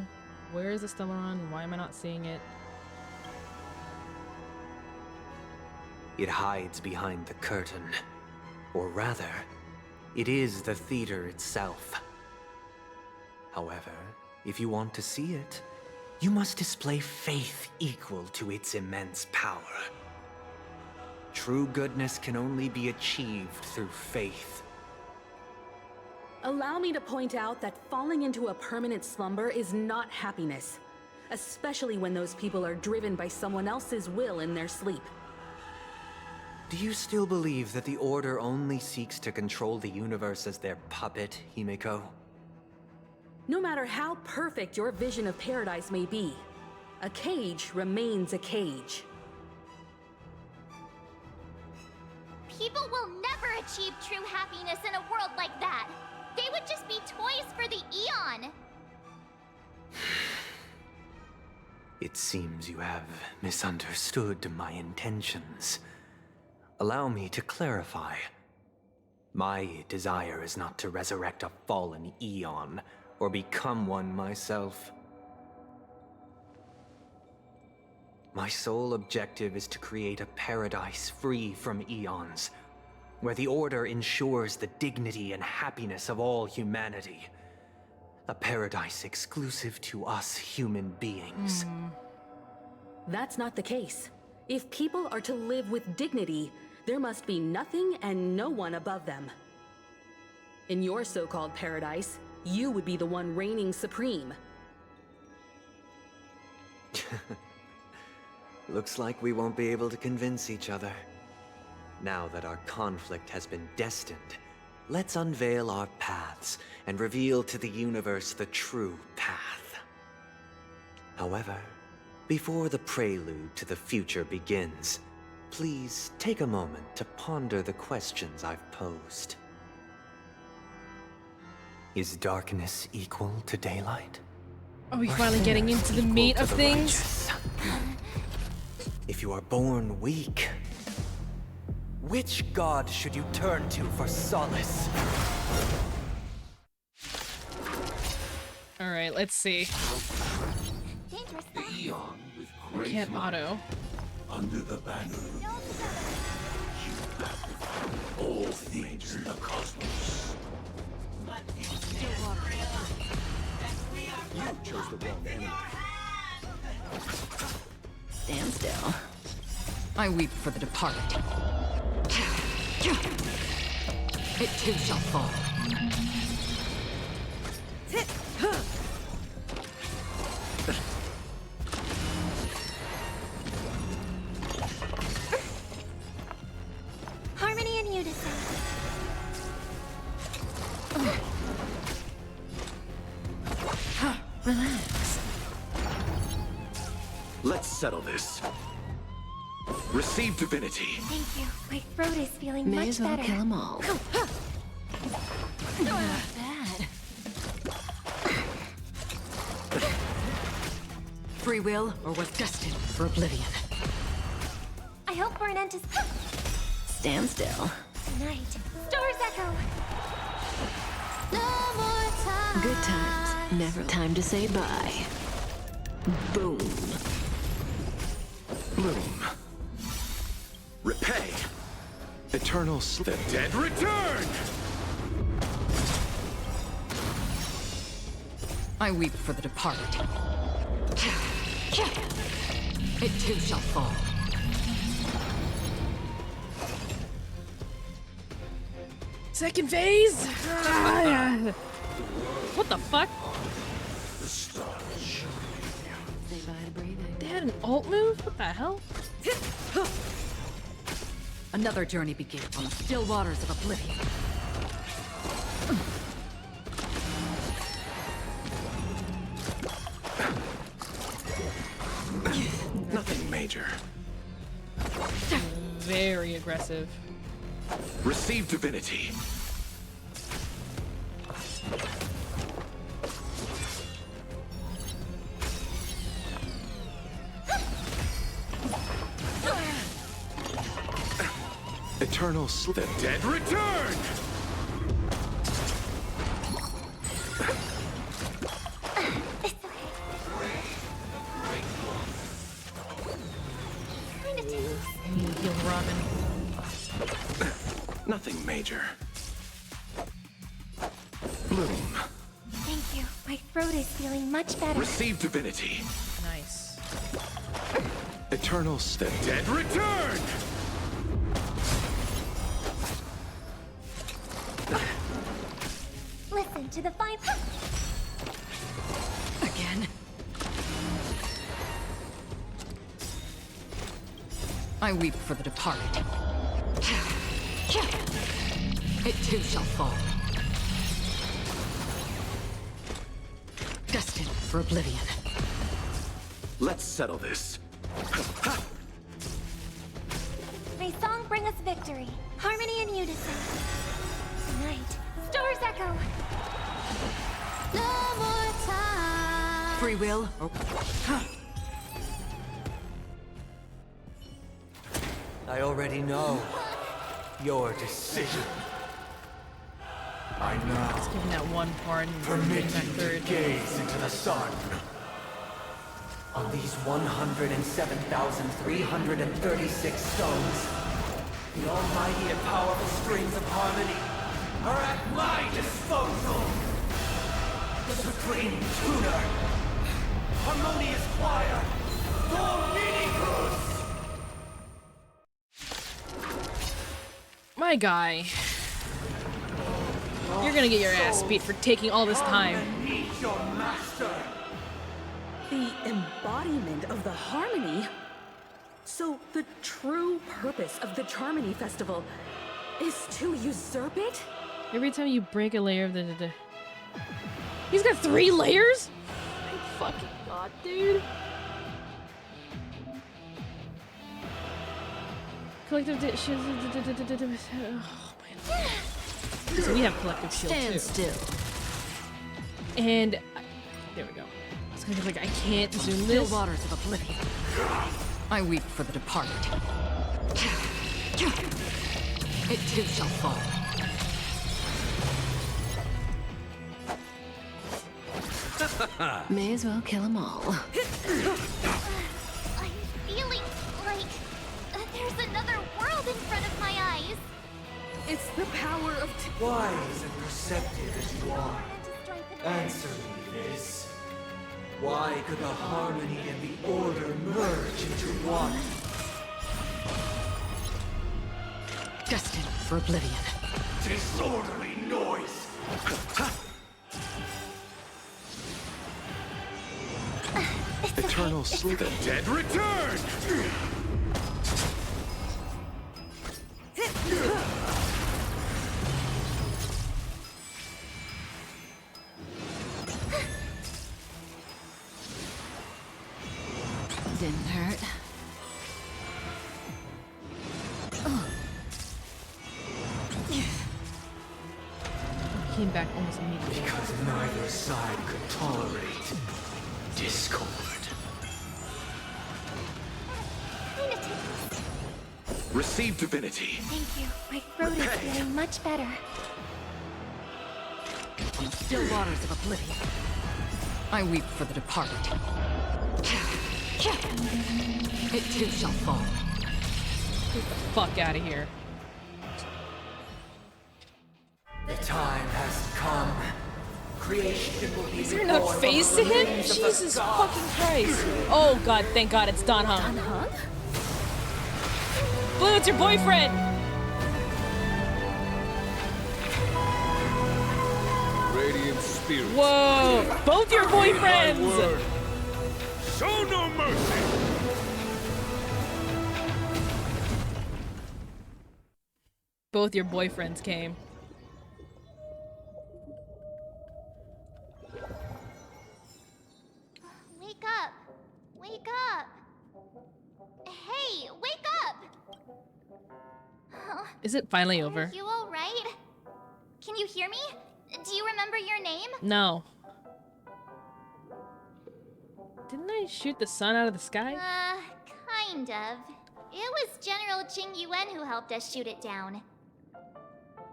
Where is the Stellaron? Why am I not seeing it? It hides behind the curtain. Or rather, it is the theater itself. However, if you want to see it, you must display faith equal to its immense power. True goodness can only be achieved through faith. Allow me to point out that falling into a permanent slumber is not happiness, especially when those people are driven by someone else's will in their sleep. Do you still believe that the Order only seeks to control the universe as their puppet, Himiko? No matter how perfect your vision of paradise may be, a cage remains a cage. People will never achieve true happiness in a world like that. They would just be toys for the Eon. It seems you have misunderstood my intentions. Allow me to clarify. My desire is not to resurrect a fallen Eon, or become one myself. My sole objective is to create a paradise free from Eons, where the Order ensures the dignity and happiness of all humanity. A paradise exclusive to us human beings. That's not the case. If people are to live with dignity, there must be nothing and no one above them. In your so-called paradise, you would be the one reigning supreme. Looks like we won't be able to convince each other. Now that our conflict has been destined, let's unveil our paths and reveal to the universe the true path. However, before the prelude to the future begins, please take a moment to ponder the questions I've posed. Is darkness equal to daylight? Are we finally getting into the meat of things? If you are born weak, which god should you turn to for solace? Alright, let's see. Great Can't might, auto. under the banner of you have all things in the cosmos. You chose the wrong enemy. Stand still. I weep for the departed. It too shall fall. Harmony and unison. Relax. Let's settle this. Receive divinity. Thank you. My throat is feeling May much as well better. kill 'em all. Not bad. Free will or was destined for oblivion. I hope for an end to Stand still. tonight. Stars echo. No more time. Good times. Never time to say bye. Boom. Bloom. Repay. Eternal The dead return! I weep for the departed. It too shall fall. Second phase. What the fuck? Say bye to breathing. They had an alt move? What the hell? Another journey begins on the still waters of oblivion. Nothing major. Very aggressive. Receive divinity. Eternal The dead return! Heal Robin. Nothing major. Bloom. Thank you. My throat is feeling much better. Receive divinity. Nice. Eternal The dead return! Listen to the fine. Again. I weep for the departed. It too shall fall. Destined for oblivion. Let's settle this. May song bring us victory. Harmony and unison. Tonight, stars echo. No more time. Free will or... I already know your decision. I now Let's give him that one part and permit bring back you third. to gaze into the sun. On these 107,336 stones, the almighty and powerful strings of harmony are at my disposal. The supreme tuner, harmonious choir, Dominicus! My guy. You're gonna get your ass beat for taking all this time. Meet your master. The embodiment of the harmony? So the true purpose of the Charmony Festival is to usurp it? Every time you break a layer of the... He's got 3 layers? My fucking god, dude. Collective oh, man. So we have collective shield Stand too. still. And there we go. I was gonna be like, I can't zoom this. Still waters of oblivion. I weep for the departed. It too shall fall. May as well kill 'em all. I'm feeling like there's another world in front of my eyes. It's the power of... Wise and perceptive as you are, answer me this. Why could the harmony and the order merge into one? for oblivion. Disorderly noise! Eternal sleep. The dead return! Didn't hurt. Came back almost immediately. Because neither side could tolerate discord. Receive divinity. Thank you. My throat is feeling much better. On still waters of oblivion, I weep for the departed. It too shall fall. Get the fuck out of here. The time has come. Creation will be Is there no face to him? Jesus fucking Christ. Oh god, thank god it's Dan Heng. Dan Heng? Blue, it's your boyfriend! Radiant spirit. Whoa! Both your boyfriends! Show no mercy! Both your boyfriends came. Wake up! Wake up! Hey, wake up! Is it finally over? Are you alright? Can you hear me? Do you remember your name? No. Didn't I shoot the sun out of the sky? Kind of. It was General Qing Yuan who helped us shoot it down.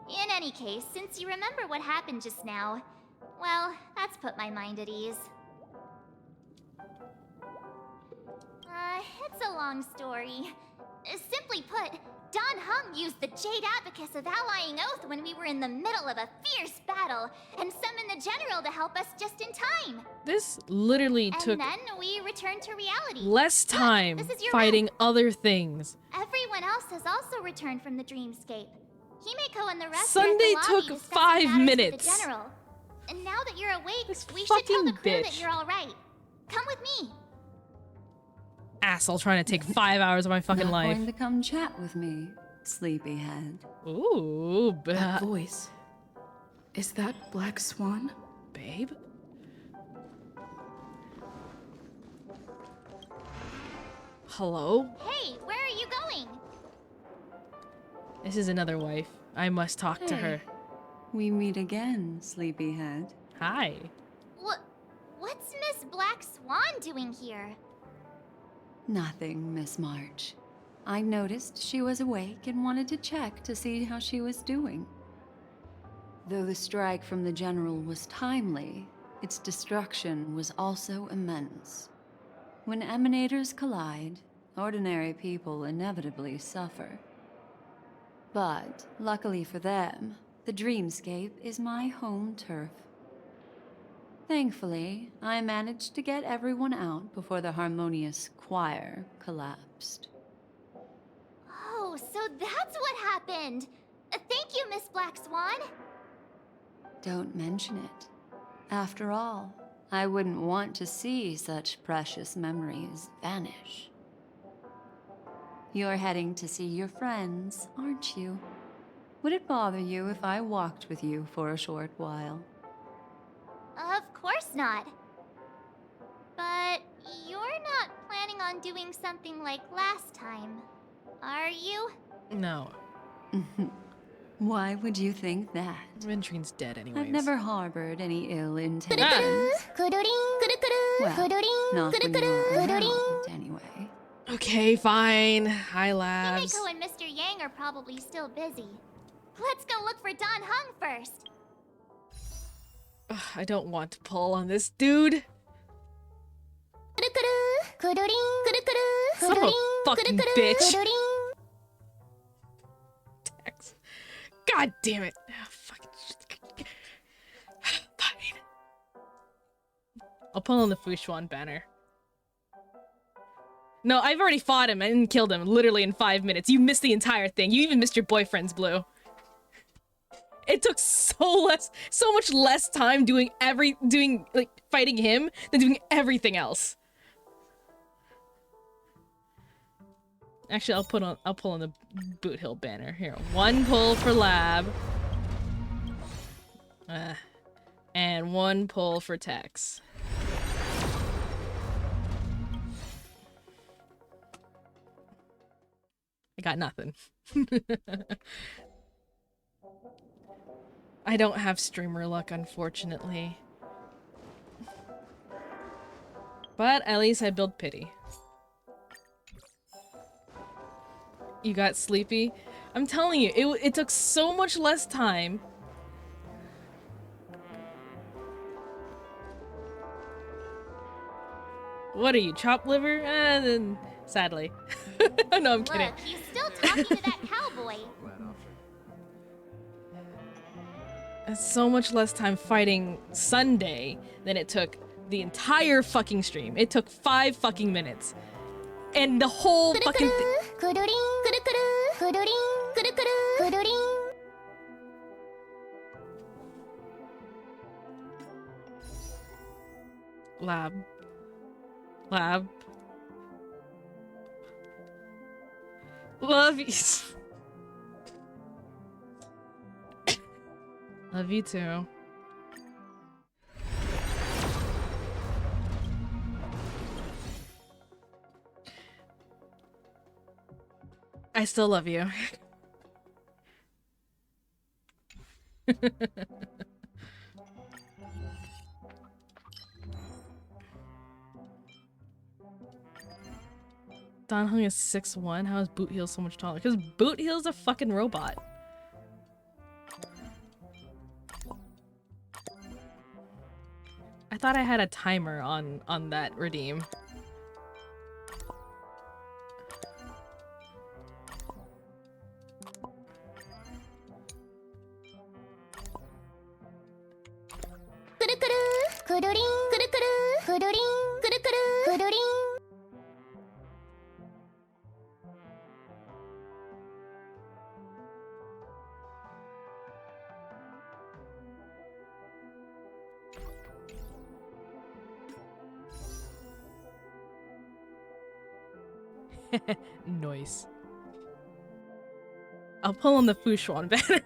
In any case, since you remember what happened just now, well, that's put my mind at ease. It's a long story. Simply put, Dan Heng used the Jade Abacus of Allying Oath when we were in the middle of a fierce battle, and summoned the General to help us just in time. This literally took And then we returned to reality. less time Look, this is your fighting room. other things. Everyone else has also returned from the dreamscape. Himeko and the rest Sunday are at the lobby took discussing 5 matters with minutes. The General. And now that you're awake, we should tell fucking the crew that bitch. you're all right. Come with me. Asshole trying to take 5 hours of my fucking Not life. going to come chat with me, sleepyhead. Ooh, that voice. Is that Black Swan? Babe? Hello? Hey, where are you going? This is another wife. I must talk to her. We meet again, sleepyhead. Hi. What's Miss Black Swan doing here? Nothing, Miss March. I noticed she was awake and wanted to check to see how she was doing. Though the strike from the General was timely, its destruction was also immense. When emanators collide, ordinary people inevitably suffer. But, luckily for them, the dreamscape is my home turf. Thankfully, I managed to get everyone out before the harmonious choir collapsed. Oh, so that's what happened. Thank you, Miss Black Swan. Don't mention it. After all, I wouldn't want to see such precious memories vanish. You're heading to see your friends, aren't you? Would it bother you if I walked with you for a short while? Of course not. But you're not planning on doing something like last time, are you? No. Why would you think that? Ventrine's dead anyways. I've never harbored any ill intentions. Ah. Well, not when you're around, anyway. Okay, fine. Hi, labs. Himeko and Mr. Yang are probably still busy. Let's go look for Dan Heng first. Ugh, I don't want to pull on this dude. Son of a fucking bitch. Text. God damn it. Ah, fucking shit. Fine. I'll pull on the Fushuan banner. No, I've already fought him and killed him literally in 5 minutes. You missed the entire thing. You even missed your boyfriend's Blue. it took so much less time doing like fighting him than doing everything else. Actually, I'll pull on the Boot Hill banner here. 1 pull for Lab, and 1 pull for Tex. I got nothing. I don't have streamer luck, unfortunately. But at least I build pity. You got sleepy? I'm telling you, it took so much less time. What are you, chopped liver? Then sadly. No, I'm kidding. Look, you still talking to that cowboy. It's so much less time fighting Sunday than it took the entire fucking stream. It took 5 fucking minutes. And the whole fucking Lab. Love you. Love you too. I still love you. Don Hung is 6'1". How is Boot Heel so much taller? Because Boot Heel's a fucking robot. I thought I had a timer on that redeem. Nice. I'll pull on the Fushuan banner.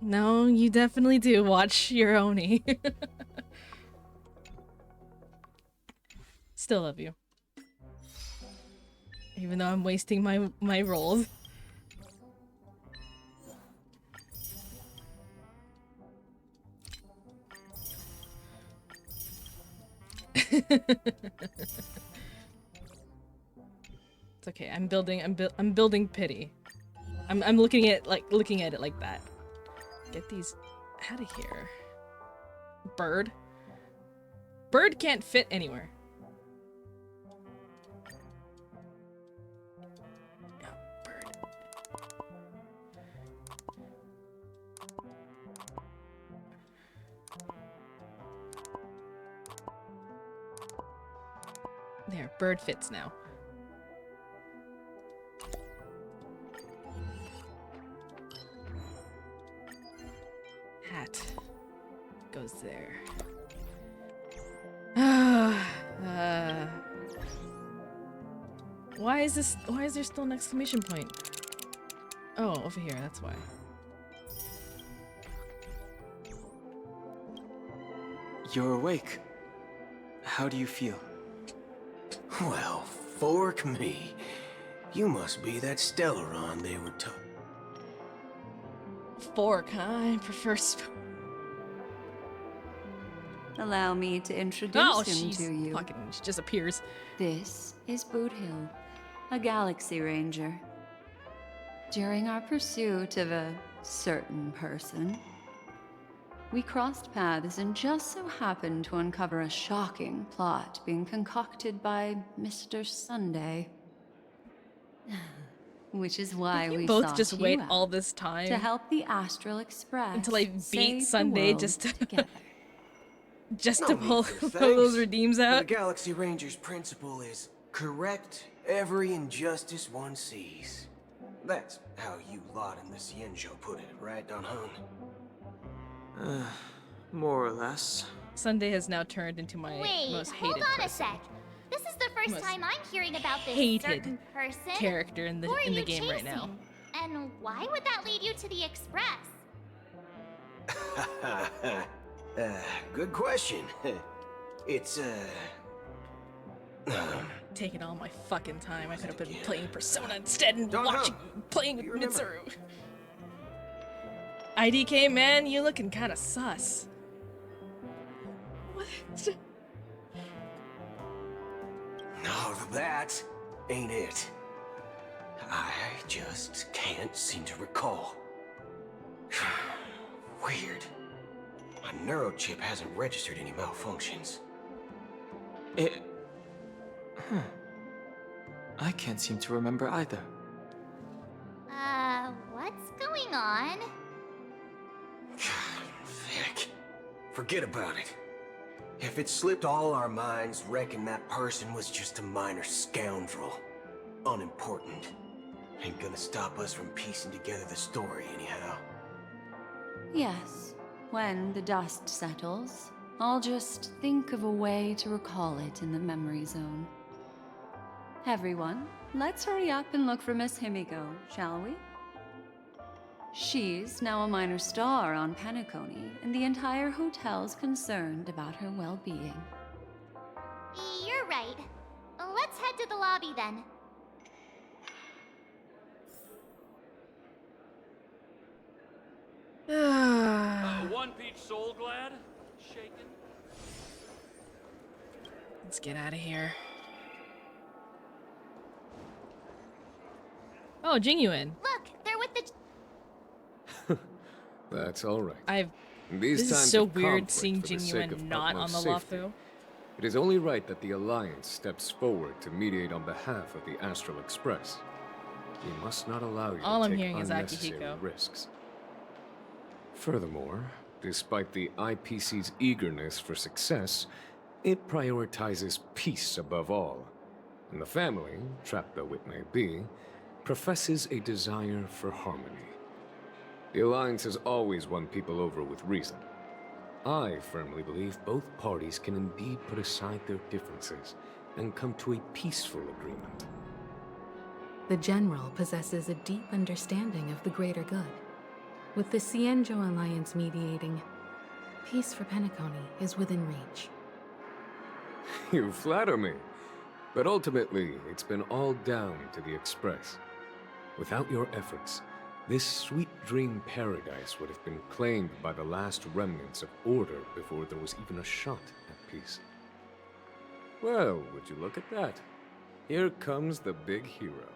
No, you definitely do watch your Oni. Still love you. Even though I'm wasting my rolls. It's okay. I'm building pity. I'm looking at it like that. Get these out of here. Bird. Bird can't fit anywhere. There, bird fits now. Hat goes there. Why is there still an exclamation point? Oh, over here, that's why. You're awake. How do you feel? Well, fork me. You must be that Stellaron they were talking. Fork, huh? I prefer spoon. Allow me to introduce him to you. She just appears. This is Boot Hill, a galaxy ranger. During our pursuit of a certain person, we crossed paths and just so happened to uncover a shocking plot being concocted by Mr. Sunday. Which is why we both sought just you wait out, all this time to help the Astral Express until I beat save the Sunday world just to together. just No to need pull for pull thanks. those redeems The out. Galaxy Ranger's principle is correct every injustice one sees. That's how you lot in the Cienjo put it, right, Don Hun? More or less. Sunday has now turned into my Wait, most hold hated on a person. sec. This is the first Most time I'm hearing about this hated certain person. character in the Who are in the you game right now. chasing? And why would that lead you to the Express? Good question. It's, Taking all my fucking time. I could have been playing Persona instead and playing with Mitsuru. IDK, man, you looking kind of sus. What? No, that ain't it. I just can't seem to recall. Weird. My neurochip hasn't registered any malfunctions. I can't seem to remember either. What's going on? Heck, forget about it. If it slipped all our minds, reckon that person was just a minor scoundrel. Unimportant. Ain't gonna stop us from piecing together the story anyhow. Yes, when the dust settles, I'll just think of a way to recall it in the memory zone. Everyone, let's hurry up and look for Miss Himiko, shall we? She's now a minor star on Penacony, and the entire hotel's concerned about her well-being. You're right. Let's head to the lobby then. One Peach Soul Glad? Shaken? Let's get out of here. Oh, Jingyuan. Look, they're with the... That's all right. This is so weird seeing Jingyuan not on the Loftu. It is only right that the Alliance steps forward to mediate on behalf of the Astral Express. We must not allow you All to I'm take hearing is unnecessary Akihiko. risks. Furthermore, despite the IPC's eagerness for success, it prioritizes peace above all. And the family, trapped though it may be, professes a desire for harmony. The Alliance has always won people over with reason. I firmly believe both parties can indeed put aside their differences and come to a peaceful agreement. The General possesses a deep understanding of the greater good. With the Cienjo Alliance mediating, peace for Penacony is within reach. You flatter me. But ultimately, it's been all down to the Express. Without your efforts, this sweet dream paradise would have been claimed by the last remnants of order before there was even a shot at peace. Well, would you look at that? Here comes the big hero.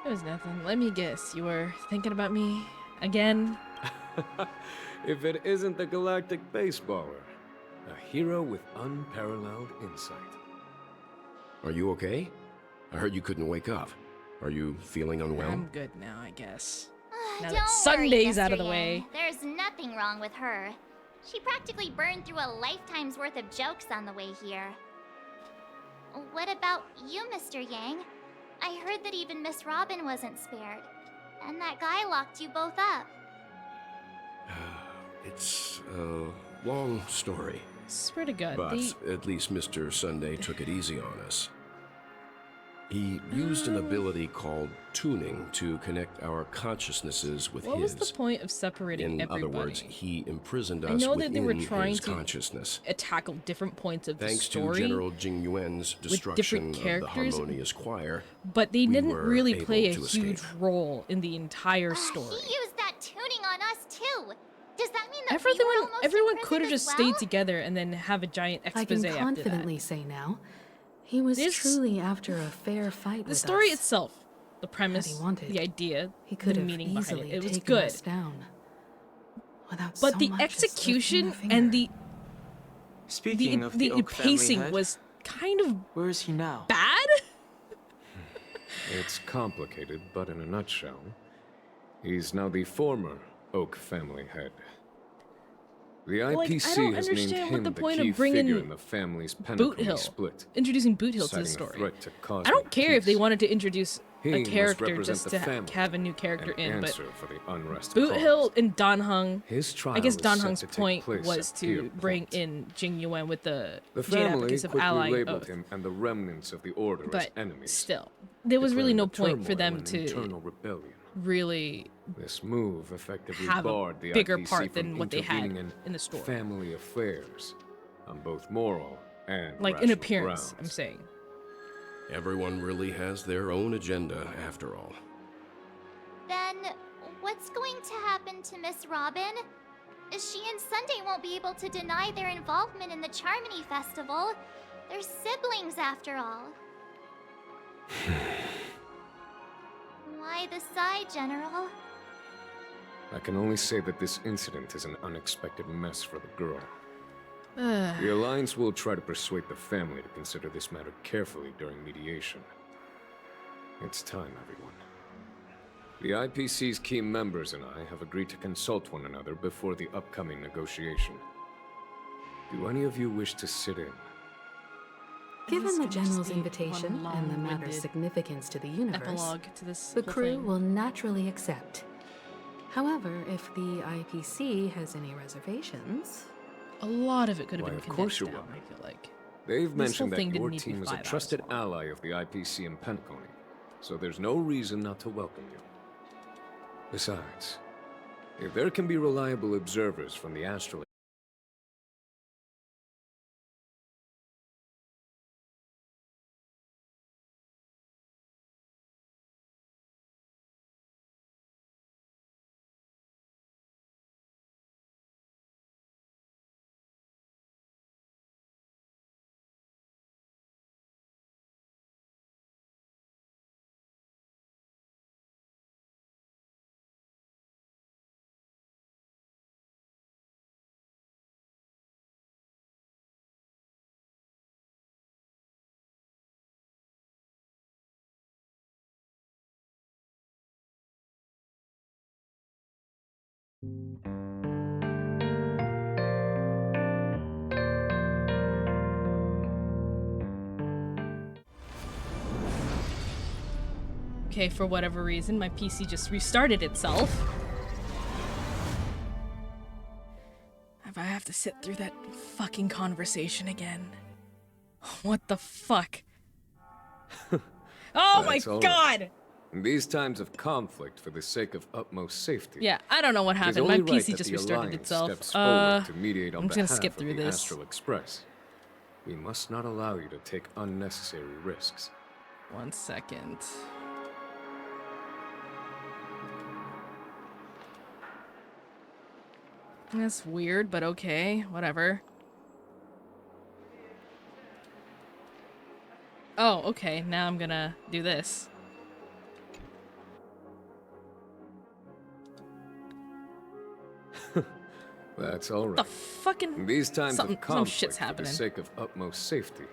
It was nothing. Let me guess. You were thinking about me again? If it isn't the galactic baseballer, a hero with unparalleled insight. Are you okay? I heard you couldn't wake up. Are you feeling unwell? I'm good now, I guess. Now Don't that Sunday's worry, out of the Mr. way. Yang. There's nothing wrong with her. She practically burned through a lifetime's worth of jokes on the way here. What about you, Mr. Yang? I heard that even Miss Robin wasn't spared. And that guy locked you both up. It's a long story. Swear to God. But at least Mr. Sunday took it easy on us. He used an ability called tuning to connect our consciousnesses with What his. was the point of separating In everybody? other words, he imprisoned I us know that they were within trying his to consciousness. tackle different points of Thanks the story. to General Jing Yuan's with destruction different of the characters, Harmonious Choir, but they we didn't were really able play a to huge escape. role in the entire story. He used that tuning on us too. Does that mean that we were almost Everyone imprisoned could have as just well? stayed together and then have a giant I expose can after confidently that. say now, he was truly after a fair fight The with story us. itself, the premise, Had he wanted, the idea, he could the have meaning behind easily it, it was taken good. us down without But so the much as lifting execution a finger. and the Speaking of the Oak family pacing head, was kind of where is he now? bad. It's complicated, but in a nutshell, he's now the former Oak family head. The IPC has named him the key figure in the family's penacony split, introducing Boot Hill to the citing a story. threat to I don't care if they wanted to introduce a He must character represent just the to family have a new character and in, but answer for the unrest Boot caused. Hill and Dan Heng. His trial I guess is Dan set Heng's to take point place was at to Pier bring Point. in Jing Yuan with the The Jade family Advocates of quickly Allying labeled Oath. him and the remnants of the order as But enemies. still, there was really no declaring point the for them turmoil and to internal rebellion. really This move effectively have barred a the bigger IPC part from than what they had intervening in the story. family affairs on both moral and Like in rational appearance, grounds. I'm saying. Everyone really has their own agenda, after all. Then, what's going to happen to Miss Robin? She and Sunday won't be able to deny their involvement in the Charmony Festival. They're siblings, after all. Why the sigh, General? I can only say that this incident is an unexpected mess for the girl. The Alliance will try to persuade the family to consider this matter carefully during mediation. It's time, everyone. The IPC's key members and I have agreed to consult one another before the upcoming negotiation. Do any of you wish to sit in? Given the General's invitation and the matter's significance to the universe, epilogue to this the whole crew thing. will naturally accept. However, if the IPC has any reservations... A lot of it could have Why, been of course condensed you down, will. I feel like. They've This mentioned whole thing that didn't your need to be team is a 5 hours trusted long. ally of the IPC in Penacony, so there's no reason not to welcome you. Besides, if there can be reliable observers from the astral Okay, for whatever reason, my PC just restarted itself. If I have to sit through that fucking conversation again. What the fuck? Oh my That's all right. god! In these times of conflict, for the sake of utmost safety. Yeah, I don't know what it is happened. My only right PC that just the restarted Alliance itself. steps forward to mediate on I'm just gonna behalf skip of through the this. Astral Express. We must not allow you to take unnecessary risks. 1 second. That's weird, but okay, whatever. Oh, okay, now I'm gonna do this. That's all right. The fucking In these times some of conflict, shit's for the happening. sake of utmost safety,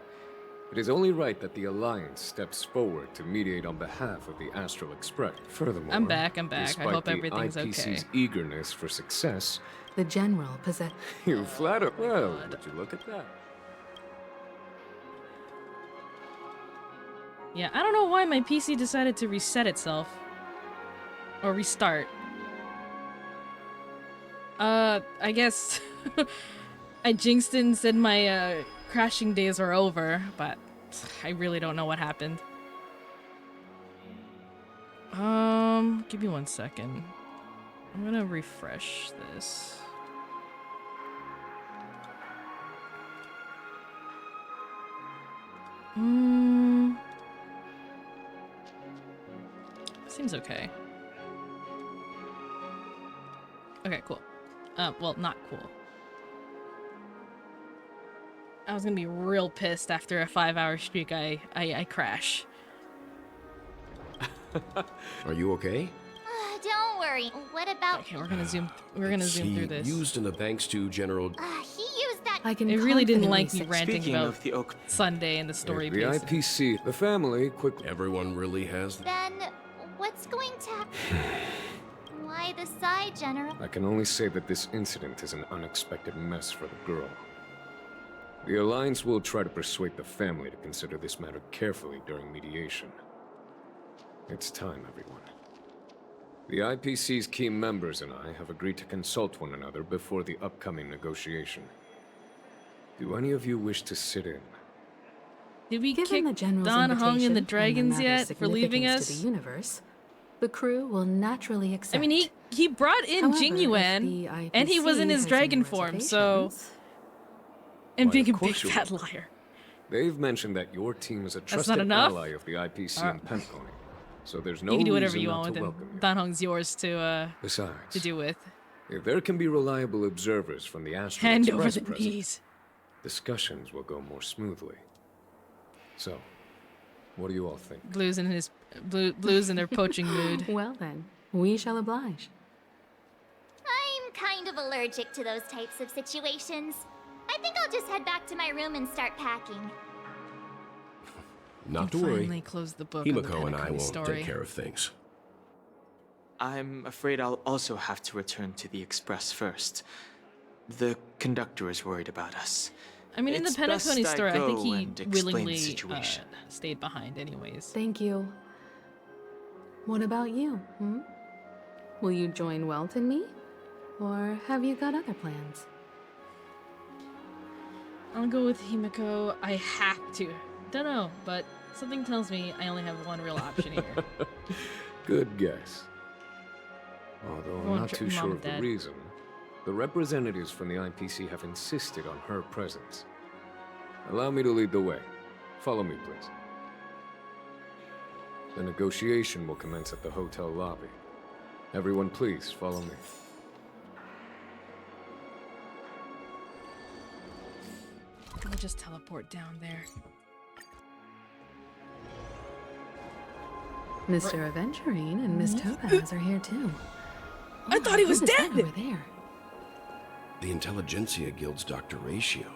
it is only right that the Alliance steps forward to mediate on behalf of the Astral Express. Furthermore, I'm back. I despite hope the everything's IPC's okay. eagerness for success, The General possess... you flatter. Well, would you look at that? Yeah, I don't know why my PC decided to reset itself. Or restart. I guess I jinxed it and said my crashing days are over, but I really don't know what happened. Give me 1 second. I'm gonna refresh this. Seems okay. Okay, cool. Well, not cool. I was gonna be real pissed after a 5-hour streak I crash. Are you okay? Don't worry. What about... Okay, we're gonna zoom through this. Used in the thanks to General... He used that I can It really didn't confidently like me say- ranting Speaking about of the Oak, Sunday and the story The piece. IPC, the family, quickly. Everyone really has. Then, what's going to happen? Why the sigh, General? I can only say that this incident is an unexpected mess for the girl. The Alliance will try to persuade the family to consider this matter carefully during mediation. It's time, everyone. The IPC's key members and I have agreed to consult one another before the upcoming negotiation. Do any of you wish to sit in? Did we Given kick the General's Don Hung invitation and the and Dragons the yet matter's for leaving significance us? to the universe, the crew will naturally accept. I mean, he brought in However, Jinyuan, if the and he was in IPC his has dragon any form, so... reservations- And Why, being a of big course you fat will. liar. They've mentioned that your team is a not trusted enough? ally of the IPC and Penacony, so there's no You can do whatever reason you not want with to him. welcome you. Don Hung's yours to Besides, do with. if there can be reliable observers from the Astral Hand over Express the present, knees. discussions will go more smoothly. So, what do you all think? Blues in their poaching mood. Well then, we shall oblige. I'm kind of allergic to those types of situations. I think I'll just head back to my room and start packing. Not to Finally worry. close the book on the Himiko and I Penacony will story. take care of things. I'm afraid I'll also have to return to the Express first. The conductor is worried about us. I mean, in the It's best Penacony I story, I think go he and explain the willingly situation. stayed behind anyways. Thank you. What about you? Will you join Welt and me? Or have you got other plans? I'll go with Himiko. I have to. Don't know, but something tells me I only have one real option here. Good guess. Although I'm Going not to too Mom sure and of the Dad. reason, the representatives from the IPC have insisted on her presence. Allow me to lead the way. Follow me, please. The negotiation will commence at the hotel lobby. Everyone, please follow me. I'll just teleport down there. Mr. Aventurine and Miss Topaz are here too. I thought he was Who is that dead! over there? The Intelligentsia Guild's Dr. Ratio.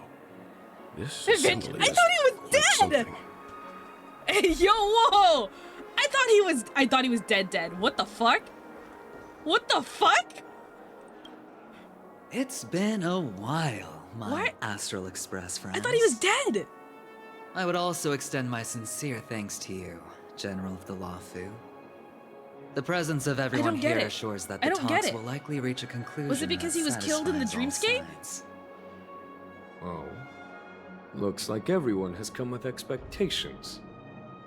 This I assembly thought is he was quite dead! something. Hey, yo, whoa! I thought he was dead. What the fuck? What the fuck? It's been a while, my What? Astral Express friends. I thought he was dead! I would also extend my sincere thanks to you, General of the Lawfu. The presence of everyone get here it. assures that I the don't get talks it. will likely reach a conclusion. Was it because that he was killed in the satisfies all dreamscape? sides. Oh. Looks like everyone has come with expectations.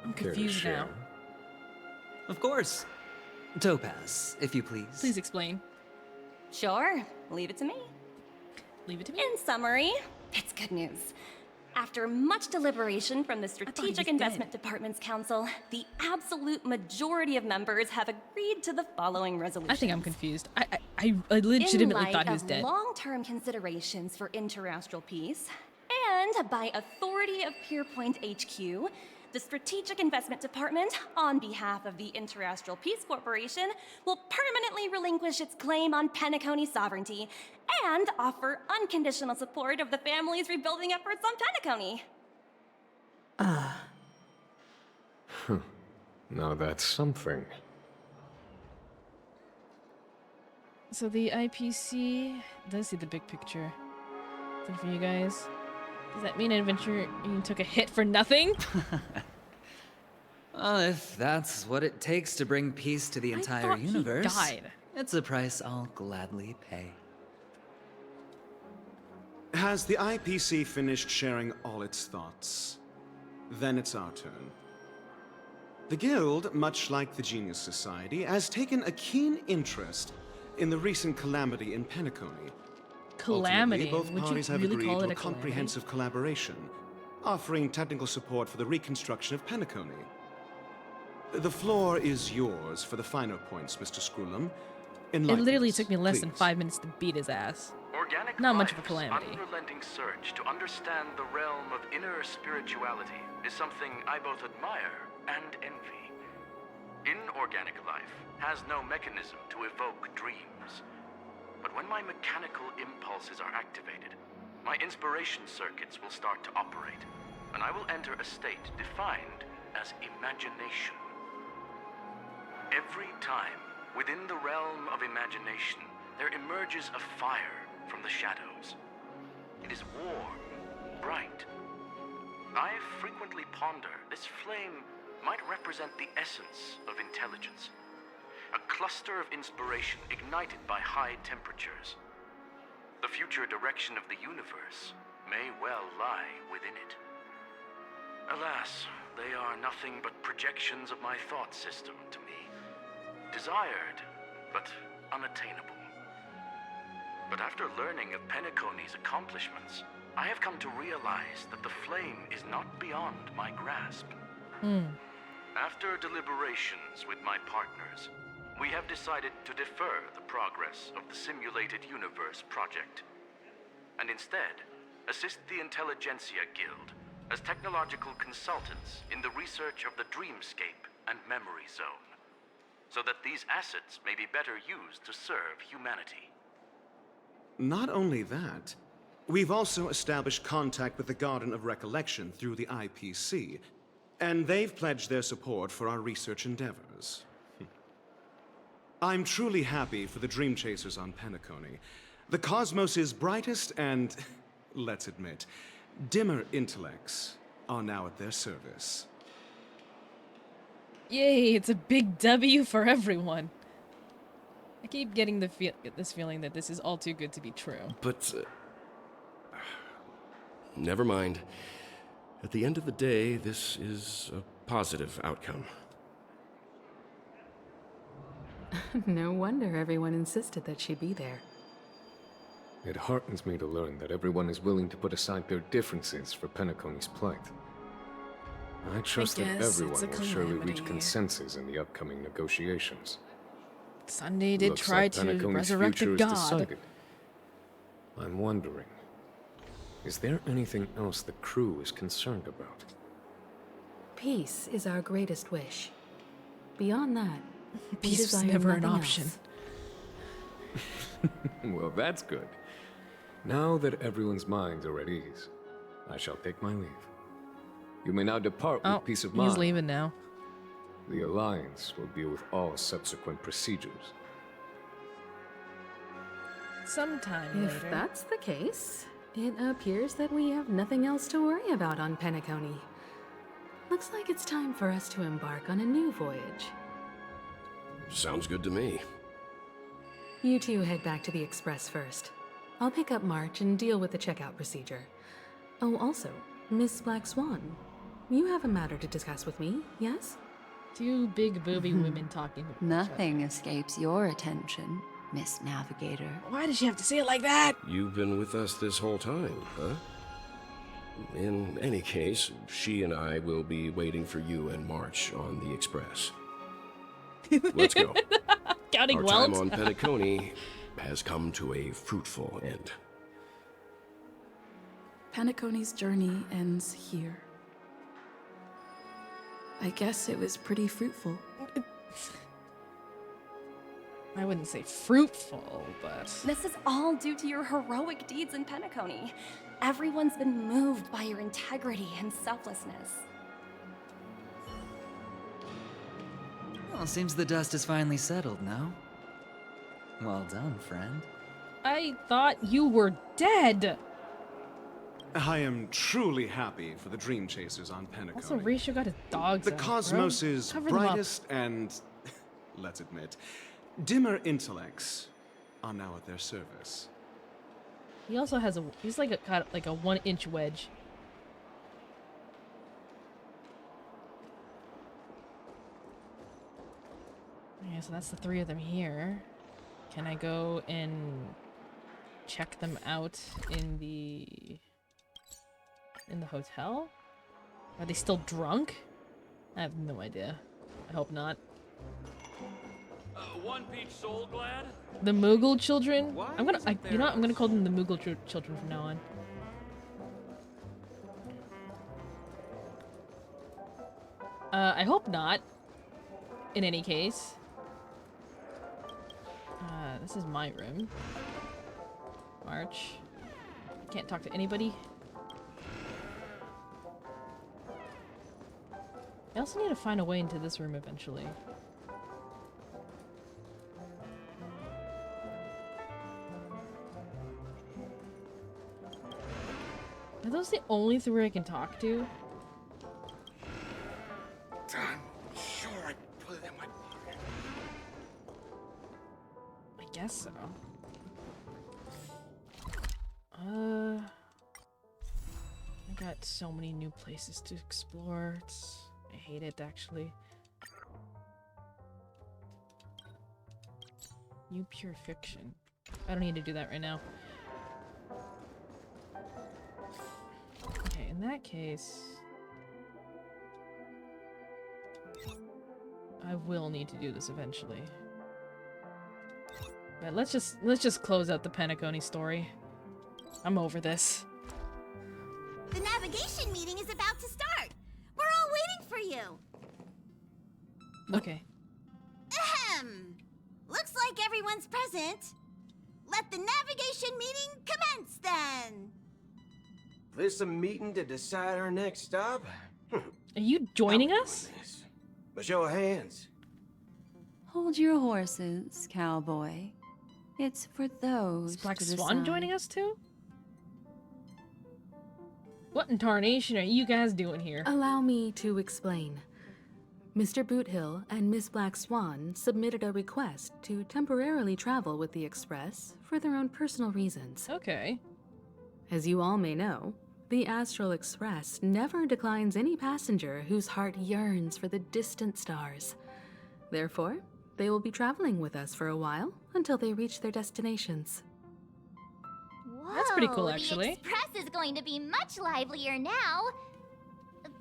I'm Care to confused share? now. Of course. Topaz, if you please. Please explain. Sure, leave it to me. Leave it to me? In summary, it's good news. After much deliberation from the Strategic was Investment Department's Council, the absolute majority of members have agreed to the following resolution. I think I'm confused. I legitimately thought he was In dead. light of long-term considerations for interastral peace, and by authority of Pierpoint HQ, the Strategic Investment Department, on behalf of the Interastral Peace Corporation, will permanently relinquish its claim on Penacony sovereignty and offer unconditional support of the family's rebuilding efforts on Penacony. Now that's something. So the IPC does see the big picture. Is that for you guys? Does that mean Adventure took a hit for nothing? If that's what it takes to bring peace to the entire thought he universe, died. it's a price I'll gladly pay. Has the IPC finished sharing all its thoughts? Then it's our turn. The Guild, much like the Genius Society, has taken a keen interest in the recent calamity in Penacony. Calamity? Ultimately, both Would you parties have really agreed call to it a a calamity? comprehensive collaboration, offering technical support for the reconstruction of Penacony. The floor is yours for the finer points, Mr. Screwlum. It literally took me less than 5 minutes to beat his ass. Organic Not much of a life's calamity. unrelenting search to understand the realm of inner spirituality is something I both admire and envy. Inorganic life has no mechanism to evoke dreams. But when my mechanical impulses are activated, my inspiration circuits will start to operate, and I will enter a state defined as imagination. Every time, within the realm of imagination, there emerges a fire from the shadows. It is warm, bright. I frequently ponder this flame might represent the essence of intelligence. A cluster of inspiration ignited by high temperatures. The future direction of the universe may well lie within it. Alas, they are nothing but projections of my thought system to me. Desired, but unattainable. But after learning of Penacony's accomplishments, I have come to realize that the flame is not beyond my grasp. After deliberations with my partners, we have decided to defer the progress of the Simulated Universe project, and instead assist the Intelligentsia Guild as technological consultants in the research of the Dreamscape and Memory Zone, so that these assets may be better used to serve humanity. Not only that, we've also established contact with the Garden of Recollection through the IPC, and they've pledged their support for our research endeavors. I'm truly happy for the Dream Chasers on Penacony. The cosmos' brightest and, let's admit, dimmer intellects are now at their service. Yay, it's a big W for everyone. I keep getting this feeling that this is all too good to be true. But, never mind. At the end of the day, this is a positive outcome. No wonder everyone insisted that she be there. It heartens me to learn that everyone is willing to put aside their differences for Penacony's plight. I trust that everyone will surely reach consensus in the upcoming negotiations. Sunday did Looks try like to Penacony's resurrect future a is god. decided. I'm wondering, is there anything else the crew is concerned about? Peace is our greatest wish. Beyond that, we Peace was desire never an nothing option. else. Well, that's good. Now that everyone's minds are at ease, I shall take my leave. You may now depart with peace of mind. He's leaving now. The Alliance will deal with all subsequent procedures. Sometime If later. that's the case, it appears that we have nothing else to worry about on Penacony. Looks like it's time for us to embark on a new voyage. Sounds good to me. You two head back to the Express first. I'll pick up March and deal with the checkout procedure. Oh, also, Miss Black Swan, you have a matter to discuss with me, yes? Two big booby women talking. Nothing escapes your attention, Miss Navigator. Why did she have to say it like that? You've been with us this whole time, huh? In any case, she and I will be waiting for you and March on the Express. Let's go. Counting Our welt. time on Penacony has come to a fruitful end. Penacony's journey ends here. I guess it was pretty fruitful. I wouldn't say fruitful, but... This is all due to your heroic deeds in Penacony. Everyone's been moved by your integrity and selflessness. Well, seems the dust is finally settled now. Well done, friend. I thought you were dead! I am truly happy for the Dream Chasers on Penacony. Also, Risha got his dogs The out, cosmos bro. is Cover them up. brightest and, let's admit, dimmer intellects are now at their service. He also has a... He's like got like a 1-inch wedge. Yeah, so that's the 3 of them here. Can I go and check them out in the hotel? Are they still drunk? I have no idea. I hope not. One peach soul glad? The Moogle children? I'm gonna call them the Moogle children from now on. I hope not. In any case. This is my room. March. Can't talk to anybody. I also need to find a way into this room eventually. Are those the only three I can talk to? I'm sure I put it in my pocket. I guess so. I got so many new places to explore. I hate it, actually. New pure fiction. I don't need to do that right now. Okay, in that case, I will need to do this eventually. But let's just close out the penacony story. I'm over this. The navigation meeting is about to start. We're all waiting for you. Okay. Ahem. Looks like everyone's present. Let the navigation meeting commence then. This a meeting to decide our next stop? Are you joining us? But show of hands. Hold your horses, cowboy. It's for those Is Black to Swan decide. joining us too? What in tarnation are you guys doing here? Allow me to explain. Mr. Boothill and Miss Black Swan submitted a request to temporarily travel with the Express for their own personal reasons. Okay. As you all may know, the Astral Express never declines any passenger whose heart yearns for the distant stars. Therefore, they will be traveling with us for a while until they reach their destinations. Whoa, That's pretty cool, actually. The Express is going to be much livelier now.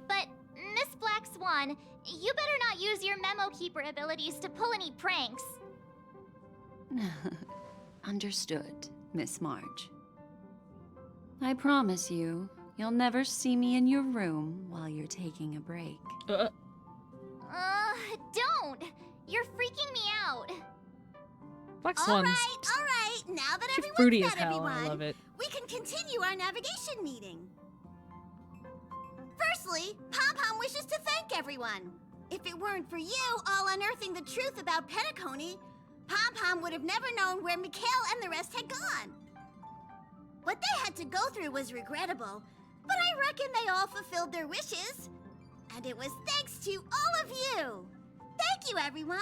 But, Miss Black Swan, you better not use your memo keeper abilities to pull any pranks. Understood, Miss March. I promise you, you'll never see me in your room while you're taking a break. Don't! You're freaking me out. Black Swan's all right. Now that everyone's fruity as met hell. everyone, I love it. we can continue our navigation meeting. Firstly, Pom-Pom wishes to thank everyone. If it weren't for you all unearthing the truth about penacony, Pom-Pom would have never known where Mikhail and the rest had gone. What they had to go through was regrettable, but I reckon they all fulfilled their wishes. And it was thanks to all of you. Thank you, everyone.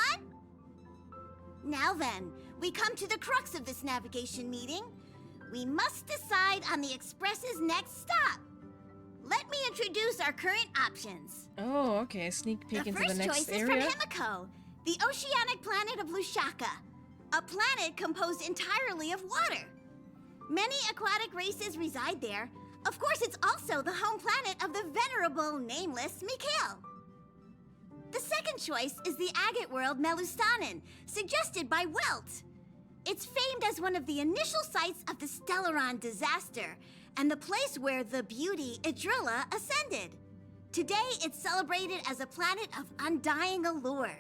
Now then, we come to the crux of this navigation meeting. We must decide on the Express's next stop. Let me introduce our current options. Oh, okay. A sneak peek into the The next first choice area. is from Himiko, the oceanic planet of Lushaka, a planet composed entirely of water. Many aquatic races reside there. Of course, it's also the home planet of the venerable, nameless Mikhail. The second choice is the agate world Melustanen, suggested by Welt. It's famed as one of the initial sites of the Stellaron disaster, and the place where the beauty Idrilla ascended. Today, it's celebrated as a planet of undying allure.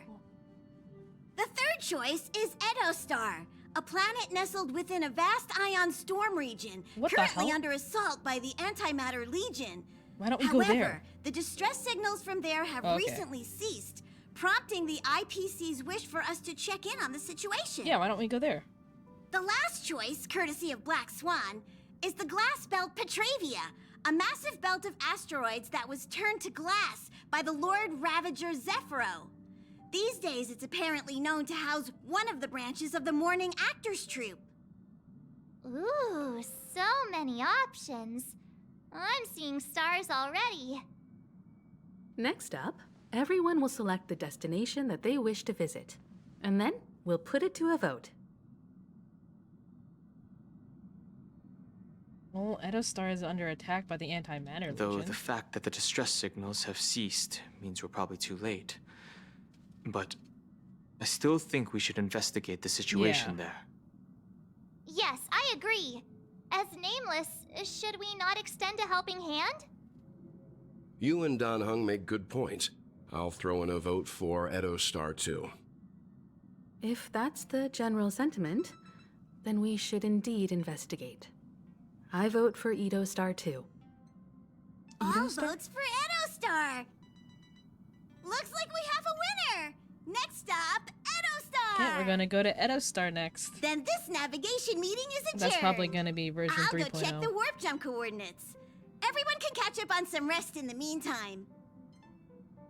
The third choice is Edostar, a planet nestled within a vast ion storm region, What the currently hell? under assault by the Antimatter Legion. Why don't we However, go there? the distress signals from there have Okay. recently ceased, prompting the IPC's wish for us to check in on the situation. Yeah, why don't we go there? The last choice, courtesy of Black Swan, is the glass belt Petravia, a massive belt of asteroids that was turned to glass by the Lord Ravager Zephyro. These days, it's apparently known to house one of the branches of the Morning Actors Troupe. Ooh, so many options. I'm seeing stars already. Next up, everyone will select the destination that they wish to visit, and then we'll put it to a vote. Well, Edostar is under attack by the Antimatter Though Legion. the fact that the distress signals have ceased means we're probably too late. But I still think we should investigate the situation there. Yes, I agree. As Nameless, should we not extend a helping hand? You and Dan Hung make good points. I'll throw in a vote for Edostar too. If that's the general sentiment, then we should indeed investigate. I vote for Edo Star too. All votes for Edo Star. Looks like we have a winner. Next stop, Edo Star. Okay, we're gonna go to Edo Star next. Then this navigation meeting is adjourned. That's probably gonna be version 3.0. I'll go check the warp jump coordinates. Everyone can catch up on some rest in the meantime.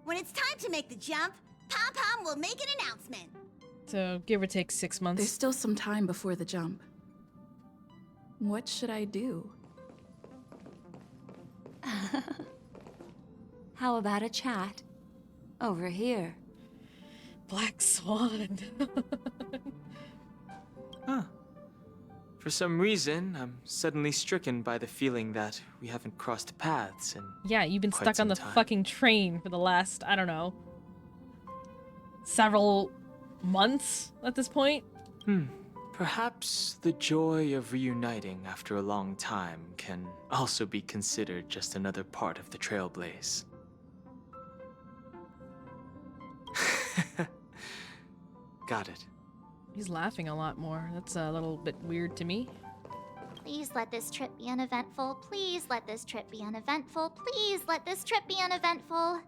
When it's time to make the jump, Pom Pom will make an announcement. So, give or take 6 months. There's still some time before the jump. What should I do? How about a chat? Over here. Black Swan. Huh. For some reason, I'm suddenly stricken by the feeling that we haven't crossed paths in Yeah, you've been quite stuck on some the time. fucking train for the last, I don't know, several months at this point. Perhaps the joy of reuniting after a long time can also be considered just another part of the Trailblaze. Got it. He's laughing a lot more. That's a little bit weird to me. Please let this trip be uneventful. Please let this trip be uneventful. Please let this trip be uneventful.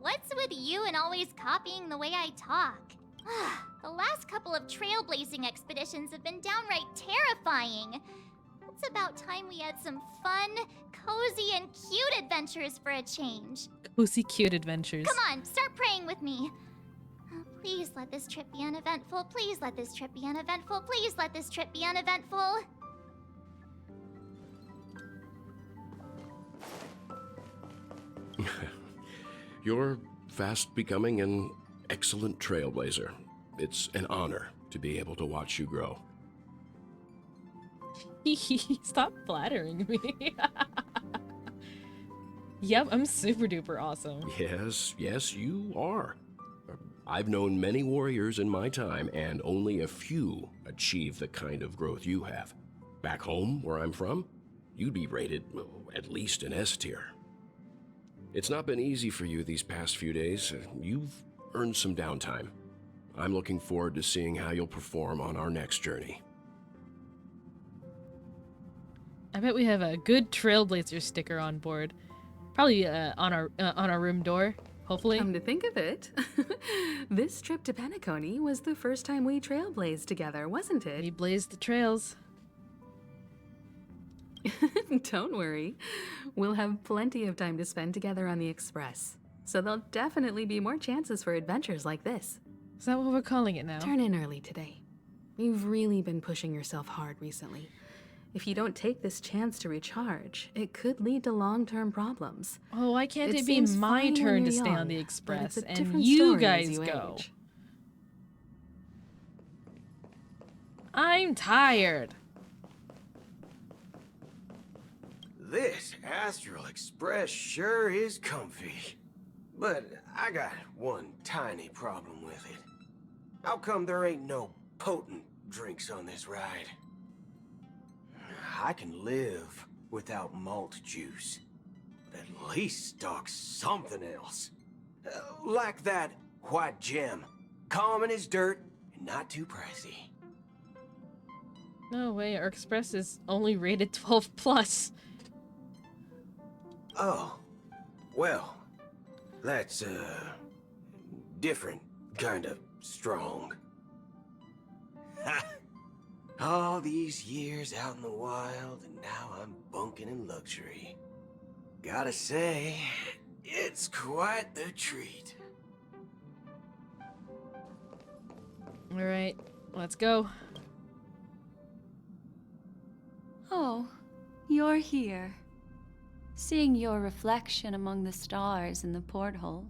What's with you and always copying the way I talk? The last couple of trailblazing expeditions have been downright terrifying. It's about time we had some fun, cozy, and cute adventures for a change. Cozy cute adventures. Come on, start praying with me. Please let this trip be uneventful. Please let this trip be uneventful. Please let this trip be uneventful. You're fast becoming an excellent trailblazer. It's an honor to be able to watch you grow. Stop flattering me. Yep, I'm super duper awesome. Yes, you are. I've known many warriors in my time, and only a few achieve the kind of growth you have. Back home, where I'm from, you'd be rated at least an S tier. It's not been easy for you these past few days. You've earned some downtime. I'm looking forward to seeing how you'll perform on our next journey. I bet we have a good Trailblazer sticker on board. Probably on our room door, hopefully. Come to think of it, this trip to Penacony was the first time we trailblazed together, wasn't it? We blazed the trails. Don't worry. We'll have plenty of time to spend together on the Express. So there'll definitely be more chances for adventures like this. Is that what we're calling it now? Turn in early today. You've really been pushing yourself hard recently. If you don't take this chance to recharge, it could lead to long-term problems. Oh, why can't it be seems my fine turn when to you're stay on young, the but Express it's a and different you story as guys you go? age. I'm tired. This Astral Express sure is comfy. But I got one tiny problem with it. How come there ain't no potent drinks on this ride? I can live without malt juice. But at least stock something else. Like that white gem. Common as dirt and not too pricey. No way, our Express is only rated 12 plus. Oh, well, that's, different kind of strong. Ha! All these years out in the wild, and now I'm bunking in luxury. Gotta say, it's quite the treat. Alright, let's go. Oh, you're here. Seeing your reflection among the stars in the porthole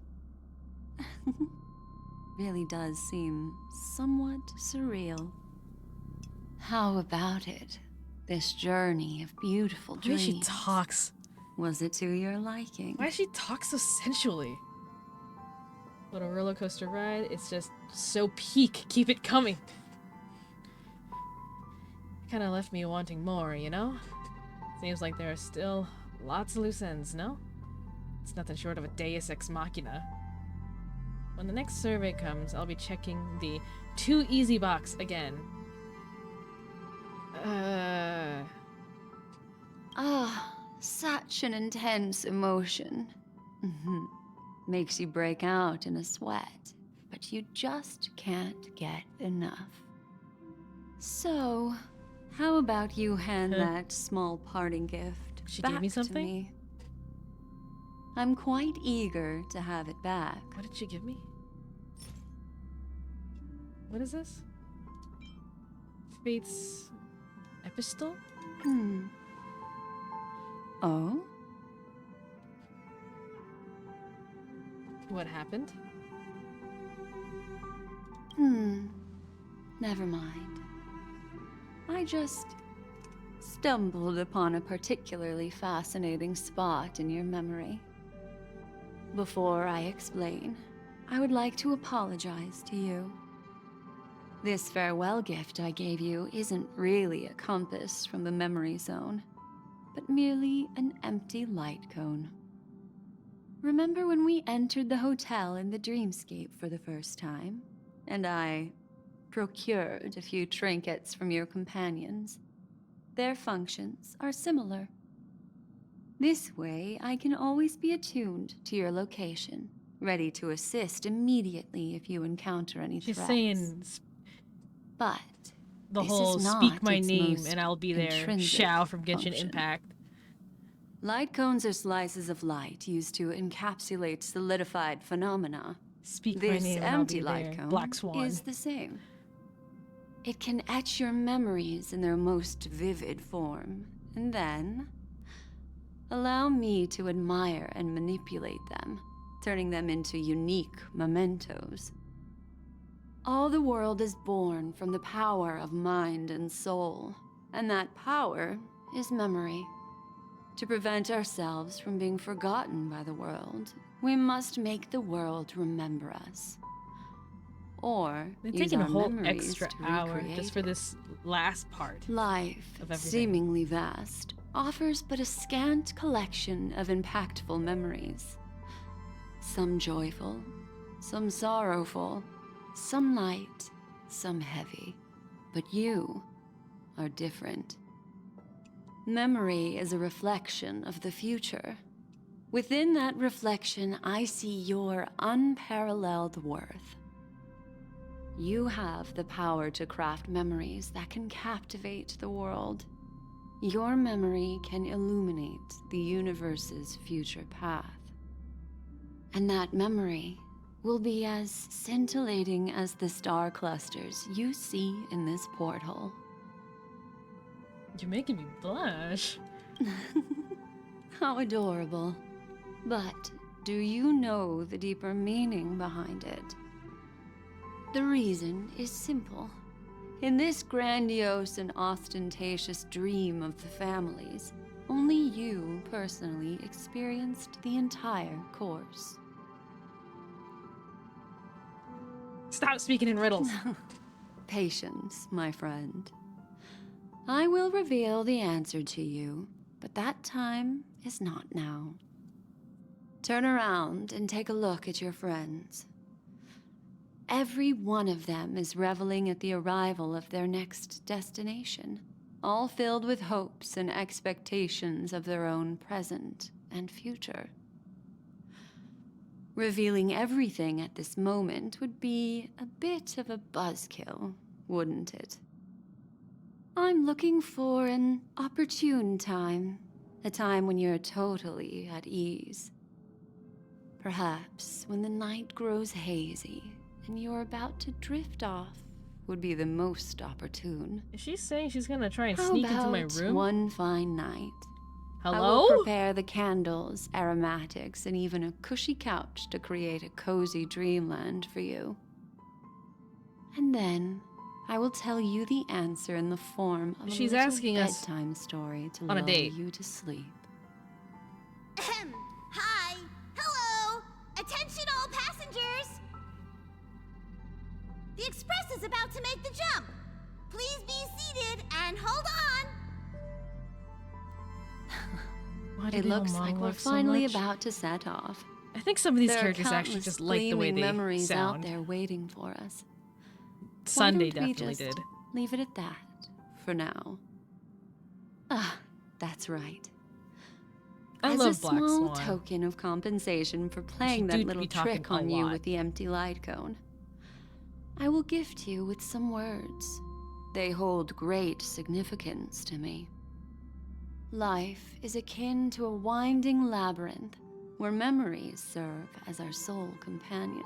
really does seem somewhat surreal. How about it? This journey of beautiful The way dreams. she talks. Was it to your liking? Why does she talk so sensually? What a roller coaster ride. It's just so peak. Keep it coming. Kinda left me wanting more, you know? Seems like there are still lots of loose ends, no? It's nothing short of a deus ex machina. When the next survey comes, I'll be checking the too easy box again. Such an intense emotion. Makes you break out in a sweat, but you just can't get enough. So, how about you hand that small parting gift She back gave me to something? me? I'm quite eager to have it back. What did she give me? What is this? Faith's epistle? Oh? What happened? Never mind. I just stumbled upon a particularly fascinating spot in your memory. Before I explain, I would like to apologize to you. This farewell gift I gave you isn't really a compass from the memory zone, but merely an empty light cone. Remember when we entered the hotel in the dreamscape for the first time, and I procured a few trinkets from your companions? Their functions are similar. This way, I can always be attuned to your location, ready to assist immediately if you encounter any threats. She's saying but the this whole is not speak my its name most and I'll be there. intrinsic Xiao from Genshin function. Impact. Light cones are slices of light used to encapsulate solidified phenomena. Speak my This name and I'll empty be light there. cone Black Swan. is the same. It can etch your memories in their most vivid form, and then allow me to admire and manipulate them, turning them into unique mementos. All the world is born from the power of mind and soul, and that power is memory. To prevent ourselves from being forgotten by the world, we must make the world remember us. Or They're use taking a our whole memories extra to hour recreate just for it. this last part. Life, of everything. seemingly vast, offers but a scant collection of impactful memories. Some joyful, some sorrowful, some light, some heavy. But you are different. Memory is a reflection of the future. Within that reflection, I see your unparalleled worth. You have the power to craft memories that can captivate the world. Your memory can illuminate the universe's future path. And that memory will be as scintillating as the star clusters you see in this porthole. You're making me blush. How adorable. But do you know the deeper meaning behind it? The reason is simple. In this grandiose and ostentatious dream of the families, only you personally experienced the entire course. Stop speaking in riddles. Patience, my friend. I will reveal the answer to you, but that time is not now. Turn around and take a look at your friends. Every one of them is reveling at the arrival of their next destination, all filled with hopes and expectations of their own present and future. Revealing everything at this moment would be a bit of a buzzkill, wouldn't it? I'm looking for an opportune time, a time when you're totally at ease. Perhaps when the night grows hazy and you're about to drift off would be the most opportune. Is she saying she's gonna try and How sneak into about my room? one fine night? I Hello? will prepare the candles, aromatics, and even a cushy couch to create a cozy dreamland for you. And then I will tell you the answer in the form of She's a little asking us bedtime story to on a lull date. you to sleep. Ahem. Hi. Hello. Attention all passengers. The express is about to make the jump. Please be seated and hold on. Why do It they all looks like we're monologue so finally much? about to set off. I think some of these There are characters actually countless just like the way gleaming they memories sound. out there waiting for us. Sunday Why don't we definitely just did. leave it at that for now. Ah, that's right. I As love a Black small Swan. token of compensation for playing She that do little be talking trick a on you lot. with the empty light cone, I will gift you with some words. They hold great significance to me. Life is akin to a winding labyrinth where memories serve as our sole companions.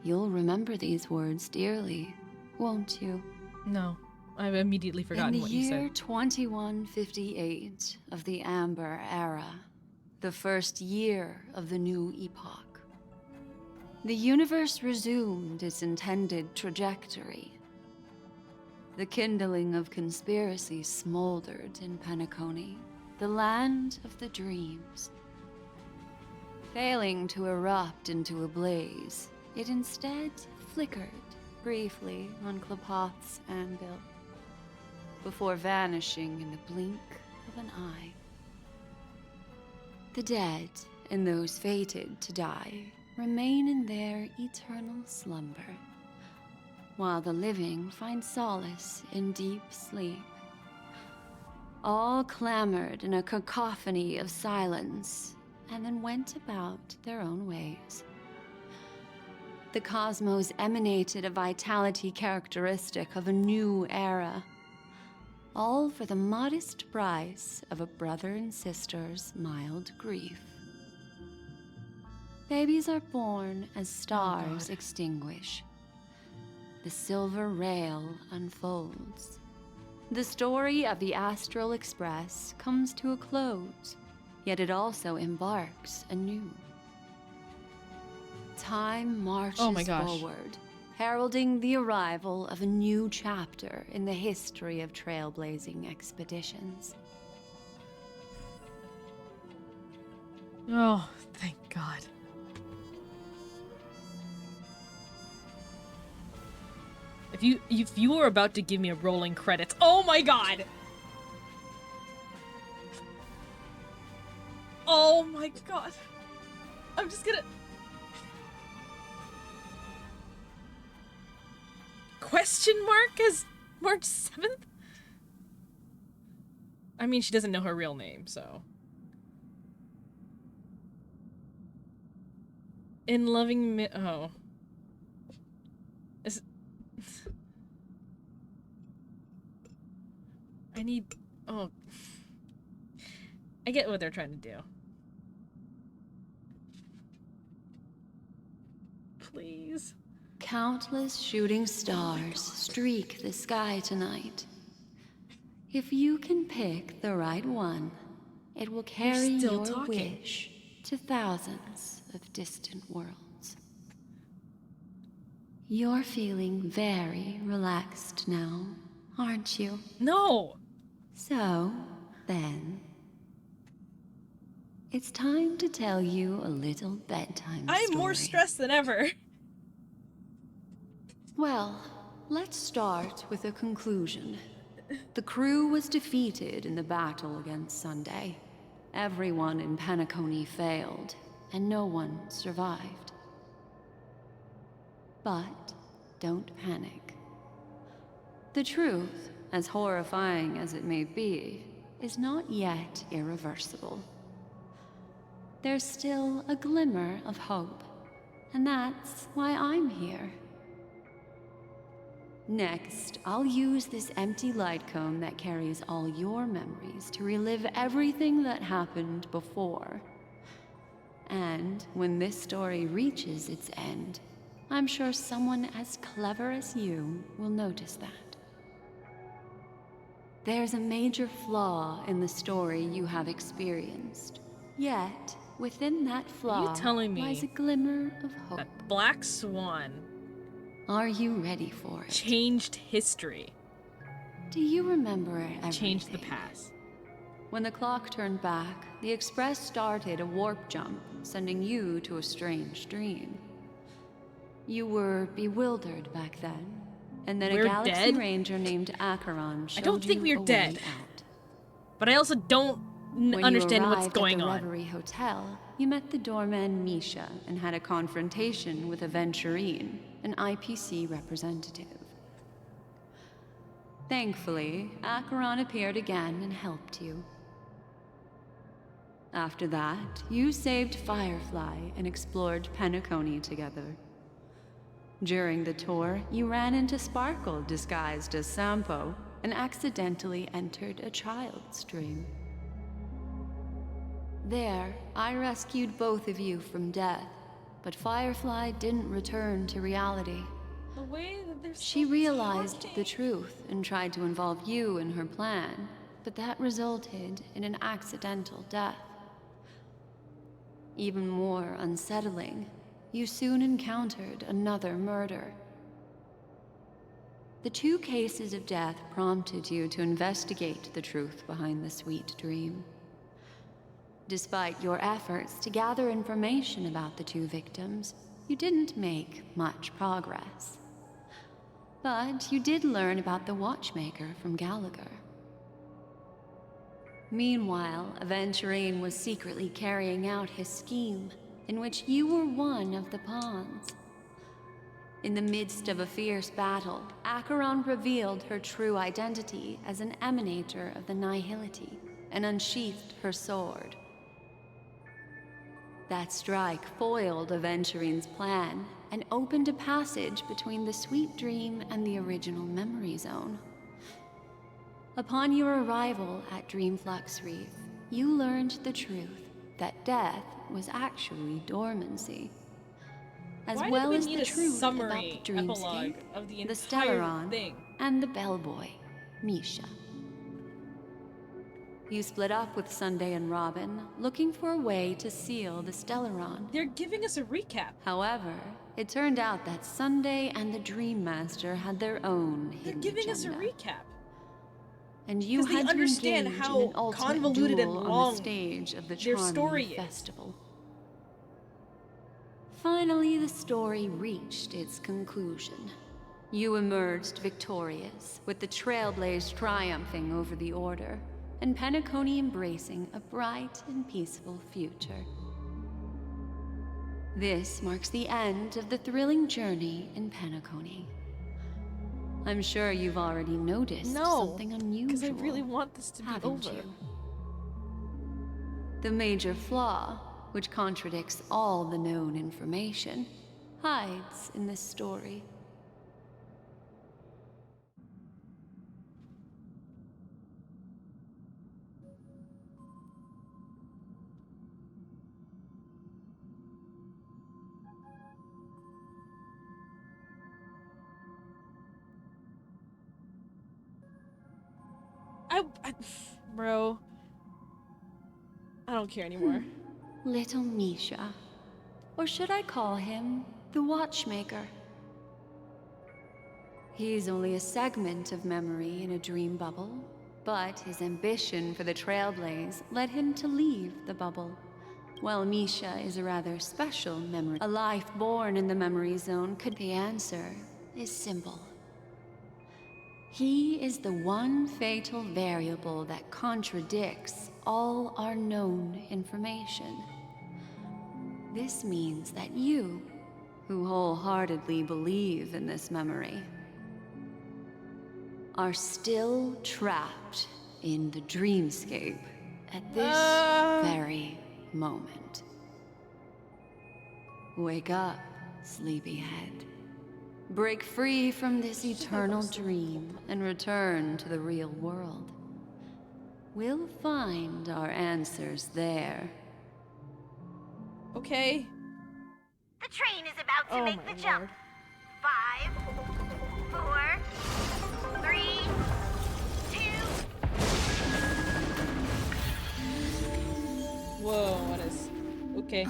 You'll remember these words dearly, won't you? No, I've immediately forgotten what you In the year said. 2158 of the Amber Era, the first year of the new epoch, the universe resumed its intended trajectory. The kindling of conspiracy smoldered in Penacony, the land of the dreams. Failing to erupt into a blaze, it instead flickered briefly on Klapoth's anvil, before vanishing in the blink of an eye. The dead and those fated to die remain in their eternal slumber, while the living find solace in deep sleep. All clamored in a cacophony of silence, and then went about their own ways. The cosmos emanated a vitality characteristic of a new era, all for the modest price of a brother and sister's mild grief. Babies are born as stars extinguish. The silver rail unfolds. The story of the Astral Express comes to a close, yet it also embarks anew. Time marches forward, heralding the arrival of a new chapter in the history of trailblazing expeditions. Oh, thank God. If you were about to give me a rolling credits, oh my God! Oh my God! I'm just gonna... Question mark as March 7th? I mean, she doesn't know her real name, so... In loving oh. I need... Oh. I get what they're trying to do. Please. Countless shooting stars streak the sky tonight. If you can pick the right one, it will carry your wish to thousands of distant worlds. You're feeling very relaxed now, aren't you? No! So, then, it's time to tell you a little bedtime story. I'm more stressed than ever. Well, let's start with a conclusion. The crew was defeated in the battle against Sunday. Everyone in Penacony failed, and no one survived. But don't panic. The truth, as horrifying as it may be, is not yet irreversible. There's still a glimmer of hope, and that's why I'm here. Next, I'll use this empty light cone that carries all your memories to relive everything that happened before. And when this story reaches its end, I'm sure someone as clever as you will notice that. There's a major flaw in the story you have experienced. Yet, within that flaw lies a glimmer of hope. That Black Swan... Are you ready for it? Changed history. Do you remember everything? Changed the past. When the clock turned back, the Express started a warp jump, sending you to a strange dream. You were bewildered back then, and then a Galaxy Ranger named Acheron showed you a way out. I don't think we're dead. But I also don't understand what's going on. When you arrived at the Reverie Hotel, you met the doorman Misha and had a confrontation with Aventurine, an IPC representative. Thankfully, Acheron appeared again and helped you. After that, you saved Firefly and explored Penacony together. During the tour, you ran into Sparkle disguised as Sampo and accidentally entered a child's dream. There, I rescued both of you from death, but Firefly didn't return to reality. The way that they're She realized the truth and tried to involve you in her plan, but that resulted in an accidental death. Even more unsettling, you soon encountered another murder. The 2 cases of death prompted you to investigate the truth behind the sweet dream. Despite your efforts to gather information about the 2 victims, you didn't make much progress. But you did learn about the Watchmaker from Gallagher. Meanwhile, Aventurine was secretly carrying out his scheme, in which you were one of the pawns. In the midst of a fierce battle, Acheron revealed her true identity as an emanator of the Nihility and unsheathed her sword. That strike foiled Aventurine's plan and opened a passage between the sweet dream and the original memory zone. Upon your arrival at Dreamflux Reef, you learned the truth that death was actually dormancy, as Why well did we as need the a truth about summary the epilogue dreamscape, of the the entire Stellaron, thing? and the bellboy, Misha. You split up with Sunday and Robin, looking for a way to seal the Stellaron. They're giving us a recap. However, it turned out that Sunday and the Dream Master had their own hidden Giving us a agenda. recap. And you 'Cause they had to understand engage how in an ultimate convoluted and duel on long the stage of the their charming story is. festival. Finally, the story reached its conclusion. You emerged victorious, with the Trailblaze triumphing over the Order, and Penacony embracing a bright and peaceful future. This marks the end of the thrilling journey in Penacony. I'm sure you've already noticed something unusual. Because I really want this to be haven't over. you? The major flaw, which contradicts all the known information, hides in this story. Bro. I don't care anymore. Little Misha. Or should I call him the Watchmaker? He's only a segment of memory in a dream bubble, but his ambition for the Trailblaze led him to leave the bubble. While Misha is a rather special memory, a life born in the memory zone the answer is simple. He is the one fatal variable that contradicts all our known information. This means that you, who wholeheartedly believe in this memory, are still trapped in the dreamscape at this very moment. Wake up, sleepyhead. Break free from this eternal dream and return to the real world. We'll find our answers there. Okay. The train is about to make the jump. 5, 4, 3, 2. Whoa, what is... Okay.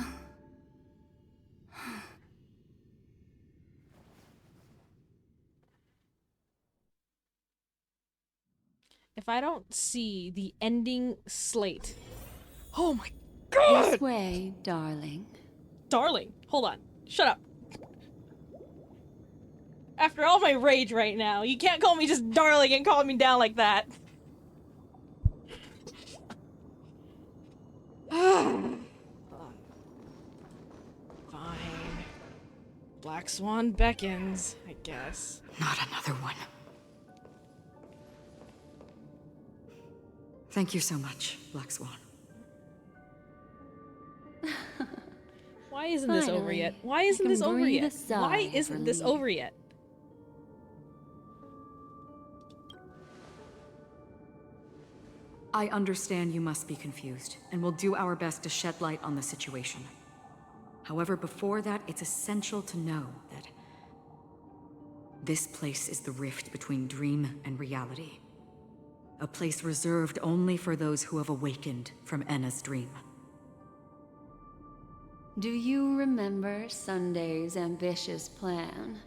If I don't see the ending slate... Oh my god! This way, darling. Darling? Hold on. Shut up. After all my rage right now, you can't call me just darling and call me down like that. Fine. Black Swan beckons, I guess. Not another one. Thank you so much, Black Swan. Why isn't this over Finally, yet? Why I isn't can this over breathe a yet? Why sigh of isn't this relief. over yet? I understand you must be confused, and will do our best to shed light on the situation. However, before that, it's essential to know that this place is the rift between dream and reality. A place reserved only for those who have awakened from Enna's dream. Do you remember Sunday's ambitious plan?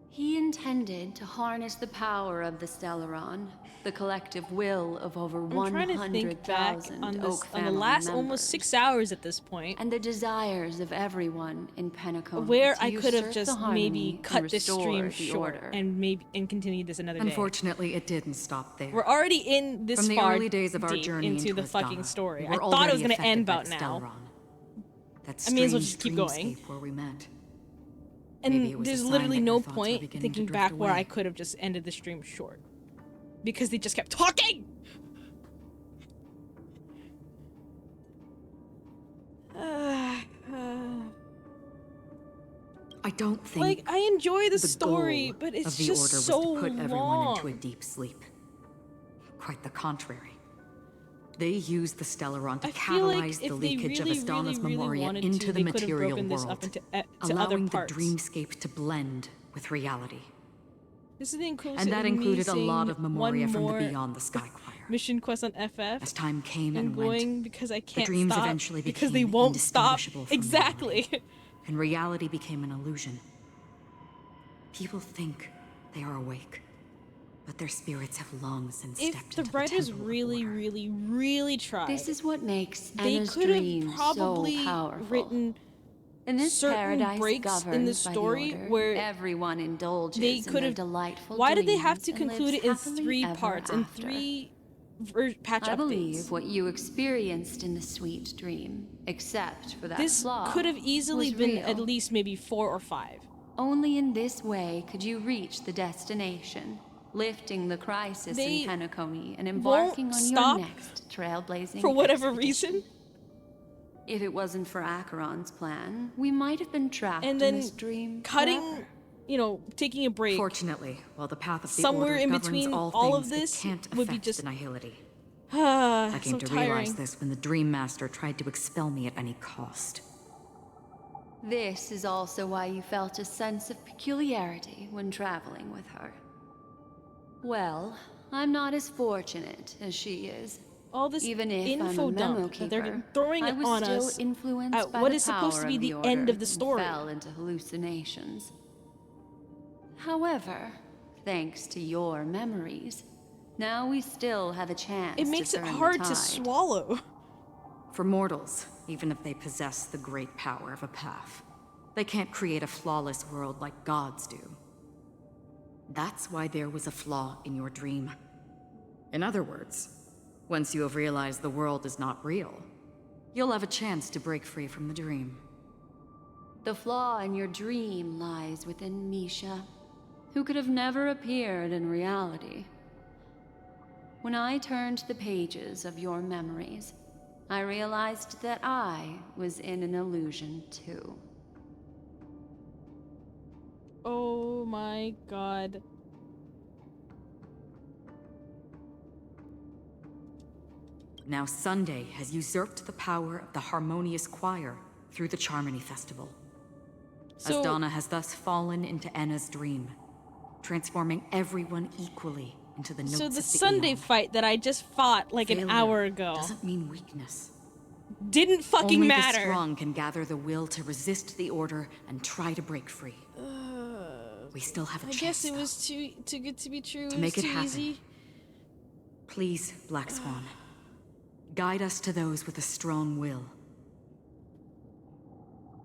He intended to harness the power of the Stellaron, the collective will of over I'm trying to think back 100,000 on Oak on the family last members, almost 6 hours at this point, and the desires of everyone in Penacony where to I could have usurp just the harmony maybe and cut this restore stream the short order. and continue this another day. Unfortunately, it didn't stop there. We're already in this From the far early days of our deep journey into the Asdana, fucking story. we I were thought it was already gonna end affected about by now. Stellaron. That I may as well strange just keep going. dreamscape where we met. And Maybe it was a there's sign literally that no your thoughts were point beginning to thinking drift back where away. I could have just ended the stream short. Because they just kept talking! I don't think Like, I enjoy the the story, goal but it's of the just order was so to put everyone long. into a deep sleep. Quite the contrary. They used the Stellaron to I feel like catalyze the if they leakage really, of Asdana's really Memoria wanted into to, the they could have material broken this world, up into to allowing other the parts. dreamscape to blend with reality. This is the inclusive And that included a lot of one Memoria from the more Beyond the Sky Choir. mission quest on FF. As time came and and going went, because I the can't dreams stop eventually because became they won't stop. indistinguishable from Exactly. reality, and reality became an illusion. People think they are awake, but their spirits have long since If stepped the into writers the temple. really tried, This is what makes they Anna's could have dream probably so powerful. written In this certain paradise breaks in the governed by story order, where everyone indulges they in could their have. delightful Why did they have dreams to and conclude lives it in happily 3 ever parts and after. 3 patch I updates? believe what you experienced in the sweet dream, except for that This flaw, could have easily was been real. at least maybe 4 or 5. Only in this way could you reach the destination, lifting the crisis They in Penacony and embarking won't on stop your next trailblazing for whatever expedition. reason. If it wasn't for Acheron's plan, we might have been trapped And in then this dream cutting, forever. you know, taking a break. Fortunately, while the path of the somewhere order in governs between all of things, this it can't would be affect just annihility. I came so to tiring. realize this when the Dream Master tried to expel me at any cost. This is also why you felt a sense of peculiarity when traveling with her. Well, I'm not as fortunate as she is. All this Even if info I'm a memo dump that they're keeper, throwing I was on still us influenced at by what the is supposed to power be of the order end of the and story. Fell into hallucinations. However, thanks to your memories, now we still have a chance. It makes to it turn the hard to tide. swallow. For mortals, even if they possess the great power of a path, they can't create a flawless world like gods do. That's why there was a flaw in your dream. In other words, once you have realized the world is not real, you'll have a chance to break free from the dream. The flaw in your dream lies within Misha, who could have never appeared in reality. When I turned the pages of your memories, I realized that I was in an illusion too. Oh my god. Now Sunday has usurped the power of the Harmonious Choir through the Charmony Festival. So- Asdana has thus fallen into Enna's dream, transforming everyone equally into the notes So of the the Sunday Aeon. fight that I just fought like an Failure hour ago doesn't mean weakness. didn't fucking Only matter. the strong can gather the will to resist the order and try to break free. We still have a I chance. guess it was too good to be true. To It make was it too happen. easy. Please, Black Swan, guide us to those with a strong will.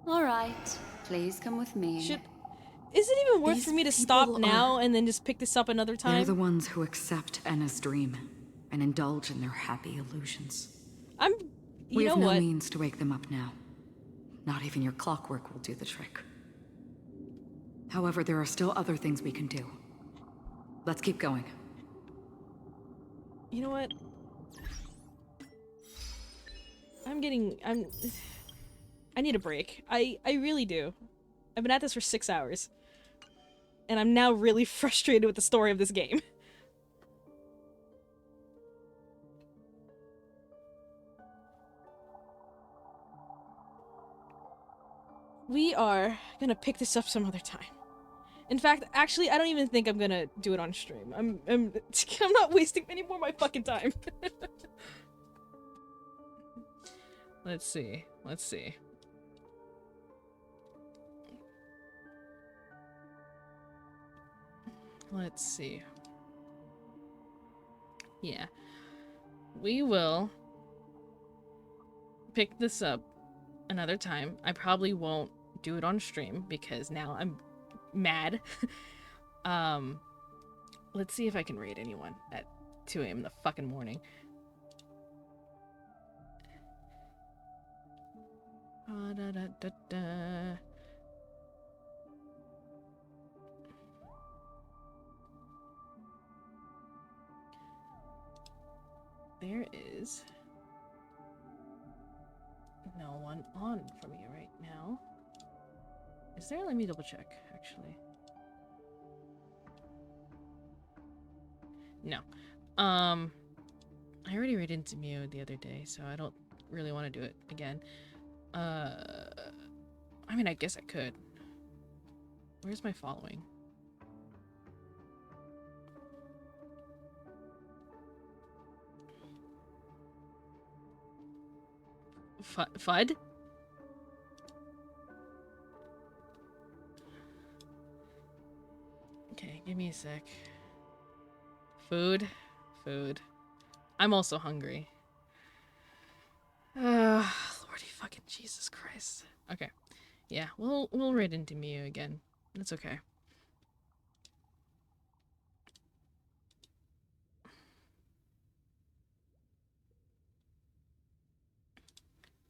All right, please come with me. Is it even worth These for me to stop people now are- and then just pick this up another time? They're the ones who accept Enna's dream and indulge in their happy illusions. You We know have no what? means to wake them up now. Not even your clockwork will do the trick. However, there are still other things we can do. Let's keep going. You know what? I need a break. I really do. I've been at this for 6 hours. And I'm now really frustrated with the story of this game. We are gonna pick this up some other time. In fact, actually, I don't even think I'm gonna do it on stream. I'm not wasting any more of my fucking time. Let's see. Let's see. Let's see. Yeah. We will pick this up another time. I probably won't do it on stream because now I'm mad. Let's see if I can raid anyone at 2 a.m. in the fucking morning. There is no one on for me right now. Is there? Let me double check, actually. No. I already raided into Mew the other day, so I don't really want to do it again. I mean, I guess I could. Where's my following? FUD? Okay, give me a sec. Food. Food. I'm also hungry. Lordy fucking Jesus Christ. Okay. Yeah, we'll raid into Mew again. That's okay.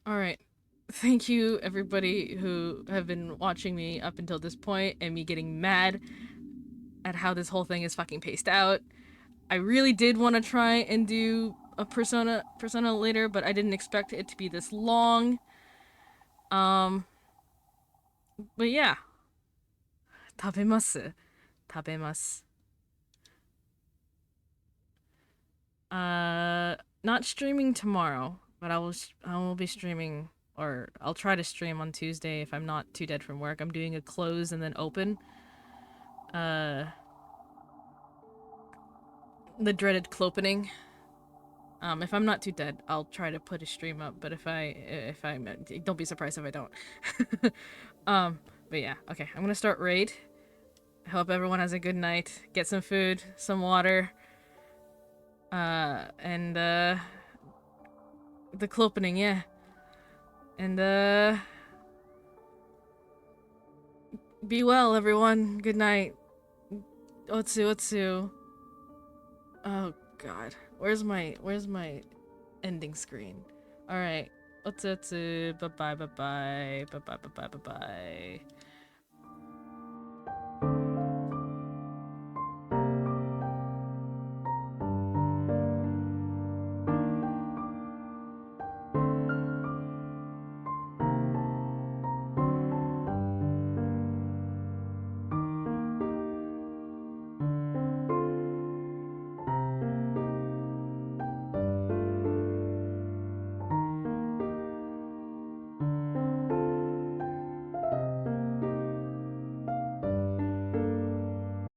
Alright. Thank you, everybody who have been watching me up until this point and me getting mad at how this whole thing is fucking paced out. I really did want to try and do a Persona later, but I didn't expect it to be this long. But yeah. 食べます。食べます。Not streaming tomorrow, but I will be streaming, or I'll try to stream on Tuesday if I'm not too dead from work. I'm doing a close and then open. The dreaded clopening. If I'm not too dead, I'll try to put a stream up, but if I'm don't be surprised if I don't. But yeah, okay, I'm gonna start raid. I hope everyone has a good night. Get some food, some water. And the clopening, yeah. And be well, everyone. Good night. Otsu. Oh god. Where's my ending screen? Alright. Otsu. Bye bye.